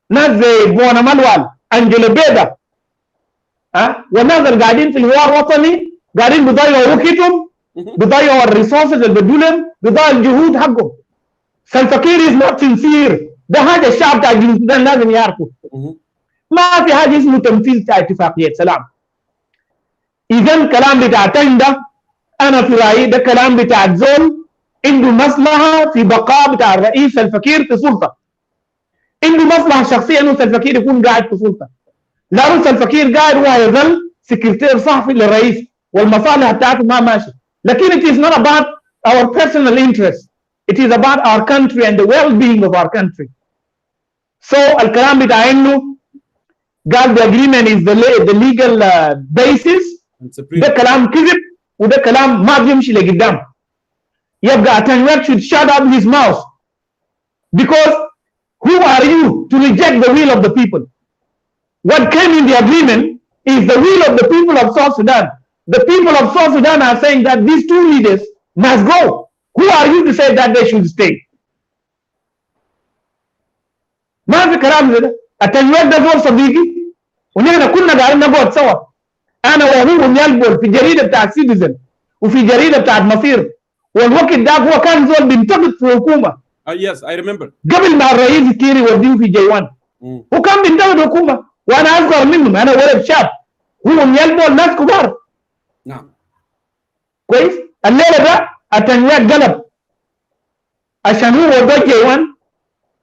ناس زي بونا مالوال انجلو بيدا والناس اللي قاعدين في الحوار الوطني قاعدين بيضيعوا وقتهم، بيضيعوا الريسورسز اللي بدولهم، بيضيعوا الجهود حقهم. سلفاكير از نوت سنسير، ده حاجه الشعب بتاع جنوب السودان لازم يعرفوا. ما في حاجه اسمه تنفيذ بتاع اتفاقيه سلام. اذا الكلام بتاع تنحي ده انا في رايي ده كلام بتاع زول عنده مصلحه في بقاء بتاع الرئيس سلفاكير في سلطه. عنده مصلحه شخصيه انه سلفاكير يكون قاعد في سلطه. لانه سلفاكير قاعد وهو يظل سكرتير صحفي للرئيس والمصالح بتاعته ما ماشي. لكن it is not about our personal interest. It is about our country and the well-being of our country. So الكلام بتاع انه قال the agreement is the legal basis ده كلام كذب وده كلام ما بيمشي لقدام. يبقى تنحي should shut up his mouth because who are you to reject the will of the people? What came in the agreement is the will of the people of South Sudan. The people of South Sudan are saying that these two leaders must go. Who are you to say that they should stay? ما في كلام زي ده. التنحي ده زول صديقي ونحن كنا قاعدين نقعد سوا انا وهو ونيالبول في جريده بتاعت سيتيزن وفي جريده بتاعت مصير، والوقت ده هو كان زول بينتقد في الحكومه. Yes, I remember. قبل ما الرئيس كير يوديه في جيوان وكان بينتقد الحكومه وانا اصغر منهم، انا ولد شاب هو ونيالبول ناس كبار. نعم. كويس؟ الليله ده التنحي قلب عشان هو وداه جيوان.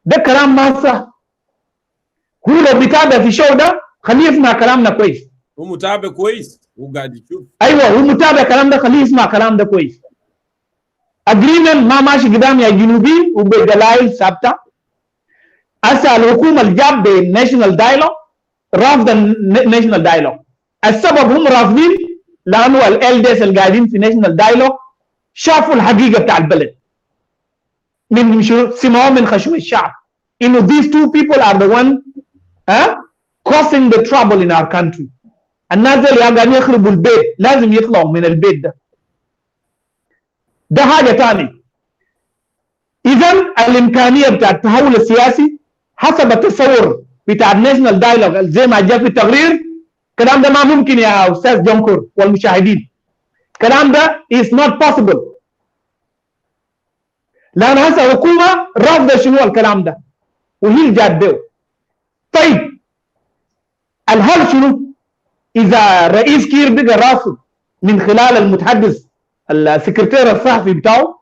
ده كلام ما صح. هو لو بيتابع في الشو ده خليه يسمع كلامنا كويس. هو متابع كويس، هو قاعد يشوف. ايوه هو متابع كلام ده، خليه يسمع كلام ده كويس. اجريمنت ما ماشي قدام يا جنوبي وبدلائل ثابته. هسه الحكومه اللي جاب بالناشونال دايلوج رافضه الناشونال دايلوج. السبب هم رافضين لانه الالدس اللي قاعدين في ناشونال دايلوج شافوا الحقيقه بتاع البلد من سمعوا من خشوع الشعب انه these two people are the one causing the trouble in our country. الناس اللي قاعدين يخربوا البيت لازم يطلعوا من البيت ده. ده حاجه ثانيه. اذا الامكانيه بتاع التحول السياسي حسب التصور بتاع الناشونال دايلوج زي ما جاء في التقرير، الكلام ده ما ممكن يا استاذ جونكور والمشاهدين. الكلام ده is not possible. لان هسه الحكومه رافضه شنو الكلام ده وهي الجاده. طيب الحل شنو؟ اذا رئيس كير بقى راسه من خلال المتحدث السكرتير الصحفي بتاعه.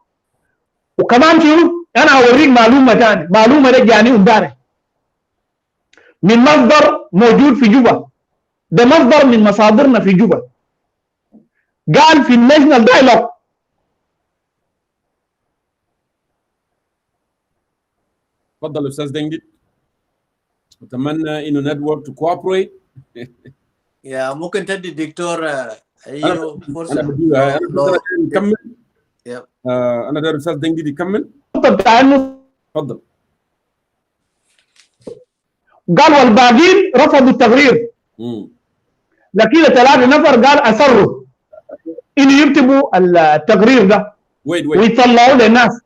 وكمان شنو؟ انا اوريك معلومه ثانيه، معلومه دي جاني امبارح من مصدر موجود في جوبا. ده مصدر من مصادرنا في جوبا. قال في الناشونال دايلوج تفضل استاذ دنجي. اتمنى انه نتورك تو كوبريت. يا ممكن تدي الدكتور ايوه فرصه. انا نكمل. انا داير استاذ دنجي يكمل. تفضل. قال والباقيين رفضوا التقرير. لكن 3 نفر قال اصروا انه يكتبوا التقرير ده ويطلعوه للناس.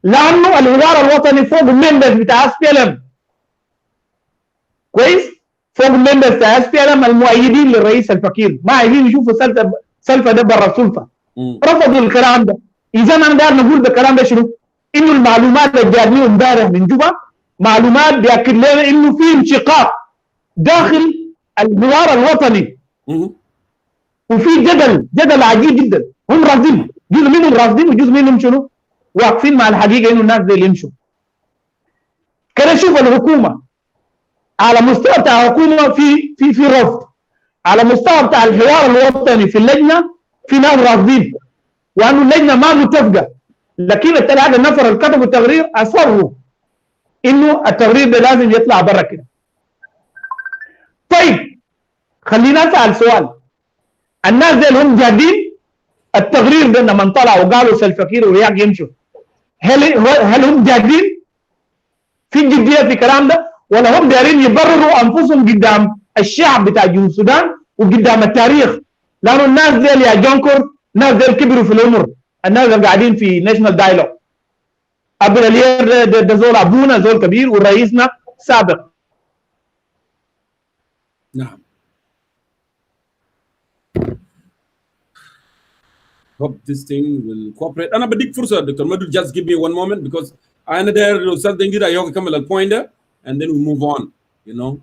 لانه الحوار الوطني فوق الممبرز بتاع اس بي ال ام. كويس؟ فوق الممبرز بتاع اس بي ال ام المؤيدين للرئيس الفقير ما عايزين يشوفوا سلفة ده برا السلطه. رفضوا الكلام ده. اذا انا داير نقول بالكلام ده شنو؟ انه المعلومات اللي جاتني امبارح من جوبا معلومات بياكد لنا انه في انشقاق داخل الحوار الوطني. وفي جدل عجيب جدا. هم رافضين، جزء منهم رافضين وجزء منهم شنو؟ واقفين مع الحقيقه انه الناس دي اللي يمشوا. كده شوف الحكومه على مستوى بتاع الحكومه في رفض. على مستوى بتاع الحوار الوطني في اللجنه في ناس رافضين وانه اللجنه ما متفقه. لكن ال3 نفر اللي كتبوا التقرير اصروا انه التقرير ده لازم يطلع برا كده. طيب خلينا اسال سؤال. الناس دي هم جادين التقرير ده لما طلع وقالوا سلفاكير ورياق يمشوا، هل هم جادين في جديه في الكلام ده ولا هم دايرين يبرروا انفسهم قدام الشعب بتاع جنوب السودان وقدام التاريخ؟ لانه الناس دي يا جونكور ناس دي كبروا في العمر. الناس اللي قاعدين في ناشونال دايلوج ابو الير ده زول ابونا زول كبير ورئيسنا سابق. نعم. Hope this thing will cooperate. أنا بديك فرصة دكتور مدو, just give me one moment because أنا داير something كده يوم كمل البوينت ده and then we move on, you know.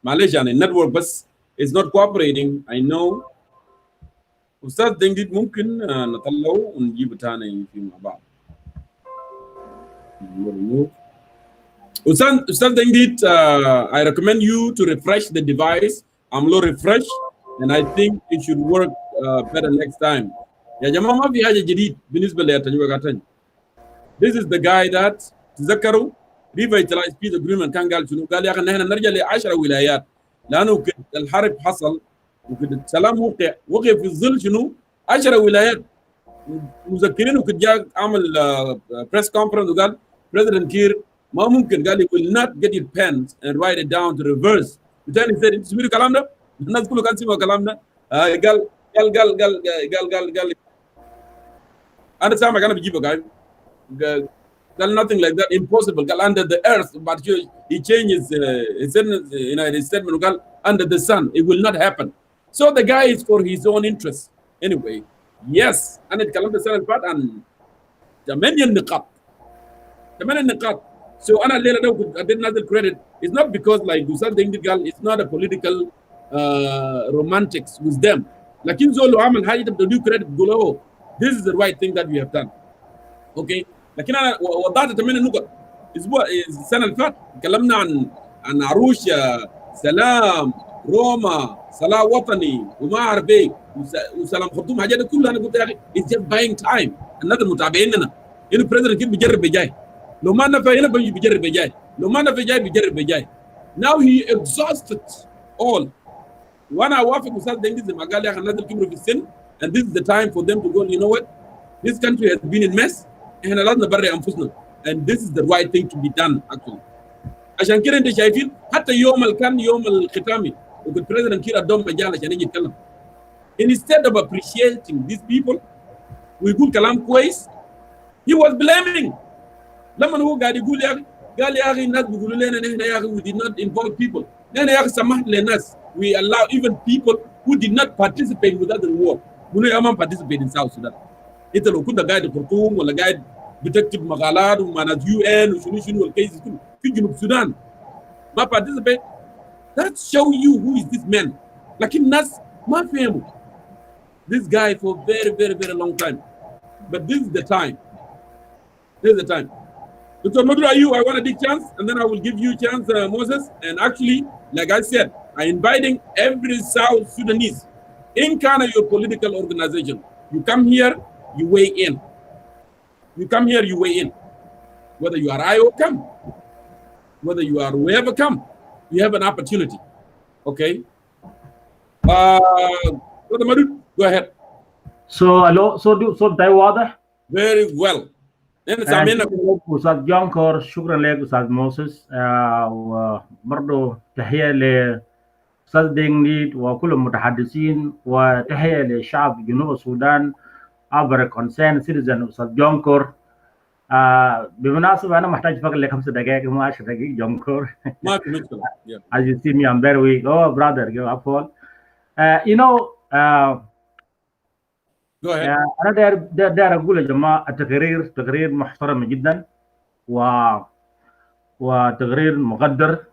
معلش يعني النتورك بس is not cooperating, I know. أستاذ دنجيد ممكن نطلعه ونجيبه تاني فيما بعد. أستاذ دنجيد, I recommend you to refresh the device. I'm low refresh and I think it should work better next time. يا جماعة ما في حاجة جديد بالنسبة للتجربة كاتن. This is the guy that تذكروا revitalize peace agreement كان قال شنو؟ قال يا أخي نحن نرجع ل10 ولايات لأنه الحرب حصل وكده السلام وقع في الظل شنو؟ 10 ولايات. مذكرين وكده جاء عمل press conference وقال President Kiir ما ممكن قال will not get your pens and write it down to reverse. بالتالي said انتوا سمعتوا الكلام ده؟ الناس كلهم كانوا سمعوا الكلام ده. قال أنا سامع أنا بجيبه قال nothing like that, impossible. قال under the earth, but he changes his statement وقال under the sun, it will not happen. So the guy is for his own interest. Anyway, yes, أنا تكلمت السنة اللي فاتت عن 8 نقاط. So أنا الليلة ده أديت نازل credit. It's not because like Gusal Dengdi قال it's not a political romantics with them. لكن زول عمل حاجة تبدو credit تقول oh this is the right thing that we have done. Okay. لكن انا وضحت 8 نقط السنه اللي فاتت. تكلمنا عن عروش، سلام، روما، صلاح وطني وما اعرف ايه وسلام خرطوم، حاجات كلها انا قلت يا اخي it's just buying time. الناس المتابعين لنا انه بريزيدنت كير بيجرب بجاي، لو ما نفع هنا بيجرب بجاي، لو ما نفع جاي بيجرب بجاي. Now he exhausted all. وانا اوافق استاذ دنجي زي ما قال يا اخي الناس اللي كبروا في السن and this is the time for them to go, you know what, this country has been in mess. احنا لازم نبرئ انفسنا and this is the right thing to be done actually. عشان كده انت شايفين حتى كان يوم الختامي وكنت بريزيدنت كير ادوم مجال عشان يجي يتكلم instead of appreciating these people ويقول كلام كويس he was blaming. لما هو قاعد يقول يا اخي قال يا اخي الناس بيقولوا لنا نحن يا اخي we did not involve people. نحن يا اخي سمحنا للناس we allow even people who did not participate with us in war. منو يا مان participate in South Sudan. انت لو كنت قاعد في خرطوم ولا قاعد بتكتب مقالات ومع ناس UN وشنو والكيس كله في جنوب السودان ما participate, that show you who is this man. لكن الناس ما فهموا this guy for very very very long time, but this is the time. Dr. Madura, I want to take chance and then I will give you chance, Moses. And actually, like I said, I'm inviting every South Sudanese in kind of your political organization. You come here, you weigh in. Whether you are IO, come. Whether you are whoever, come. You have an opportunity. Okay? Dr. Madura, go ahead. So, hello. So ده واضح؟ Very well. أستاذ جونكور، شكرا لك أستاذ موسس، وبرضه تحية لأستاذ دينجيد وكل المتحدثين، وتحية لشعب جنوب السودان عبر concerned citizen أستاذ جونكور. بالمناسبة أنا محتاج فقط ل 5 دقائق مو 10 دقائق جونكور. ما في مشكلة. As you see me, I'm very weak. Oh brother, give up all. You know. أنا داير أقول يا جماعة التقرير تقرير محترم جدا وتقرير مقدر،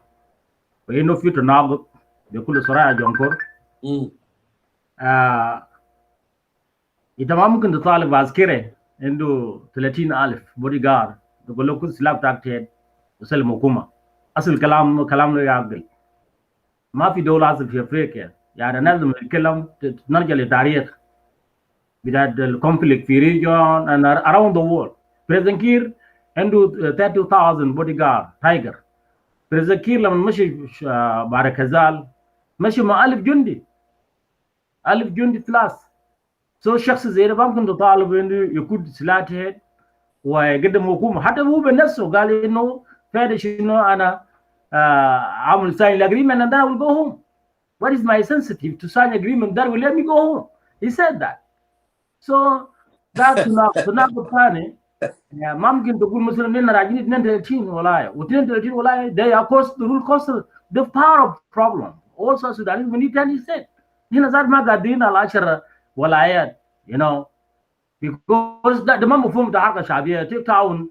وإنه في تناقض بكل صراحة جونكور. أنت ما ممكن تطالب عسكري عنده 30,000 بودي جارد تقول له كل سلاح بتاعك تهد وسلم حكومة. أصل كلام لا يعقل. ما في دولة أصل في أفريقيا، يعني لازم نتكلم نرجع لتاريخ بتاعت الكونفليكت في ريجون and around the world. President Kiir عنده 30,000 بودي جارد تايجر. President Kiir لما مشي بعد كزال مشي مع 1000 جندي فلاس. سو شخص زي ده ممكن تطالب انه يكون سلاح ويقدم حكومه. حتى هو بنفسه قال انه فادش انه انا عامل sign agreement and then I will go home. What is my sensitive to sign agreement that will let me go home? He said that. So ده تناقض ثاني. ما ممكن تقول مثلا اننا راجعين 32 ولايه و32 ولايه they are cost the rule cost the power of problem all South Sudanese we need 10 states. هنا زاد ما قادرين على 10 ولايات you know because ده ما مفهوم بتاع حركة شعبية take town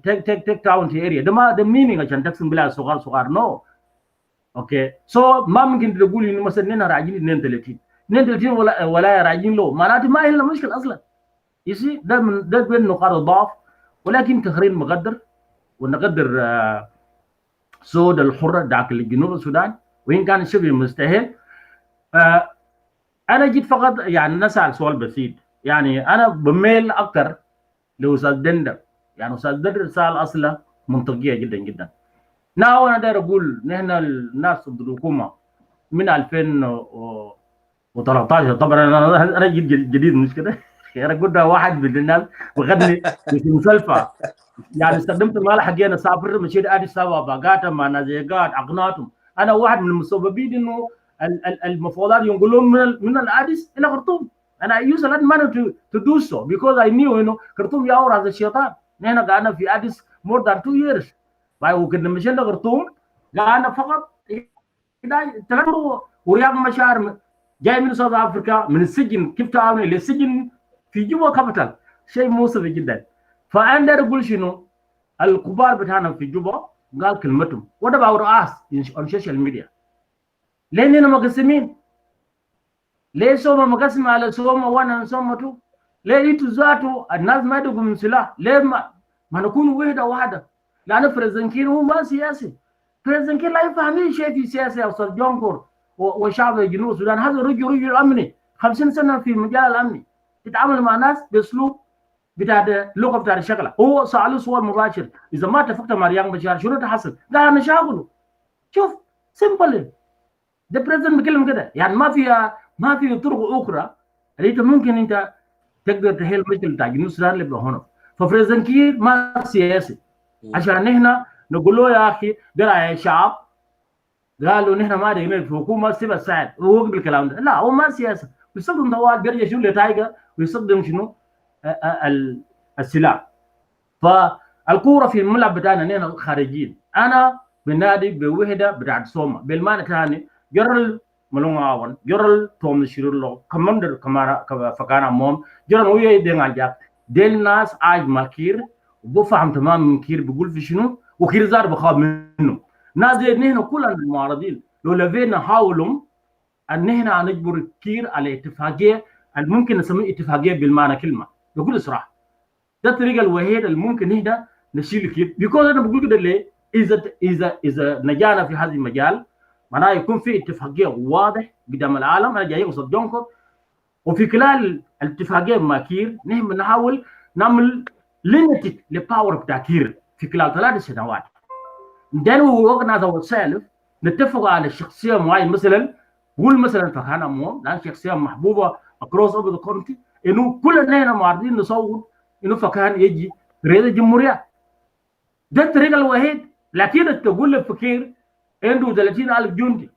take town to area ده ما the meaning عشان تقسم بلاد صغار no اوكي so ما ممكن تقول انه مثلا هنا راجعين 32 ولاية راجعين له معناته ما هي المشكلة اصلا you see ده بين نقاط الضعف ولكن تقرير مقدر ونقدر صوت الحرة داخل الجنوب السودان وإن كان شبه مستحيل. أنا جيت فقط يعني نسأل سؤال بسيط يعني أنا بميل أكثر لأستاذ دندر يعني أستاذ دندر سأل أسئلة منطقية جدا جدا. أنا داير أقول نحن الناس ضد الحكومة من 2013 طبعا أنا جيت جديد مش كده أنا كنت واحد من الناس وغني في مسلفة يعني استخدمت المال حقي انا سافرت مشيت اديس ابابا قاتا مع نازيغات اقنعتهم انا واحد من المسببين انه المفاوضات ينقلون من الاديس الى خرطوم انا I use a lot of money to do so because I knew انه خرطوم ياور هذا الشيطان نحن قعدنا في اديس more than 2 years وكنا مشينا خرطوم قعدنا فقط تلقوا ورياض مشار جاي من ساوث افريقيا من السجن كيف تعاون الى السجن في جوا كابيتال شيء مؤسف جدا. فأنا أقول شنو الكبار بتاعنا في جوبا قال كلمتهم what about us on social media لأننا مقسمين ليه سوما مقسم على سوما وانا سوما تو ليه انتوا ذاته الناس ما يدقوا من سلاح ليه ما نكون واحدة لأن بريزيدنت كير هو ما سياسي بريزيدنت كير لا يفهم شيء في سياسة يا أستاذ جونكور وشعب جنوب السودان هذا رجل أمني 50 سنة في المجال الأمني تتعامل مع ناس بأسلوب بتاع اللغه بتاع الشغله هو سأله سؤال مباشر اذا ما اتفقت مع رياض مشار شنو تحصل؟ قال انا شاغله شوف سمبل ده بريزنت بيتكلم كده يعني ما في طرق اخرى اللي انت ممكن انت تقدر تحل المشكله بتاع جنوب السودان اللي هنا فبريزنت كير ما سياسي عشان نحن نقول له يا اخي ده يا شعب قالوا نحن ما دايرين في حكومه سيب الساعد وهو بالكلام ده لا هو ما سياسي بيستخدم طوال بيرجع شو اللي تايجر ويستخدم شنو السلاح. فالكوره في الملعب بتاعنا نحن خارجين انا بنادي بوحده بتاعت سوما بالمعنى ثاني جرل ملون عاون جرل توم شيرلو كماندر كمارا فكانا موم جرل ويا دينجا ديل ناس اج ماكير وبفهم تمام كير بيقول في شنو وكير زار بخاف منه ناس نحن كلنا المعارضين لو لفينا حاولوا ان نحن نجبر كير على اتفاقيه ممكن نسميه اتفاقيه بالمعنى كلمه بقول صراحه ده الطريقه الوحيده اللي ممكن نهدى نشيل كيف بيكوز انا بقول كده ليه اذا نجانا في هذا المجال معناه يكون في اتفاقيه واضح قدام العالم انا جاي قصد جونكور وفي خلال الاتفاقيه مع كير نحن بنحاول نعمل ليميتد للباور بتاع كير في خلال 3 سنوات then we organize ourselves نتفق على شخصيه معينه مثلا قول مثلا فخانه مو لان شخصيه محبوبه across over the country انه كلنا هنا معارضين نصوت انه فكان يجي رئيس الجمهوريه ده الطريقه الوحيد لكن تقول للفكير عنده 30,000 جندي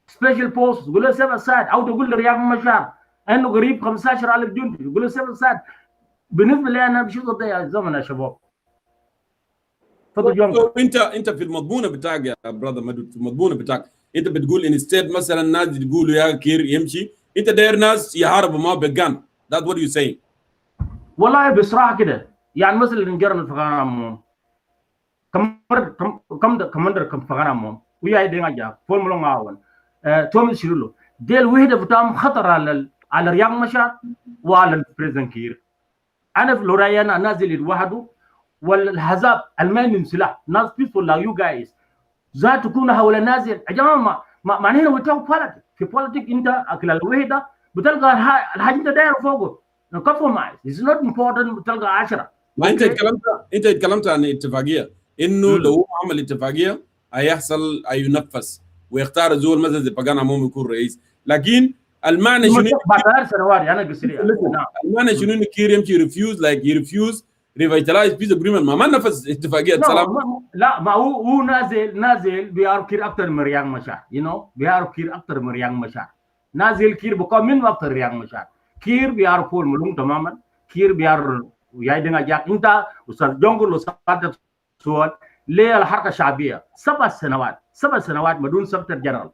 سبيشال بوست تقول له 7 ساعات او تقول لرياض مشار انه قريب 15,000 جندي يقول له 7 ساعات بالنسبه لي انا بشوف ضيع الزمن يا شباب. انت في المضمونه بتاعك يا براذر مدود في المضمونه بتاعك انت بتقول انستيد مثلا الناس يقولوا يا كير يمشي انت داير ناس يحاربوا ما بجان that's what you saying. والله بصراحه كده يعني مثلا نجرن فغانم كماندر فغانم ويا دينا جا فورمولا معاون تومي شيرلو ديل وحده بتاعهم خطر على رياض مشار وعلى البريزنت كير انا في لورايانا نازل لوحده والحزاب الماني سلاح ناس بيسول لا يو جايز ذات تكون حول نازل يا جماعه ما هنا وتو بوليتيك في بوليتيك انت اكل الوحده بتلقى الحاجه انت داير فوقه كومبرومايز از نوت امبورتنت بتلقى 10 ما انت اتكلمت عن اتفاقيه انه لو هو عمل اتفاقيه هيحصل هينفذ ويختار زول مثلا زي باغانا موم يكون رئيس لكن المعنى شنو بعد سنوات انا قصري المعنى شنو انه كير يمشي ريفيوز ريفيتلايز بيس اجريمنت ما نفذ اتفاقيه سلام لا ما هو نازل بيعرف كير اكثر من رياض مشار بيعرف كير اكثر من رياض مشار نازل كير بقى من اكثر رياض مشار كير بيعرف فول ملوم تماما كير بيعرف وياي دنا جاك انت استاذ جونغو لو سالت سؤال ليه الحركه الشعبيه 7 سنوات بدون سكرتير جنرال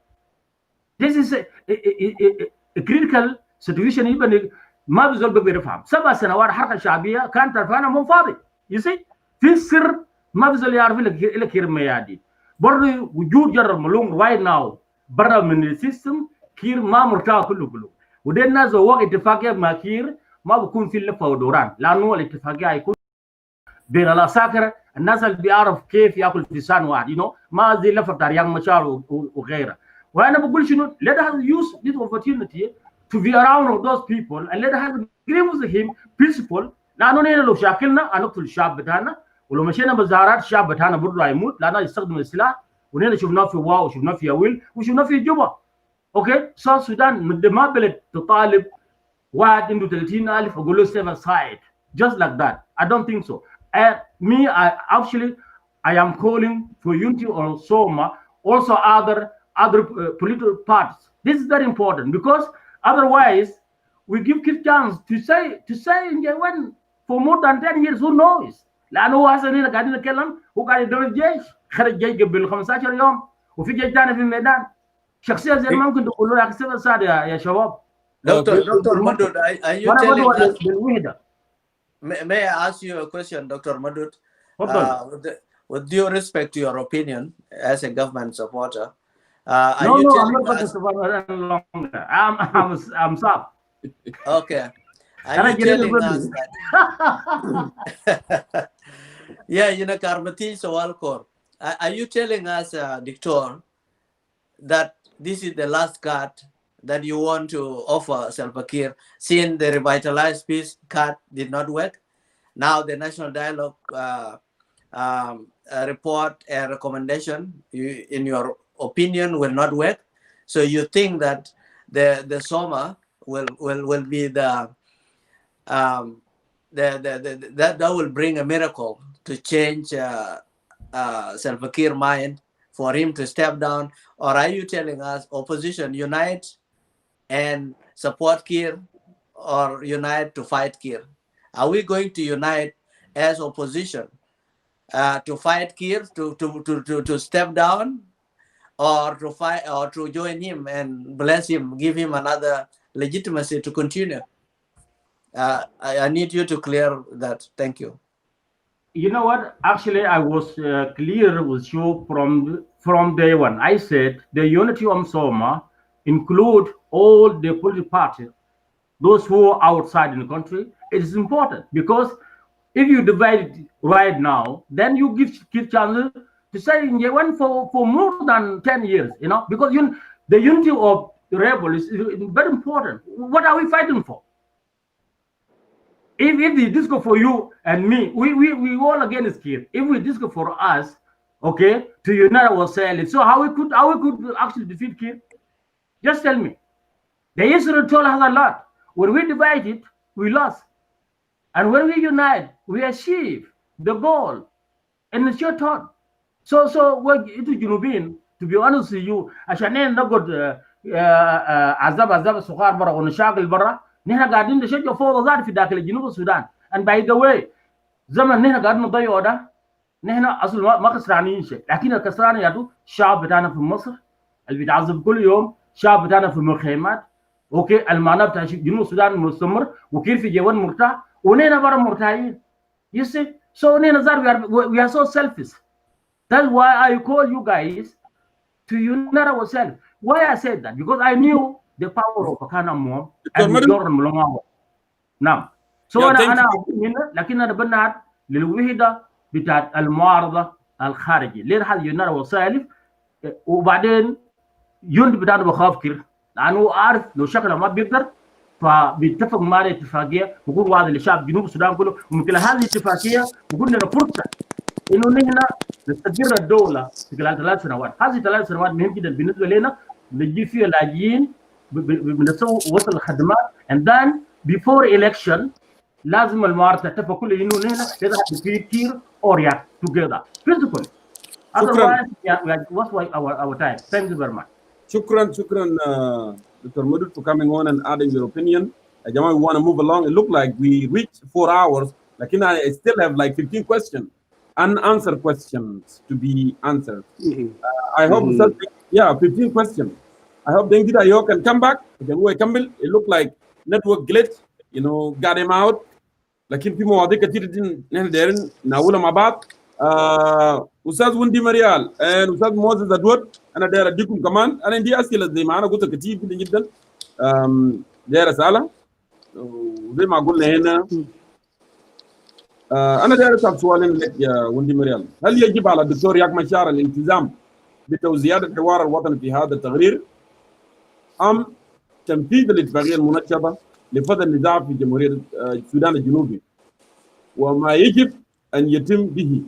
This is a critical situation. even ما بزول بيقدر يفهم 7 سنوات حركه شعبيه كانت ترفعنا مو فاضي. You see في السر ما بزول يعرف الا كير ميادي. برضه وجود جرب ملوم right now برا من السيستم كير ما مرتاح كله وده الناس وقت اتفاقيه مع كير ما بكون في لفه ودوران لانه الاتفاقيه هيكون بين العساكر الناس اللي بيعرف كيف ياكل في لسان واحد ما زي لفه بتاع مشار وغيره. وانا بقول شنو let us use this opportunity to be around those people and let us agree with him peaceful لانه نحن لو شاكلنا هنقتل الشعب بتاعنا ولو مشينا بزارات الشعب بتاعنا برضه هيموت لانه يستخدم السلاح ونحن شفناه في واو وشفناه في اويل وشفناه في جوبا. اوكي ساوث سودان ما بلد تطالب واحد عنده 30,000 اقول له step aside just like that. I don't think so. I am calling for unity on Soma, also other political parties. This is very important because otherwise we give Kir chance to say when for more than 10 years who knows. لانه هو هسه هنا قاعدين نتكلم هو قاعد يدور الجيش خرج جيش قبل 15 يوم وفي جيش ثاني في الميدان. شخصيه زي ما ممكن تقول له يا اخي سعد يا شباب. Dr. Madud, are you telling us? May I ask you a question, Dr. Madud? With due respect to your opinion as a government supporter, are you telling us? I'm soft. Okay. Are you telling us that? Yeah, Karmati Sawalkor. Are you telling us, Dictor, that this is the last card that you want to offer Salva Kiir, seeing the revitalized peace card did not work? Now the National Dialogue report and recommendation, in your opinion, will not work. So you think that the Soma will be that will bring a miracle to change Salva Kiir mind for him to step down? Or are you telling us opposition unite and support Kiir or unite to fight Kiir? Are we going to unite as opposition to fight Kiir, to step down, or to fight or to join him and bless him, give him another legitimacy to continue? I need you to clear that. Thank you. You know what? Actually, I was clear with you from day one. I said the unity of Soma include all the political parties, those who are outside in the country. It is important because if you divide it right now, then you give chances to say for more than 10 years, because the unity of the rebel is very important. What are we fighting for? If the disco for you and me, we all against Kiir. If we disco for us, okay, to unite ourselves, so how we could actually defeat Kiir? Just tell me. The history told us a lot. When we divide it, we lost, and when we unite, we achieve the goal, and it's your turn. So what it is Junubin, to be honest with you, عشان نقعد عذاب صغار برا ونشاغل برا. نحن قاعدين نشجع فوضى ذات في داخل جنوب السودان. and by the way زمن نحن قاعدين نضيعه ده نحن اصل ما خسرانين شيء، لكن الخسران يادو الشعب بتاعنا في مصر اللي بيتعذب كل يوم، الشعب بتاعنا في المخيمات، اوكي، المعاناه بتاع جنوب السودان مستمر وكيف في جوان مرتاح ونحن برا مرتاحين. You see, so نحن we are so selfish. That's why I call you guys to unite ourselves. Why I said that? Because I knew the power of Akana Mom and Jordan Mulongawa. Now, so أنا لكن أنا بنات للوحدة بتاعت المعارضة الخارجي اللي راح ينار وسالف وبعدين يوند بتاعنا بخاف كير لأنه عارف لو شكله ما بيقدر فبيتفق معنا اتفاقية بقول واحد للشعب جنوب السودان كله، ومثل هذه الاتفاقية بقول لنا فرصة إنه نحن نستقر الدولة في خلال 3 سنوات. هذه 3 سنوات مهم جدا بالنسبة لنا نجي فيها لاجئين بنسوي وصل الخدمات and then before election لازم المعارضة تتفق كل إنه نحن لازم نفيد كير or react together physically. Otherwise, we are wasting our time. Thank you very much. شكرا Dr. Madud for coming on and adding your opinion. Jamal, we want to move along. It looked like we reached 4 hours. Like I still have like 15 questions, unanswered questions to be answered. I hope 15 questions I hope then Ayo can come back. It looked like network glitch, you know, got him out. لكن في مواضيع كثير نحن دايرين نقولها مع بعض. استاذ وندي مريال استاذ موزز ادوارد، انا داير اديكم كمان، انا عندي اسئله زي ما انا قلت كثير جدا داير اسالها. وزي ما قلنا هنا انا داير اسال سؤالين لك يا وندي مريال. هل يجب على الدكتور رياض مشار الالتزام بتوزيعات الحوار الوطني في هذا التقرير ام تنفيذ الاتفاقيه المنشطه لفضل النزاع في جمهوريه السودان الجنوبي وما يجب ان يتم به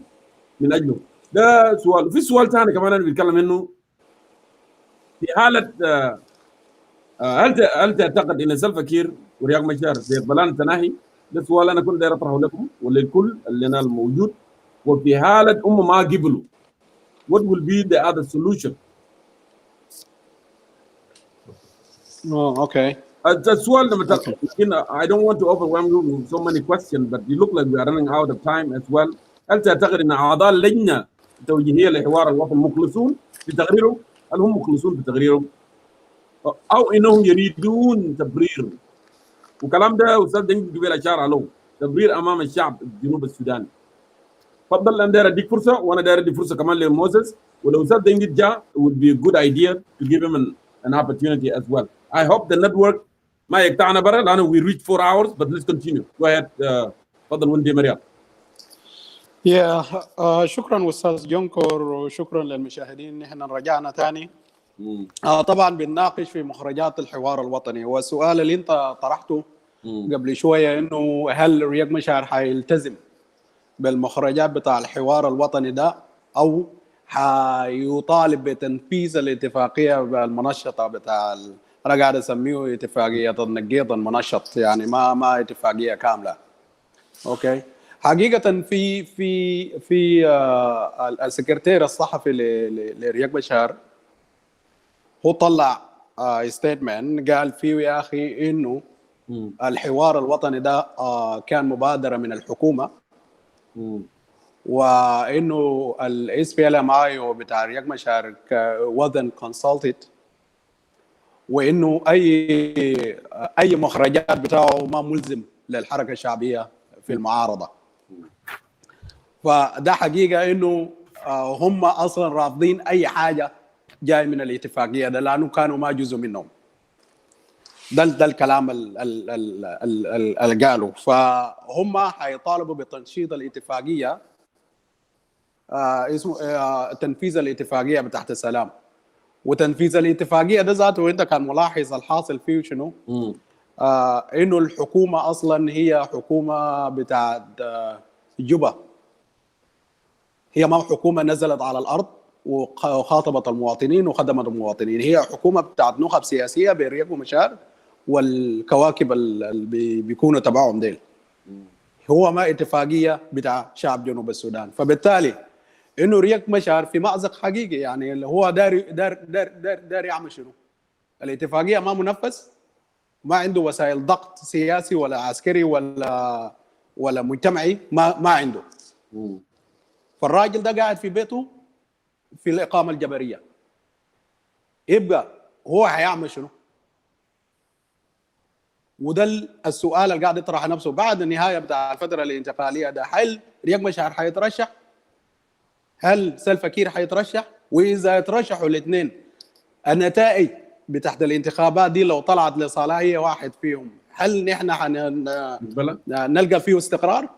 من اجله؟ ده سؤال. في سؤال ثاني كمان انا بتكلم انه في حاله هل تعتقد ان سلفا كير ورياض مشار سيقبلان تنحي؟ ده سؤال انا كنت داير اطرحه لكم وللكل اللي انا الموجود. وفي حاله هم ما قبلوا what will be the other solution؟ Okay. السؤال لما I don't want to overwhelm you with so many questions but you look like we are running out of time as well. هل تعتقد ان اعضاء اللجنه التوجيهيه لحوار الوطن مخلصون في تقريرهم؟ هل هم مخلصون في تقريرهم؟ او انهم يريدون تبرير؟ وكلام ده استاذ دنجي قبل اشار له، تبرير امام الشعب الجنوب السوداني. تفضل انا داير اديك فرصه وانا داير ادي فرصه كمان لموسس، ولو استاذ دنجي جاء it would be a good idea to give him an opportunity as well. I hope the network ما يقطعنا برا لانه we reach 4 hours but let's continue. Go ahead. تفضل وندي مريم. شكرا استاذ جونكور وشكرا للمشاهدين. نحن رجعنا ثاني. طبعا بنناقش في مخرجات الحوار الوطني، والسؤال اللي انت طرحته قبل شويه انه هل رياض مشار حيلتزم بالمخرجات بتاع الحوار الوطني ده او حيطالب بتنفيذ الاتفاقيه المنشطه بتاع انا قاعد اسميه اتفاقيه النقيض المنشط، يعني ما اتفاقيه كامله. اوكي. حقيقه في السكرتير الصحفي لرياض مشار هو طلع ستيتمنت قال فيه يا اخي انه الحوار الوطني ده كان مبادره من الحكومه، وانه الاس بي ال ام اي بتاع رياض مشار وذن كونسلتد، وانه اي مخرجات بتاعه ما ملزم للحركه الشعبيه في المعارضه. فده حقيقه انه هم اصلا رافضين اي حاجه جاي من الاتفاقيه ده لانه كانوا ما جزء منهم. ده الكلام اللي قالوا. فهم حيطالبوا بتنشيط الاتفاقيه اسمه تنفيذ الاتفاقيه بتاعت السلام. وتنفيذ الاتفاقيه ده ذاته وانت كان ملاحظ الحاصل فيه شنو؟ انه الحكومه اصلا هي حكومه بتاعت جوبا، هي ما حكومه نزلت على الارض وخاطبت المواطنين وخدمت المواطنين، هي حكومه بتاعت نخب سياسيه برياض مشار والكواكب اللي بيكونوا تبعهم ديل. هو ما اتفاقيه بتاع شعب جنوب السودان. فبالتالي انه رياض مشار في مأزق حقيقي، يعني اللي هو دار يعمل شنو؟ الاتفاقيه ما منفذ، ما عنده وسائل ضغط سياسي ولا عسكري ولا مجتمعي، ما عنده. فالراجل ده قاعد في بيته في الإقامة الجبرية، يبقى هو هيعمل شنو؟ وده السؤال اللي قاعد يطرح نفسه بعد النهاية بتاع الفترة الانتقالية ده. هل رياض مشار حيترشح؟ هل سلفا كير حيترشح؟ وإذا يترشحوا الاثنين النتائج بتاعت الانتخابات دي لو طلعت لصالح أي واحد فيهم هل نحن نلقى فيه استقرار؟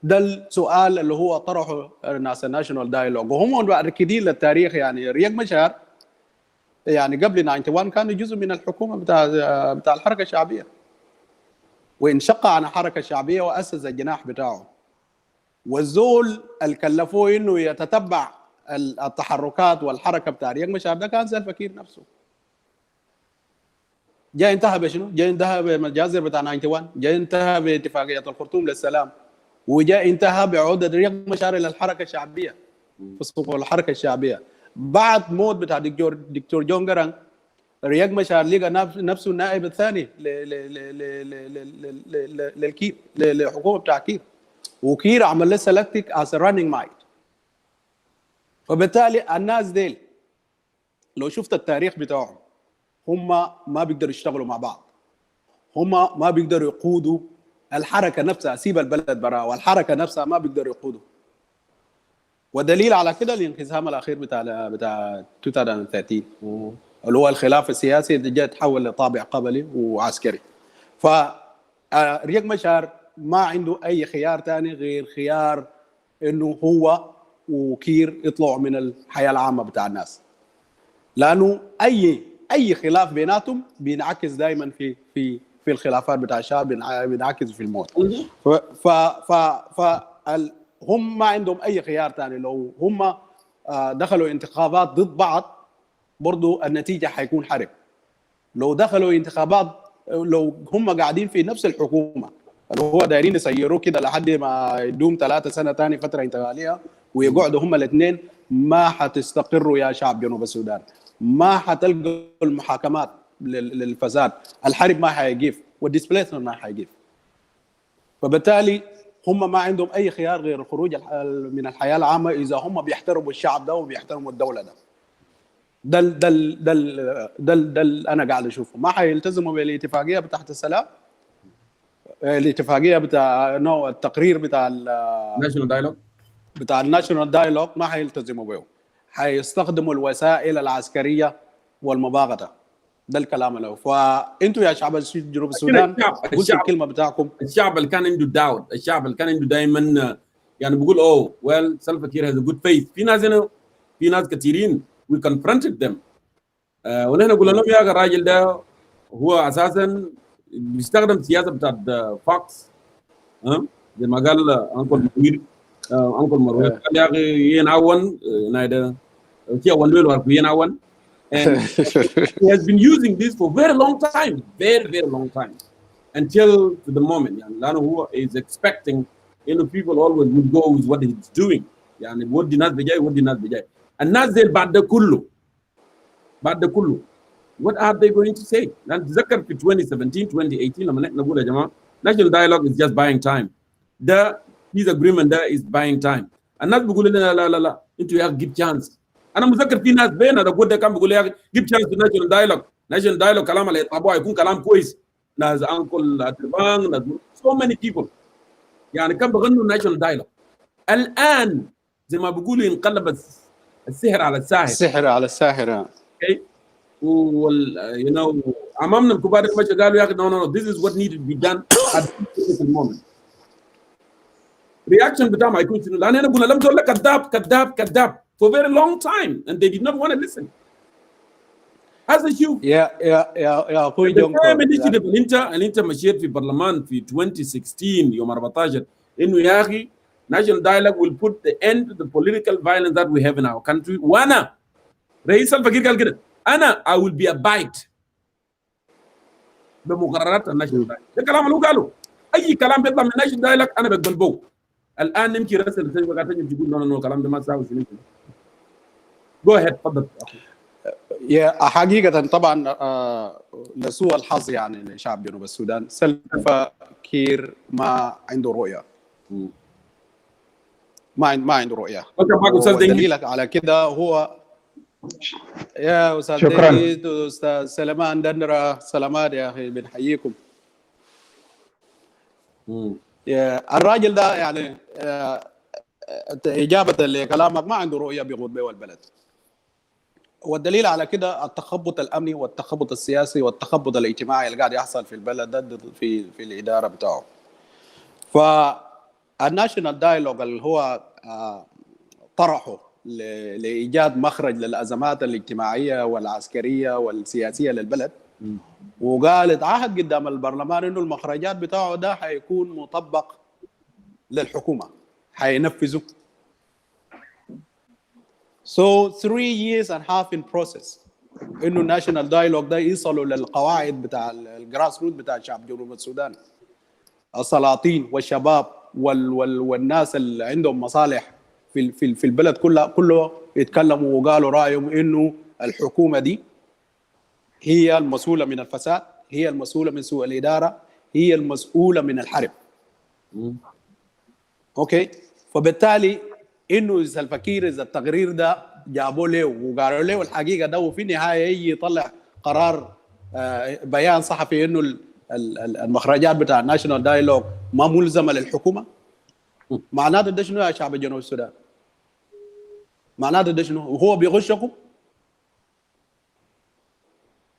ده السؤال اللي هو طرحه الناس الناشونال دايلوج، وهم مؤكدين للتاريخ. يعني رياض مشار يعني قبل 91 كان جزء من الحكومه بتاع الحركه الشعبيه، وانشق عن الحركه الشعبيه واسس الجناح بتاعه. والزول اللي كلفوه انه يتتبع التحركات والحركه بتاع رياض مشار ده كان سلفا كير نفسه. جاء انتهى بشنو؟ جاء انتهى بالمجازر بتاع 91، جاء انتهى باتفاقيه الخرطوم للسلام، وجاء انتهى بعودة رياض مشار إلى الحركة الشعبية في صفوف الحركة الشعبية. بعد موت بتاع دكتور جون جران رياض مشار لقى نفسه النائب الثاني للكير، للحكومة بتاع كير، وكير عمل له سلكتك as a running mate. فبالتالي الناس ديل لو شفت التاريخ بتاعهم هم ما بيقدروا يشتغلوا مع بعض، هم ما بيقدروا يقودوا الحركه نفسها، سيب البلد برا، والحركه نفسها ما بيقدروا يقودوا. ودليل على كده الانقسام الاخير بتاع 2013 اللي هو الخلاف السياسي اللي جاء تحول لطابع قبلي وعسكري. ف ريك مشار ما عنده اي خيار ثاني غير خيار انه هو وكير يطلعوا من الحياه العامه بتاع الناس، لانه اي خلاف بيناتهم بينعكس دائما في الخلافات بتاع الشعب، بينعكس في الموت. هم ما عندهم اي خيار ثاني. لو هم دخلوا انتخابات ضد بعض برضو النتيجه حيكون حرب. لو دخلوا انتخابات، لو هم قاعدين في نفس الحكومه اللي هو دايرين يسيروه كده لحد ما يدوم 3 سنة ثاني فتره انتقاليه ويقعدوا هم الاثنين، ما حتستقروا يا شعب جنوب السودان. ما حتلقوا المحاكمات للفساد، الحرب ما حيجيف، والديسبليسمنت ما حيجيف. فبالتالي هم ما عندهم اي خيار غير الخروج من الحياه العامه اذا هم بيحترموا الشعب ده وبيحترموا الدوله ده. ده انا قاعد اشوفه. ما حيلتزموا بالاتفاقيه بتاعت السلام، الاتفاقيه بتاع التقرير بتاع ناشونال دايلوج، بتاع الناشونال دايلوج، ما حيلتزموا به. حيستخدموا الوسائل العسكريه والمباغته. ده الكلام له. فانتوا يا شعب جنوب السودان قلتوا الكلمه بتاعكم. الشعب اللي كان عنده داوت، الشعب اللي كان عنده دائما يعني بيقول اوه ويل سلفا كير هاز ا جود فيث. في ناس هنا، في ناس كثيرين we confronted them ونحن قلنا لهم يا اخي الراجل ده هو اساسا بيستخدم سياسه بتاعت فوكس، زي ما قال انكل مروي، انكل مروي قال يا اخي ينعون نايدا كي اول له ينعون. And he has been using this for very long time, very long time, until to the moment. يعني لأنه هو is expecting people always will go with what he's doing. يعني بودي ناس بجاي، ودي ناس بجاي. الناس زي بعد ده كله what are they going to say؟ لأن تذكر في 2017 2018 لما نحن نقول يا جماعة national dialogue is just buying time. ده peace agreement ده is buying time. الناس بيقولوا لنا لا لا لا انتوا يا give chance. انا متذكر في ناس بينا ده ده كان بيقول يا اخي جيب شانس ناشونال دايلوج كلام اللي يطلبوه يكون كلام كويس. ناس انكل اتربان، ناس سو ماني بيبل يعني كان بيغنوا ناشونال دايلوج. الان زي ما بيقولوا انقلب السحر على الساحر. اوكي امامنا الكبار مشى قالوا يا اخي نو this is what needed to be done at this moment. رياكشن بتاع ما يكون شنو؟ لان انا قلنا لهم دول كذاب for a very long time and they did not want to listen. هذا شوف يا اخوي جونكو، انت مشيت في برلمان في 2016 يوم 14 انه يا اخي national dialogue will put the end to the political violence that we have in our country. وانا رئيس الفقير قال كده انا I will be abide بمقررات الناشونال دايلوج. ده كلام اللي هو قاله. اي كلام بيطلع من الناشونال دايلوج انا بقبله. الان نمشي رسل تقول نو الكلام ده ما ساوي شنو. جو اهيد تفضل. يا حقيقة طبعا لسوء الحظ يعني لشعب جنوب السودان سلفا كير ما عنده رؤية. ما عنده رؤية. ودليلك على كده هو يا أستاذ ديد وأستاذ سلمان دندرة، سلامات يا أخي بنحييكم. الراجل ده يعني إجابة لكلامك ما عنده رؤية بيقود بها البلد. والدليل على كده التخبط الامني والتخبط السياسي والتخبط الاجتماعي اللي قاعد يحصل في البلد ده في الاداره بتاعه. فالناشونال دايلوج اللي هو طرحه لايجاد مخرج للازمات الاجتماعيه والعسكريه والسياسيه للبلد، وقال اتعهد قدام البرلمان انه المخرجات بتاعه ده حيكون مطبق للحكومه، حينفذه. So 3 years and a half in process انه الناشونال دايلوج ده يصلوا للقواعد بتاع الجراس روت بتاع شعب جنوب السودان، السلاطين والشباب والناس اللي عندهم مصالح في البلد كله يتكلموا وقالوا رايهم انه الحكومه دي هي المسؤوله من الفساد، هي المسؤوله من سوء الاداره، هي المسؤوله من الحرب. اوكي، فبالتالي انه اذا التقرير ده جابوا له وقالوا له الحقيقه ده، وفي النهايه يجي يطلع قرار بيان صحفي انه المخرجات بتاع الناشونال دايلوج ما ملزمه للحكومه. معناته ده شنو يا شعب جنوب السودان؟ معناته ده شنو؟ وهو بيغشكم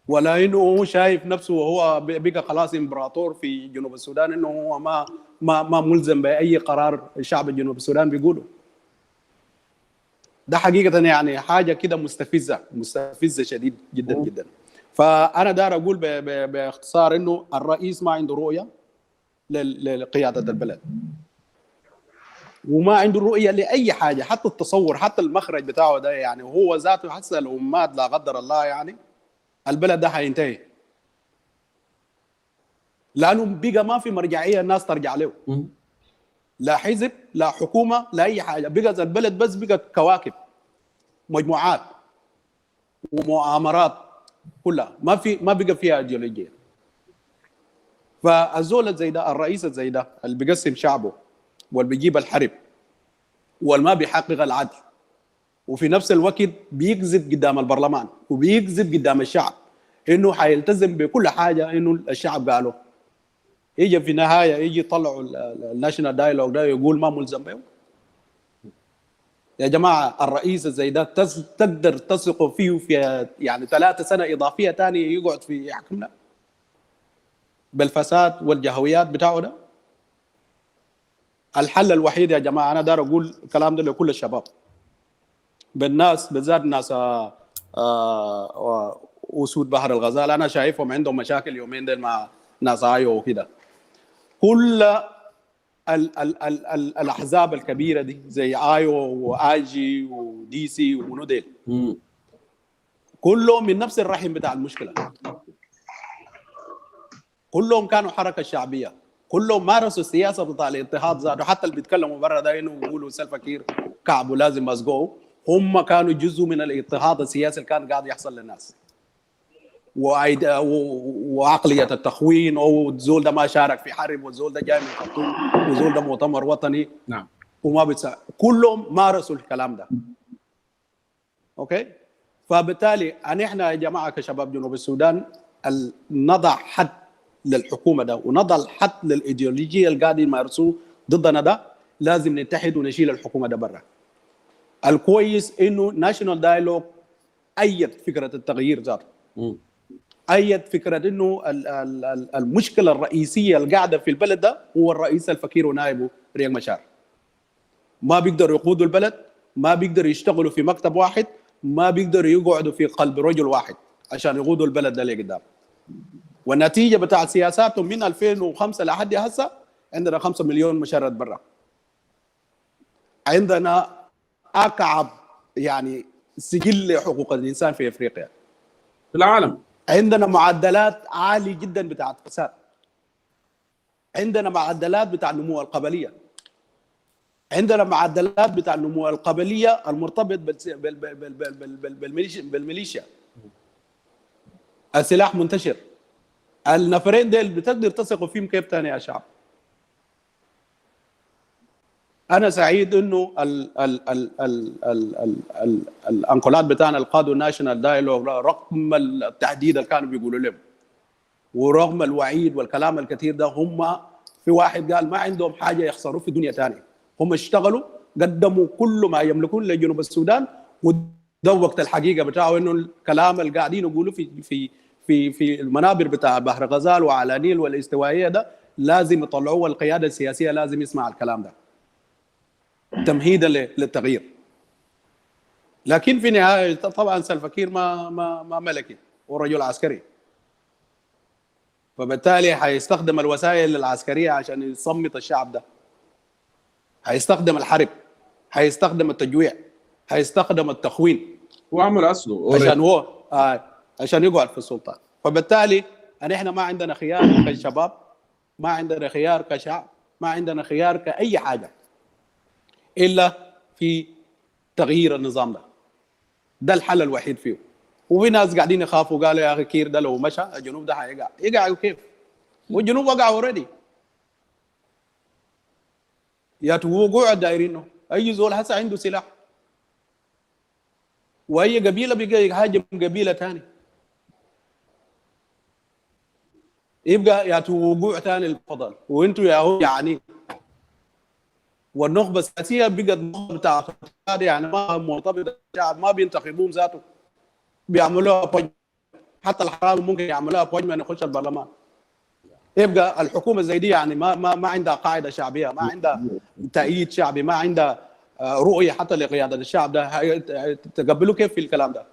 ولا انه هو شايف نفسه وهو بقى خلاص امبراطور في جنوب السودان، انه هو ما ملزم باي قرار الشعب الجنوب السودان بيقوله؟ ده حقيقه يعني حاجه كده مستفزه شديد جدا جدا. فانا داير اقول باختصار انه الرئيس ما عنده رؤيه لقياده البلد، وما عنده رؤيه لاي حاجه، حتى التصور، حتى المخرج بتاعه ده يعني هو ذاته حتى لو مات لا قدر الله يعني البلد ده حينتهي، لانه بقى ما في مرجعيه الناس ترجع له، لا حزب لا حكومه لا اي حاجه، بقى البلد بس بقى كواكب، مجموعات ومؤامرات كلها، ما بقى فيها ايديولوجيه. فالزول زي ده، الرئيس زي ده اللي بيقسم شعبه واللي بيجيب الحرب واللي ما بيحقق العدل، وفي نفس الوقت بيكذب قدام البرلمان وبيكذب قدام الشعب انه حيلتزم بكل حاجه انه الشعب قاله، يجي في النهايه يجي يطلعوا الناشونال دايلوج ده يقول ما ملزم به. يا جماعه الرئيس زي ده تقدر تثقوا فيه في يعني 3 سنة اضافيه ثانيه يقعد في يحكمنا بالفساد والجهويات بتاعه ده؟ الحل الوحيد يا جماعه، انا دار اقول الكلام ده لكل الشباب بالناس بالذات ناس اسود بحر الغزال، انا شايفهم عندهم مشاكل يومين دول مع ناس ايو وكده. كل الاحزاب الكبيره دي زي ايو واجي ودي سي ومنوديل كلهم من نفس الرحم بتاع المشكله، كلهم كانوا حركه شعبيه، كلهم مارسوا السياسه بتاع الاضطهاد ذاته، حتى اللي بيتكلموا برا ده انه يقولوا سلفا كير كعبه لازم مسقوه، هم كانوا جزء من الاضطهاد السياسي اللي كان قاعد يحصل للناس، وعقليه التخوين، او الزول ده ما شارك في حرب، والزول ده جاي من خرطوم، والزول ده مؤتمر وطني. نعم. وما بتساعد، كلهم مارسوا الكلام ده. اوكي، فبالتالي احنا يا جماعه كشباب جنوب السودان نضع حد للحكومه ده ونضع حد للايديولوجيه اللي قاعدين يمارسوه ضدنا ده، لازم نتحد ونشيل الحكومه ده برا. الكويس انه ناشونال دايلوج ايد فكره التغيير ذاته، ايد فكره انه المشكله الرئيسيه اللي قاعده في البلد ده هو الرئيس الفقير ونائبه ريك مشار، ما بيقدروا يقودوا البلد، ما بيقدروا يشتغلوا في مكتب واحد، ما بيقدروا يقعدوا في قلب رجل واحد عشان يقودوا البلد ده لقدام. والنتيجه بتاع سياساتهم من 2005 لحد هسه عندنا 5 مليون مشرد برا، عندنا اكعب يعني سجل حقوق الانسان في افريقيا في العالم، عندنا معدلات عاليه جدا بتاعت فساد، عندنا معدلات بتاع النمو القبليه، عندنا معدلات بتاع النمو القبليه المرتبط بالميليشيا، السلاح منتشر. النفرين ديل بتقدر تثقوا فيهم كيف تاني يا شعب؟ انا سعيد انه الانقلات بتاعنا القادوا الناشونال دايلوج رغم التهديد اللي كانوا بيقولوا لهم ورغم الوعيد والكلام الكثير ده، هم في واحد قال ما عندهم حاجه يخسروا في دنيا ثانيه، هم اشتغلوا قدموا كل ما يملكون لجنوب السودان، وده وقت الحقيقه بتاعه انه الكلام اللي قاعدين يقولوا في المنابر بتاع بحر غزال وعلى نيل والاستوائيه ده لازم يطلعوه، والقياده السياسيه لازم يسمع الكلام ده تمهيدا للتغيير. لكن في النهايه طبعا سلفا كير ما ملكي ورجل عسكري، فبالتالي حيستخدم الوسائل العسكريه عشان يصمت الشعب ده، حيستخدم الحرب، حيستخدم التجويع، حيستخدم التخوين، وعمل اصله عشان هو عشان يقعد في السلطه. فبالتالي احنا ما عندنا خيار كشباب، ما عندنا خيار كشعب، ما عندنا خيار كاي حاجه الا في تغيير النظام ده الحل الوحيد فيه. وفي ناس قاعدين يخافوا، قالوا يا اخي كير ده لو مشى الجنوب ده يقع كيف؟ والجنوب وقع اوريدي، يا وقوع دايرينه، اي زول هسه عنده سلاح واي قبيله بقى يهاجم قبيله ثاني، يبقى ياتوا وقوع ثاني للفضل، وانتم يا هو يعني. والنخبه السياسيه بقت نخبه بتاع يعني ما مرتبطه بالشعب، ما بينتخبوهم ذاته، بيعملوها بوج. حتى الحرام ممكن يعملوها بوج من يخش البرلمان. يبقى الحكومه زي دي يعني ما عندها قاعده شعبيه، ما عندها تأييد شعبي، ما عندها رؤيه حتى لقياده الشعب. ده تقبلوا كيف في الكلام ده؟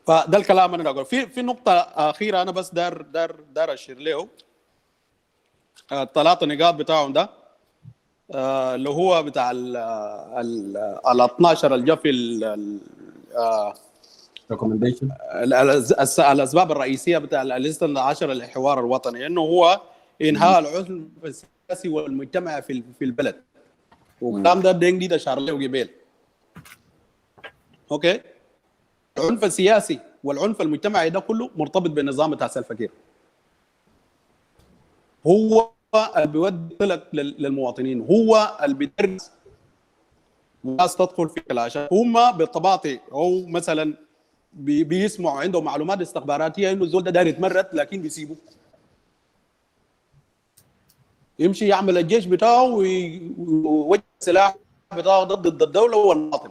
فده الكلام انا اقول. في نقطه اخيره انا بس دار اشير له. الثلاثه نقاط بتاعهم ده اللي هو بتاع ال 12 اللي جا في recommendation الاسباب الرئيسيه بتاع الليسته 10 للحوار الوطني، انه هو انهاء العنف السياسي والمجتمعي في البلد. والكلام ده دي ده شهر له قبل. اوكي، العنف السياسي والعنف المجتمعي ده كله مرتبط بالنظام بتاع سلفا كير. هو اللي بيودي طلق للمواطنين، هو اللي بيدرس الناس تدخل في كلاشات. هم بالطباطي او مثلا بيسمعوا عندهم معلومات استخباراتيه انه الزول ده داير يتمرد، لكن بيسيبوه يمشي يعمل الجيش بتاعه ويوجه السلاح بتاعه ضد الدوله والمواطن،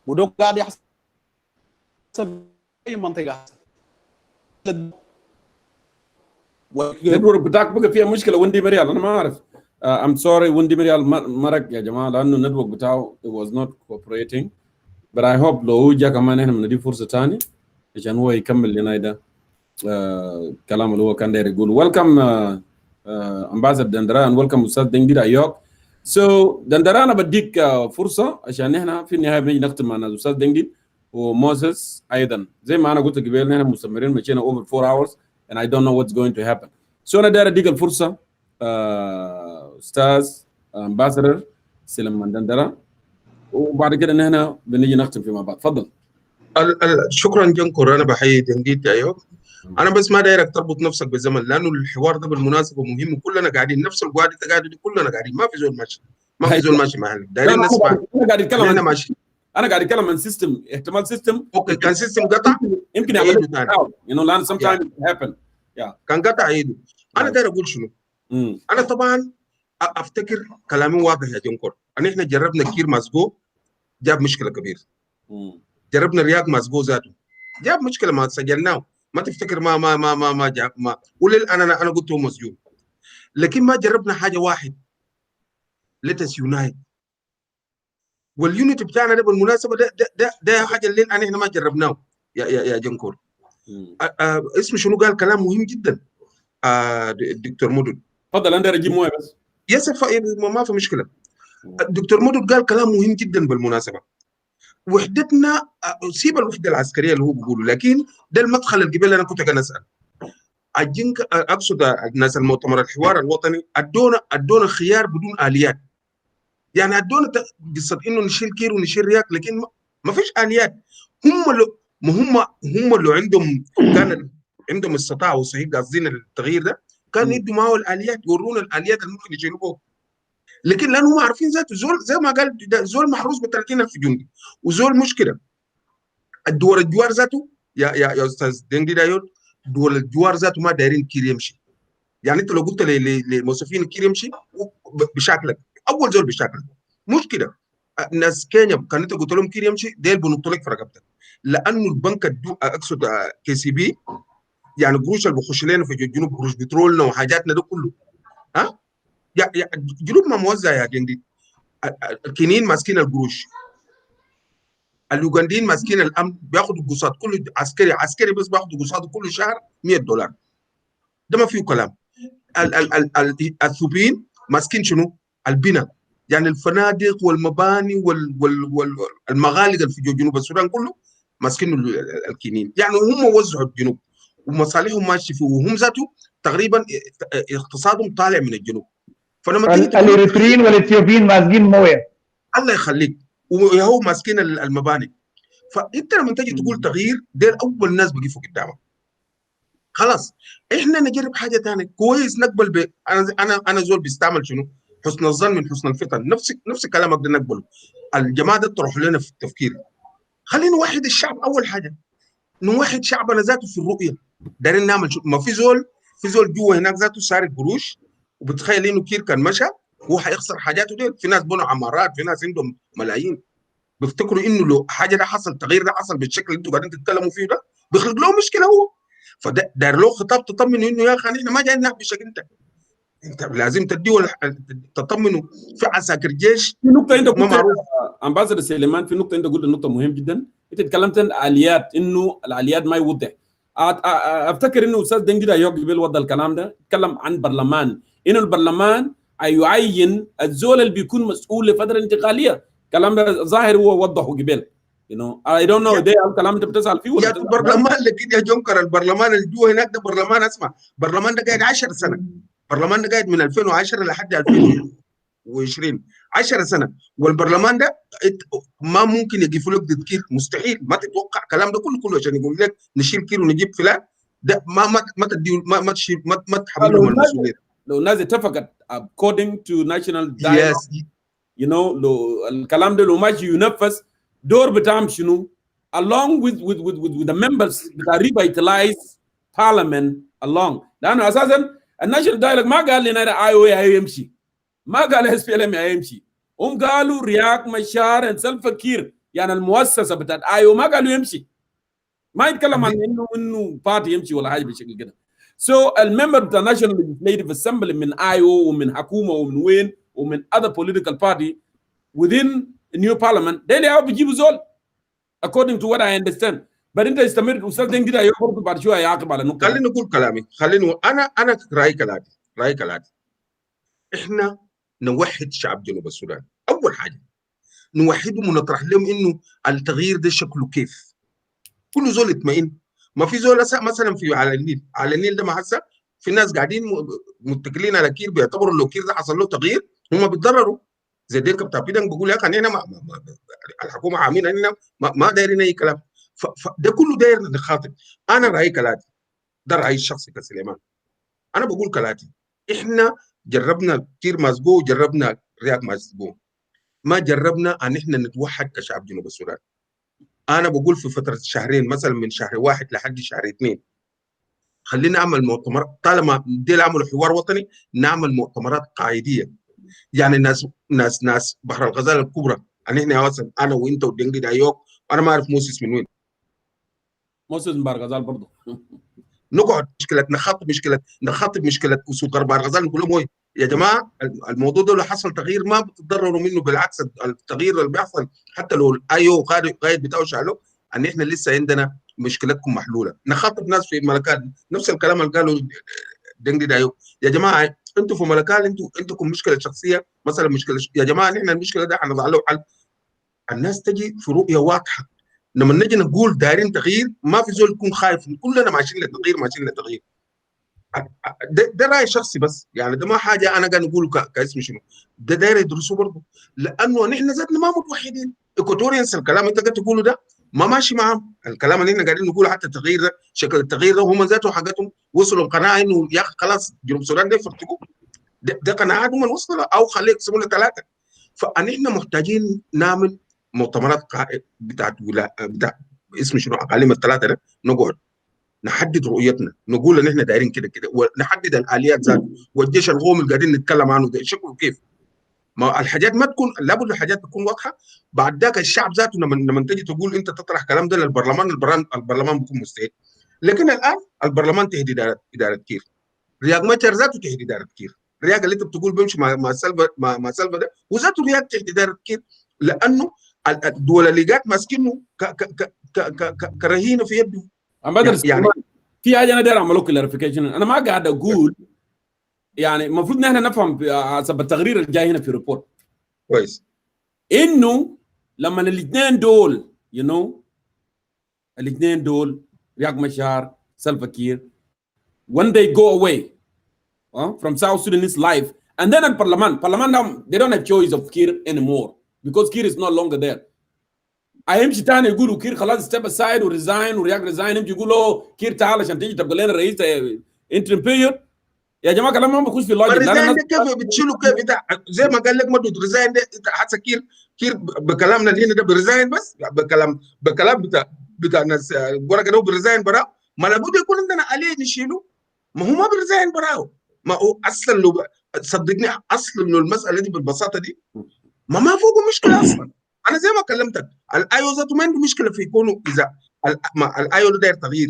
وده قاعد يحصل في اي منطقه. النتورك بتاعك بقى فيها مشكله. وندي مريال انا ما اعرف. I'm sorry وندي مريال مرق يا جماعه، لانه النتورك بتاعه it was not cooperating. but I hope لو جا كمان احنا بندي فرصه ثاني عشان هو يكمل لنا ده كلام اللي هو كان داير يقول. ويلكم امباسادور دندران، ويلكم استاذ دنجير ايوك. دندران انا بديك فرصه عشان احنا في النهايه بنيجي نختم مع استاذ دنجير وموسس ايضا. زي ما انا قلت قبل احنا مستمرين مشينا over 4 hours and I don't know what's going to happen. انا داير اديك الفرصه استاذ امباسادور سليمان دندران، وبعد كده نحن بنيجي نختم فيما بعد. تفضل. شكرا جنكور، انا بحيي دنجيت ايوك. انا بس ما دايرك تربط نفسك بالزمن، لانه الحوار ده بالمناسبه مهم، وكلنا قاعدين نفس القعده تقعدوا دي، كلنا قاعدين، ما في زول ماشي، ما في زول ماشي معنا، دايرين نسمع. انا قاعد اتكلم انا ماشي، انا قاعد اتكلم عن سيستم، احتمال سيستم اوكي كان سيستم قطع يمكن عيده يعمل ثاني، you know لان sometimes it happen. كان قطع عيده. انا داير اقول شنو؟ انا طبعا افتكر كلامي واضح يا جنكور، ان احنا جربنا كير ماسكو جاب مشكله كبيره. جربنا رياض ماسكو ذاته جاب مشكله، ما سجلناه، ما تفتكر ما جاب ما وللان انا قلت هو مسجون. لكن ما جربنا حاجه واحد، ليتس يونايت. واليونيتي بتاعنا ده بالمناسبه ده حاجه اللي احنا ما جربناه يا جنكور. اسمه شنو قال كلام مهم جدا الدكتور مدد. تفضل انا اجيب مويه بس. ياسف ما في مشكله. الدكتور مدد قال كلام مهم جدا بالمناسبه. وحدتنا سيب الوحده العسكريه اللي هو بيقوله، لكن ده المدخل اللي قبل انا كنت اسال. اقصد الناس المؤتمر الحوار الوطني ادونا خيار بدون اليات. يعني ادونا قصه انه نشيل كير ونشيل رياك، لكن ما فيش اليات. هم اللي كان عندهم استطاعه وصحيح قاصدين التغيير ده، كان يدوا معه الاليات، يورونا الاليات اللي ممكن يشيلوها. لكن لانه هم عارفين ذاته زول زي ما قال زول محروس ب 30,000 جندي وزول مشكله. الدول الجوار ذاته يا استاذ دنجي دايود، دول الجوار ذاته ما دايرين كير يمشي. يعني انت لو قلت للموظفين كير يمشي بشكلك اول زول بشكلك مش كده. ناس كينيا كان انت قلت لهم كير يمشي، ديل بنطوا لك في رقبتك، لانه البنك اقصد كي سي بي، يعني قروش اللي بخش لنا في الجنوب، قروش بترولنا وحاجاتنا ده كله يا الجنوب ما موزع يا جندي. الكينيين ماسكين القروش، اليوغنديين ماسكين الامن، بياخذوا قصاد كل عسكري بس بياخذوا قصاده كل شهر $100. ده ما فيه كلام. الثوبيين ماسكين شنو؟ البناء، يعني الفنادق والمباني والمغالق اللي في جنوب السودان كله ماسكين الكينيين. يعني هم وزعوا الجنوب ومصالحهم ماشي فيه، وهم ذاته تقريبا اقتصادهم طالع من الجنوب. فلما تيجي الاريتريين والاثيوبيين ماسكين مويه، الله يخليك، وهو ماسكين المباني. فانت لما تجي تقول تغيير، ديل اول ناس بيقفوا قدامك. خلاص احنا نجرب حاجه ثانيه كويس، نقبل انا زول بيستعمل شنو؟ حسن الظن من حسن الفطن. نفس كلامك ده نقبله. الجماعه دي تروح لنا في التفكير. خلينا نوحد الشعب اول حاجه، نوحد شعبنا ذاته في الرؤيه. دايرين نعمل شو. ما في زول جوا هناك ذاته سارق قروش وبتخيل انه كير كان مشى هو حيخسر حاجاته دي. في ناس بنوا عمارات، في ناس عندهم ملايين، بيفتكروا انه لو حاجه ده حصل، تغيير ده حصل بالشكل اللي انتوا قاعدين تتكلموا فيه ده، بيخلق له مشكله هو. فده داير له خطاب تطمنه انه يا اخي احنا ما جايين نحبشك انت لازم تديه تطمنه في عساكر جيش. في نقطه انت ما قلت معروف امباسادور سليمان، في نقطه انت قلت نقطه مهم جدا. انت تكلمت عن الاليات، انه الاليات ما يوضح. افتكر انه استاذ دنجي يوق قبل وضع الكلام ده، تكلم عن برلمان، انه البرلمان يعين الزول اللي بيكون مسؤول لفتره انتقاليه. الكلام ده ظاهر هو وضحه قبل. I don't know ده الكلام انت بتسال فيه ولا يا البرلمان لكن يا جونكر البرلمان اللي جوا هناك ده برلمان. اسمع، البرلمان ده قاعد 10 سنه، البرلمان ده قاعد من 2010 لحد 2020 10 سنه. والبرلمان ده ما ممكن يقف لك ضد كير، مستحيل. ما تتوقع الكلام ده كله عشان يقول لك نشيل كير ونجيب فلان. ده ما تدي ما تشيل ما تحملهم المسؤوليه. لو الناس اتفقت according to national dialogue لو الكلام ده لو ماشي ينفذ، دور بتاعهم شنو؟ along with the members بتاع revitalize parliament along. لانه اساسا الناشونال دايلوج ما قال لنا اي او يمشي، ما قال اس بي ال ام يمشي، هم قالوا رياك مشار سلفا كير، يعني المؤسسه بتاعت ايو ما قالوا يمشي. ما يتكلم عن انه بارتي يمشي ولا حاجه بالشكل كده. سو الممبر بتاع ناشونال ليجيسليتيف اسمبلي من ايو ومن حكومه ومن وين ومن other political party within a new parliament ده اللي بيجيبوا زول according to what I understand. بعد انت استمر استاذ دين كده يخرج بعد شويه يعاقب على النقطه. خليني اقول كلامي، انا رايي كالاتي. احنا نوحد شعب جنوب السودان. اول حاجه نوحدهم ونطرح لهم انه التغيير ده شكله كيف. كل زول يطمئن. ما في زول مثلا في على النيل ده ما هسه في ناس قاعدين متكلين على كير، بيعتبروا لو كير ده حصل له تغيير هم بيتضرروا. زي دينك بتاع بيدنج بيقول يا اخي احنا الحكومه عاملين اننا ما دايرين اي كلام. فده كله داير نخاطب. انا رايي كالاتي، ده رايي الشخصي كسليمان. انا بقول كالاتي، احنا جربنا كير ماسبو وجربنا رياك ماسبو، ما جربنا ان احنا نتوحد كشعب جنوب السودان. انا بقول في فتره شهرين، مثلا من شهر 1 لحد شهر 2 خلينا نعمل مؤتمرات. طالما دي عملوا حوار وطني، نعمل مؤتمرات قاعديه. يعني ناس بحر الغزال الكبرى، يعني احنا مثلا انا وانت ودنجي دايوك، انا ما اعرف موسيس من وين. موسيس من بحر الغزال برضه. نقعد نخاطب مشكله اسود غرب بحر الغزال، نقول لهم يا جماعه الموضوع ده لو حصل تغيير ما بتتضرروا منه، بالعكس التغيير اللي بيحصل حتى لو ايوه قائد بتاعه شالوه، ان احنا لسه عندنا مشكلتكم محلوله. نخاطب ناس في ملكات نفس الكلام اللي قالوا دنجي دايو، يا جماعه انتوا في ملكات عندكم مشكله شخصيه، مثلا مشكله يا جماعه نحن المشكله ده حنضع له حل. الناس تجي في رؤيه واضحه. لما نجي نقول دايرين تغيير، ما في زول يكون خايف، كلنا ماشيين للتغيير. ده راي شخصي بس، يعني ده ما حاجه انا قاعد نقول كاسم شنو. ده داير يدرسوه برضه، لانه نحن ذاتنا ما متوحدين. ايكوتوريانس الكلام انت قاعد تقوله ده ما ماشي معاهم. الكلام اللي احنا قاعدين نقوله حتى التغيير ده، شكل التغيير ده هم ذاتهم حقتهم وصلوا لقناعه انه يا اخي خلاص جنوب السودان ده يفرتكوا. ده قناعاتهم اللي وصلوا، او خليه يقسموا لنا 3. فنحن محتاجين نعمل مؤتمرات بتاعت اسم شنو اقاليم ال3 ده، نقعد نحدد رؤيتنا، نقول ان احنا دايرين كده ونحدد الاليات ذاته، والجيش القومي اللي قاعدين نتكلم عنه ده شكله كيف. ما الحاجات ما تكون، لابد الحاجات تكون واضحه. بعد ذاك الشعب ذاته لما تجي تقول انت تطرح الكلام ده للبرلمان، البرلمان بيكون مستعد. لكن الان البرلمان تحت اداره كير، رياض ماتشر ذاته تحت اداره كير. رياض اللي انت بتقول بيمشي مع سلفا ده وذاته رياض تحت اداره كير، لانه الدول اللي قاعد ماسكينه كرهينه في يده. يعني في حاجه انا داير اعمل لكم كلاريفيكيشن. انا ما قاعد اقول يعني المفروض ان احنا نفهم حسب التقرير اللي جاي هنا في ريبورت كويس، انه لما الاثنين دول الاثنين دول رياض مشار سلفا كير when they go away from South Sudanese life, and then البرلمان they don't have choice of Kiir anymore because Kiir is no longer there. هيمشي تاني يقولوا كير خلاص ستيب اسايد وريزاين ورياك ريزاين، يمشي يقولوا كير تعال عشان تيجي تبقى لنا رئيس انترم بيريود. يا جماعه كلام ما بخش في اللوجيك. الريزاين ده كيف بتشيله كيف انت زي ما قال لك مدود ريزاين ده حتى كير بكلامنا اللي هنا ده بريزاين بس بكلام بتاع الناس ورقه ده بريزاين برا ما لابد يكون عندنا آلية نشيله. ما هو ما بريزاين براو. ما هو اصلا لو صدقني اصلا انه المساله دي بالبساطه دي ما فوق مشكله اصلا. انا زي ما كلمتك الايو ذاته ما عنده مشكله في يكونوا اذا الايو ده داير تغيير.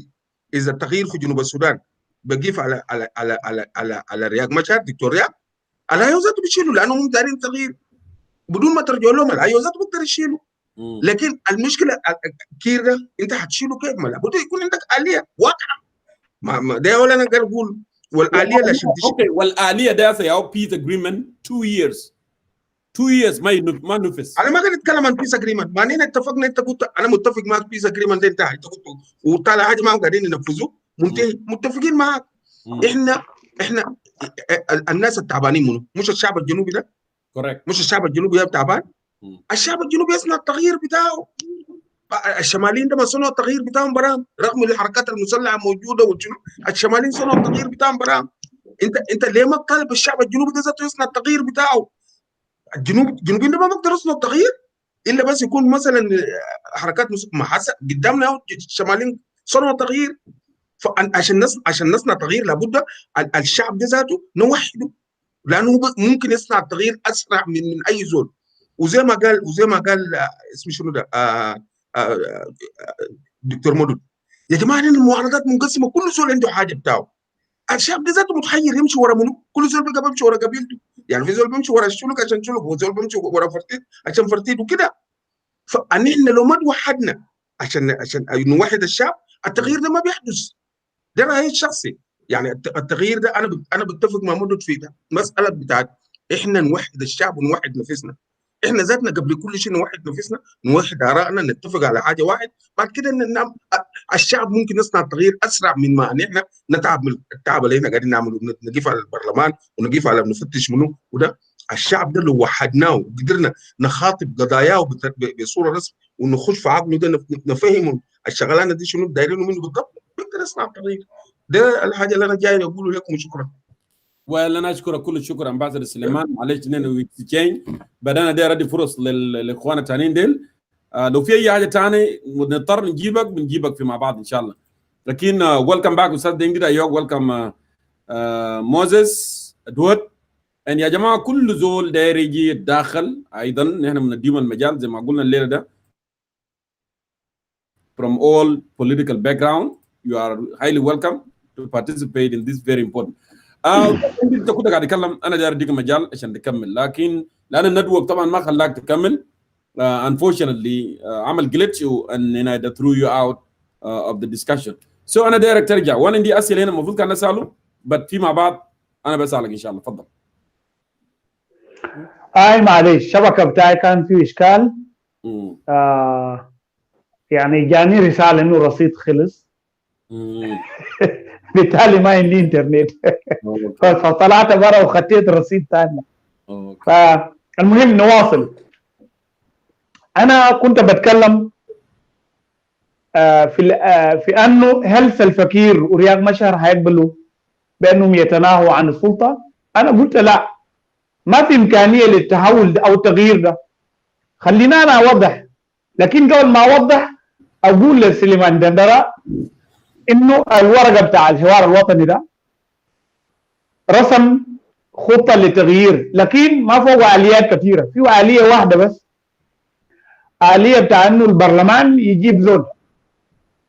اذا التغيير في جنوب السودان بقيف على رياض مشار دكتور رياض الايو ذاته بيشيلوا لانه هم دايرين تغيير بدون ما ترجعوا لهم. الايو ذاته بيقدر يشيلوا. لكن المشكله كير ده انت هتشيله كيف؟ ما لابد يكون عندك آلية واضحه. ما ده ولا انا قاعد اقول والآلية لا عشان تشيل. اوكي والآلية ده سياو بيس اجريمنت 2 years ما نفذ. انا ما قاعد اتكلم عن بيس اجريمنت. ما نحن اتفقنا انت قلت انا متفق معك بيس اجريمنت انتهى انت قلت وطالع حاجه ما هم قاعدين ينفذوه منتهي. متفقين معك. احنا الناس التعبانين منه مش الشعب الجنوبي ده. كوريكت. مش الشعب الجنوبي ده تعبان. الشعب الجنوبي يصنع التغيير بتاعه. الشماليين ده ما صنعوا التغيير بتاعهم برام رغم الحركات المسلحه موجوده والجنوب. الشماليين صنعوا التغيير بتاعهم برام. انت ليه ما طالب الشعب الجنوبي ده ذاته يصنع التغيير بتاعه؟ الجنوبيين ده ما بيقدروا يصنعوا التغيير الا بس يكون مثلا حركات ما حسب قدامنا الشماليين صنعوا التغيير. عشان نصنع تغيير لابد الشعب ده ذاته نوحده لانه ممكن يصنع التغيير اسرع من اي زول. وزي ما قال اسمه شنو ده دكتور مدود يا جماعه المعارضات منقسمه كل زول عنده حاجه بتاعه. الشعب ده ذاته متحير يمشي ورا منو؟ كل زول بيبقى بيمشي ورا قبيلته. يعني في زول بيمشي ورا الشلوك عشان شلوك وزول بيمشي ورا فرتيت عشان فرتيت وكده. فنحن لو ما توحدنا عشان نوحد الشعب التغيير ده ما بيحدث. ده رايي الشخصي. يعني التغيير ده انا بتفق مع مدود في ده مساله بتاعت احنا نوحد الشعب ونوحد نفسنا. احنا ذاتنا قبل كل شيء نوحد نفسنا نوحد ارائنا نتفق على حاجه واحد بعد كده الشعب ممكن يصنع التغيير اسرع من ما نحن نتعب من التعب اللي احنا قاعدين نعمله نقيف على البرلمان ونقيف على نفتش منه وده. الشعب ده لو وحدناه وقدرنا نخاطب قضاياه بصوره رسميه ونخش في عقله ده نفهمه الشغلانه دي شنو دايرينه منه بالضبط بيقدر يصنع التغيير. ده الحاجه اللي انا جاي اقوله لكم وشكرا. وانا اشكرك كل الشكر امباسادور سليمان. معلش اننا ويتشين بدانا داير ادي فرص للاخوان الثانيين ديل. لو في اي حاجه ثانيه نضطر بنجيبك في مع بعض ان شاء الله. لكن ويلكم باك استاذ دينجدا ايوه ويلكم موزيس ادوارد. ان يا جماعه كل زول داير يجي يتداخل ايضا نحن بنديهم المجال زي ما قلنا الليله ده. From all political background you are highly welcome to participate in this very important. انت كنت قاعد تتكلم انا داير اديك مجال عشان تكمل لكن لان النتورك طبعا ما خلاك تكمل unfortunately عمل glitch and I threw you out of the discussion. So انا دايرك ترجع وانا عندي اسئله هنا المفروض كان اساله بس في مع بعض انا بسالك ان شاء الله. تفضل. معلش الشبكه بتاعي كان فيه اشكال. يعني جاني رساله انه الرصيد خلص. بالتالي ما عندي انترنت. فطلعت برا وخطيت الرصيد ثاني. فالمهم نواصل. انا كنت بتكلم في انه هل سلفكير ورياض مشهر هيقبلوا بانهم يتناهوا عن السلطه؟ انا قلت لا، ما في امكانيه للتحول او التغيير ده. خلينا انا اوضح، لكن قبل ما اوضح اقول لسليمان دندره انه الورقه بتاع الحوار الوطني ده رسم خطه للتغيير، لكن ما فوق اليات كثيره، في اليه واحده بس، اليه بتاع انه البرلمان يجيب زول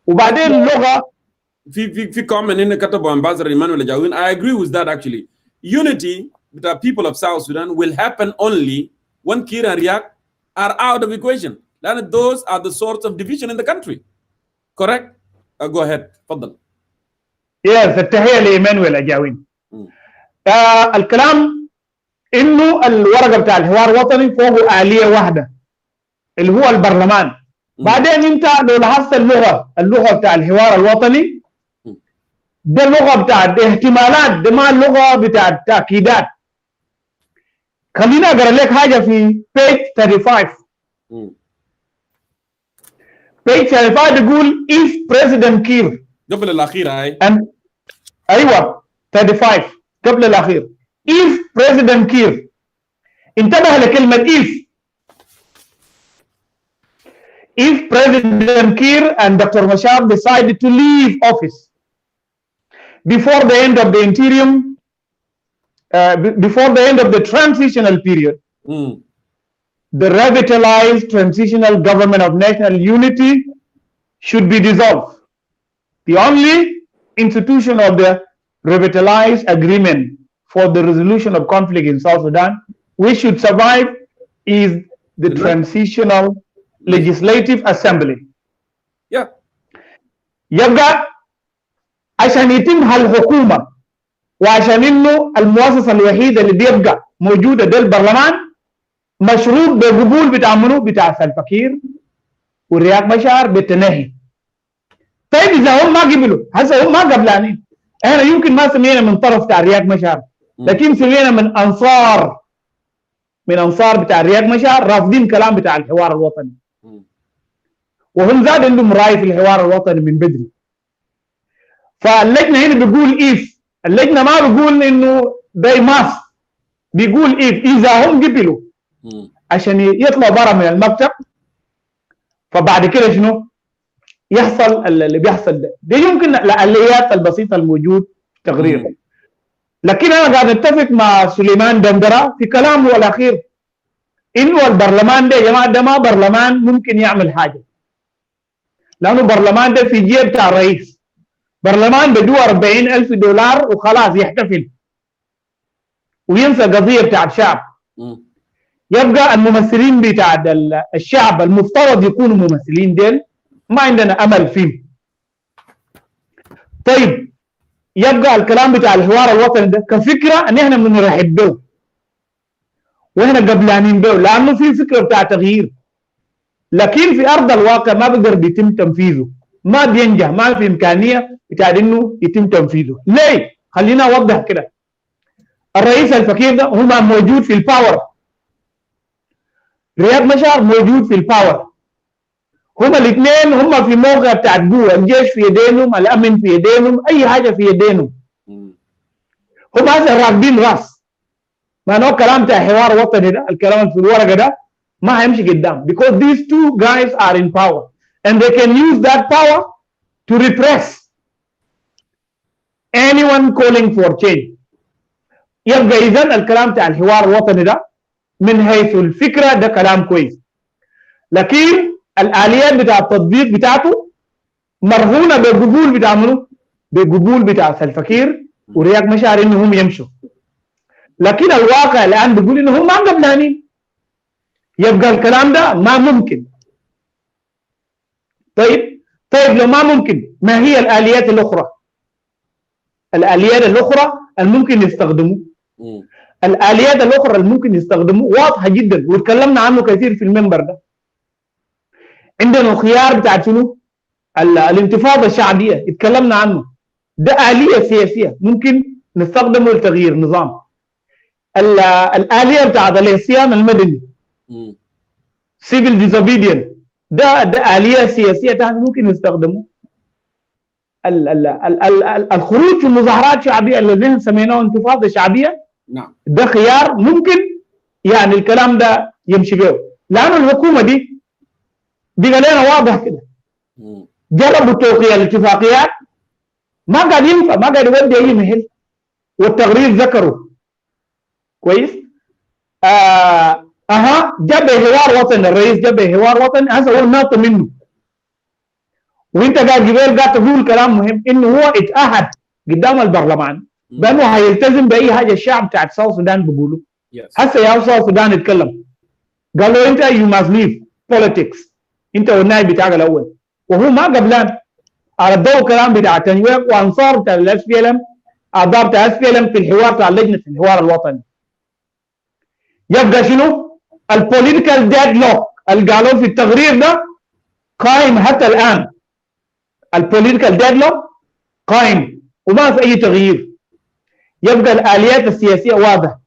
وبعدين اللغه. في كومنت هنا كتبوا امباسادور ايمانويل جاوين. I agree with that actually. Unity with the people of South Sudan will happen only when Kiir and Riek are out of equation. لأن those are the source of division in the country. Correct? Go ahead. تفضل. Yes, التحية لإيمانويل أجاوين. الكلام إنه الورقة بتاع الحوار الوطني فوق آلية واحدة اللي هو البرلمان. بعدين أنت لو لاحظت اللغة بتاع الحوار الوطني ده لغة بتاعت احتمالات، ده ما اللغة بتاعت تأكيدات. خليني أقرأ لك حاجة في page 35. page 35 يقول if President Kiir قبل الأخيرة هاي. أيوة 35 قبل الأخير. if President Kiir انتبه لكلمة if President Kiir and Dr. Machar decided to leave office before the end of the interim, before the end of the transitional period, the revitalized transitional government of national unity should be dissolved. The only institution of the revitalized agreement for the resolution of conflict in South Sudan which should survive is the transitional legislative assembly. Yeah. يبقى عشان يتم هالحكومة وعشان انه المؤسسة الوحيدة اللي بيبقى موجودة ده البرلمان مشروط بقبول بتاع منو؟ بتاع سلفا كير ورياض مشار بالتنحي. طيب اذا هم ما قبلوا، هسه هم ما قبلانين، احنا يمكن ما سمينا من طرف بتاع رياض مشار، لكن سمينا من انصار بتاع رياض مشار رافضين كلام بتاع الحوار الوطني. وهم زاد عندهم راي في الحوار الوطني من بدري. فاللجنه هنا بيقول اللجنه ما بيقول انه they must، بيقول اذا هم قبلوا عشان يطلعوا برا من المكتب، فبعد كده شنو يحصل اللي بيحصل ده يمكن الآليات البسيطه الموجود تقرير. لكن انا قاعد اتفق مع سليمان دندرة في كلامه الاخير انه البرلمان ده يا جماعه ده ما برلمان ممكن يعمل حاجه، لانه برلمان ده في جيب بتاع الرئيس، برلمان بدو 40,000 دولار وخلاص يحتفل وينسى قضيه بتاع الشعب. يبقى الممثلين بتاع الشعب المفترض يكونوا ممثلين ديل ما عندنا امل فيهم. طيب يبقى الكلام بتاع الحوار الوطني ده كفكره ان احنا بنرحب به واحنا قبلانين به، لانه في فكره بتاع تغيير، لكن في ارض الواقع ما بقدر بيتم تنفيذه، ما بينجح، ما في امكانيه بتاع انه يتم تنفيذه. ليه؟ خلينا اوضح كده. الرئيس الفقير ده هو موجود في الباور، رياض مشار موجود في الباور، هما الاثنين هما في موقع بتاع قوه، الجيش في يدينهم، الامن في يدينهم، اي حاجه في يدينهم. هما هسه راكبين راس، معناه كلام بتاع حوار وطني ده الكلام في الورقه ده ما هيمشي قدام because these two guys are in power and they can use that power to repress anyone calling for change. يبقى اذا الكلام بتاع الحوار الوطني ده من حيث الفكره ده كلام كويس، لكن الاليات بتاع التطبيق بتاعته مرهونه بالقبول بتاع منو؟ بالقبول بتاع سلفا كير ورياض مشار انهم يمشوا، لكن الواقع الان بيقول انهم ما قبلانين. يبقى الكلام ده ما ممكن. طيب لو ما ممكن ما هي الاليات الاخرى؟ الاليات الاخرى الممكن يستخدموه، الاليات الاخرى الممكن يستخدموه واضحه جدا وتكلمنا عنه كثير في المنبر ده. عندنا الخيار بتاع شنو؟ الانتفاضه الشعبيه اتكلمنا عنه، ده آلية سياسيه ممكن نستخدمه لتغيير نظام. الآلية بتاع العصيان المدني civil disobedience ده آلية سياسيه تانية ممكن نستخدمه. الخروج في مظاهرات شعبيه الذين سميناه انتفاضه شعبيه نعم ده خيار ممكن يعني الكلام ده يمشي به، لانه الحكومه دي بقى لنا واضح كده جربوا توقيع الاتفاقيات ما قاعد ينفع، ما قاعد يودي اي محل، والتقرير ذكروا كويس. جاب حوار وطني، الرئيس جاب حوار وطني، هذا هو الناطق منه. وانت قاعد جبال قاعد تقول كلام مهم انه هو اتأهد قدام البرلمان بانه هيلتزم باي حاجه الشعب بتاع ساوث السودان بيقولوا. هسه يا ساوث السودان اتكلم قال له انت يو ماست ليف بوليتكس، انت والنائب بتاعك الاول، وهو ما قبلان على الضوء كلام بتاع تنوير وانصار بتاع الاس بي ال ام، اعضاء بتاع الاس بي ال ام في الحوار بتاع لجنه الحوار الوطني. يبقى شنو؟ البوليتيكال ديدلوك اللي قالوه في التقرير ده قائم حتى الان. البوليتيكال ديدلوك قائم وما في اي تغيير. يبقى الاليات السياسيه واضحه.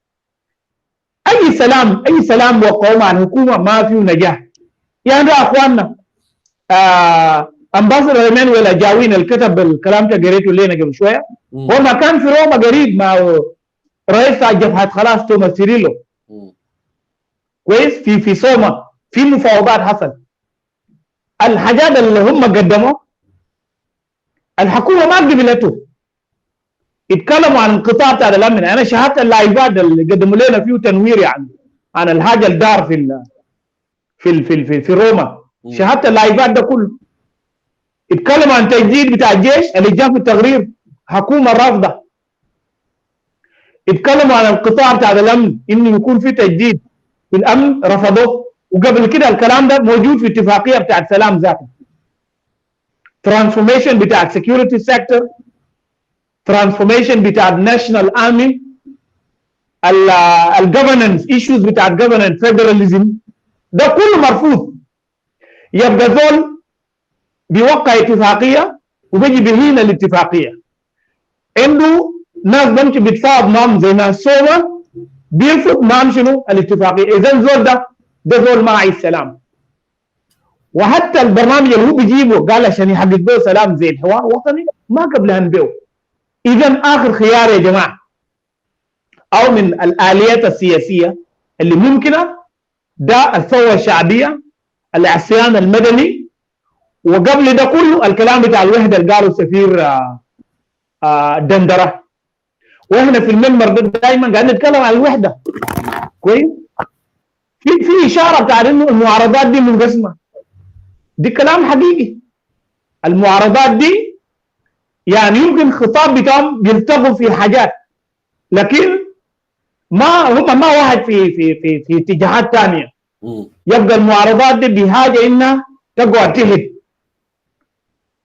اي سلام وقعوا مع الحكومه ما فيه نجاح. يعني يا اخواننا امباصدر ايمانويل جاوين اللي كتب الكلام ده قريته لنا قبل شويه، هو ما كان في روما قريب مع رئيس جبهة خلاص توماس سيريلو كويس في صوما في مفاوضات حصل. الحاجات اللي هم قدموا الحكومة ما قبلته. اتكلموا عن انقطاع بتاع الامن. انا شاهدت اللايفات اللي قدموا لنا فيه تنوير يعني عن الحاجه اللي دار في روما. شاهدت اللايفات ده كله. اتكلموا عن تجديد بتاع الجيش اللي جاء في التقرير حكومه رافضه. اتكلموا عن القطاع بتاع الامن انه يكون في تجديد في الامن رفضوه. وقبل كده الكلام ده موجود في اتفاقيه بتاع السلام ذاته. ترانسفورميشن بتاع السكيورتي سيكتور، ترانسفورميشن بتاع الناشونال ارمي، الجفرننس ايشوز بتاع الجفرننس فيدراليزم، ده كله مرفوض. يبقى زول بيوقع اتفاقيه وبيجي بيهين الاتفاقيه. عنده ناس بمشي بتفاوض معهم زي ناس سوما بيرفض معهم شنو الاتفاقيه. اذا زول ده زول ما عايز سلام. وحتى البرنامج اللي هو بيجيبه قال عشان يحقق به سلام زي الحوار الوطني ما قبلها نبيه. اذا اخر خيار يا جماعه او من الاليات السياسيه اللي ممكنه ده الثوره الشعبيه، العصيان المدني، وقبل ده كله الكلام بتاع الوحده اللي قاله السفير دندره. واحنا في المنبر ده دائما قاعدين نتكلم عن الوحده كويس. في اشاره بتاع انه المعارضات دي منقسمه. دي كلام حقيقي. المعارضات دي يعني يمكن خطاب بتاعهم بيلتقوا في حاجات، لكن هم ما واحد في اتجاهات ثانيه. يبقى المعارضات دي بحاجه انها تقعد تهد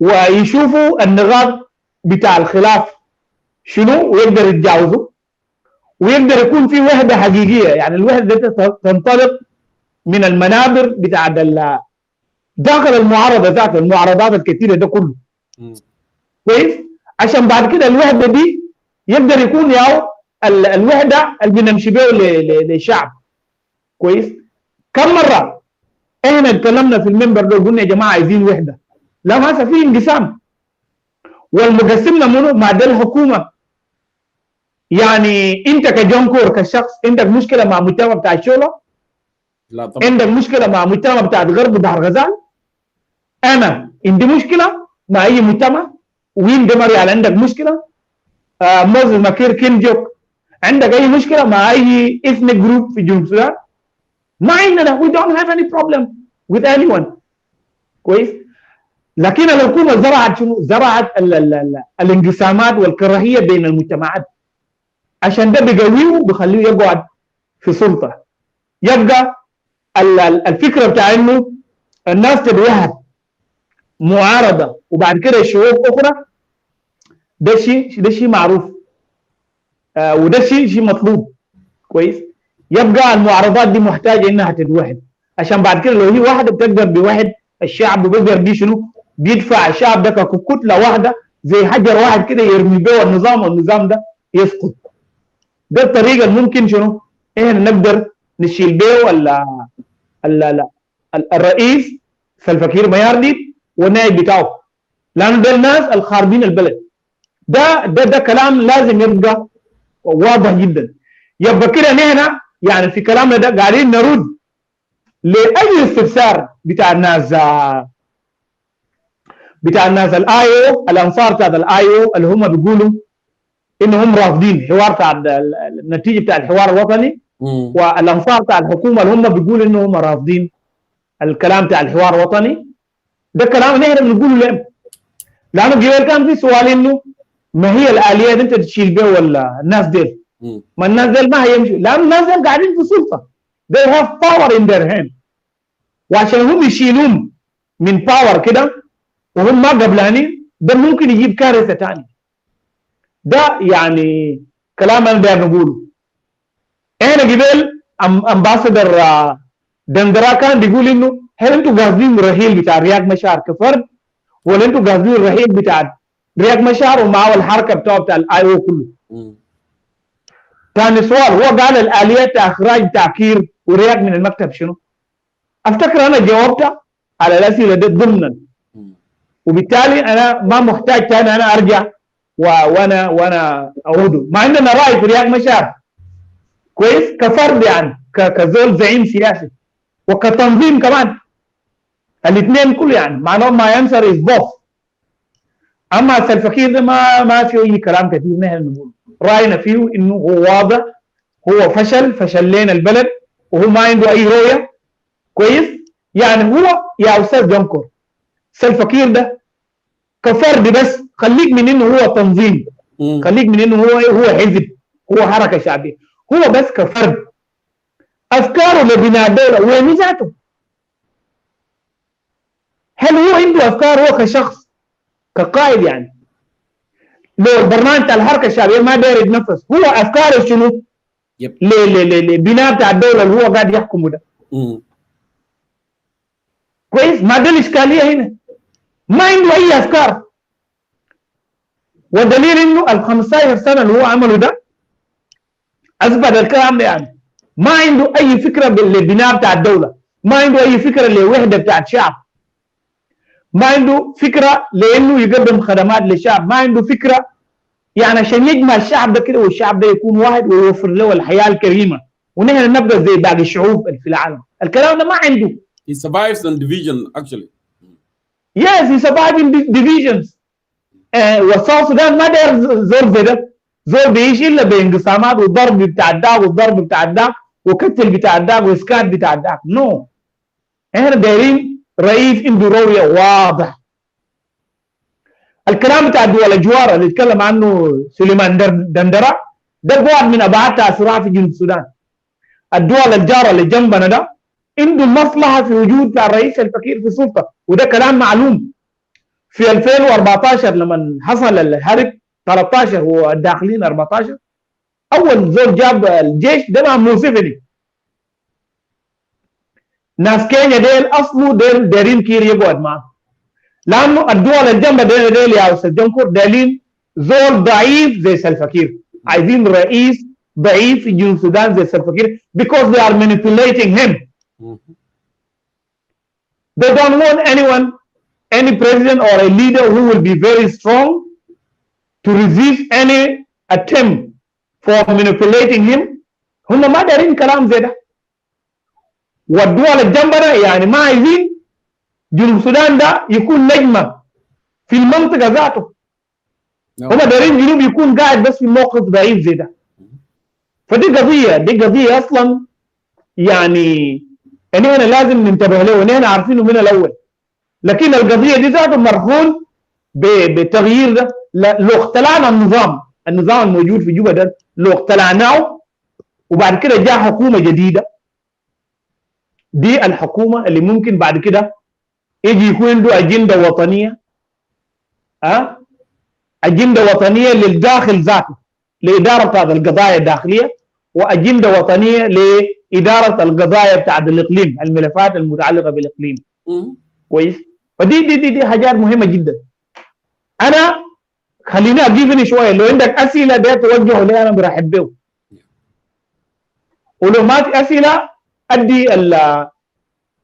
ويشوفوا النقاط بتاع الخلاف شنو ويقدر يتجاوزوا ويقدر يكون في وحده حقيقيه. يعني الوحده تنطلق من المنابر بتاع داخل المعارضه ذات المعارضات الكثيره ده كله كويس، عشان بعد كده الوحده دي يقدر يكون ياو الوحده اللي بنمشي بيه للشعب كويس. كم مره احنا اتكلمنا في المنبر ده قلنا يا جماعه عايزين وحده، لا ما في انقسام. والمقسمنا منه مع ده الحكومه. يعني انت كجونكور كشخص عندك مشكله مع مجتمع بتاع الشوله؟ لا طبعا. عندك مشكله مع مجتمع بتاع الغرب بحر غزال؟ انا عندي مشكله مع اي مجتمع. وين دمر يعني عندك مشكله. موزس ماكير كينجوك عندك اي مشكله مع اي اثنيك جروب في جنوب السودان؟ ما عندنا. we don't have any problem with anyone كويس. لكن الحكومه زرعت شنو؟ زرعت الانقسامات والكراهيه بين المجتمعات عشان ده بيقويه وبيخليه يقعد في سلطه. يبقى الفكره بتاع انه الناس تتوحد معارضه وبعد كده شعوب اخرى، ده شيء معروف. وده شيء مطلوب كويس. يبقى المعارضات دي محتاجه انها تتوحد عشان بعد كده لو هي واحده بتقدر بوحد الشعب وبيقدر بيه شنو؟ بيدفع الشعب ده ككتله واحده زي حجر واحد كده يرمي به النظام والنظام ده يسقط. ده الطريقه اللي ممكن شنو؟ احنا نقدر نشيل به ولا الرئيس سلفا ميارديت والنائب بتاعه، لانه ده الناس الخاربين البلد. ده كلام لازم يبقى واضح جدا. يبقى كده نحن يعني في كلامنا ده قاعدين نرد لاي استفسار بتاع الناس الاي او الانصار بتاع الاي او اللي هم بيقولوا انهم رافضين حوار بتاع النتيجه بتاع الحوار الوطني، والانصار بتاع الحكومه اللي هم بيقولوا انهم رافضين الكلام بتاع الحوار الوطني. ده كلام نحن بنقوله لهم، لانه قبل كان في سؤال انه ما هي الاليات انت تشيل بيه ولا الناس ديل؟ ما الناس ديل ما هيمشوا، لان الناس ديل قاعدين في سلطه. they have power in their hand. وعشان هم يشيلون من باور كده وهم ما قبلانين، ده ممكن يجيب كارثه ثانيه. ده يعني كلام انا داير نقوله. احنا قبل امباسدر دندرا كان بيقول انه هل انتوا قاصدين الرحيل بتاع رياض مشار كفرد ولا انتوا قاصدين الرحيل بتاع رياض مشار ومعه الحركه بتاع الاي او كله؟ ثاني سؤال هو قال الاليات اخراج كير ورياض من المكتب شنو؟ افتكر انا جاوبت على الاسئله دي ضمنا، وبالتالي انا ما محتاج ثاني انا ارجع وانا اعوده. مع اننا راي في رياض مشار كويس كفرد يعني كزول زعيم سياسي وكتنظيم كمان، الاثنين كله يعني معناه ما ينسر از بوث. اما الفقير ده ما فيه اي كلام كثير نحن نقول راينا فيه انه هو واضح، هو فشل لنا البلد وهو ما عنده اي رؤيه كويس. يعني هو يا استاذ جنكر الفقير ده كفرد بس، خليك من انه هو تنظيم، خليك من انه هو حزب، هو حركه شعبيه، هو بس كفرد افكاره لبناء الدوله وين ذاته؟ هل هو عنده افكار هو كشخص كقائد؟ يعني لو البرنامج بتاع الحركه الشعبيه ما داير يتنفس، هو افكاره شنو؟ لبناء بتاع الدوله اللي هو قاعد يحكمه ده. كويس؟ ما ده الاشكاليه هنا، ما عنده اي افكار. والدليل انه ال 15 سنه اللي هو عمله ده اثبت الكلام ده. يعني ما عنده اي فكره للبناء بتاع الدوله، ما عنده اي فكره لوحده بتاع الشعب، ما عنده فكره لانه يقدم خدمات للشعب، ما عنده فكره يعني عشان يجمع الشعب ده كده والشعب ده يكون واحد ويوفر له الحياه الكريمه ونحن نبقى زي باقي الشعوب في العالم. الكلام ده ما عنده. He survives on division actually. Yes, he survived in divisions. والساوث السودان ما داير زول زي ده، زول بيعيش الا بانقسامات والضرب بتاع الداق والضرب بتاع الداق وقتل بتاع الداق واسكات بتاع الداق. نو، احنا دايرين رئيس عنده رؤيه واضح. الكلام بتاع الدول الجوار اللي اتكلم عنه سليمان دندره ده بعد من ابعاد صراع في جنوب السودان. الدول الجاره اللي جنبنا ده عنده مصلحه في وجود الرئيس الفقير في السلطه، وده كلام معلوم. في 2014 لما حصل الحرب 13 والداخلين 14 اول زول جاب الجيش ده مع موسيفني. ناس كينيا ديل اصله ديل دايرين كير يقعد معه، لانه الدول الجنب ديل يا استاذ جنكر دايرين زول ضعيف زي سلفاكير، عايزين رئيس ضعيف في جنوب السودان زي سلفاكير because they are manipulating him. They don't want any president or a leader who will be very strong to resist any attempt for manipulating him. هم ما دارين كلام زي ده. والدول الجنبنا يعني ما عايزين جنوب السودان ده يكون نجمة في المنطقة ذاته. هم دارين جنوب يكون قاعد بس في موقف ضعيف زي ده. فدي قضية أصلا يعني هنا لازم ننتبه له ونحن عارفينه من الأول. لكن القضية دي ذاته مرهون بتغيير ده. لو اختلعنا النظام الموجود في جوبا ده، لو اختلعناه وبعد كده جاء حكومة جديدة، دي الحكومة اللي ممكن بعد كده يجي يكون عنده أجندة وطنية، أجندة وطنية للداخل ذاته لإدارة هذه القضايا الداخلية، وأجندة وطنية لإدارة القضايا بتاعت الإقليم، الملفات المتعلقة بالإقليم. كويس؟ فدي حاجات مهمة جدا. أنا خليني أجيبني شوية، لو عندك أسئلة ده توجهوا لي أنا برحب به، ولو ما في أسئلة أدي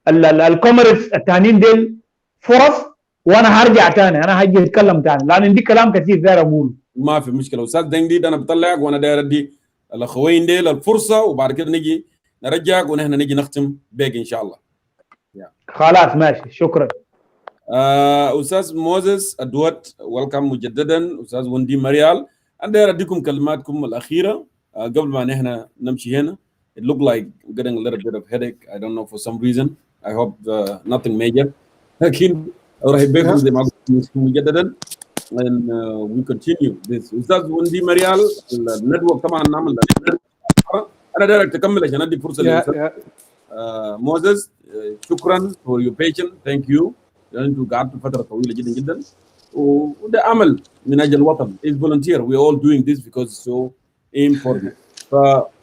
الكومرس التانيين ديل فرص وأنا هرجع تاني، أنا هجي أتكلم تاني لأن عندي كلام كثير داير أقوله. ما في مشكلة أستاذ دنجديد، أنا بطلعك وأنا داير أدي الأخوين ديل الفرصة وبعد كده نجي نرجعك ونحن نجي نختم بيك إن شاء الله. خلاص ماشي، شكرا. أستاذ موزس أدوات ويلكم مجددا. أستاذ وندي مريال، أنا داير أديكم كلماتكم الأخيرة قبل ما نحن نمشي هنا. It looked like I'm getting a little bit of headache. I don't know for some reason. I hope nothing major. لكن أرحب بكم زي ما قلت مجددا and we continue this. أستاذ وندي مريال الندوة طبعا نعمل أنا داير تكمل عشان أدي فرصة لأستاذ موزس. شكرا for your patience. Thank you. لأنتوا قعدتوا فترة طويلة جدا جدا وده عمل من أجل الوطن. It's volunteer. We are all doing this because it's so important.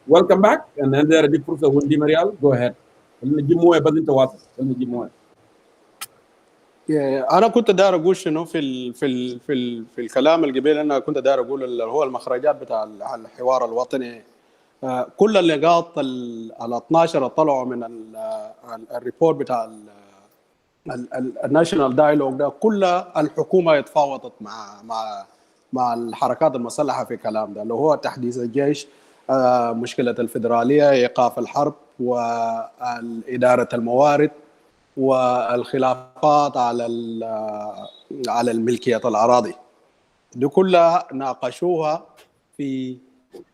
Welcome back and then there أديك فرصة وندي مريال. Go ahead. خلينا نجيب موية بس أنت واصل. خلينا نجيب موية. أنا كنت داير أقول شنو في الكلام القبيل. أنا كنت داير أقول اللي هو المخرجات بتاع الحوار الوطني. كل النقاط ال 12 طلعوا من الريبورت بتاع الناشونال دايلوج ده، كل الحكومة اتفاوضت مع الحركات المسلحه في الكلام ده، اللي هو تحديث الجيش، مشكله الفيدراليه، ايقاف الحرب، واداره الموارد، والخلافات على الملكيه الاراضي. دي كلها ناقشوها في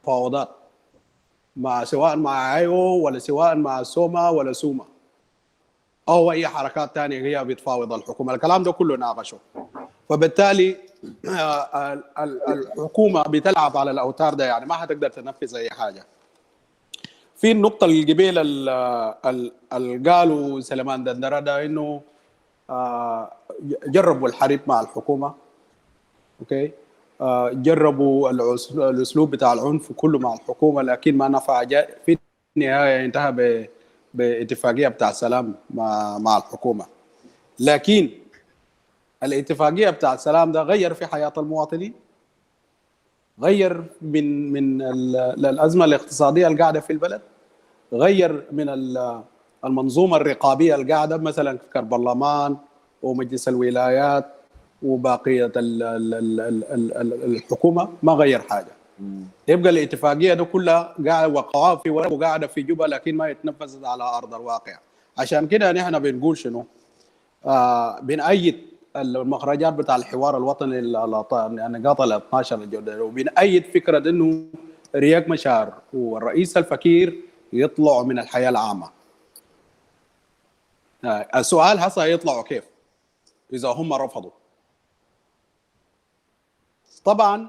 فوضات، سواء مع عيو ولا سواء مع سوما ولا سوما او اي حركات ثانيه هي بتفاوض الحكومه. الكلام ده كله ناقشه. فبالتالي الحكومه بتلعب على الاوتار ده، يعني ما حتقدر تنفذ اي حاجه. في النقطه القبيله اللي قالوا سليمان دندره ده انه جربوا الحرب مع الحكومه، اوكي، جربوا الاسلوب بتاع العنف كله مع الحكومه، لكن ما نفع. في النهايه انتهى باتفاقيه بتاع السلام مع الحكومه. لكن الاتفاقيه بتاع السلام ده غير في حياه المواطنين، غير من الازمه الاقتصاديه اللي قاعده في البلد، غير من المنظومه الرقابيه اللي قاعده مثلا كالبرلمان ومجلس الولايات وباقيه الحكومه، ما غير حاجه. يبقى الاتفاقيه دي كلها قاعده وقعها في ورق وقاعده في جوبا، لكن ما يتنفذ على ارض الواقع. عشان كده نحن بنقول شنو؟ بنأيد المخرجات بتاع الحوار الوطني، النقاط ال 12 الجدد، وبنأيد فكره انه رياض مشار والرئيس الفكير يطلعوا من الحياه العامه. السؤال هسه يطلعوا كيف اذا هم رفضوا؟ طبعا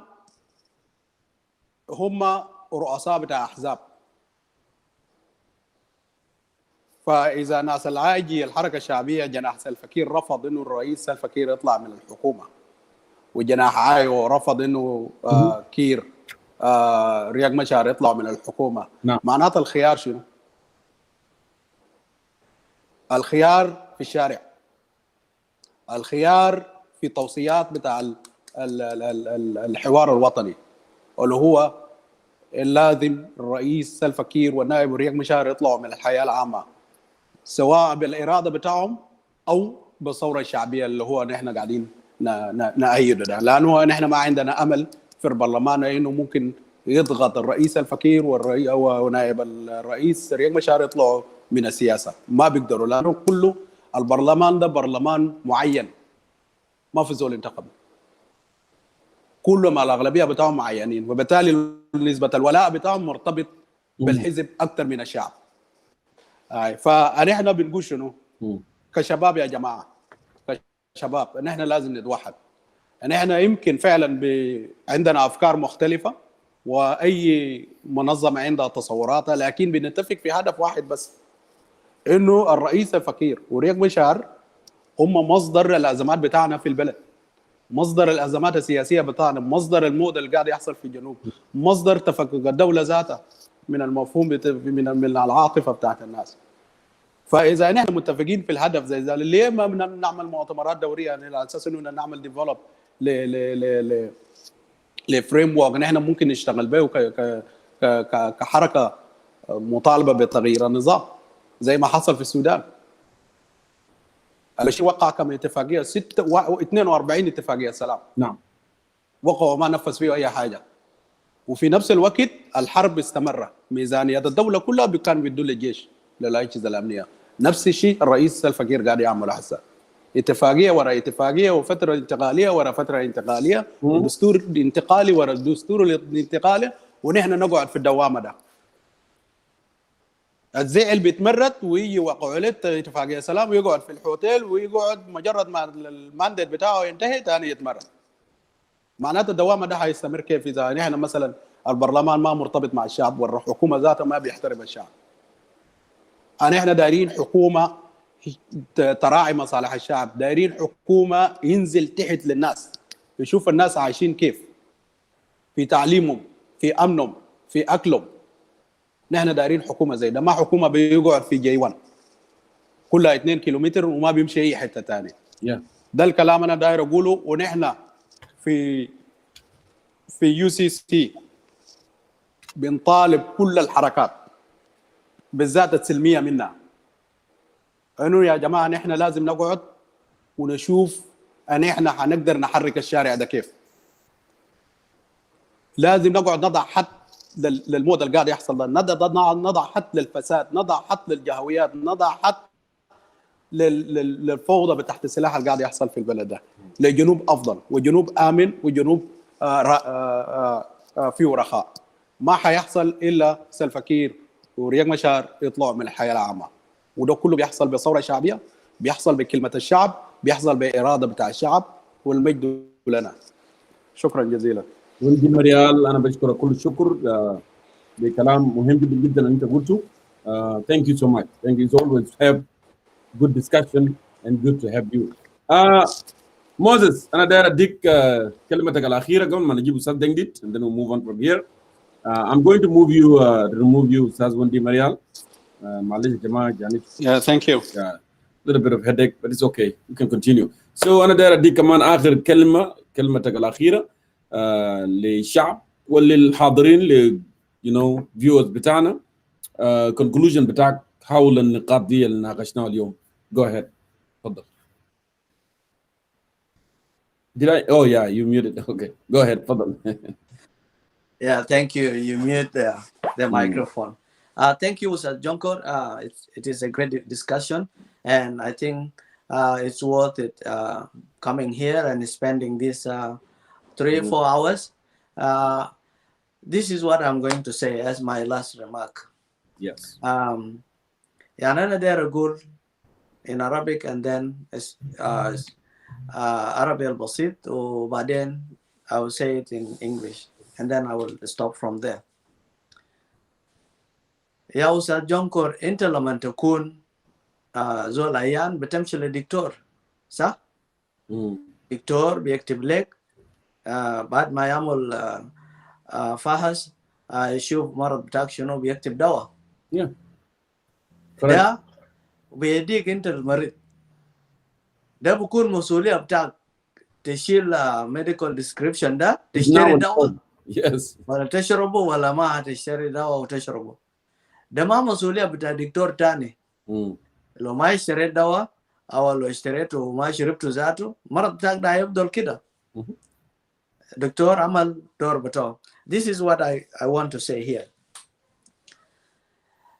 هم رؤساء بتاع احزاب، فاذا ناس العاجي الحركه الشعبيه جناح الفكير رفض انه الرئيس الفكير يطلع من الحكومه، وجناح عايو رفض انه كير رياض مشار يطلع من الحكومه، نعم. معناته الخيار شنو؟ الخيار في الشارع، الخيار في توصيات بتاع الحوار الوطني، اللي هو لازم الرئيس الفكير والنائب رياض مشار يطلعوا من الحياه العامه، سواء بالاراده بتاعهم او بالثوره الشعبيه اللي هو نحن قاعدين نأيده ده. لانه نحن ما عندنا امل في البرلمان انه ممكن يضغط الرئيس الفكير ونائب الرئيس رياض مشار يطلعوا من السياسه، ما بيقدروا، لانه كله البرلمان ده برلمان معين، ما في زول انتخب، كلهم الاغلبيه بتاعهم معينين، وبالتالي نسبه الولاء بتاعهم مرتبط بالحزب اكثر من الشعب. فنحن بنقول شنو؟ كشباب يا جماعه، كشباب نحن لازم نتوحد. نحن يمكن فعلا عندنا افكار مختلفه، واي منظمه عندها تصوراتها، لكن بنتفق في هدف واحد بس، انه الرئيس الفكير ورياض مشار هم مصدر الازمات بتاعنا في البلد، مصدر الازمات السياسيه بتاعنا، مصدر الموت اللي قاعد يحصل في الجنوب، مصدر تفكك الدوله ذاتها من المفهوم من العاطفه بتاعت الناس. فاذا نحن متفقين في الهدف زي ذلك، ليه ما نعمل مؤتمرات دوريه يعني على اساس انه نعمل ديفلوب لفريم ورك نحن ممكن نشتغل به كحركه مطالبه بتغيير النظام، زي ما حصل في السودان. الشيء وقع كم اتفاقيه 42 اتفاقيه سلام، نعم، وقعوا ما نفذ فيه اي حاجه، وفي نفس الوقت الحرب استمرت، ميزانيه الدوله كلها كان بيدوا للجيش للاجهزه الامنيه. نفس الشيء الرئيس الفكير قاعد يعمل هسه، اتفاقيه ورا اتفاقيه، وفتره انتقاليه ورا فتره انتقاليه، ودستور انتقالي ورا الدستور الانتقالي، ونحن نقعد في الدوامه ده. الزعل بيتمرد ويجي يوقعوا له اتفاقيه سلام، ويقعد في الهوتيل، ويقعد مجرد ما المانديت بتاعه ينتهي ثاني يتمرد. معناته الدوامه ده حيستمر كيف اذا نحن مثلا البرلمان ما مرتبط مع الشعب والحكومه ذاتها ما بيحترم الشعب؟ احنا دايرين حكومه تراعي مصالح الشعب، دايرين حكومه ينزل تحت للناس، يشوف الناس عايشين كيف في تعليمهم، في امنهم، في اكلهم. نحن دايرين حكومه زي ده، ما حكومه بيقعد في جيوان كلها 2 كيلومتر وما بيمشي اي حته ثانيه. ده الكلام انا داير اقوله. ونحن في يو سي سي بنطالب كل الحركات بالذات السلميه منها انه يا جماعه نحن لازم نقعد ونشوف ان احنا حنقدر نحرك الشارع ده كيف. لازم نقعد نضع حد للموضوع اللي قاعد يحصل ده، نضع حد للفساد، نضع حد للجهويات، نضع حد للفوضى تحت السلاح اللي قاعد يحصل في البلد ده، لجنوب افضل وجنوب امن وجنوب فيه رخاء. ما حيحصل الا سلفا كير وريك مشار يطلعوا من الحياه العامه، وده كله بيحصل بثوره شعبيه، بيحصل بكلمه الشعب، بيحصل باراده بتاع الشعب، والمجد لنا. شكرا جزيلا. ولدي مريال، انا بشكرك كل الشكر بكلام مهم جدا جدا اللي انت قلته. Thank you so much. Thank you. It's always have good discussion and good to have you. موزس، انا داير اديك كلمتك الاخيره قبل ما نجيب استاذ دنجديت and then we'll move on from here. I'm going to remove you استاذ ولدي مريال. معلش يا جماعه يعني. Yeah, thank you. Little bit of headache but it's okay. You can continue. So انا داير اديك كمان اخر كلمتك الاخيره للشعب وللحاضرين viewers بتاعنا. conclusion بتاعك حول النقاط دي اللي ناقشناها اليوم. Go ahead. تفضل. Did I? Oh yeah, you muted. Okay, go ahead. تفضل. Yeah, thank you. You mute the microphone. Thank you, Sir Jonkor. It is a great discussion, and I think it's worth it coming here and spending this 3-4 hours. This is what I'm going to say as my last remark. Yes. يعني أنا داير أقول in Arabic and then Arabic البسيط وبعدين I will say it in English and then I will stop from there. يا أستاذ جونكور، أنت لما تكون زول عيان بتمشي للدكتور، صح؟ دكتور بيكتب لك بعد ما يعمل فحص يشوف مرض بتاعك شنو بيكتب دواء. ده بيديك انت المريض، ده بكون مسؤولية بتاعك تشيل medical description ده، تشتري دواء ولا تشربه ولا ما هتشتري دواء وتشربه. ده ما مسؤولية بتاع دكتور تاني. لو ما اشتريت دواء او لو اشتريته وما شربته ذاته، مرض بتاعك ده هيفضل كده. دكتور عمل دور بتاعه. This is what I want to say here.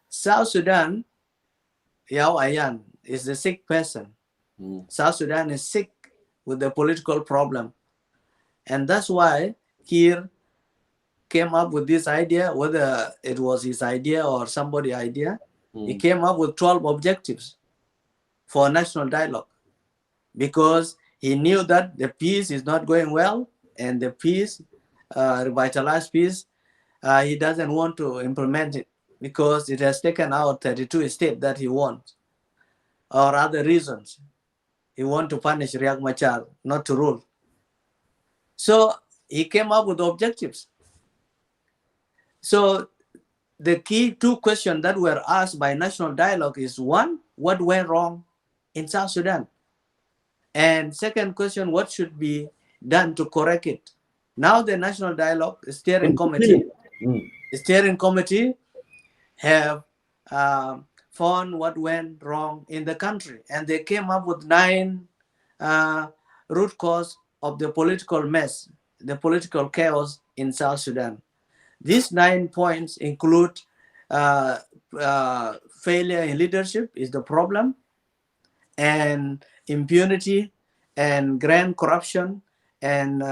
South Sudan, Yao Ayan, is the sick person. South Sudan is sick with the political problem. And that's why Kiir came up with this idea, whether it was his idea or somebody's idea. He came up with 12 objectives for national dialogue because he knew that the peace is not going well, and the peace, revitalized peace, he doesn't want to implement it because it has taken out 32 states that he wants, or other reasons. He wants to punish Riek Machar, not to rule. So he came up with objectives. So the key two questions that were asked by national dialogue is, one, what went wrong in South Sudan? And second question, what should be done to correct it? Now the national dialogue steering committee have found what went wrong in the country, and they came up with 9 root cause of the political mess, the political chaos in South Sudan. These 9 points include failure in leadership is the problem, and impunity and grand corruption and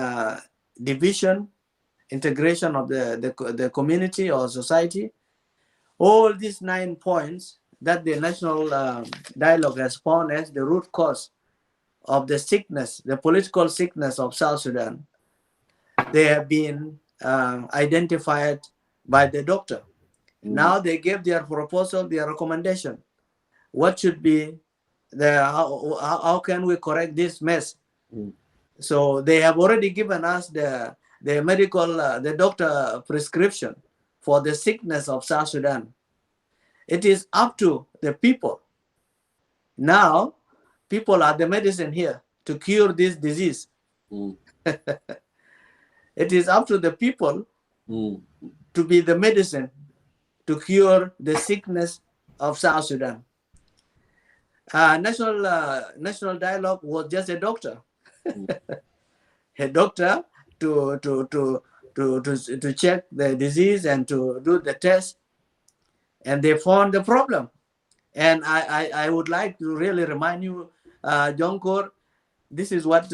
division, integration of the community or society. All these 9 points that the national dialogue has found as the root cause of the sickness, the political sickness of South Sudan, they have been identified by the doctor. Now they gave their proposal, their recommendation. What should be how can we correct this mess? So they have already given us the medical, the doctor prescription for the sickness of South Sudan. It is up to the people. Now, people are the medicine here to cure this disease. It is up to the people to be the medicine to cure the sickness of South Sudan. National dialogue was just a doctor, a doctor to to check the disease and to do the test, and they found the problem. And I would like to really remind you, Jonkor, this is what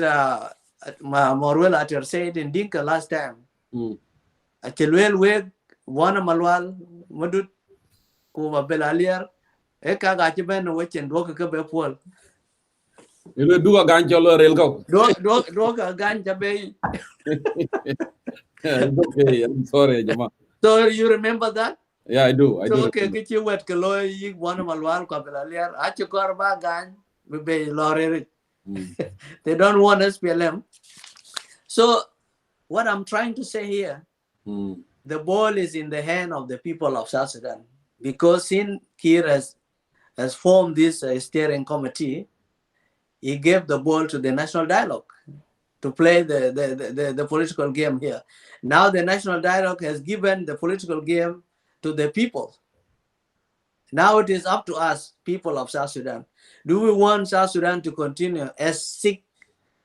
Morwell Ater said in Dinka last time. Achilwel weg wana malwal madut kuba belalier eka gachi ben wechen doka ke be pol. You do a ganjolo rail go. Doka ganja be. Okay, I'm sorry, Jama. So you remember that? Yeah, I do. So okay, get you wet kaloy yig wana malwal kwa belalier achi korba gan be lorere. They don't want SPLM. So what I'm trying to say here, the ball is in the hand of the people of South Sudan, because since Kiir has formed this steering committee, he gave the ball to the national dialogue to play the political game here. Now the national dialogue has given the political game to the people. Now it is up to us, people of South Sudan. Do we want South Sudan to continue as sick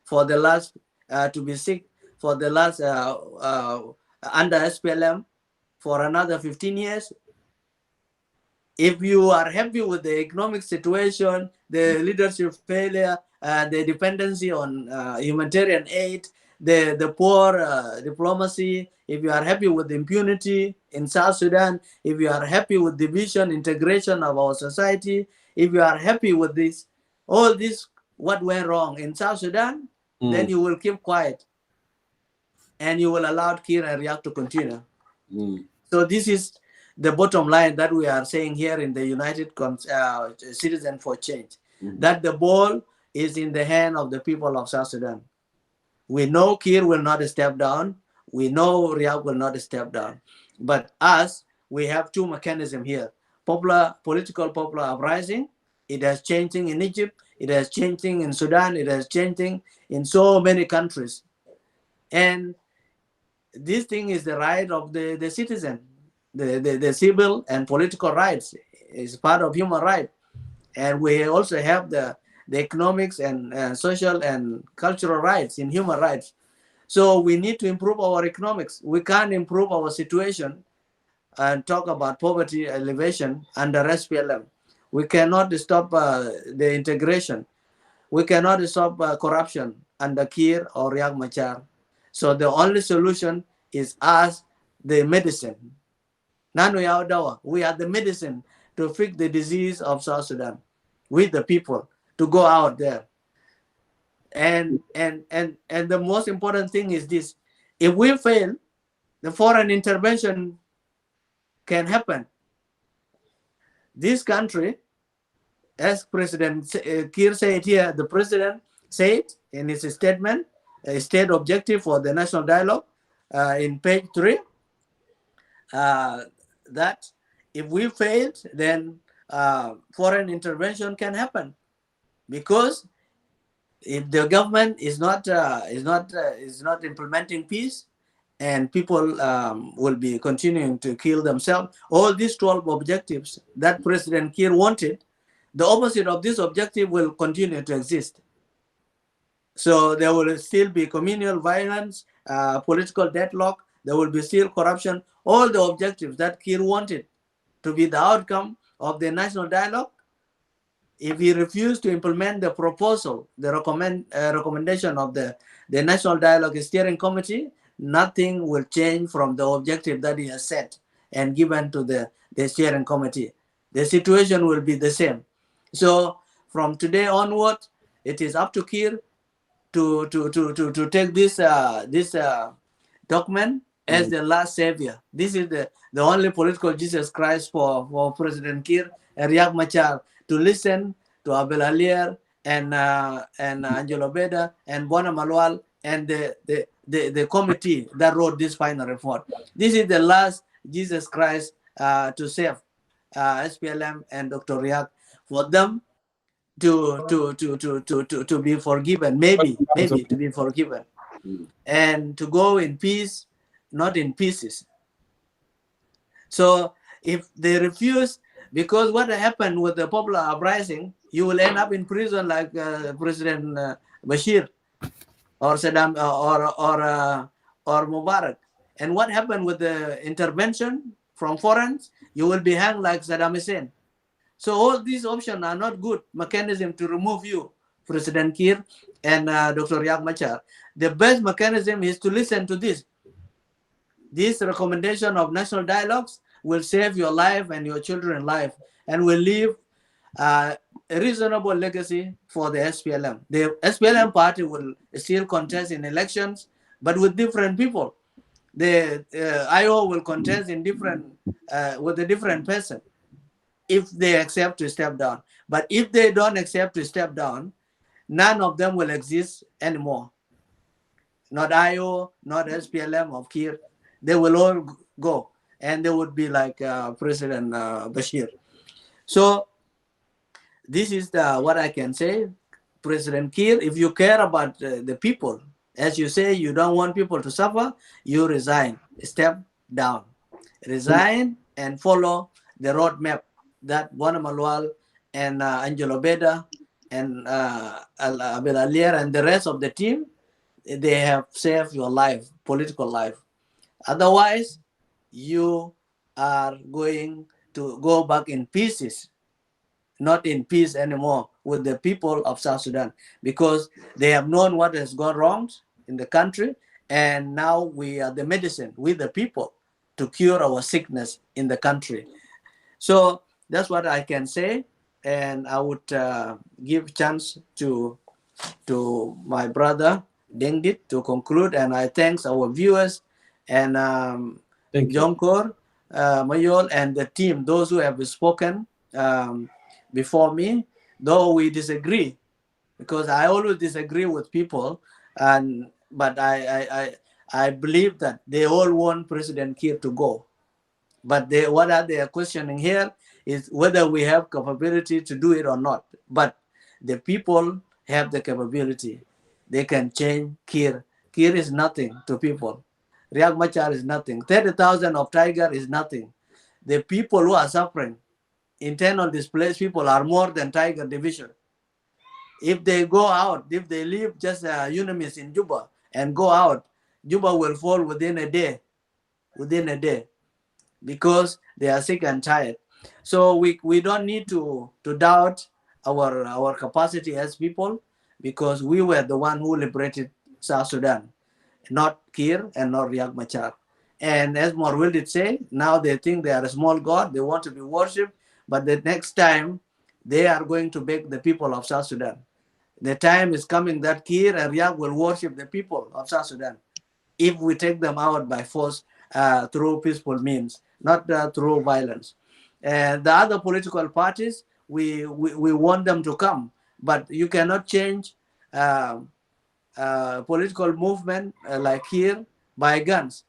for the last, to be sick for the last under SPLM for another 15 years? If you are happy with the economic situation, the leadership failure, the dependency on humanitarian aid, the poor diplomacy, if you are happy with impunity in South Sudan, if you are happy with division, integration of our society, if you are happy with this, all this, what went wrong in South Sudan, then you will keep quiet and you will allow Kiir and Riek to continue. So this is the bottom line that we are saying here in the United Citizen for Change, that the ball is in the hand of the people of South Sudan. We know Kiir will not step down. We know Riek will not step down. But us, we have two mechanisms here. Political popular uprising. It has changing in Egypt. It has changing in Sudan. It has changing in so many countries. And this thing is the right of the citizen. The civil and political rights is part of human rights. And we also have the economics and social and cultural rights in human rights. So we need to improve our economics. We can't improve our situation and talk about poverty elevation under SPLM. We cannot stop the integration. We cannot stop corruption under Kiir or Riek Machar. So the only solution is us, the medicine. We are the medicine to fix the disease of South Sudan with the people, to go out there. And the most important thing is this: if we fail, the foreign intervention can happen. This country, as President Kiir said here, the president said in his statement, a state objective for the national dialogue in page 3, that if we fail, then foreign intervention can happen, because if the government is not implementing peace, and people will be continuing to kill themselves, all these 12 objectives that President Kiir wanted, the opposite of this objective will continue to exist. So there will still be communal violence, political deadlock, there will be still corruption, all the objectives that Kiir wanted to be the outcome of the national dialogue. If he refused to implement the proposal, the recommendation of the National Dialogue Steering Committee, nothing will change from the objective that he has set and given to the steering committee. The situation will be the same. So from today onward, it is up to Kiir to take this document as the last savior. This is the only political Jesus Christ for President Kiir and Riek Machar, to listen to Abel Alier and Angelo Beda and Bona Malwal and the committee that wrote this final report. This is the last Jesus Christ to save SPLM and Dr. Riek, for them to be forgiven, maybe to be forgiven, and to go in peace, not in pieces. So if they refuse, because what happened with the popular uprising, you will end up in prison like President Bashir or Saddam or Mubarak. And what happened with the intervention from foreigners? You will be hanged like Saddam Hussein. So all these options are not good mechanism to remove you, President Kiir and Dr. Machar. The best mechanism is to listen to this. This recommendation of national dialogues will save your life and your children's life, and will leave a reasonable legacy for the SPLM. The SPLM party will still contest in elections, but with different people. The IO will contest in different with a different person if they accept to step down. But if they don't accept to step down, none of them will exist anymore. Not IO, not SPLM of Kiir. They will all go, and they would be like President Bashir. So this is what I can say. President Kiir, if you care about the people, as you say, you don't want people to suffer, you resign, step down. Resign and follow the roadmap that Bona Malwal and Angelo Beda and Abel Alier and the rest of the team, they have saved your life, political life. Otherwise, you are going to go back in pieces, not in peace anymore with the people of South Sudan, because they have known what has gone wrong in the country, and now we are the medicine with the people to cure our sickness in the country. So that's what I can say, and I would give chance to my brother Dengdit to conclude, and I thank our viewers and Jonkor, Mayol, and the team, those who have spoken before me, though we disagree, because I always disagree with people, but I believe that they all want President Kiir to go. But what they are questioning here is whether we have capability to do it or not. But the people have the capability. They can change Kiir. Kiir is nothing to people. Riek Machar is nothing. 30,000 of Tiger is nothing. The people who are suffering, internal displaced people, are more than Tiger division. If they go out, if they leave just UNIMIS in Juba and go out, Juba will fall within a day, because they are sick and tired. So we don't need to doubt our capacity as people, because we were the one who liberated South Sudan, not Kiir and not Riek Machar. And as Morwell did say, now they think they are a small god, they want to be worshipped, but the next time they are going to beg the people of South Sudan. The time is coming that Kiir and Riek will worship the people of South Sudan if we take them out by force through peaceful means, not through violence. And the other political parties, we want them to come, but you cannot change political movement like here by guns.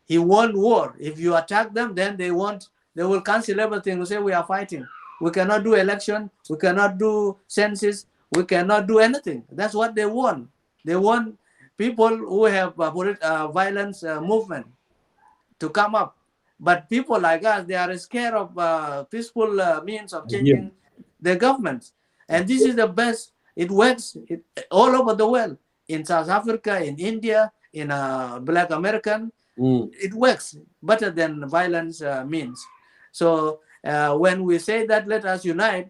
He won war. If you attack them, then they will cancel everything and say we are fighting. We cannot do election. We cannot do census. We cannot do anything. That's what they want. They want people who have violence movement to come up. But people like us, they are scared of peaceful means of changing the government. And this is the best. It works all over the world. In South Africa, in India, in Black American, it works better than violence means. So when we say that let us unite,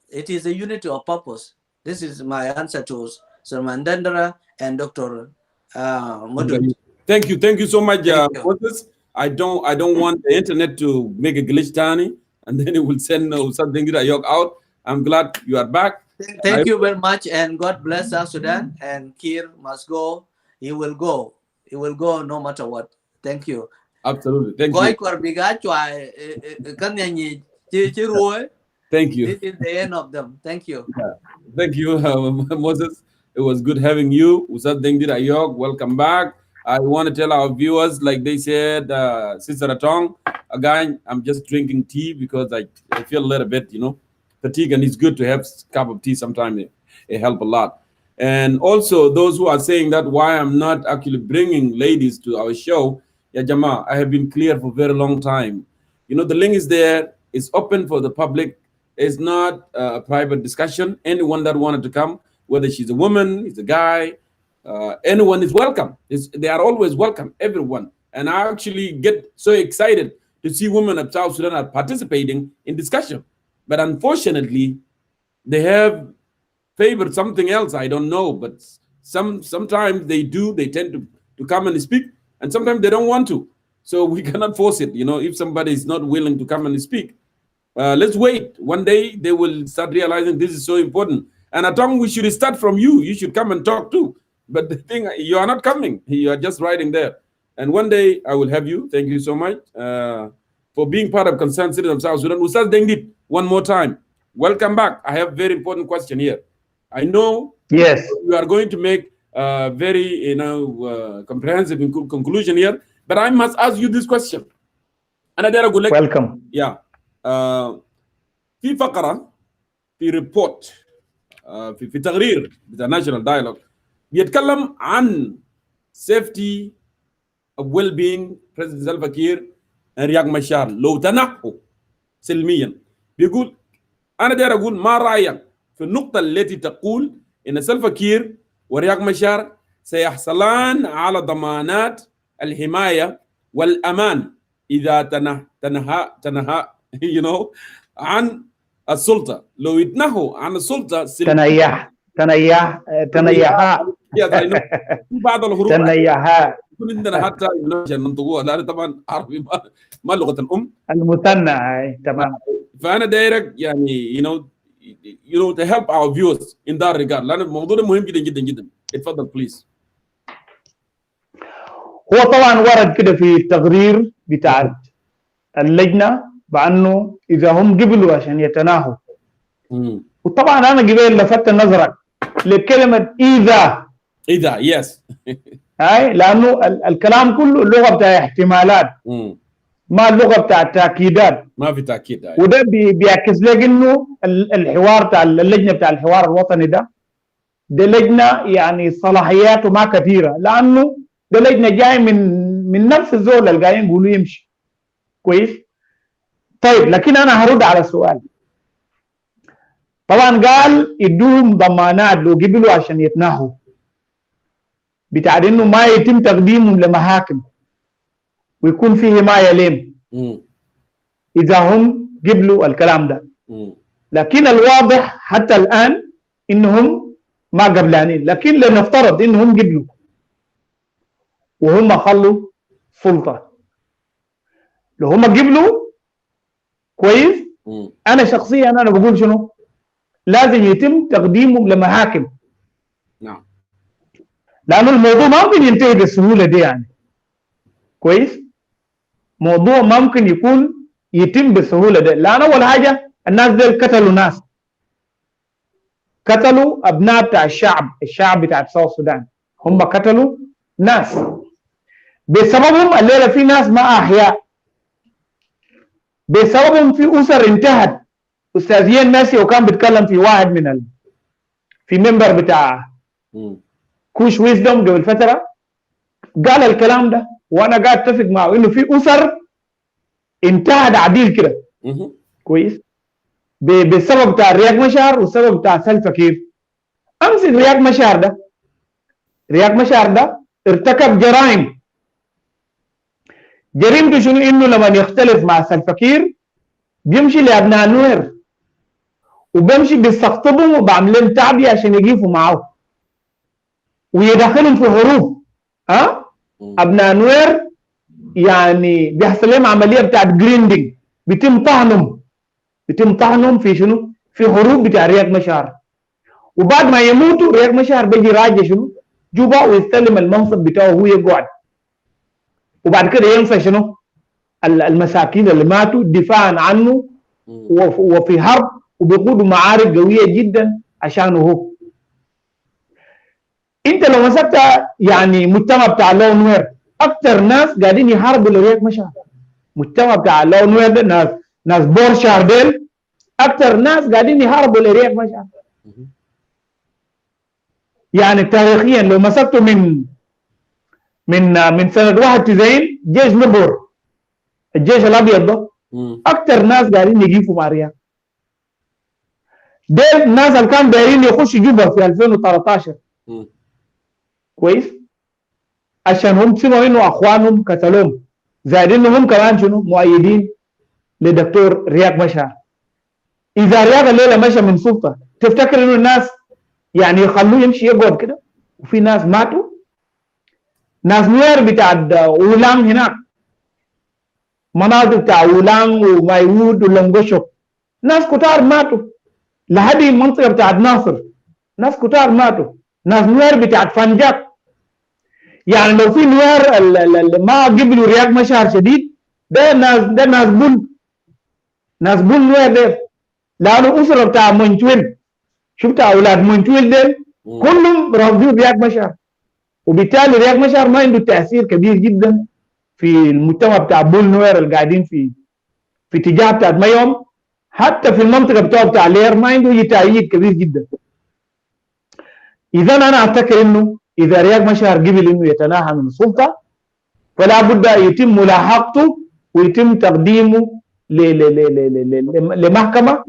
it is a unity of purpose. This is my answer to Sir Mandandara and Dr. Mudut. Thank you so much, Moses. I don't want the internet to make a glitch, Tani, and then it will send something that York out. I'm glad you are back. Thank you very much, and God bless South Sudan. And Kiir must go. He will go. He will go no matter what. Thank you. Absolutely. Thank you. Thank you. This is the end of them. Thank you. Yeah. Thank you, Moses. It was good having you. Welcome back. I want to tell our viewers, like they said, Sister Atong, again, I'm just drinking tea because I feel a little bit, fatigue, and it's good to have a cup of tea sometimes. It helps a lot. And also, those who are saying that why I'm not actually bringing ladies to our show, Jama, I have been clear for a very long time. The link is there. It's open for the public. It's not a private discussion. Anyone that wanted to come, whether she's a woman, he's a guy, anyone is welcome. They are always welcome, everyone. And I actually get so excited to see women of South Sudan are participating in discussion. But unfortunately, they have favored something else. I don't know, but sometimes they do. They tend to come and speak, and sometimes they don't want to. So we cannot force it. You know, if somebody is not willing to come and speak, let's wait. One day they will start realizing this is so important. And Atong, we should start from you. You should come and talk too. But the thing, you are not coming. You are just writing there. And one day I will have you. Thank you so much for being part of Concerned Citizens of South Sudan. Ustaz Dengit, one more time. Welcome back. I have a very important question here. I know you are going to make a very comprehensive conclusion here, but I must ask you this question. أنا داير أقول لك welcome. Yeah. في فقرة في ريبورت في تقرير بتاع ناشونال دايلوج بيتكلم عن safety of well-being President Salva Kiir and رياض مشار لو تنحوا سلميا. بيقول أنا داير أقول ما رأيك في النقطة التي تقول إن سلفا كير ورياض مشار سيحصلان على ضمانات الحماية والأمان إذا تنهى عن السلطة. لو يتنهوا عن السلطة تنيح في بعض الحروف تنيحها يكون عندنا حتى عشان ننطقوها، لأن طبعا عربي ما لغة الأم المثنى. تمام. فأنا دايرك يعني to help our viewers in that regard، لأن الموضوع ده مهم جدا جدا جدا. اتفضل بليز. هو طبعا ورد كده في التقرير بتاع اللجنة بأنه إذا هم قبلوا عشان يتناهوا. وطبعا أنا قبل لفت نظرك لكلمة إذا يس هاي، لأنه الكلام كله اللغة بتاع احتمالات ما اللغة بتاع تأكيدات، ما في تأكيد. وده بيعكس لك إنه الحوار بتاع اللجنة بتاع الحوار الوطني ده لجنة يعني صلاحياته ما كثيرة، لأنه ده لجنة جاي من نفس الزول اللي قاعدين يقولوا يمشي كويس. طيب لكن أنا هرد على السؤال. طبعا قال يدوهم ضمانات لو قبلوا عشان يتناهوا، بتاع انه ما يتم تقديمهم لمحاكم ويكون فيه حمايه لهم اذا هم قبلوا الكلام ده. لكن الواضح حتى الان انهم ما قبلانين، لكن لنفترض انهم قبلوا وهم خلوا سلطه، لو هم قبلوا كويس انا شخصيا انا بقول شنو؟ لازم يتم تقديمهم لمحاكم. نعم. لأنه الموضوع ما ممكن ينتهي بالسهولة دي يعني. كويس؟ موضوع ما ممكن يكون يتم بالسهولة دي، لأن أول حاجة الناس دي قتلوا ناس. قتلوا أبناء بتاع الشعب بتاع ساوث السودان. هم قتلوا ناس. بسببهم الليلة في ناس ما أحياء. بسببهم في أسر انتهت. أستاذين ماسي وكان بيتكلم في واحد في منبر بتاع كوش ويزدم قبل فترة قال الكلام ده، وانا قاعد اتفق معه انه في اسر انتهت عديل كده كويس بسبب بتاع رياض مشار والسبب بتاع سلفا كير. امسك رياض مشار ده ارتكب جرائم. جريمته شنو؟ انه لما يختلف مع سلفا كير بيمشي لابناء نوير وبمشي بيستقطبهم وبعمل لهم تعبية عشان يقيفوا معه ويدخلهم في حروب. ابناء نوير يعني بيحصل لهم عمليه بتاعت جريندنج، بيتم طعنهم في شنو؟ في حروب بتاع رياض مشار. وبعد ما يموتوا رياض مشار بيجي راجع شنو؟ جوبا ويستلم المنصب بتاعه وهو يقعد، وبعد كده ينسى شنو؟ المساكين اللي ماتوا دفاعا عنه وفي حرب، وبيقودوا معارك قويه جدا عشانه هو. انت لو مسكت يعني مجتمع بتاع لو نوير اكثر ناس قاعدين يحاربوا لرياض مشار. مجتمع بتاع لو نوير ده ناس بورشار ديل اكثر ناس قاعدين يحاربوا لرياض مشار. يعني تاريخيا لو مسكته من سنه 91 جيش نبور الجيش الابيض ده اكثر ناس قاعدين يقيفوا مع رياض. ديل الناس اللي كانوا دايرين يخشوا جوبا في 2013 كويس. عشان هم سمعوا انه اخوانهم قتلوهم، زائد انه هم كمان شنو مؤيدين لدكتور رياض مشار. اذا رياض الليله مشى من سلطه تفتكر انه الناس يعني يخلوه يمشي يقعد كده؟ وفي ناس ماتوا، ناس نوير بتاع اولام هناك، مناطق بتاع اولام ومايوود ولونجوشو، ناس كتار ماتوا. لهذه المنطقه بتاعت ناصر ناس كتار ماتوا، ناس نوير بتاعت فنجاك. يعني لو في نوير ما قبلوا رياض مشار شديد، ده ناس بول نوير ده، لانه اسره بتاع منشويل، شفت اولاد منشويل ديل كلهم رافضين رياض مشار، وبالتالي رياض مشار ما عنده تاثير كبير جدا في المجتمع بتاع بول نوير اللي قاعدين في اتجاه بتاعت ميوم. حتى في المنطقه بتاع لير ما عنده اي تأييد كبير جدا. اذا انا اعتقد انه اذا رياض مشار قبل انه يتناهى من السلطه فلا بد ان يتم ملاحقته ويتم تقديمه لمحكمه.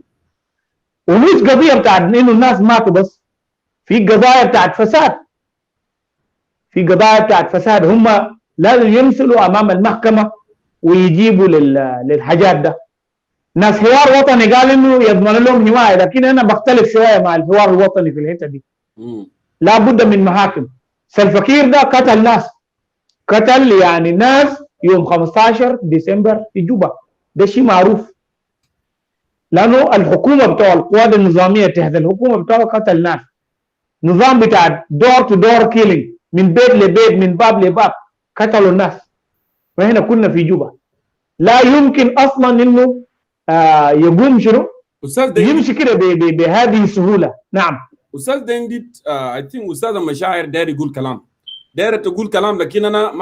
ومش قضيه بتاعت انه الناس ماتوا بس، في قضايا بتاعت فساد، في قضايا بتاعت فساد هم لازم يمثلوا امام المحكمه ويجيبوا للحاجات ده. ناس حوار وطني قال انه يضمن لهم حمايه، لكن انا بختلف شويه مع الحوار الوطني في الحته دي. لا بد من محاكم. سلفكير ده قتل ناس، قتل يعني ناس يوم 15 ديسمبر في جوبا، ده شيء معروف، لانه الحكومه بتوع القوات النظاميه تحت الحكومه بتوعه قتل ناس. نظام بتاع دور تو دور كيلينج، من بيت لبيت من باب لباب، قتلوا الناس. فهنا كنا في جوبا، لا يمكن اصلا انه يقوم شنو يمشي كده بهذه السهوله. نعم استاذ دينجيت، اي ثينك استاذ مشاعر داير يقول كلام، داير تقول كلام، لكن انا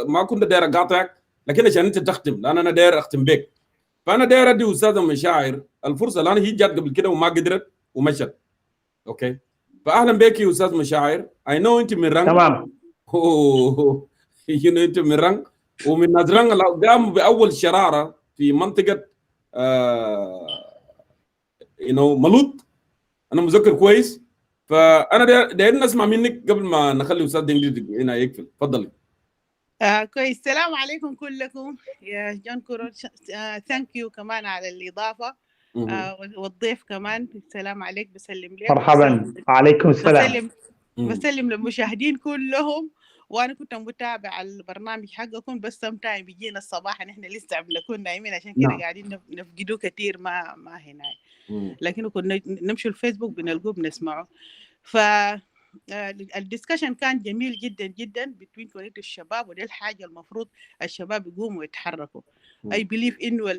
ما كنت داير اقاطعك، لكن عشان انت تختم، لان انا داير اختم بك. فانا داير ادي استاذ مشاعر الفرصه، لان هي جات قبل كده وما قدرت ومشت. اوكي، فاهلا بك يا استاذ مشاعر. اي نو انت من رنج، تمام. انت من رنج، ومن ناس رنج قاموا باول شراره في منطقه ملوط، انا مذكر كويس. فانا داير نسمع منك قبل ما نخلي استاذ دينجي هنا يقفل. تفضلي. كويس. السلام عليكم كلكم يا جون كورو. ثانك يو كمان على الإضافة. والضيف كمان السلام عليك، بسلم لك. مرحبا. عليكم السلام. بسلم للمشاهدين كلهم. وانا كنت متابع البرنامج حقكم، بس سمتايم بيجينا الصباح نحن لسه بنكون نايمين، عشان كده قاعدين نفقدوه كثير ما هنا، لكن كنا نمشي الفيسبوك بنلقوه بنسمعه. ف الدسكشن كان جميل جدا جدا بين كونيتو الشباب، ودي الحاجه المفروض الشباب يقوموا ويتحركوا. اي بليف انه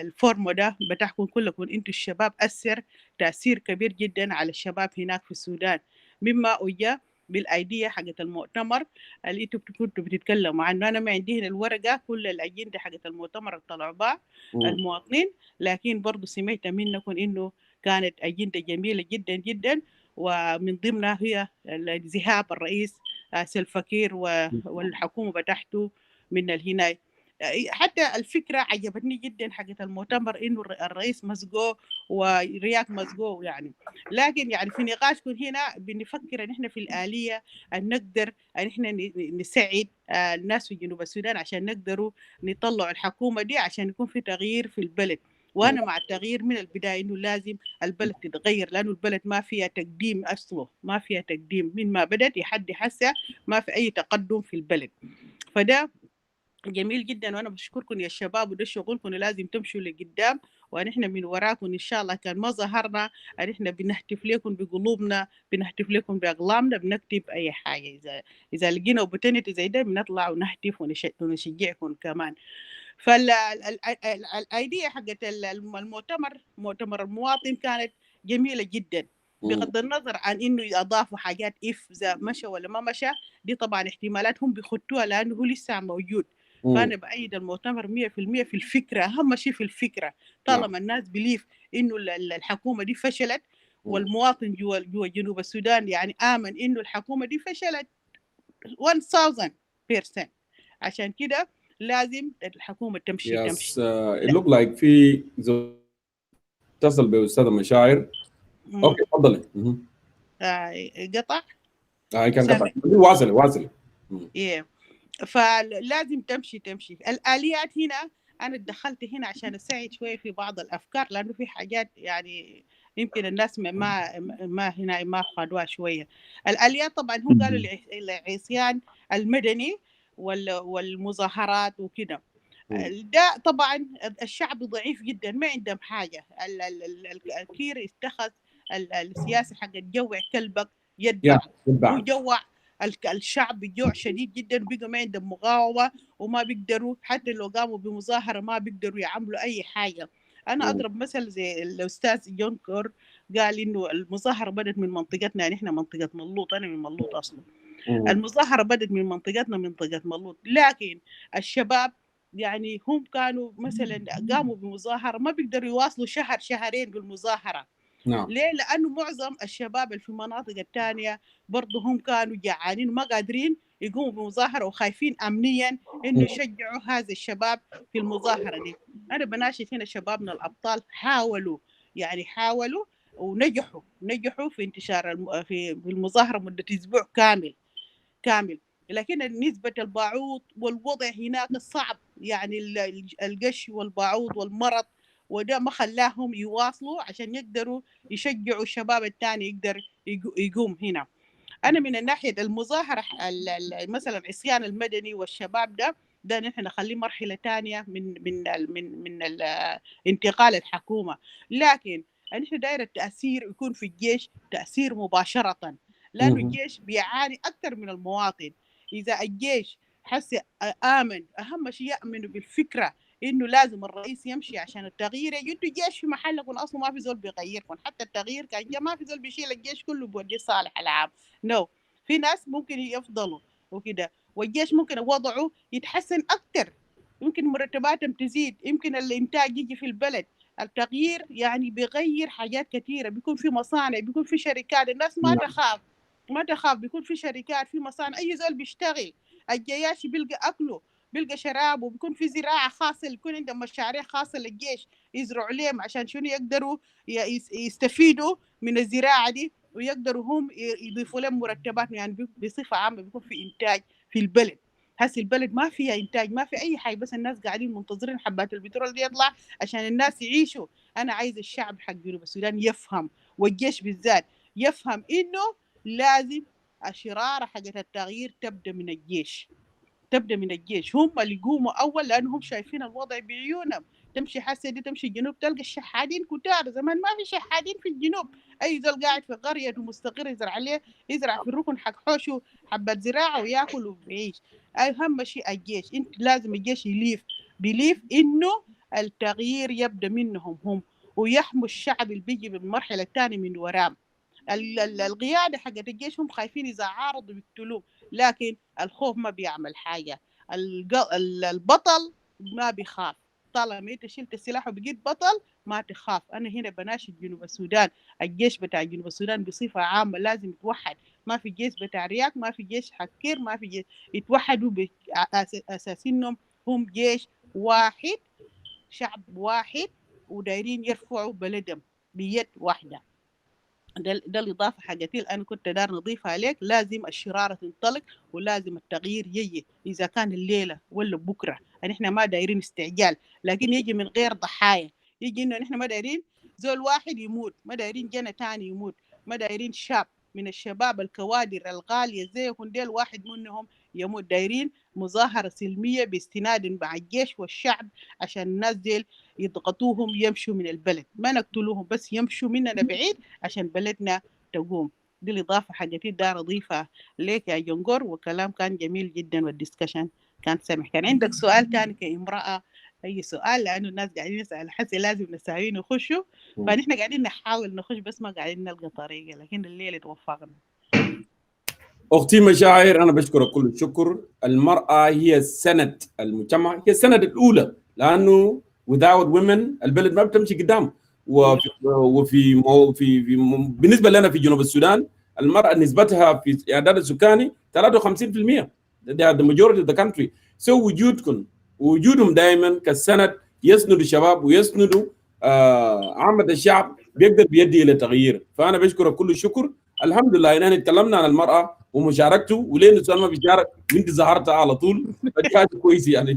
الفورم ده بتاعكم كلكم انتوا الشباب اثر تاثير كبير جدا على الشباب هناك في السودان، مما اجى بالايديا حقت المؤتمر اللي انتوا كنتوا بتتكلموا عنه. انا ما عندي هنا الورقه كل الاجنده حقت المؤتمر اللي طلعوا بها المواطنين، لكن برضو سمعت منكم انه كانت اجنده جميله جدا جدا، ومن ضمنها هي ذهاب الرئيس سلفكير والحكومة بتاعته من الهناي. حتى الفكرة عجبتني جدا حقت المؤتمر إنه الرئيس مسقو ورياض مسقو يعني. لكن يعني في نقاشكم هنا بنفكر إن إحنا في الآلية أن نقدر أن إحنا نساعد الناس في جنوب السودان عشان نقدروا نطلعوا الحكومة دي عشان يكون في تغيير في البلد. وانا مع التغيير من البدايه، انه لازم البلد تتغير، لانه البلد ما فيها تقديم اصله، ما فيها تقديم من ما بدت لحد هسه، ما في اي تقدم في البلد. فده جميل جدا، وانا بشكركم يا شباب، وده شغلكم لازم تمشوا لقدام، ونحن من وراكم ان شاء الله. كان ما ظهرنا ان احنا بنهتف لكم بقلوبنا، بنهتف لكم باقلامنا، بنكتب اي حاجه. اذا لقينا اوبورتونيتي زي ده بنطلع ونهتف ونشجعكم كمان. فالايديا حقت المؤتمر، مؤتمر المواطن، كانت جميله جدا، بغض النظر عن انه اضافوا حاجات اذا مشى ولا ما مشى، دي طبعا احتمالات هم بيخطوها لانه هو لسه موجود. فانا بايد المؤتمر 100% في الفكره، اهم شيء في الفكره. طالما الناس بليف انه الحكومه دي فشلت، والمواطن جوا جنوب السودان يعني امن انه الحكومه دي فشلت 1000%. عشان كده لازم الحكومه تمشي. it look like في اتصل باستاذ مشاعر. اوكي تفضلي. قطع. كان قطع. واصلي. فلازم تمشي الآليات هنا. أنا دخلت هنا عشان أساعد شوية في بعض الأفكار، لأنه في حاجات يعني يمكن الناس ما هنا ما خدوها شوية. الآليات طبعا هم قالوا العصيان المدني والمظاهرات وكده. ده طبعا الشعب ضعيف جدا، ما عندهم حاجة. الكير اتخذ السياسي حق الجوع كلبك يتبع، وجوع الشعب بجوع شديد جدا، بقوا ما عندهم مقاومة وما بيقدروا، حتى لو قاموا بمظاهرة ما بيقدروا يعملوا أي حاجة. أنا أضرب مثل زي الأستاذ جونكور قال إنه المظاهرة بدت من منطقتنا، يعني إحنا منطقة ملوط، أنا من ملوط أصلا. المظاهرة بدت من منطقتنا، منطقة ملوط، لكن الشباب يعني هم كانوا مثلا قاموا بمظاهرة ما بيقدروا يواصلوا شهر شهرين بالمظاهرة. ليه؟ لأنه معظم الشباب اللي في المناطق الثانية برضه هم كانوا جعانين وما قادرين يقوموا بمظاهرة، وخايفين أمنيا إنه يشجعوا هذا الشباب في المظاهرة دي. أنا بناشد هنا شبابنا الأبطال حاولوا ونجحوا في انتشار في المظاهرة مدة أسبوع كامل. لكن نسبة البعوض والوضع هناك صعب، يعني القش والبعوض والمرض، وده ما خلاهم يواصلوا عشان يقدروا يشجعوا الشباب الثاني يقدر يقوم هنا. أنا من الناحية المظاهرة مثلا العصيان المدني والشباب ده نحن نخليه مرحلة ثانية من انتقال الحكومة، لكن نحن داير التأثير يكون في الجيش تأثير مباشرة، لأنه الجيش بيعاني أكثر من المواطن. إذا الجيش حس آمن، أهم شيء يأمنوا بالفكرة إنه لازم الرئيس يمشي عشان التغيير، يجدوا جيش في محلكم، أصلا ما في زول بيغيركم، حتى التغيير كان جا ما في زول بيشيل الجيش كله بوديه صالح العام. في ناس ممكن يفضلوا وكده، والجيش ممكن وضعه يتحسن أكثر، يمكن مرتباتهم تزيد، يمكن الإنتاج يجي في البلد. التغيير يعني بيغير حاجات كثيرة، بيكون في مصانع، بيكون في شركات، الناس ما تخاف، بيكون في شركات، في مصانع، أي زول بيشتغل، الجياشي بيلقى أكله، بيلقى شرابه، بيكون في زراعة خاصة، يكون عندهم مشاريع خاصة للجيش يزرعوا لهم عشان شنو يقدروا يستفيدوا من الزراعة دي، ويقدروا هم يضيفوا لهم مرتبات. يعني بصفة عامة بيكون في إنتاج في البلد. هسه البلد ما فيها إنتاج، ما في أي حاجة، بس الناس قاعدين منتظرين حبات البترول دي يطلع عشان الناس يعيشوا. أنا عايز الشعب حق جنوب السودان يفهم، والجيش بالذات يفهم إنه لازم الشرارة حقت التغيير تبدأ من الجيش، هم اللي يقوموا أول، لأنهم شايفين الوضع بعيونهم. تمشي حسي دي، تمشي الجنوب تلقى الشحادين كتار، زمان ما في شحادين في الجنوب، أي زول قاعد في قرية ومستقر يزرع في الركن حق حوشه حبة زراعة وياكل ويعيش. أهم شيء الجيش، انت لازم الجيش بيليف إنه التغيير يبدأ منهم هم، ويحموا الشعب اللي بيجي بالمرحلة الثانية من وراهم. القيادة حقت الجيش هم خايفين إذا عارضوا بيقتلوه، لكن الخوف ما بيعمل حاجة. البطل ما بيخاف، طالما انت شلت السلاح وبقيت بطل ما تخاف. انا هنا بناشد جنوب السودان، الجيش بتاع جنوب السودان بصفة عامة لازم يتوحد، ما في جيش بتاع رياك، ما في جيش حكير، ما في جيش، يتوحدوا بأساس انهم هم جيش واحد، شعب واحد، ودايرين يرفعوا بلدهم بيد واحدة. ده الإضافة حاجتي اللي أنا كنت دار نضيفها عليك. لازم الشرارة تنطلق، ولازم التغيير يجي، إذا كان الليلة ولا بكرة. يعني إحنا ما دايرين استعجال، لكن يجي من غير ضحايا، يجي إنه إحنا ما دايرين زول واحد يموت، ما دايرين جنة تاني يموت، ما دايرين شاب من الشباب الكوادر الغالية زيهم ديل واحد منهم يموت. دايرين مظاهرة سلمية باستناد مع الجيش والشعب عشان الناس ديل يضغطوهم يمشوا من البلد، ما نقتلوهم بس يمشوا مننا بعيد عشان بلدنا تقوم. دي الإضافة حقتي دار أضيفها ليك يا جنجور، وكلام كان جميل جدا والديسكشن كان سامح. كان عندك سؤال تاني كامرأة، أي سؤال؟ لأنه الناس قاعدين يسأل حسي لازم نساويين يخشوا، فنحن قاعدين نحاول نخش بس ما قاعدين نلقى طريقة، لكن الليلة توفقنا. أختي مشاعر، أنا بشكرك كل الشكر. المرأة هي سند المجتمع، هي السند الأولى، لأنه without women البلد ما بتمشي قدام. بالنسبة لنا في جنوب السودان المرأة نسبتها في الإعداد السكاني 53%. ده the majority of the country. So وجودهم دائما كالسند يسندوا الشباب ويسندوا عامة الشعب، بيقدر بيدي إلى تغيير. فأنا بشكرك كل الشكر. الحمد لله إننا تكلمنا عن المرأة ومشاركته، وليه النسوان ما بيشارك وانت ظهرت على طول، فدي حاجه كويسه يعني.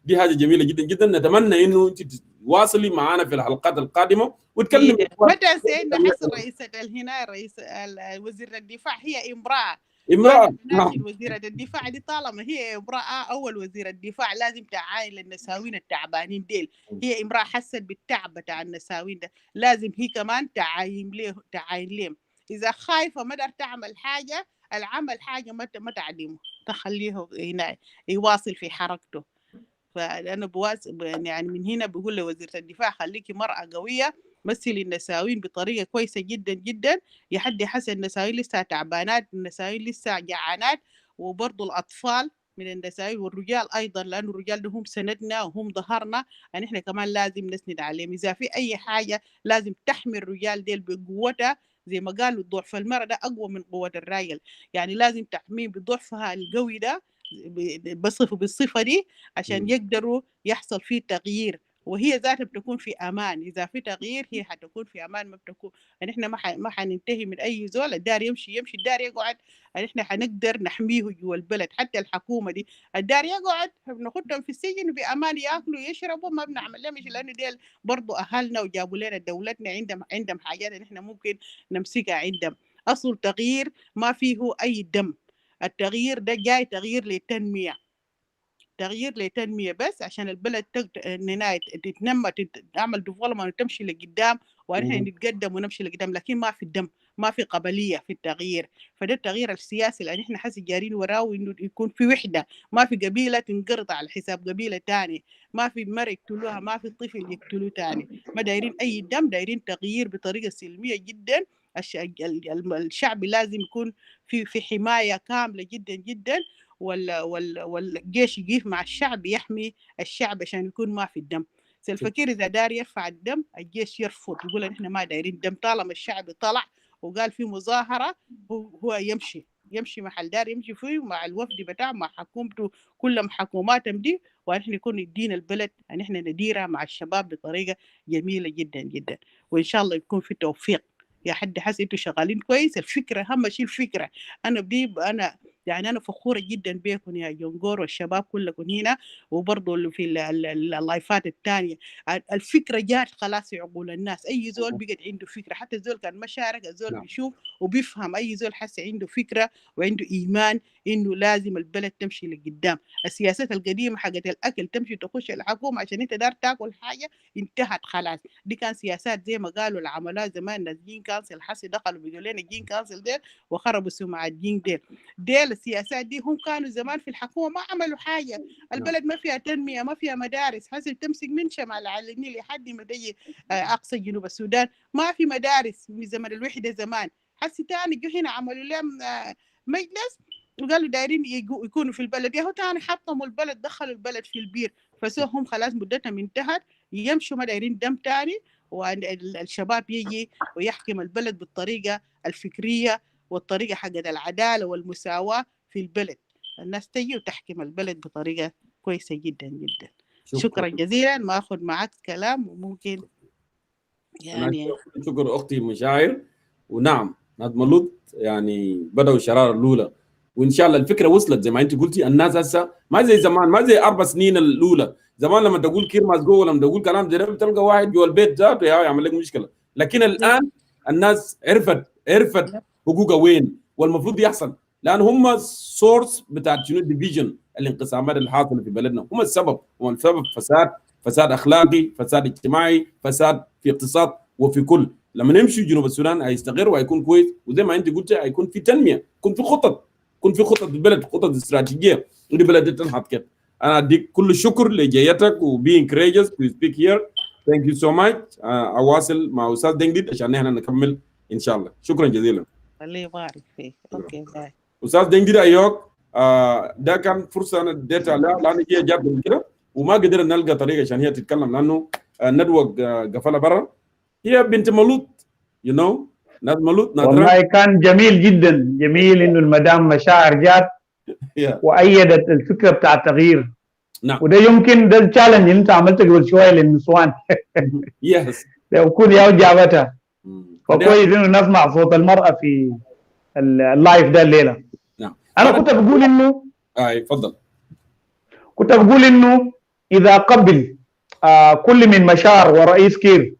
دي حاجه جميله جدا جدا. نتمنى انه انت تواصلي معنا في الحلقات القادمه وتكلمي. متى سيدنا حسن رئيسة الهنا رئيس وزير الدفاع هي امرأة. امرأة. نعم. وزيرة الدفاع دي طالما هي امرأة، أول وزير الدفاع لازم تعاين للنساوين التعبانين ديل. هي امرأة حست بالتعب بتاع النساوين ده، لازم هي كمان تعاين لهم. إذا خايفة ما قدر تعمل حاجة، العمل حاجة ما تعلمه، تخليه هنا يواصل في حركته. فأنا يعني من هنا بقول لوزيرة الدفاع خليكي مرأة قوية، مثلي النساوين بطريقة كويسة جدا جدا. يحدي حسن النساوين لسه تعبانات، النساوين لسه جعانات، وبرضو الأطفال من النساوين والرجال أيضا، لأنه الرجال ده هم سندنا وهم ظهرنا، يعني إحنا كمان لازم نسند عليهم. إذا في أي حاجة لازم تحمي الرجال ديل بقوتها، زي ما قالوا ضعف المرأة ده أقوى من قوة الراجل، يعني لازم تحميه بضعفها القوي ده بالصفة دي عشان يقدروا يحصل فيه تغيير، وهي ذاتها بتكون في امان. اذا في تغيير هي حتكون في امان، ما بتكون يعني احنا ما حننتهي من اي زول. الدار يمشي الدار يقعد، يعني احنا حنقدر نحميه جوا البلد. حتى الحكومه دي الدار يقعد بناخدهم في السجن بامان، ياكلوا يشربوا، ما بنعمل لهم شيء، لانه ديل برضه اهلنا وجابوا لنا دولتنا، عندهم حاجات اللي احنا ممكن نمسكها عندهم. اصل التغيير ما فيه اي دم، التغيير ده جاي تغيير للتنميه، بس عشان البلد تتنمى، تعمل ديفلوبمنت وتمشي لقدام، ونحن نتقدم ونمشي لقدام. لكن ما في الدم، ما في قبليه في التغيير. فده التغيير السياسي اللي احنا حاسس جارين وراه، انه يكون في وحده، ما في قبيله تنقرض على حساب قبيله تاني، ما في مرة يقتلوها، ما في طفل يقتلوه تاني. ما دايرين اي دم، دايرين تغيير بطريقه سلميه جدا. الشعب لازم يكون في حمايه كامله جدا جدا، والجيش يقف مع الشعب يحمي الشعب عشان يكون ما في الدم. الفكير إذا دار يرفع الدم، الجيش يرفض، يقول إحنا ما دايرين دم. طالما الشعب طلع وقال في مظاهرة، هو يمشي محل دار يمشي فيه مع الوفد بتاعه، مع حكومته، كلهم حكوماتهم دي، ونحن نكون ندين البلد ان احنا نديرها مع الشباب بطريقه جميله جدا جدا. وان شاء الله يكون في توفيق. يا حد حاسس انتوا شغالين كويس، الفكره اهم شيء الفكره. انا يعني أنا فخورة جدا بكم يا جونجور والشباب كلكم هنا، وبرضه في اللايفات الثانية. الفكرة جات خلاص في عقول الناس، أي زول بقت عنده فكرة، حتى الزول كان ما شارك، الزول بيشوف وبيفهم. أي زول حس عنده فكرة وعنده إيمان إنه لازم البلد تمشي لقدام. السياسات القديمة حقت الأكل، تمشي تخش الحكومة عشان أنت دار تاكل حاجة، انتهت خلاص. دي كان سياسات زي ما قالوا العملاء زمان، ناس جين كانسل حسي دخلوا بيقولوا لنا جين كانسل ديل وخربوا سمعة جين ديل السياسات دي هم كانوا زمان في الحكومة ما عملوا حاجة. البلد ما فيها تنمية، ما فيها مدارس. حسب تمسك من شمال على النيل لحد ما تجي أقصى جنوب السودان ما في مدارس من زمن الوحدة زمان. حسي تاني جو هنا عملوا لهم مجلس وقالوا دايرين يكونوا في البلد، ياهو تاني حطموا البلد، دخلوا البلد في البير. فسوهم خلاص مدتهم انتهت، يمشوا ما دايرين دم تاني، والشباب يجي ويحكم البلد بالطريقة الفكرية والطريقة حقت العدالة والمساواة في البلد. الناس تجي وتحكم البلد بطريقة كويسة جدا جدا. شكرا جزيلا. ما أخذ معك كلام، وممكن يعني شكرا أختي مشاعر. ونعم نضملوت يعني بدأوا الشرارة الأولى، وإن شاء الله الفكرة وصلت زي ما أنت قلتي. الناس هسه ما زي زمان، ما زي 4 سنين الأولى. زمان لما تقول كير ماسجو، لما تقول كلام زي ده بتلقى واحد جوا البيت ذاته يعمل لك مشكلة. لكن الآن الناس عرفت حقوقها وين والمفروض يحصل، لأن هم سورس بتاع شنو ديفيجن، الانقسامات اللي حاصلة في بلدنا هم السبب. فساد أخلاقي، فساد اجتماعي، فساد في اقتصاد وفي كل. لما نمشي جنوب السودان هيستقر وهيكون كويس، وزي ما انت قلت هيكون في تنميه، يكون في خطط البلد، خطط استراتيجيه اللي بلد تنحط كده. انا اديك كل الشكر لجيتك وبين courageous to speak here. Thank you so much. اواصل مع استاذ دنجديد عشان احنا نكمل ان شاء الله. شكرا جزيلا. الله يبارك فيك. اوكي باي. استاذ دنجديد ايوك. ده كان فرصه انا اديتها لها لان هي جات من كده وما قدرنا نلقى طريقه عشان هي تتكلم، لانه الندوه قفلها برا. هي بنت مولود ناس مولود والله كان جميل جدا، جميل انه المدام مشاعر جات وايدت الفكره بتاع التغيير. نعم. وده يمكن ده التشالنج اللي انت عملته قبل شويه للنسوان. يس. لو كل يوم جابتها. فكويس انه نسمع صوت المرأة في اللايف ده الليلة. نعم. انا كنت بقول انه تفضل. كنت بقول انه اذا قبل كل من مشار ورئيس كير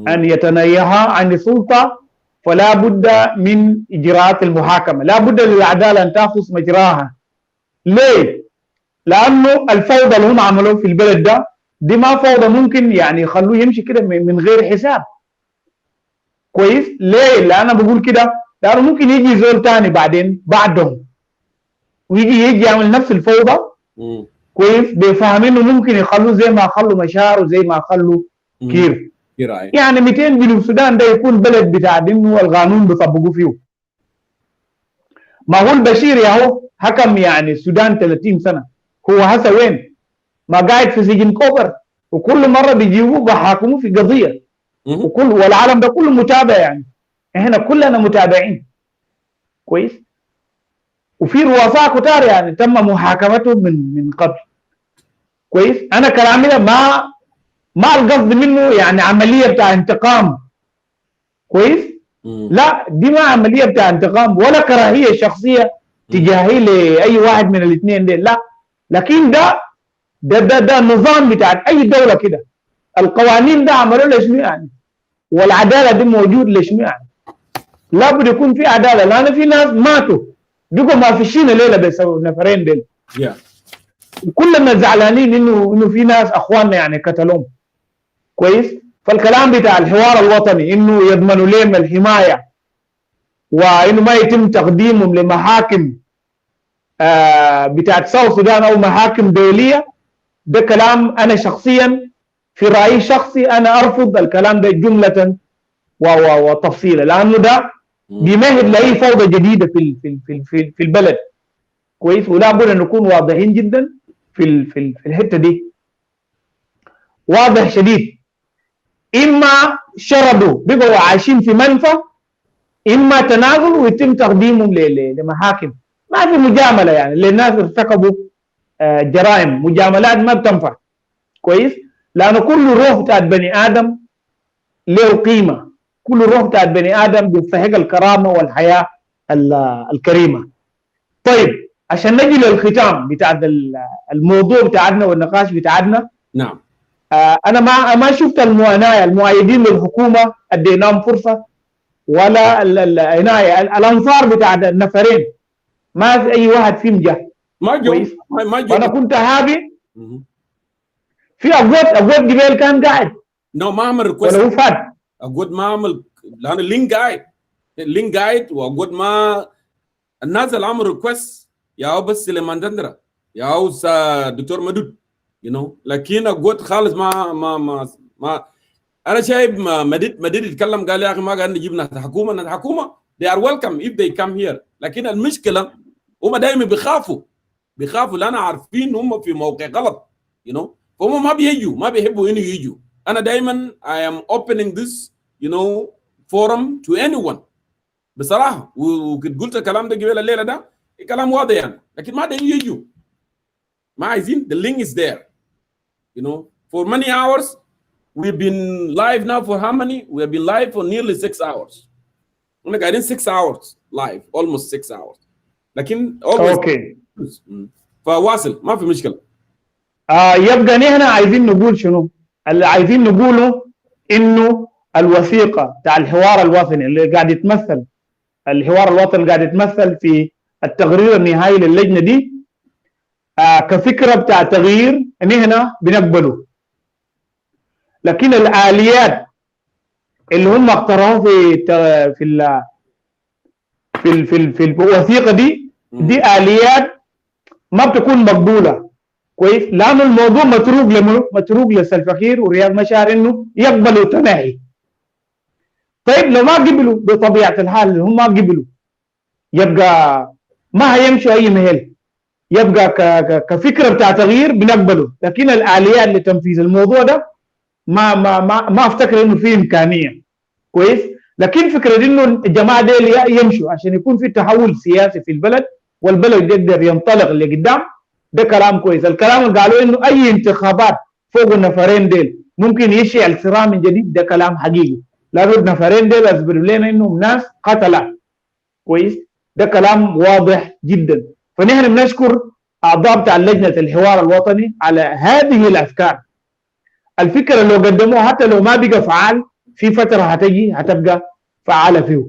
ان يتنيها عن السلطة فلا بد من اجراءات المحاكمة، لا بد للعدالة ان تاخذ مجراها. ليه؟ لانه الفوضى اللي هم عملوه في البلد ده دي ما فوضى ممكن يعني يخلوه يمشي كده من غير حساب. كويس؟ ليه؟ لأن أنا بقول كده لأنه ممكن يجي زول تاني بعدين بعدهم ويجي يعمل نفس الفوضى. كويس؟ بيفهم انه ممكن يخلوه زي ما خلوا مشار وزي ما خلوا كير. يعني 200 جنوب السودان ده يكون بلد بتاع انه القانون بيطبقوا فيه. ما هو البشير يا هو حكم يعني السودان 30 سنة، هو هسه وين؟ ما قاعد في سجن كوبر، وكل مرة بيجيبوه بحاكموه في قضية، والعالم ده كله متابع، يعني احنا كلنا متابعين. كويس؟ وفي رؤساء كتار يعني تم محاكمتهم من قبل. كويس؟ انا كلامي ده ما القصد منه يعني عمليه بتاع انتقام. كويس؟ لا، دي ما عمليه بتاع انتقام ولا كراهيه شخصيه تجاهي لاي واحد من الاثنين دي، لا، لكن ده النظام بتاع اي دوله كده. القوانين ده عملوا له شنو يعني؟ والعداله دي موجود لشنو يعني؟ لابد يكون في عداله، لان في ناس ماتوا بقوا ما فيشين الليله بيسووا نفرين دول. كلنا زعلانين انه في ناس اخواننا يعني قتلوهم. كويس؟ فالكلام بتاع الحوار الوطني انه يضمنوا لهم الحمايه وانه ما يتم تقديمهم لمحاكم بتاعت ساوث السودان او محاكم دوليه، ده كلام انا شخصيا في رايي الشخصي انا ارفض الكلام ده جمله وتفصيلا، لانه ده بيمهد لاي فوضى جديده في البلد. كويس؟ ولا بد ان نكون واضحين جدا في الحته دي، واضح شديد. اما شردوا بقوا عايشين في منفى، اما تنازل ويتم تقديمهم لمحاكم. ما في مجامله يعني للناس ارتكبوا جرائم، مجاملات ما بتنفع. كويس؟ لانه كل روح بتاعت بني ادم له قيمه، كل روح بتاعت بني ادم بيستحق الكرامه والحياه الكريمه. طيب عشان نجي للختام بتاع الموضوع بتاعنا والنقاش بتاعنا. نعم. انا ما شفت المعاناه المؤيدين للحكومه اديناهم فرصه، ولا العنايه الانصار بتاع النفرين ما في اي واحد فيهم جه. ما جو انا كنت هابي في اقوات جبال كان قاعد. ما عمل ريكوست ولا هو فات اقود ما عمل، لان اللينك قاعد واقود ما الناس اللي عملوا ريكوست يا بس سليمان دندره يا دكتور مدود لكن اقود خالص ما انا شايف مديد يتكلم قال يا اخي ما قاعد نجيب ناس حكومه they are welcome if they come here. لكن المشكله هم دائما بيخافوا لان عارفين هم في موقع غلط فهم ما بيحبوا انه يجوا. انا دائما I am opening this forum to anyone بصراحه، وكنت قلت الكلام ده قبل الليله ده كلام واضح يعني، لكن ما دايما يجوا، ما عايزين. the link is there for many hours. We've been live now for how many? We have been live for nearly 6 hours. انا قاعدين 6 hours live, almost 6 hours. لكن اوكي فواصل ما في مشكله. يبقى نحن عايزين نقول شنو؟ اللي عايزين نقوله انه الوثيقه بتاع الحوار الوطني اللي قاعد يتمثل، الحوار الوطني اللي قاعد يتمثل في التقرير النهائي للجنه دي كفكره بتاع تغيير نحن بنقبله. لكن الآليات اللي هم اقترحوها في الوثيقه دي آليات ما بتكون مقبوله. كويس؟ لانه الموضوع متروك لسلفا كير ورياض مشار انه يقبلوا تنحي. طيب لو ما قبلوا بطبيعه الحال اللي هم ما قبلوا يبقى ما هيمشوا اي مهل، يبقى كفكره بتاع تغيير بنقبله. لكن الاليات لتنفيذ الموضوع ده ما افتكر انه في امكانيه. كويس؟ لكن فكره انه الجماعه دي يمشوا عشان يكون في تحول سياسي في البلد والبلد يقدر ينطلق لقدام، ده كلام كويس. الكلام اللي قالوا انه اي انتخابات فوق النفرين ديل ممكن يشعل صراع من جديد، ده كلام حقيقي. لابد نفرين ديل اثبتوا لنا انهم ناس قتله. كويس؟ ده كلام واضح جدا. فنحن بنشكر اعضاء بتاع لجنه الحوار الوطني على هذه الافكار. الفكره اللي قدموها حتى لو ما بقى فعال في فتره هتبقى فعاله فيه.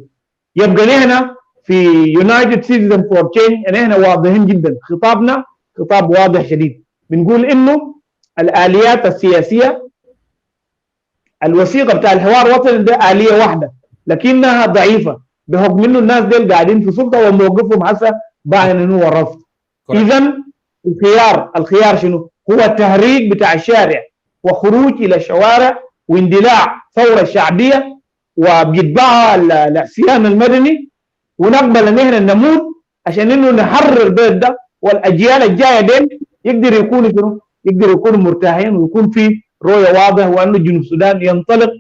يبقى نحن في يونايتد سيتيزن فور تشينج نحن واضحين جدا، خطابنا خطاب واضح شديد. بنقول انه الاليات السياسيه، الوثيقه بتاع الحوار الوطني ده اليه واحده لكنها ضعيفه بحكم انه الناس دول قاعدين في سلطه وموقفهم هسه باين انه هو الرفض. اذا الخيار شنو؟ هو التهريج بتاع الشارع وخروج الى الشوارع واندلاع ثوره شعبيه وبيتبعها العصيان المدني، ونقبل ان احنا نموت عشان انه نحرر البلد ده، والاجيال الجايه دي يقدروا يكونوا شنو؟ يقدروا يكونوا مرتاحين ويكون في رؤيه واضح، وانه جنوب السودان ينطلق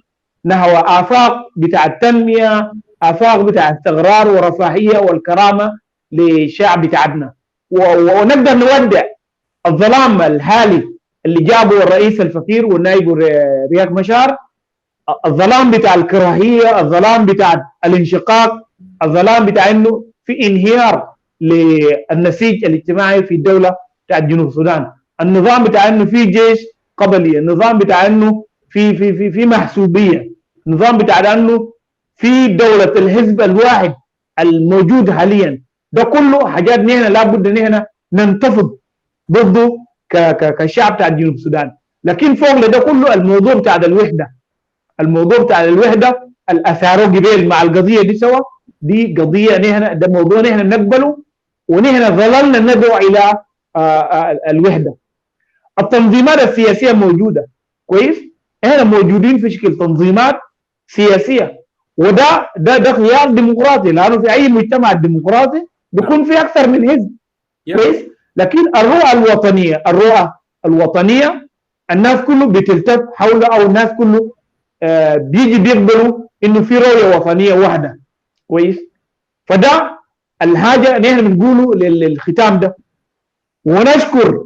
نحو افاق بتاع التنميه، افاق بتاع الاستقرار والرفاهيه والكرامه للشعب بتاعنا، ونقدر نودع الظلام الحالي اللي جابه الرئيس الفقير والنائب رياض مشار، الظلام بتاع الكراهيه، الظلام بتاع الانشقاق، الظلام بتاع انه في انهيار للنسيج الاجتماعي في الدوله بتاعت جنوب السودان، النظام بتاع انه في جيش قبلي، النظام بتاع انه في محسوبيه، النظام بتاع انه في دوله الحزب الواحد الموجود حاليا. ده كله حاجات نحن لابد نحن ننتفض ضده كشعب بتاع جنوب السودان. لكن فوق ده كله الموضوع بتاع الوحده، الموضوع بتاع الوحده الاثاره قبل مع القضيه دي سوا، دي قضيه نحن، ده موضوع نحن نقبله، ونحن ظللنا ندعو الى الوحده. التنظيمات السياسيه موجوده كويس، احنا موجودين في شكل تنظيمات سياسيه، وده خيار ديمقراطي، لانه في اي مجتمع ديمقراطي بيكون في اكثر من حزب كويس. لكن الرؤى الوطنيه الناس كله بتلتف حول، او الناس كله بيجي بيقبلوا انه في رؤيه وطنيه واحده كويس. فده الحاجه نحن بنقوله للختام ده، ونشكر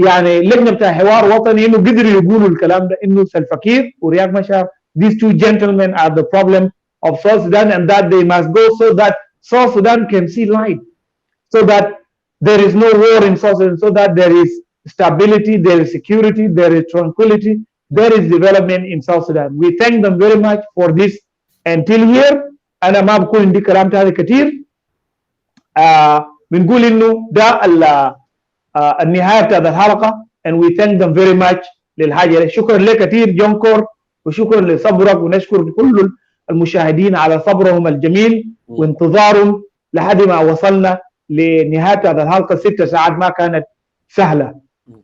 يعني اللجنه بتاع حوار وطني انه قدروا يقولوا الكلام ده، انه الفقير ورياض مشار these two gentlemen are the problem of South Sudan and that they must go so that South Sudan can see light, so that there is no war in South Sudan, so that there is stability, there is security, there is tranquility, there is development in South Sudan. We thank them very much for this. Until here انا ما بكون عندي كلام تاني كتير. بنقول انه ده النهايه بتاعت الحلقه and we thank them very much للحاجه دي. شكرا لك كثير جونكور، وشكرا لصبرك، ونشكر كل المشاهدين على صبرهم الجميل وانتظارهم لحد ما وصلنا لنهايه هذه الحلقه. 6 ساعات ما كانت سهله.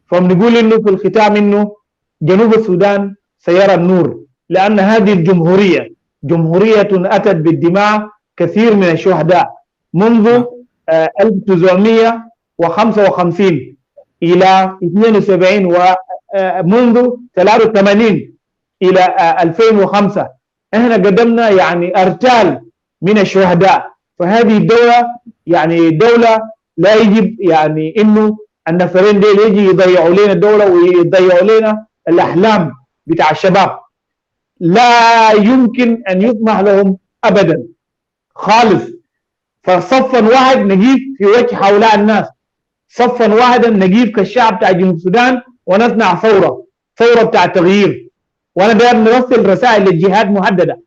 فبنقول انه في الختام انه جنوب السودان سيرى النور، لان هذه الجمهوريه جمهوريه اتت بالدماء كثير من الشهداء منذ 1955 الى 72 ومنذ 83 الى 2005 احنا قدمنا يعني ارتال من الشهداء. فهذه الدوله يعني دوله لا يجب يعني انه النفرين ديل يجي يضيعوا لنا الدوله ويضيعوا لنا الاحلام بتاع الشباب. لا يمكن ان يسمح لهم ابدا خالص. فصفا واحد نجيب في وجه هؤلاء الناس، صفا واحدا نجيب كالشعب بتاع جنوب السودان ونصنع ثوره بتاع تغيير. وانا داير نرسل رسائل للجهات محدده.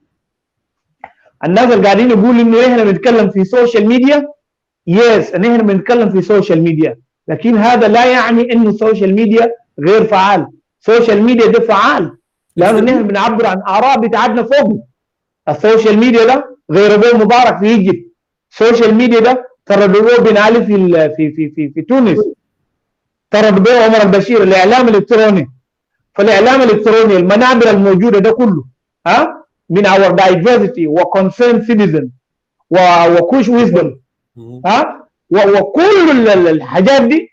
الناس اللي قاعدين يقولوا انه احنا بنتكلم في سوشيال ميديا، يس ان احنا بنتكلم في سوشيال ميديا، لكن هذا لا يعني انه السوشيال ميديا غير فعال. السوشيال ميديا ده فعال لانه نحن بنعبر عن اراء بتاعتنا فوق. السوشيال ميديا ده غير ابو مبارك في ايجيبت، السوشيال ميديا ده ترددوا بن علي في تونس، ترددوا عمر البشير، الاعلام الالكتروني. فالاعلام الالكتروني المنابر الموجوده ده كله من our diversity وconcerned citizen وكوش ويزدم وكل الحاجات دي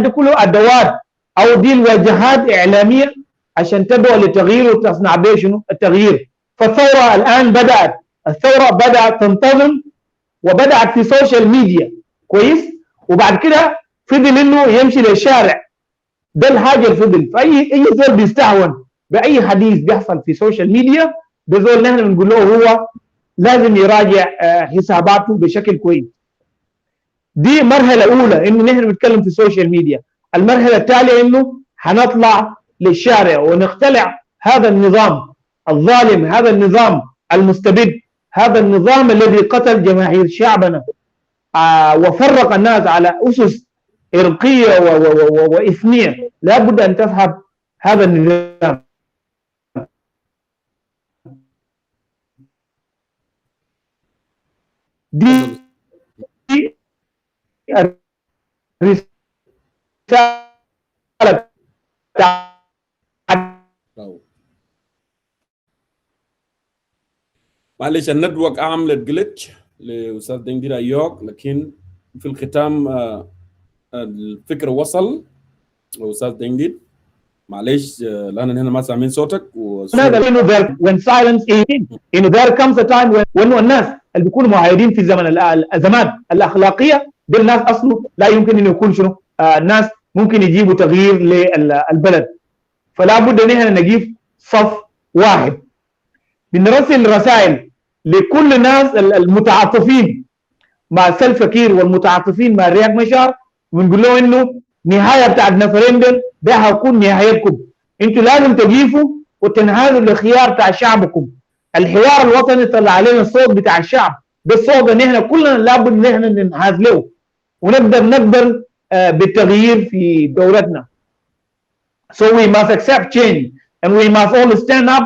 كله ادوات او دي الواجهات اعلاميه عشان تدعو للتغيير وتصنع به شنو التغيير. فالثوره الان بدات، الثوره بدات تنتظم وبدات في سوشيال ميديا كويس، وبعد كده فضل انه يمشي للشارع. ده الحاجه الفضل. فاي زول بيستهون باي حديث بيحصل في سوشيال ميديا ده زول نحن بنقول له هو لازم يراجع حساباته بشكل كويس. دي مرحله اولى انه نحن بنتكلم في السوشيال ميديا. المرحله التاليه انه حنطلع للشارع ونختلع هذا النظام الظالم، هذا النظام المستبد، هذا النظام الذي قتل جماهير شعبنا وفرق الناس على اسس ارقيه واثنيه. لابد ان تفهم هذا النظام. دي الرسالة. معلش النتورك عملت جلتش لاستاذ دينجير ايوك، لكن في الختام الفكره وصل استاذ دينجير. معلش لان هنا ما سامعين صوتك when silence is in there comes a time when الناس اللي بيكونوا معايدين في الازمات الاخلاقيه بالناس اصله لا يمكن انه يكون شنو الناس ممكن يجيبوا تغيير للبلد. فلا بد ان احنا نجيب صف واحد. بنرسل رسائل لكل الناس المتعاطفين مع سلفا كير والمتعاطفين مع رياض مشار، ونقول له انه نهايه بتاعت نفرندل ده هتكون نهايتكم. انتوا لازم تجيفوا وتنهازوا الخيار بتاع شعبكم. الحوار الوطني طلع علينا الصوت بتاع الشعب، ده الصوت ان احنا كلنا لابد ان احنا ننحاز له ونقدر بالتغيير في دولتنا. So we must accept change and we must all stand up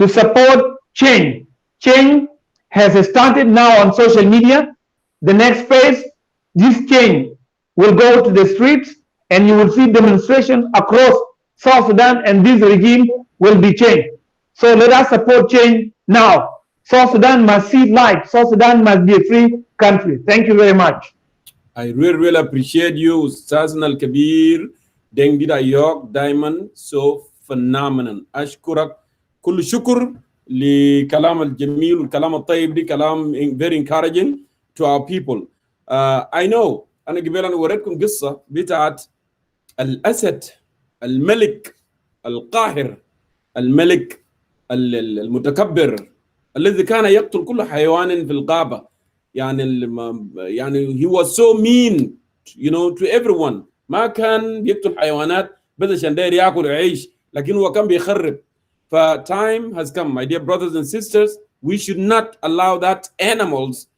to support change. Change has started now on social media. The next phase, this change will go to the streets and you will see demonstration across South Sudan and this regime will be changed. So let us support change now. South Sudan must see light. South Sudan must be a free country. Thank you very much. I really appreciate you, أستاذنا الكبير دينجير أيوك. دائما so phenomenal. أشكرك كل شكر لكلام الجميل والكلام الطيب دي، كلام very encouraging to our people. I know أنا قبل أنا وريتكم قصة بتاعت الأسد الملك القاهر، الملك المتكبر الذي كان يقتل كل حيوان في الغابة. يعني he was so mean to everyone. ما كان بيقتل حيوانات بس عشان داير ياكل ويعيش، لكن هو كان بيخرب. time has come, my dear brothers and sisters, we should not allow that animals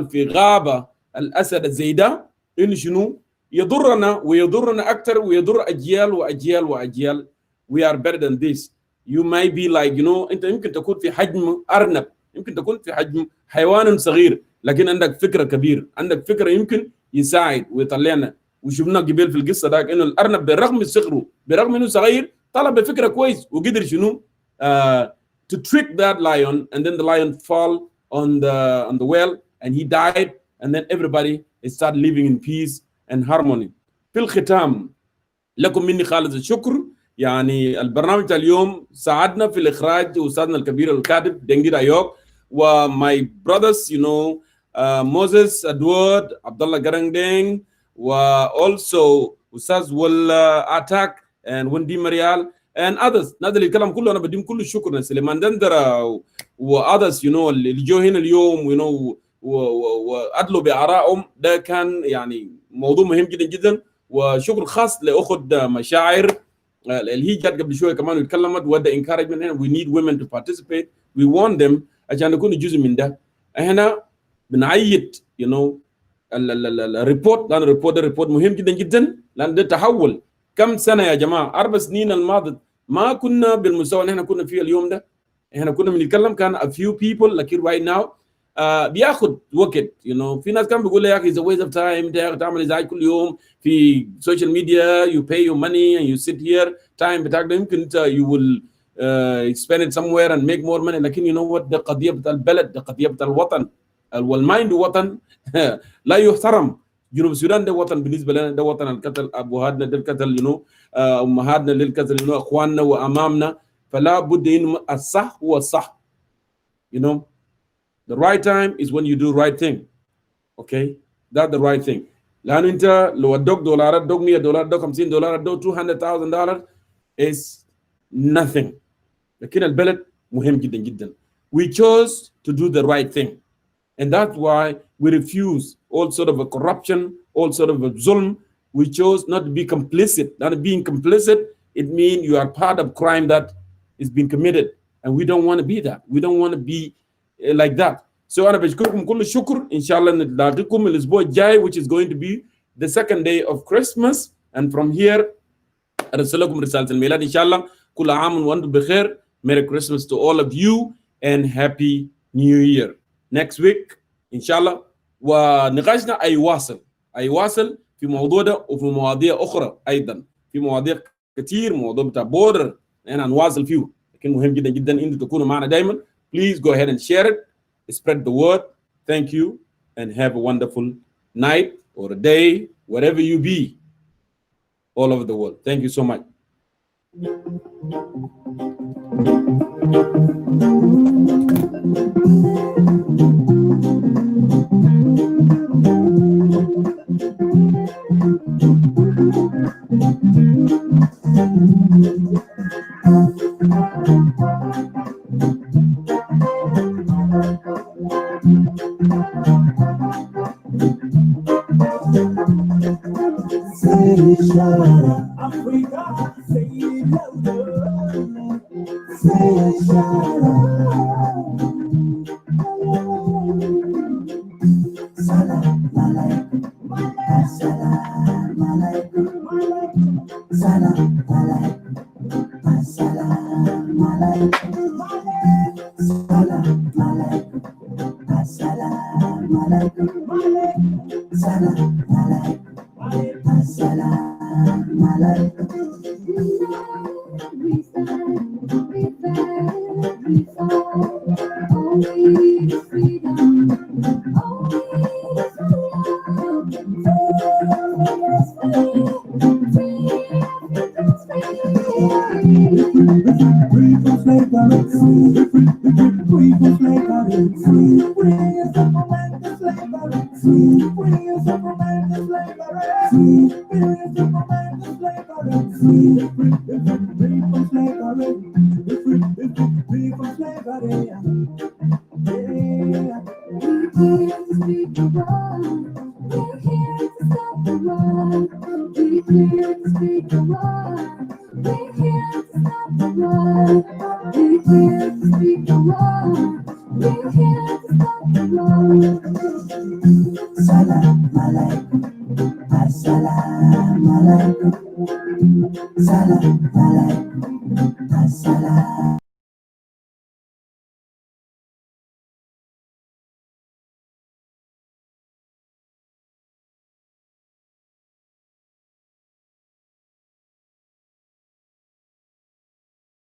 في غابة الأسد زي ده إنه شنو يضرنا ويضرنا أكتر ويضر أجيال وأجيال وأجيال. We are better than this. You might be like أنت يمكن تكون في حجم أرنب، يمكن تكون في حجم حيوان صغير، لكن عندك فكرة كبير، عندك فكرة يمكن يساعد ويطلعنا. وشفنا قبل في القصة ده إنه الأرنب برغم صغره، برغم إنه صغير، طلب بفكرة كويس وقدر شنو to trick that lion, and then the lion fall on the well and he died, and then everybody started living in peace and harmony. في الختام لكم مني خالص الشكر. يعني البرنامج اليوم ساعدنا في الإخراج أستاذنا الكبير الكاتب دينجير أيوك و my brothers موزيس أدوارد عبد الله جرندين و also أستاذ ولا أتاك and وندي مريال and others. نادر الكلام كله أنا بديم كل الشكر لسليمان دندرة و others اللي جو هنا اليوم وأدلوا بآرائهم. ده كان يعني موضوع مهم جدا جدا. وشكر خاص لأخت مشاعر اللي هي جات قبل شوية كمان واتكلمت وده encouragement هنا. We need women to participate. We want them عشان نكون جزء من ده. احنا بنعيد الريبورت، لأن الريبورت مهم جدا جدا، لأن ده تحول. كم سنة يا جماعة؟ 4 سنين الماضية ما كنا بالمستوى اللي احنا كنا فيه اليوم ده. احنا كنا بنتكلم كان a few people، لكن right now بياخد وقت. في ناس كان بيقول لي يا اخي it's a waste of time، انت تعمل ازاي كل يوم في سوشيال ميديا you pay your money and you sit here time بتاعك ده يمكن انت you will spend it somewhere and make more money. لكن you know what، ده قضية بتاع البلد، ده قضية بتاع الوطن. والمايند وطن لا يحترم. جنوب السودان ده وطن بالنسبه لنا، ده وطن القتل، ابوهاتنا ده القتل امهاتنا للقتل اخواننا وامامنا. فلا بد انه الصح هو الصح. the right time is when you do right thing. okay that's the right thing. لان انت لو ادوك دولار، ادوك $100، ادوك $50، ادوك $200,000 is nothing. لكن البلد مهم جدا جدا. We chose to do the right thing. And that's why we refuse all sort of a corruption, all sort of a zulm. We chose not to be complicit. Not being complicit, it means you are part of crime that is being committed. And we don't want to be that. We don't want to be like that. So أنا بشكركم كل الشكر. إن شاء الله نلاقيكم الأسبوع الجاي, which is going to be the second day of Christmas. And from here, أرسل لكم رسالة الميلاد إن شاء الله. كل عام وأنتم بخير. Merry Christmas to all of you and Happy New Year. Next week إن شاء الله. ونقاشنا أيواصل في موضوع ده وفي مواضيع أخرى أيضا. في مواضيع كتير، موضوع بتاع بورر أنا نواصل فيه. لكن مهم جدا جدا أنتم تكونوا معنا دايما. Please go ahead and share it. Spread the word. Thank you and have a wonderful night or a day, wherever you be, all over the world. Thank you so much. Salam alaikum.